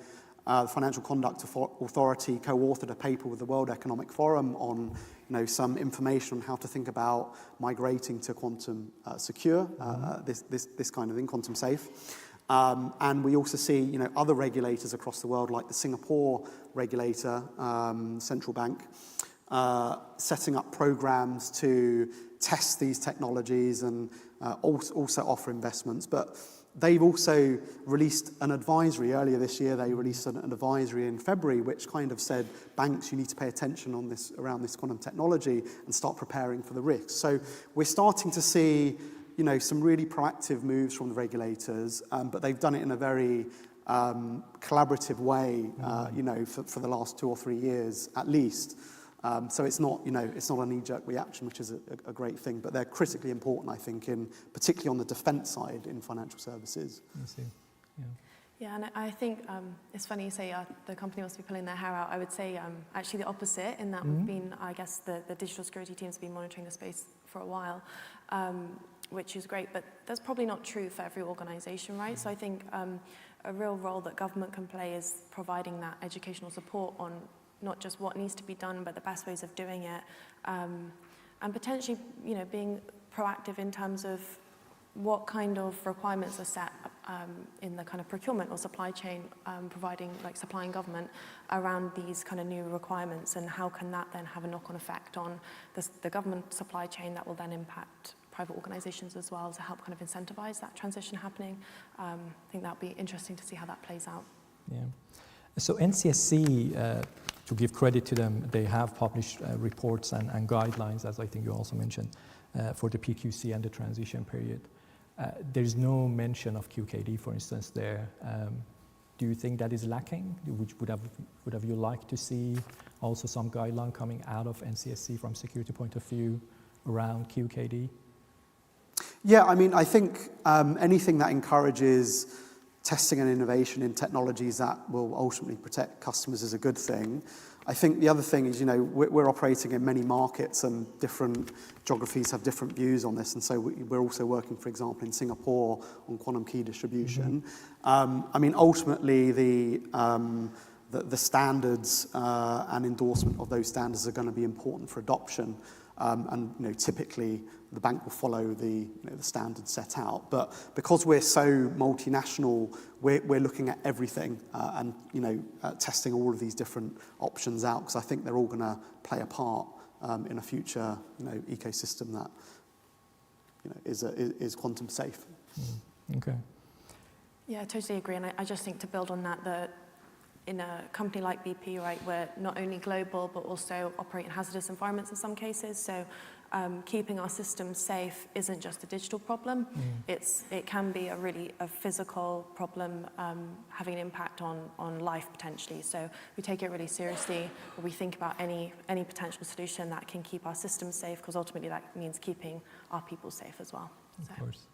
the Financial Conduct Authority, co-authored a paper with the World Economic Forum on some information on how to think about migrating to quantum secure, this kind of thing, quantum safe. And we also see, other regulators across the world, like the Singapore regulator, central bank, setting up programs to test these technologies and also offer investments. But they've also released an advisory earlier this year. They released an advisory in February, which kind of said, banks, you need to pay attention on this around this quantum technology and start preparing for the risks. So we're starting to see, some really proactive moves from the regulators, but they've done it in a very collaborative way, for the last 2 or 3 years at least. So it's not a knee-jerk reaction, which is a great thing, but they're critically important, I think, particularly on the defense side in financial services. I see. Yeah. Yeah, and I think it's funny you say the company must be pulling their hair out. I would say actually the opposite, in that we've been, I guess, the digital security teams have been monitoring the space for a while, which is great, but that's probably not true for every organization, right? So I think a real role that government can play is providing that educational support on not just what needs to be done, but the best ways of doing it. and potentially, being proactive in terms of what kind of requirements are set in the kind of procurement or supply chain, supplying government around these kind of new requirements, and how can that then have a knock-on effect on the government supply chain that will then impact private organizations as well to help kind of incentivize that transition happening. I think that would be interesting to see how that plays out. Yeah. So NCSC, to give credit to them, they have published reports and guidelines, as I think you also mentioned, for the PQC and the transition period. There's no mention of QKD, for instance, there. Do you think that is lacking? Would have you liked to see also some guideline coming out of NCSC from security point of view around QKD? Yeah, I mean, I think anything that encourages testing and innovation in technologies that will ultimately protect customers is a good thing. I think the other thing is, we're operating in many markets and different geographies have different views on this. And so we're also working, for example, in Singapore on quantum key distribution. Mm-hmm. I mean, ultimately, the standards and endorsement of those standards are going to be important for adoption. And typically the bank will follow the standards set out. But because we're so multinational, we're looking at everything and testing all of these different options out, because I think they're all going to play a part in a future ecosystem that is quantum safe. Okay. Yeah, I totally agree. And I just think to build on that, in a company like BP, right, we're not only global, but also operate in hazardous environments in some cases. So keeping our systems safe isn't just a digital problem. It can be a physical problem, having an impact on life potentially. So we take it really seriously. We think about any potential solution that can keep our systems safe, because ultimately that means keeping our people safe as well. Of course.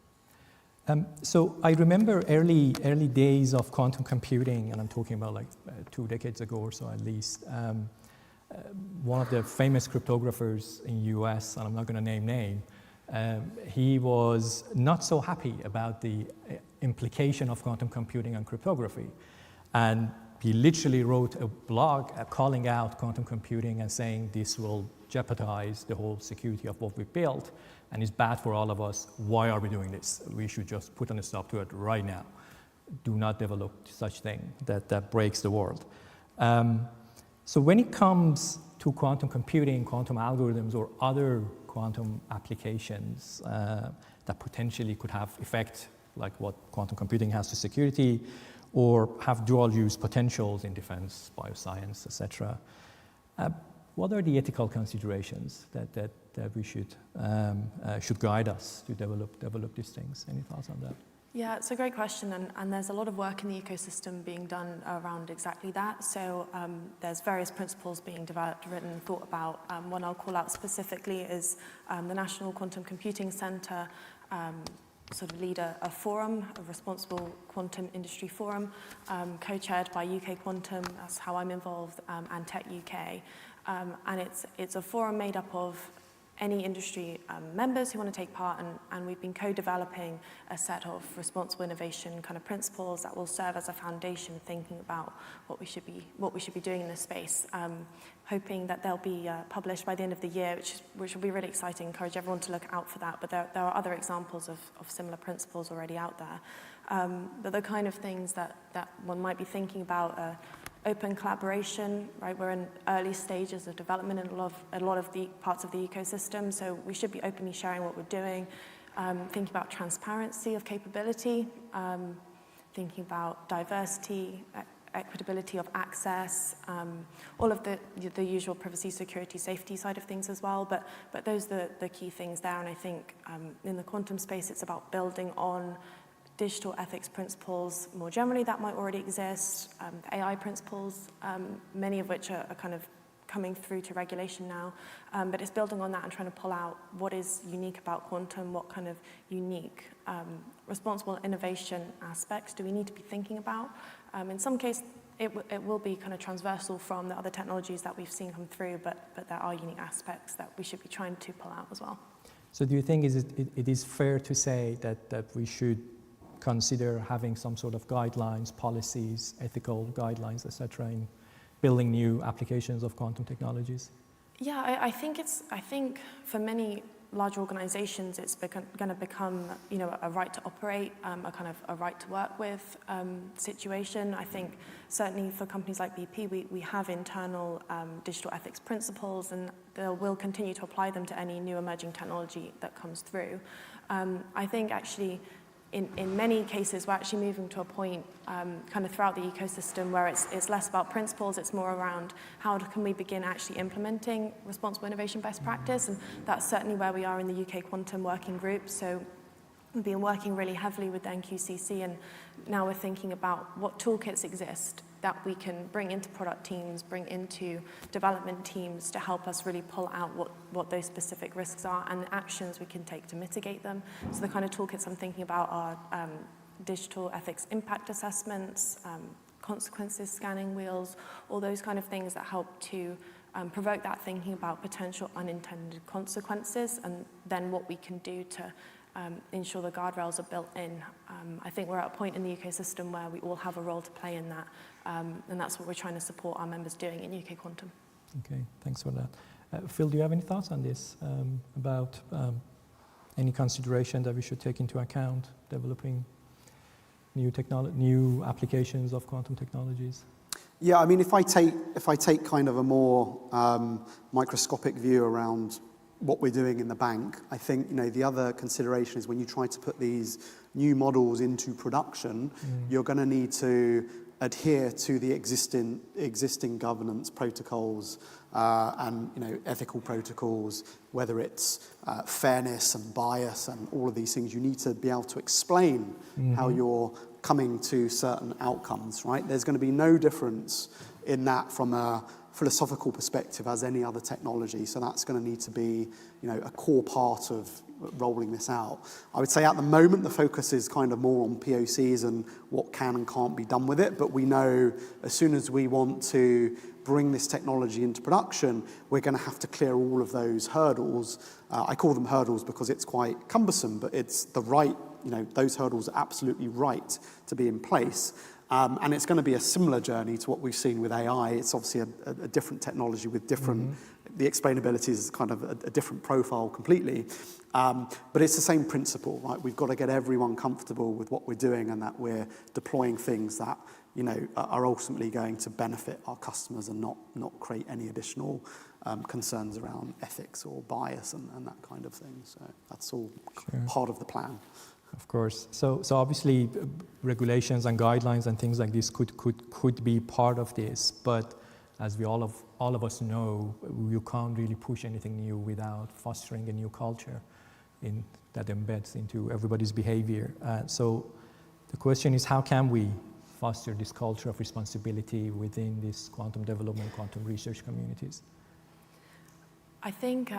So I remember early days of quantum computing, and I'm talking about like 2 decades ago or so at least. One of the famous cryptographers in US, and I'm not going to name, he was not so happy about the implication of quantum computing on cryptography. And he literally wrote a blog calling out quantum computing and saying this will jeopardize the whole security of what we built, and it's bad for all of us. Why are we doing this? We should just put a stop to it right now. Do not develop such thing that breaks the world. So when it comes to quantum computing, quantum algorithms, or other quantum applications that potentially could have effect, like what quantum computing has to security, or have dual use potentials in defense, bioscience, etc. What are the ethical considerations that we should guide us to develop these things? Any thoughts on that? Yeah, it's a great question, and there's a lot of work in the ecosystem being done around exactly that. So there's various principles being developed, written, thought about. One I'll call out specifically is the National Quantum Computing Centre sort of lead a forum, a responsible quantum industry forum, co-chaired by UK Quantum, that's how I'm involved, and Tech UK. And it's a forum made up of any industry members who want to take part, and we've been co-developing a set of responsible innovation kind of principles that will serve as a foundation, thinking about what we should be doing in this space. Hoping that they'll be published by the end of the year, which will be really exciting. Encourage everyone to look out for that. But there are other examples of similar principles already out there. But the kind of things that one might be thinking about. Open collaboration, right? We're in early stages of development in a lot of the parts of the ecosystem, so we should be openly sharing what we're doing. Thinking about transparency of capability, thinking about diversity, equitability of access, all of the usual privacy, security, safety side of things as well. But those are the key things there, and I think in the quantum space, it's about building on digital ethics principles more generally that might already exist, the AI principles, many of which are kind of coming through to regulation now, but it's building on that and trying to pull out what is unique about quantum, what kind of unique responsible innovation aspects do we need to be thinking about. In some case, it will be kind of transversal from the other technologies that we've seen come through, but there are unique aspects that we should be trying to pull out as well. So do you think it is fair to say that we should consider having some sort of guidelines, policies, ethical guidelines, etc., in building new applications of quantum technologies? Yeah, I think for many large organizations, it's going to become, a right to operate, a kind of a right to work with situation. I think certainly for companies like BP, we have internal digital ethics principles, and we'll continue to apply them to any new emerging technology that comes through. I think actually, in many cases, we're actually moving to a point kind of throughout the ecosystem where it's less about principles, it's more around how can we begin actually implementing responsible innovation best practice, and that's certainly where we are in the UK Quantum Working Group. So we've been working really heavily with the NQCC, and now we're thinking about what toolkits exist that we can bring into product teams, bring into development teams to help us really pull out what those specific risks are and the actions we can take to mitigate them. So the kind of toolkits I'm thinking about are digital ethics impact assessments, consequences scanning wheels, all those kind of things that help to provoke that thinking about potential unintended consequences, and then what we can do to ensure the guardrails are built in. I think we're at a point in the ecosystem where we all have a role to play in that, and that's what we're trying to support our members doing in UK Quantum. Okay, thanks for that. Phil, do you have any thoughts on this, about any consideration that we should take into account developing new applications of quantum technologies? Yeah, I mean, if I take kind of a more microscopic view around what we're doing in the bank, I think the other consideration is when you try to put these new models into production, you're going to need to adhere to the existing governance protocols and ethical protocols, whether it's fairness and bias and all of these things. You need to be able to explain how you're coming to certain outcomes, right? There's going to be no difference in that from a philosophical perspective as any other technology. So that's going to need to be, a core part of rolling this out. I would say at the moment, the focus is kind of more on POCs and what can and can't be done with it. But we know as soon as we want to bring this technology into production, we're going to have to clear all of those hurdles. I call them hurdles because it's quite cumbersome, but it's the right, those hurdles are absolutely right to be in place. And it's going to be a similar journey to what we've seen with AI. It's obviously a different technology with different, the explainability is kind of a different profile completely. But it's the same principle, right? We've got to get everyone comfortable with what we're doing and that we're deploying things that, are ultimately going to benefit our customers and not create any additional concerns around ethics or bias and that kind of thing. So that's all part of the plan. Of course. So obviously, regulations and guidelines and things like this could be part of this. But as we all of us know, you can't really push anything new without fostering a new culture that embeds into everybody's behavior. So the question is, how can we foster this culture of responsibility within this quantum development, quantum research communities? I think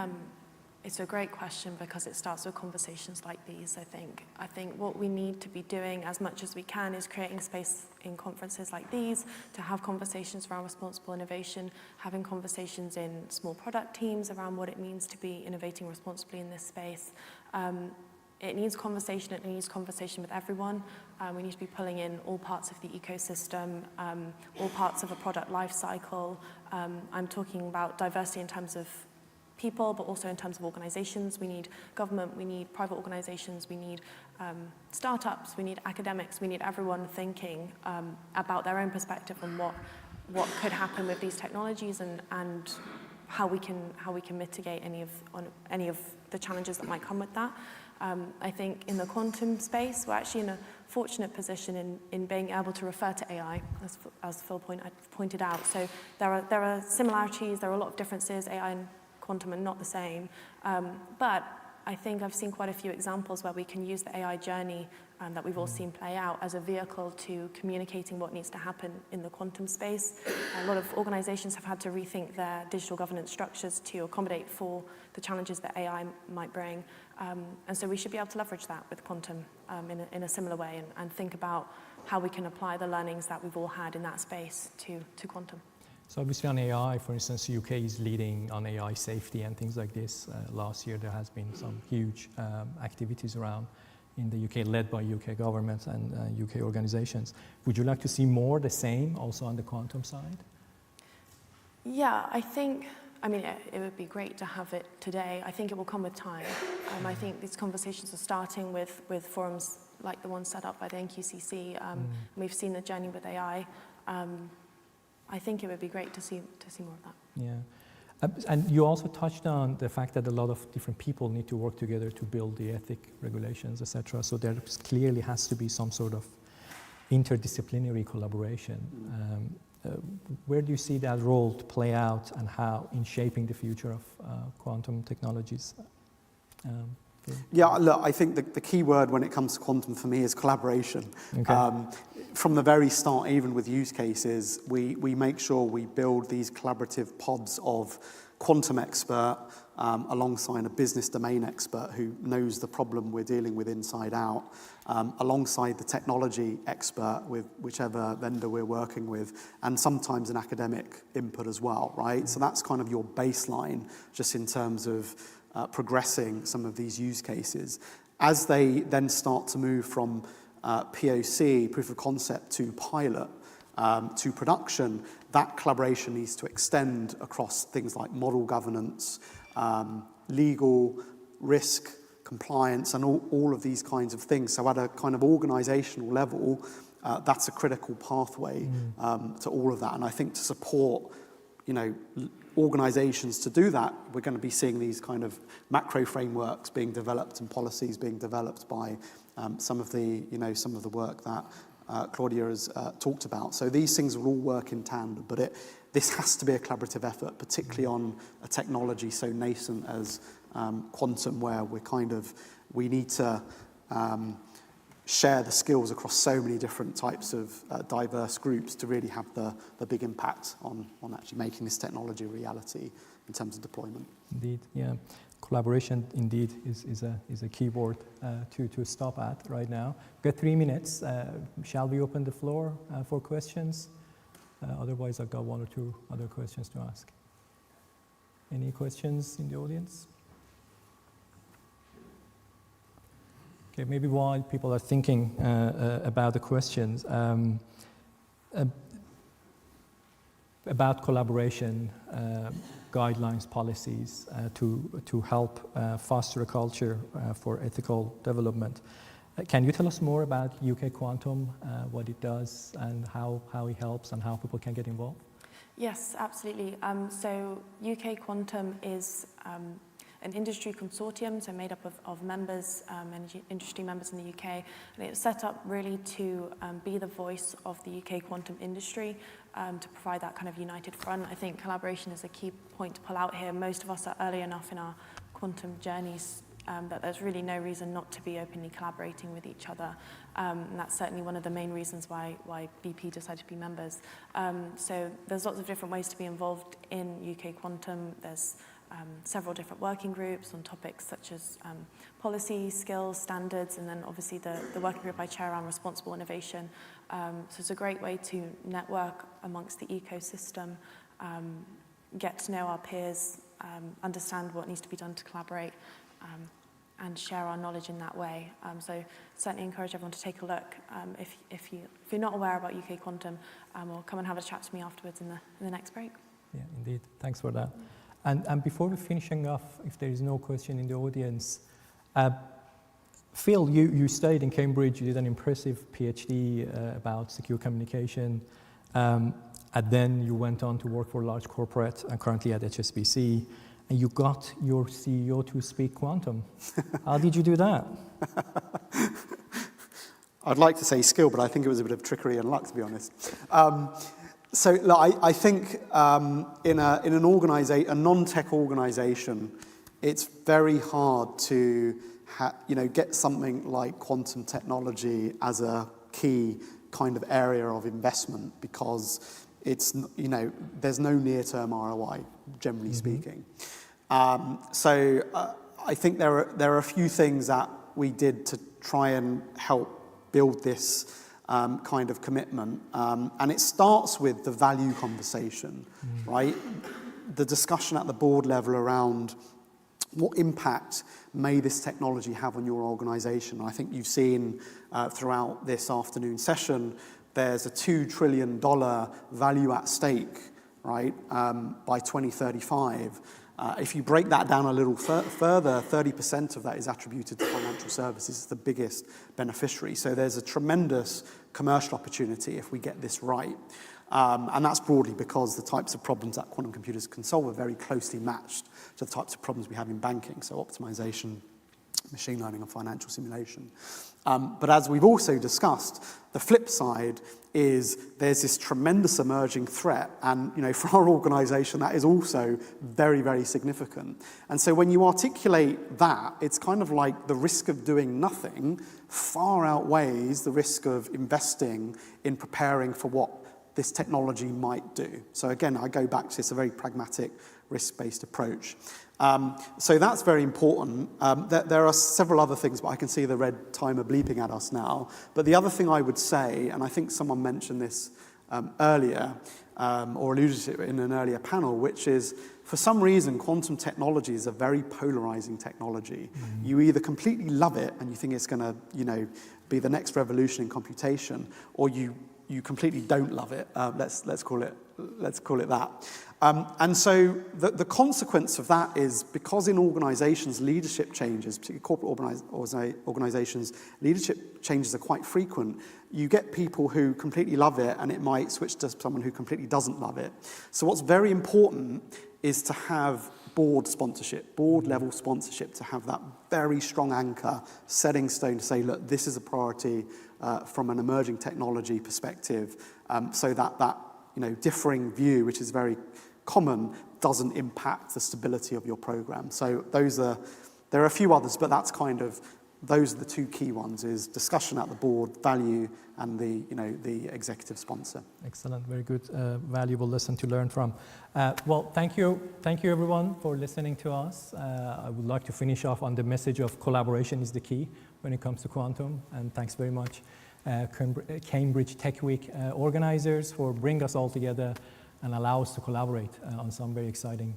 it's a great question because it starts with conversations like these, I think. I think what we need to be doing as much as we can is creating space in conferences like these to have conversations around responsible innovation, having conversations in small product teams around what it means to be innovating responsibly in this space. It needs conversation with everyone. We need to be pulling in all parts of the ecosystem, all parts of a product life cycle. I'm talking about diversity in terms of people, but also in terms of organizations. We need government, we need private organizations, we need startups, we need academics, we need everyone thinking about their own perspective on what could happen with these technologies and how we can mitigate any of the challenges that might come with that. I think in the quantum space, we're actually in a fortunate position in being able to refer to AI, as Phil pointed out. So there are similarities, there are a lot of differences. AI and quantum are not the same, but I think I've seen quite a few examples where we can use the AI journey that we've all seen play out as a vehicle to communicating what needs to happen in the quantum space. A lot of organizations have had to rethink their digital governance structures to accommodate for the challenges that AI might bring. And so we should be able to leverage that with quantum in a similar way and think about how we can apply the learnings that we've all had in that space to quantum. So obviously on AI, for instance, the UK is leading on AI safety and things like this. Last year there has been some huge activities around in the UK led by UK governments and UK organizations. Would you like to see more the same also on the quantum side? Yeah, I think I mean, it would be great to have it today. I think it will come with time. I think these conversations are starting with forums like the one set up by the NQCC. We've seen the journey with AI. I think it would be great to see more of that. Yeah. And you also touched on the fact that a lot of different people need to work together to build the ethic regulations, etc. So there clearly has to be some sort of interdisciplinary collaboration. Where do you see that role to play out, and how in shaping the future of quantum technologies? Yeah, look, I think the key word when it comes to quantum for me is collaboration. Okay. From the very start, even with use cases, we make sure we build these collaborative pods of quantum expert alongside a business domain expert who knows the problem we're dealing with inside out, alongside the technology expert with whichever vendor we're working with, and sometimes an academic input as well, right? So that's kind of your baseline, just in terms of progressing some of these use cases. As they then start to move from POC, proof of concept, to pilot, to production, that collaboration needs to extend across things like model governance, legal, risk, compliance, and all of these kinds of things. So at a kind of organizational level, that's a critical pathway to all of that. And I think to support, organizations to do that, we're going to be seeing these kind of macro frameworks being developed and policies being developed by some of the work that Claudia has talked about. So these things will all work in tandem, but this has to be a collaborative effort, particularly on a technology so nascent as quantum, where we need to share the skills across so many different types of diverse groups to really have the big impact on actually making this technology a reality in terms of deployment. Indeed, yeah. Collaboration, indeed, is a key word to stop at right now. We've got 3 minutes. Shall we open the floor for questions? Otherwise, I've got 1 or 2 other questions to ask. Any questions in the audience? Okay, maybe while people are thinking about the questions, about collaboration, guidelines, policies to help foster a culture for ethical development. Can you tell us more about UK Quantum, what it does, and how it helps, and how people can get involved? Yes, absolutely. So UK Quantum is an industry consortium, so made up of members, industry members in the UK, and it's set up really to be the voice of the UK quantum industry, to provide that kind of united front. I think collaboration is a key point to pull out here. Most of us are early enough in our quantum journeys that there's really no reason not to be openly collaborating with each other. And that's certainly one of the main reasons why BP decided to be members. So there's lots of different ways to be involved in UK Quantum. There's several different working groups on topics such as policy, skills, standards, and then obviously the working group I chair around responsible innovation. So it's a great way to network amongst the ecosystem, get to know our peers, understand what needs to be done to collaborate, and share our knowledge in that way. So certainly encourage everyone to take a look if you're not aware about UK Quantum, or come and have a chat to me afterwards in the next break. Yeah, indeed. Thanks for that. And before we're finishing off, if there is no question in the audience, Phil, you studied in Cambridge, you did an impressive PhD about secure communication, and then you went on to work for a large corporate and currently at HSBC, and you got your CEO to speak quantum. How did you do that? I'd like to say skill, but I think it was a bit of trickery and luck, to be honest. So look, I think in a non-tech organization, it's very hard to get something like quantum technology as a key kind of area of investment, because it's there's no near-term ROI, generally speaking. So I think there are a few things that we did to try and help build this kind of commitment. And it starts with the value conversation, right? The discussion at the board level around what impact may this technology have on your organization. I think you've seen throughout this afternoon session, there's a $2 trillion value at stake right, by 2035. If you break that down a little further, 30% of that is attributed to financial services. It's the biggest beneficiary. So there's a tremendous commercial opportunity if we get this right. And that's broadly because the types of problems that quantum computers can solve are very closely matched to the types of problems we have in banking, so optimization, machine learning, and financial simulation. But as we've also discussed, the flip side is there's this tremendous emerging threat, and for our organization that is also very, very significant. And so when you articulate that, it's kind of like the risk of doing nothing far outweighs the risk of investing in preparing for what this technology might do. So again, I go back to this, a very pragmatic, risk-based approach. So that's very important. There are several other things, but I can see the red timer bleeping at us now. But the other thing I would say, and I think someone mentioned this earlier, or alluded to it in an earlier panel, which is, for some reason, quantum technology is a very polarizing technology. Mm-hmm. You either completely love it and you think it's going to, be the next revolution in computation, or you completely don't love it. Let's call it that. And so the consequence of that is, because in organizations leadership changes, particularly corporate organizations, leadership changes are quite frequent. You get people who completely love it, and it might switch to someone who completely doesn't love it. So what's very important is to have board sponsorship, board level sponsorship, to have that very strong anchor, setting stone to say, look, this is a priority from an emerging technology perspective, so that differing view, which is very common, doesn't impact the stability of your program. So there are a few others, but those are the two key ones: is discussion at the board, value, and the executive sponsor. Excellent, very good, valuable lesson to learn from. Well, thank you everyone for listening to us. I would like to finish off on the message of collaboration is the key when it comes to quantum, and thanks very much Cambridge Tech Week organizers for bringing us all together and allow us to collaborate on some very exciting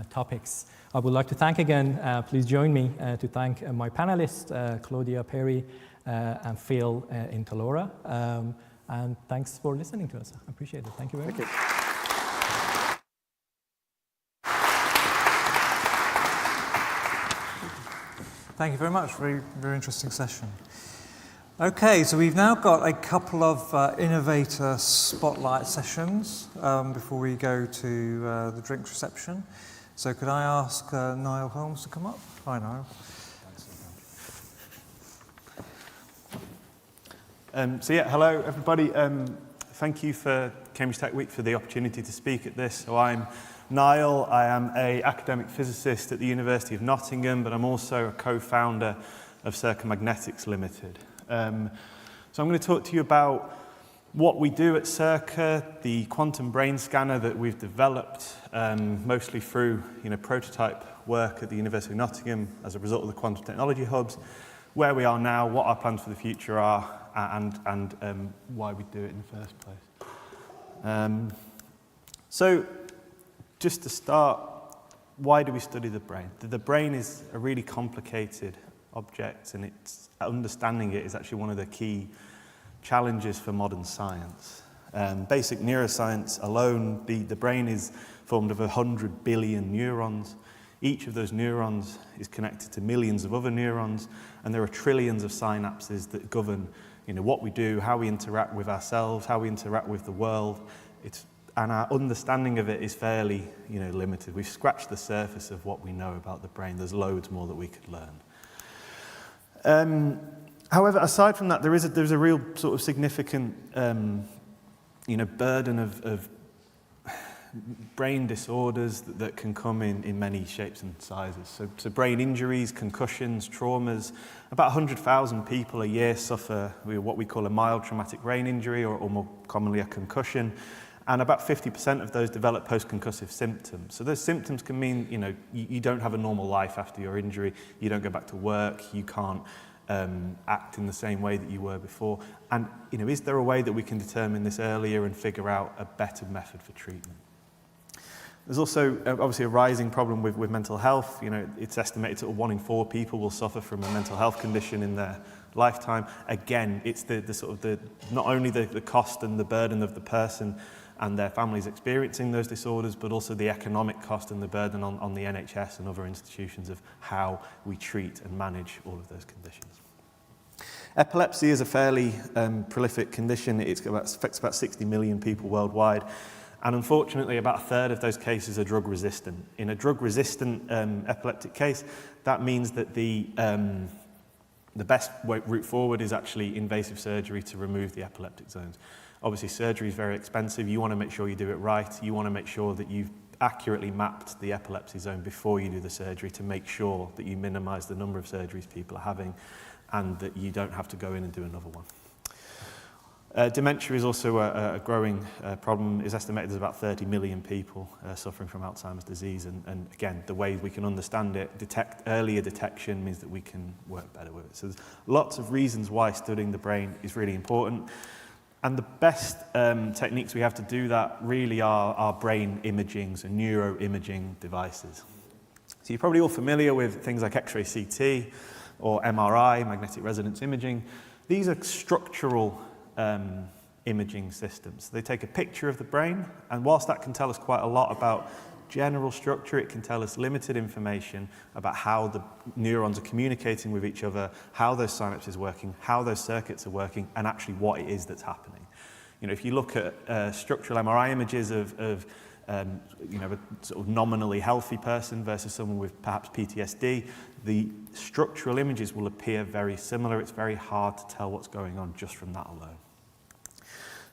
topics. I would like to thank again, please join me to thank my panelists, Claudia Perry and Phil in Talora. And thanks for listening to us. I appreciate it. Thank you very much. Thank you very much. Very, very interesting session. Okay, so we've now got a couple of innovator spotlight sessions before we go to the drinks reception. So could I ask Niall Holmes to come up? Hi, Niall. Hello everybody. Thank you for Cambridge Tech Week for the opportunity to speak at this. So I'm Niall. I am an academic physicist at the University of Nottingham, but I'm also a co-founder of Circa Magnetics Limited. So I'm going to talk to you about what we do at Circa, the quantum brain scanner that we've developed, mostly through prototype work at the University of Nottingham as a result of the quantum technology hubs, where we are now, what our plans for the future are, and why we do it in the first place. So just to start, why do we study the brain? The brain is a really complicated object, and understanding it is actually one of the key challenges for modern science. Basic neuroscience alone, the brain is formed of 100 billion neurons. Each of those neurons is connected to millions of other neurons, and there are trillions of synapses that govern what we do, how we interact with ourselves, how we interact with the world. And our understanding of it is fairly limited. We've scratched the surface of what we know about the brain. There's loads more that we could learn. However, aside from that, there's a real sort of significant burden of brain disorders that can come in many shapes and sizes. So brain injuries, concussions, traumas. About 100,000 people a year suffer what we call a mild traumatic brain injury, or more commonly a concussion. And about 50% of those develop post-concussive symptoms. So those symptoms can mean, you don't have a normal life after your injury, you don't go back to work, you can't act in the same way that you were before. And, is there a way that we can determine this earlier and figure out a better method for treatment? There's also obviously a rising problem with mental health. It's estimated that 1 in 4 people will suffer from a mental health condition in their lifetime. Again, it's the not only the cost and the burden of the person and their families experiencing those disorders, but also the economic cost and the burden on the NHS and other institutions of how we treat and manage all of those conditions. Epilepsy is a fairly prolific condition. It affects about 60 million people worldwide. And unfortunately, about a third of those cases are drug resistant. In a drug resistant epileptic case, that means that the best route forward is actually invasive surgery to remove the epileptic zones. Obviously, surgery is very expensive. You want to make sure you do it right. You want to make sure that you've accurately mapped the epilepsy zone before you do the surgery to make sure that you minimize the number of surgeries people are having and that you don't have to go in and do another one. Dementia is also a growing problem. It's estimated there's about 30 million people suffering from Alzheimer's disease. And again, the way we can understand it, earlier detection means that we can work better with it. So there's lots of reasons why studying the brain is really important. And the best techniques we have to do that really are brain imaging, so neuroimaging devices. So you're probably all familiar with things like X-ray CT or MRI, magnetic resonance imaging. These are structural imaging systems. They take a picture of the brain, and whilst that can tell us quite a lot about general structure, it can tell us limited information about how the neurons are communicating with each other, how those synapses are working, how those circuits are working, and actually what it is that's happening. You know, if you look at structural MRI images of you know, a sort of nominally healthy person versus someone with perhaps PTSD, the structural images will appear very similar. It's very hard to tell what's going on just from that alone.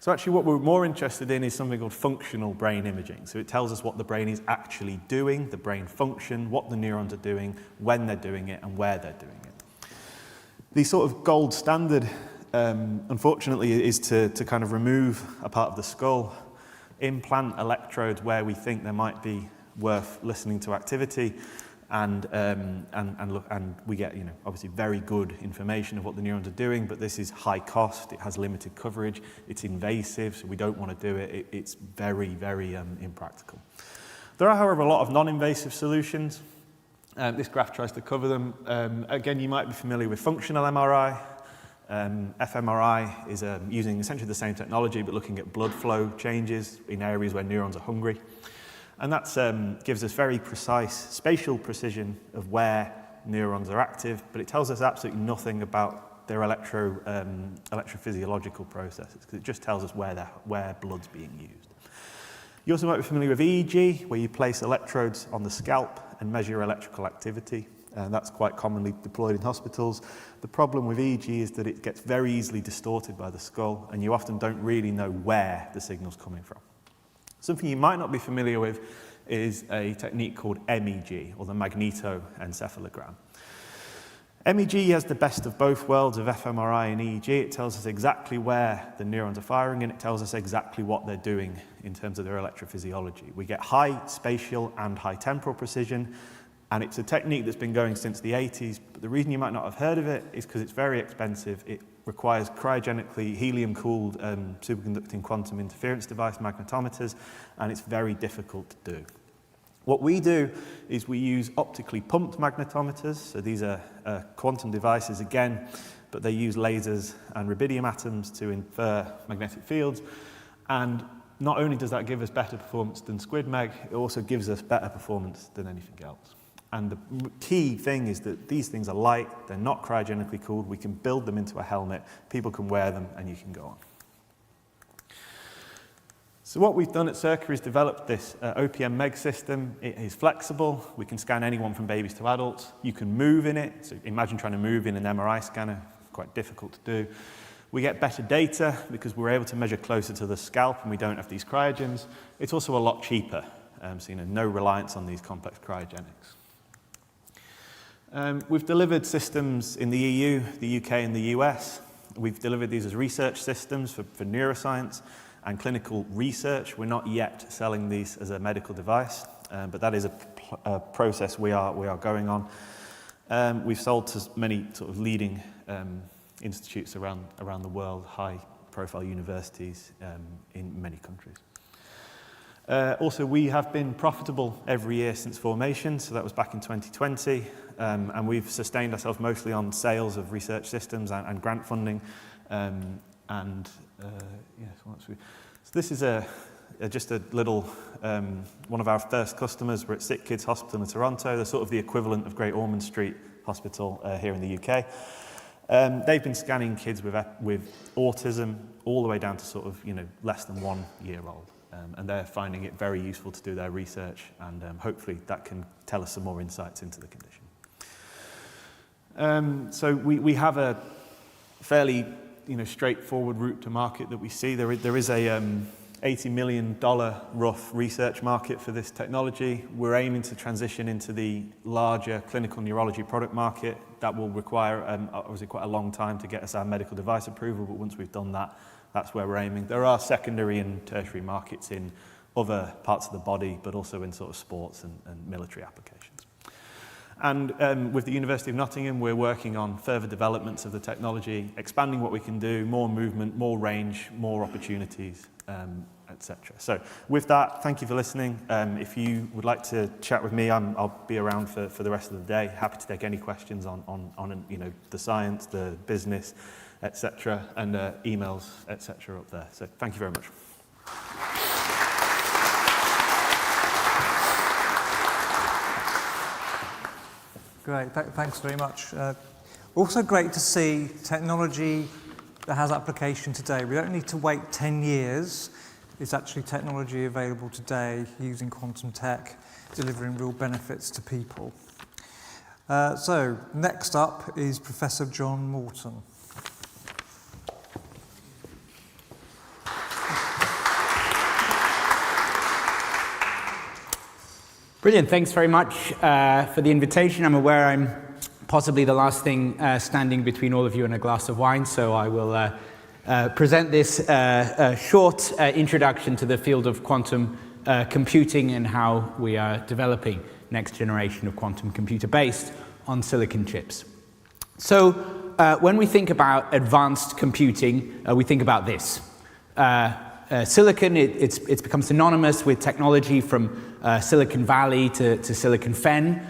So actually what we're more interested in is something called functional brain imaging. So it tells us what the brain is actually doing, the brain function, what the neurons are doing, when they're doing it, and where they're doing it. The sort of gold standard, unfortunately, is to kind of remove a part of the skull, implant electrodes where we think there might be worth listening to activity, and we get, you know, obviously very good information of what the neurons are doing, but this is high cost, it has limited coverage, it's invasive, so we don't want to do it. It's very, very impractical. There are, however, a lot of non-invasive solutions. This graph tries to cover them. Again, you might be familiar with functional MRI. fMRI is using essentially the same technology, but looking at blood flow changes in areas where neurons are hungry. And that gives us very precise spatial precision of where neurons are active, but it tells us absolutely nothing about their electrophysiological processes, because it just tells us where blood's being used. You also might be familiar with EEG, where you place electrodes on the scalp and measure electrical activity. That's quite commonly deployed in hospitals. The problem with EEG is that it gets very easily distorted by the skull, and you often don't really know where the signal's coming from. Something you might not be familiar with is a technique called MEG, or the magnetoencephalogram. MEG has the best of both worlds of fMRI and EEG. It tells us exactly where the neurons are firing, and it tells us exactly what they're doing in terms of their electrophysiology. We get high spatial and high temporal precision, and it's a technique that's been going since the 80s, but the reason you might not have heard of it is because it's very expensive. It requires cryogenically helium-cooled superconducting quantum interference device magnetometers, and it's very difficult to do. What we do is we use optically pumped magnetometers, so these are quantum devices again, but they use lasers and rubidium atoms to infer magnetic fields, and not only does that give us better performance than SquidMeg, it also gives us better performance than anything else. And the key thing is that these things are light, they're not cryogenically cooled, we can build them into a helmet, people can wear them, and you can go on. So what we've done at Circa is developed this OPM MEG system. It is flexible, we can scan anyone from babies to adults, you can move in it, so imagine trying to move in an MRI scanner, quite difficult to do. We get better data because we're able to measure closer to the scalp and we don't have these cryogens. It's also a lot cheaper, so no reliance on these complex cryogenics. We've delivered systems in the EU, the UK, and the US. We've delivered these as research systems for neuroscience and clinical research. We're not yet selling these as a medical device, but that is a process we are going on. We've sold to many sort of leading institutes around the world, high-profile universities in many countries. Also, we have been profitable every year since formation, so that was back in 2020, and we've sustained ourselves mostly on sales of research systems and grant funding. So this is just a little, one of our first customers, we're at Sick Kids Hospital in Toronto. They're sort of the equivalent of Great Ormond Street Hospital here in the UK. They've been scanning kids with autism all the way down to sort of, less than 1 year old. And they're finding it very useful to do their research, and hopefully that can tell us some more insights into the condition. So we have a fairly straightforward route to market that we see. There is a $80 million rough research market for this technology. We're aiming to transition into the larger clinical neurology product market. That will require obviously quite a long time to get us our medical device approval, but once we've done that, that's where we're aiming. There are secondary and tertiary markets in other parts of the body, but also in sort of sports and military applications. And with the University of Nottingham, we're working on further developments of the technology, expanding what we can do, more movement, more range, more opportunities, etc. So with that, thank you for listening. If you would like to chat with me, I'll be around for the rest of the day. Happy to take any questions on the science, the business, etc., and emails, etc. up there. So thank you very much. Great, thanks very much. Also great to see technology that has application today. We don't need to wait 10 years. It's actually technology available today using quantum tech, delivering real benefits to people. So next up is Professor John Morton. Brilliant. Thanks very much for the invitation. I'm aware I'm possibly the last thing standing between all of you and a glass of wine, so I will present this short introduction to the field of quantum computing and how we are developing next generation of quantum computer based on silicon chips. So when we think about advanced computing, we think about this. Silicon, it's become synonymous with technology from Silicon Valley to Silicon Fen.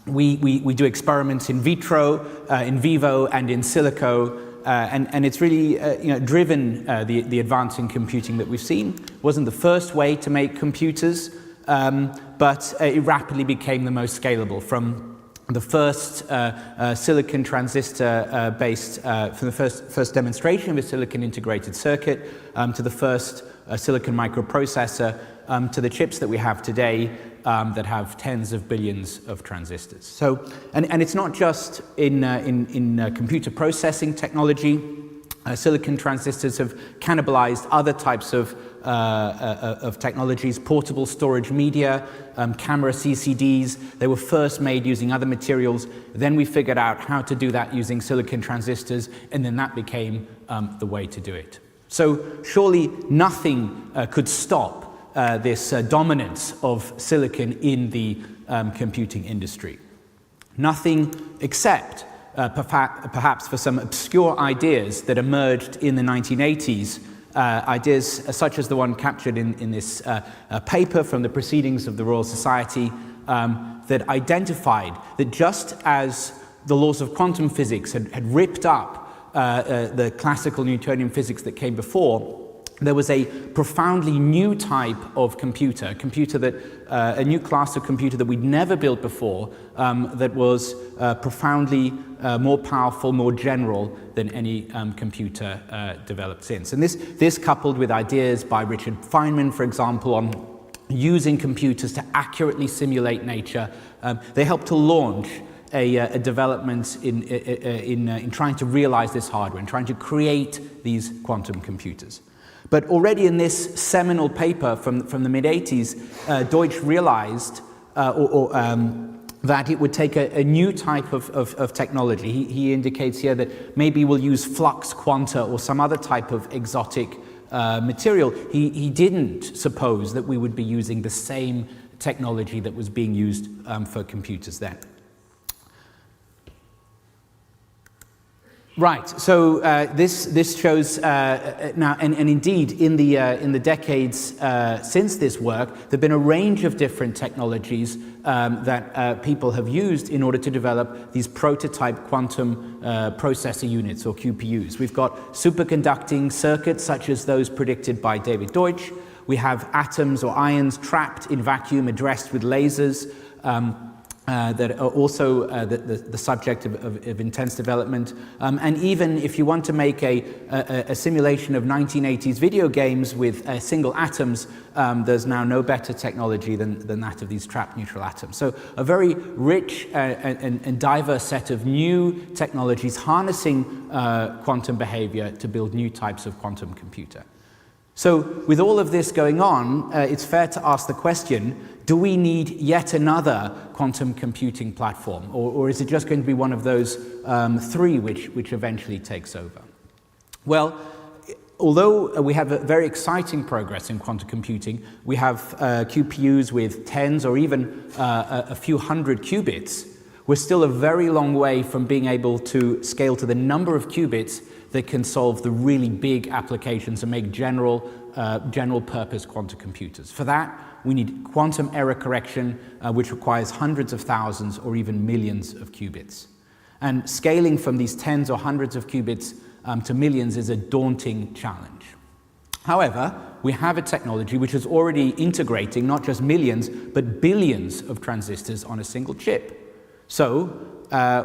We do experiments in vitro, in vivo, and in silico, and it's really driven the advance in computing that we've seen. It wasn't the first way to make computers, but it rapidly became the most scalable. From the first silicon transistor based, from the first demonstration of a silicon integrated circuit to the first silicon microprocessor to the chips that we have today that have tens of billions of transistors. So, and it's not just in computer processing technology. Silicon transistors have cannibalized other types of technologies, portable storage media, camera CCDs. They were first made using other materials. Then we figured out how to do that using silicon transistors, and then that became the way to do it. So surely nothing could stop this dominance of silicon in the computing industry. Nothing except perhaps for some obscure ideas that emerged in the 1980s, ideas such as the one captured in this paper from the Proceedings of the Royal Society that identified that just as the laws of quantum physics had ripped up the classical Newtonian physics that came before, there was a profoundly new type of computer, a new class of computer that we'd never built before, that was profoundly more powerful, more general than any computer developed since. And this coupled with ideas by Richard Feynman, for example, on using computers to accurately simulate nature, they helped to launch a development in trying to realize this hardware, and trying to create these quantum computers. But already in this seminal paper from the mid-80s, Deutsch realized that it would take a new type of technology. He indicates here that maybe we'll use flux quanta or some other type of exotic material. He didn't suppose that we would be using the same technology that was being used for computers then. Right. So this shows now, and indeed, in the decades since this work, there've been a range of different technologies that people have used in order to develop these prototype quantum processor units, or QPUs. We've got superconducting circuits, such as those predicted by David Deutsch. We have atoms or ions trapped in vacuum addressed with lasers that are also the subject of intense development. And even if you want to make a simulation of 1980s video games with single atoms, there's now no better technology than that of these trapped neutral atoms. So a very rich and diverse set of new technologies harnessing quantum behavior to build new types of quantum computer. So with all of this going on, it's fair to ask the question, do we need yet another quantum computing platform? Or is it just going to be one of those three which eventually takes over? Well, although we have a very exciting progress in quantum computing, we have QPUs with tens or even a few hundred qubits, we're still a very long way from being able to scale to the number of qubits that can solve the really big applications and make general purpose quantum computers. For that, we need quantum error correction, which requires hundreds of thousands or even millions of qubits. And scaling from these tens or hundreds of qubits to millions is a daunting challenge. However, we have a technology which is already integrating not just millions, but billions of transistors on a single chip. So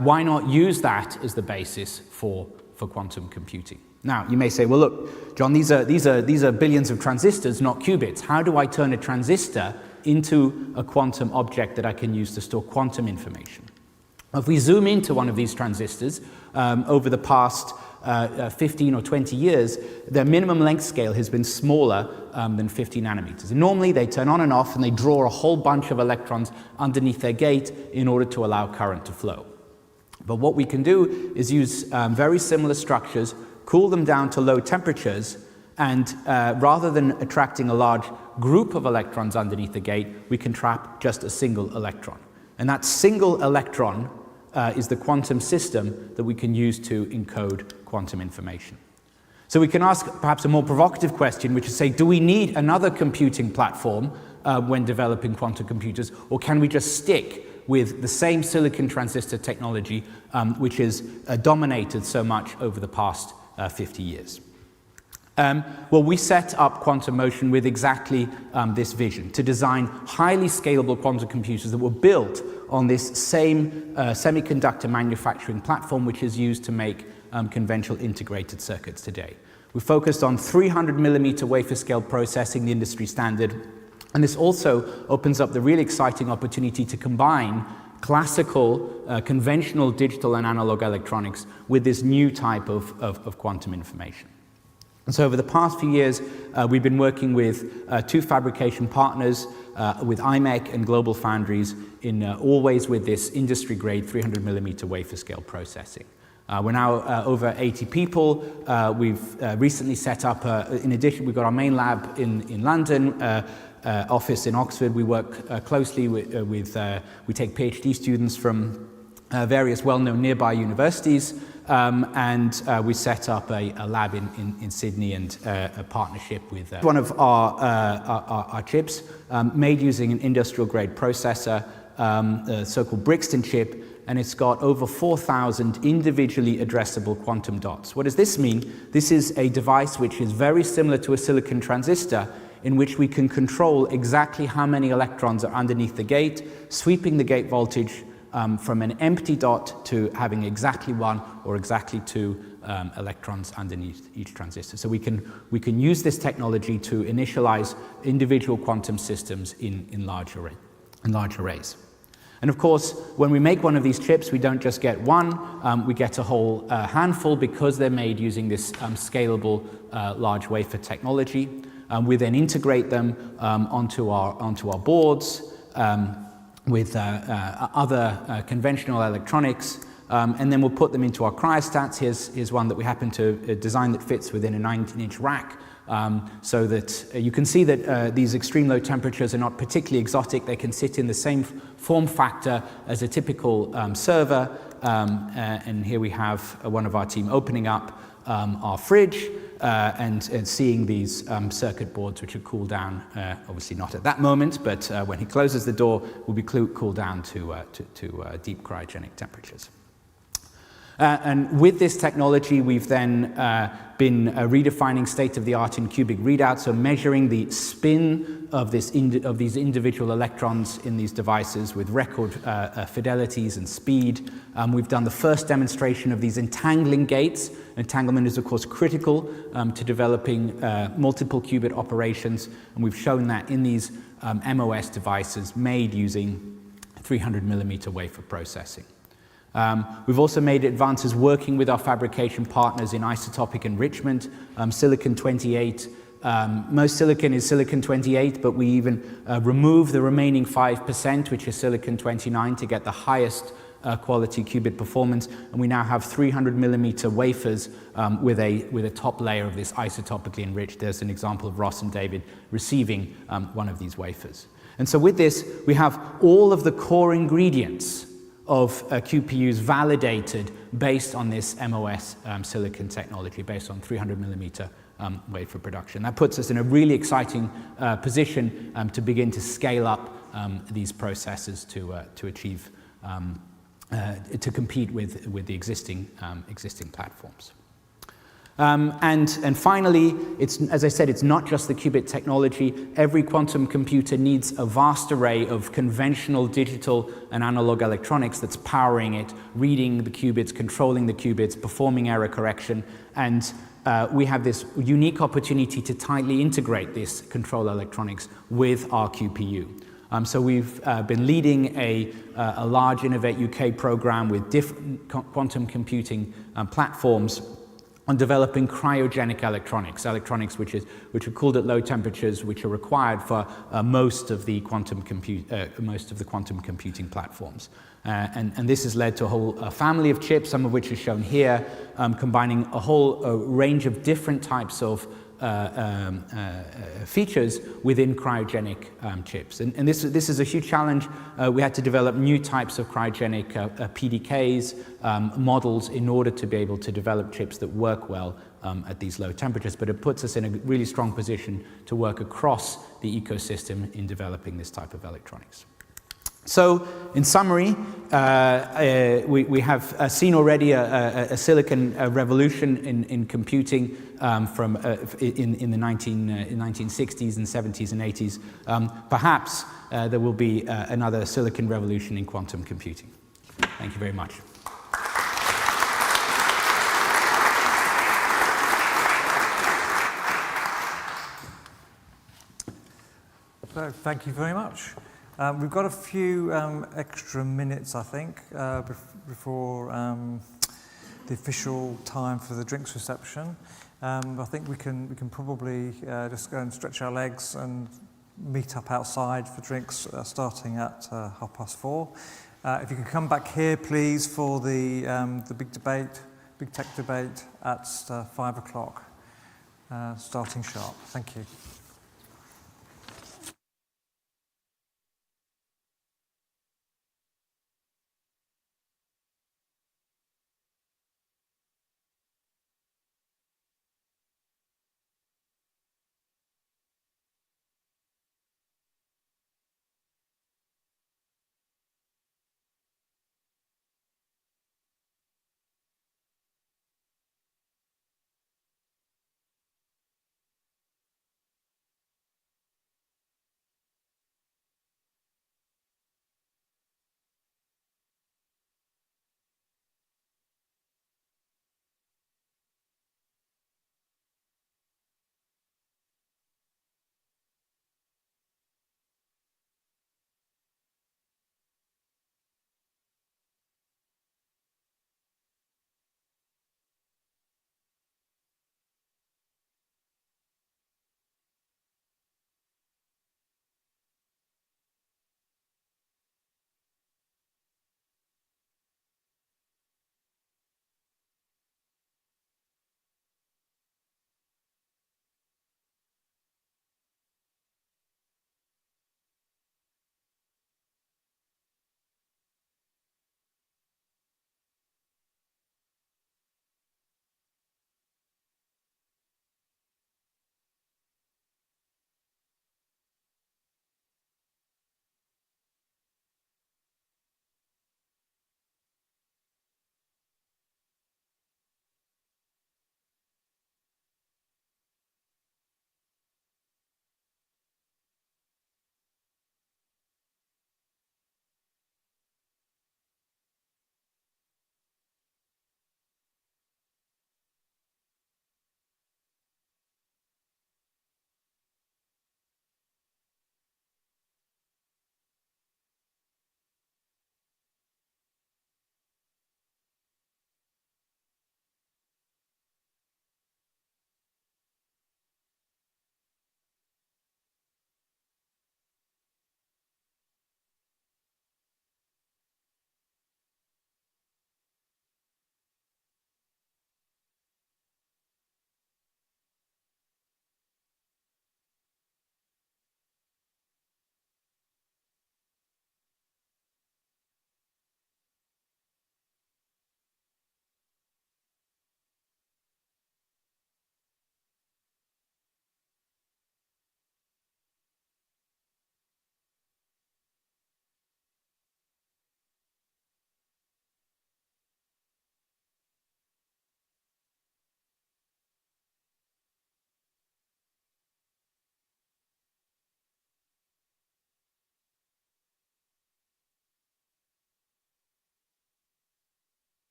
why not use that as the basis for quantum computing? Now, you may say, well, look, John, these are billions of transistors, not qubits. How do I turn a transistor into a quantum object that I can use to store quantum information? If we zoom into one of these transistors, over the past 15 or 20 years, their minimum length scale has been smaller than 50 nanometers. And normally, they turn on and off, and they draw a whole bunch of electrons underneath their gate in order to allow current to flow. But what we can do is use very similar structures, cool them down to low temperatures, and rather than attracting a large group of electrons underneath the gate, we can trap just a single electron. And that single electron is the quantum system that we can use to encode quantum information. So we can ask perhaps a more provocative question, which is say, do we need another computing platform when developing quantum computers, or can we just stick with the same silicon transistor technology which has dominated so much over the past 50 years? Well, we set up Quantum Motion with exactly this vision, to design highly scalable quantum computers that were built on this same semiconductor manufacturing platform which is used to make conventional integrated circuits today. We focused on 300 millimeter wafer scale processing, the industry standard, and this also opens up the really exciting opportunity to combine classical, conventional digital and analog electronics with this new type of quantum information. And so over the past few years, we've been working with two fabrication partners, with IMEC and Global Foundries, in always with this industry-grade 300 millimeter wafer scale processing. We're now over 80 people. We've recently set up, in addition, we've got our main lab in London, office in Oxford. We work closely with we take PhD students from various well-known nearby universities, and we set up a lab in Sydney and a partnership with one of our chips made using an industrial-grade processor, a so-called Brixton chip, and it's got over 4,000 individually addressable quantum dots. What does this mean? This is a device which is very similar to a silicon transistor, in which we can control exactly how many electrons are underneath the gate, sweeping the gate voltage from an empty dot to having exactly one or exactly two electrons underneath each transistor. So we can use this technology to initialize individual quantum systems in large arrays. And of course, when we make one of these chips, we don't just get one, we get a whole handful because they're made using this scalable large wafer technology. We then integrate them onto our boards with other conventional electronics, and then we'll put them into our cryostats. Here's one that we happen to design that fits within a 19-inch rack, so that you can see that these extreme low temperatures are not particularly exotic. They can sit in the same form factor as a typical server, and here we have one of our team opening up our fridge, and seeing these circuit boards which are cooled down, obviously not at that moment, but when he closes the door, will be cooled down to deep cryogenic temperatures. And with this technology, we've then been redefining state-of-the-art in cubic readout, so measuring the spin of these individual electrons in these devices with record fidelities and speed. We've done the first demonstration of these entangling gates. Entanglement is, of course, critical to developing multiple qubit operations, and we've shown that in these MOS devices made using 300 millimeter wafer processing. We've also made advances working with our fabrication partners in isotopic enrichment, silicon-28. Most silicon is silicon-28, but we even remove the remaining 5%, which is silicon-29, to get the highest quality qubit performance. And we now have 300 millimeter wafers with a top layer of this isotopically enriched. There's an example of Ross and David receiving one of these wafers. And so with this, we have all of the core ingredients of QPUs validated based on this MOS silicon technology, based on 300 millimeter wafer production. That puts us in a really exciting position to begin to scale up these processes to achieve, to compete with the existing platforms. And finally, as I said, it's not just the qubit technology. Every quantum computer needs a vast array of conventional digital and analog electronics that's powering it, reading the qubits, controlling the qubits, performing error correction. And we have this unique opportunity to tightly integrate this control electronics with our QPU. So we've been leading a large Innovate UK program with different quantum computing platforms on developing cryogenic electronics which are cooled at low temperatures, which are required for most of the quantum computing platforms. And this has led to a whole family of chips, some of which are shown here, combining a whole range of different types of features within cryogenic chips. And this is a huge challenge. We had to develop new types of cryogenic PDKs, models, in order to be able to develop chips that work well at these low temperatures. But it puts us in a really strong position to work across the ecosystem in developing this type of electronics. So, in summary, we have seen already a silicon revolution in computing from in the 1960s and 70s and 80s. Perhaps there will be another silicon revolution in quantum computing. Thank you very much. So, thank you very much. We've got a few extra minutes, I think, before the official time for the drinks reception. I think we can probably just go and stretch our legs and meet up outside for drinks starting at 4:30. If you can come back here, please, for the big tech debate at 5 o'clock, starting sharp. Thank you.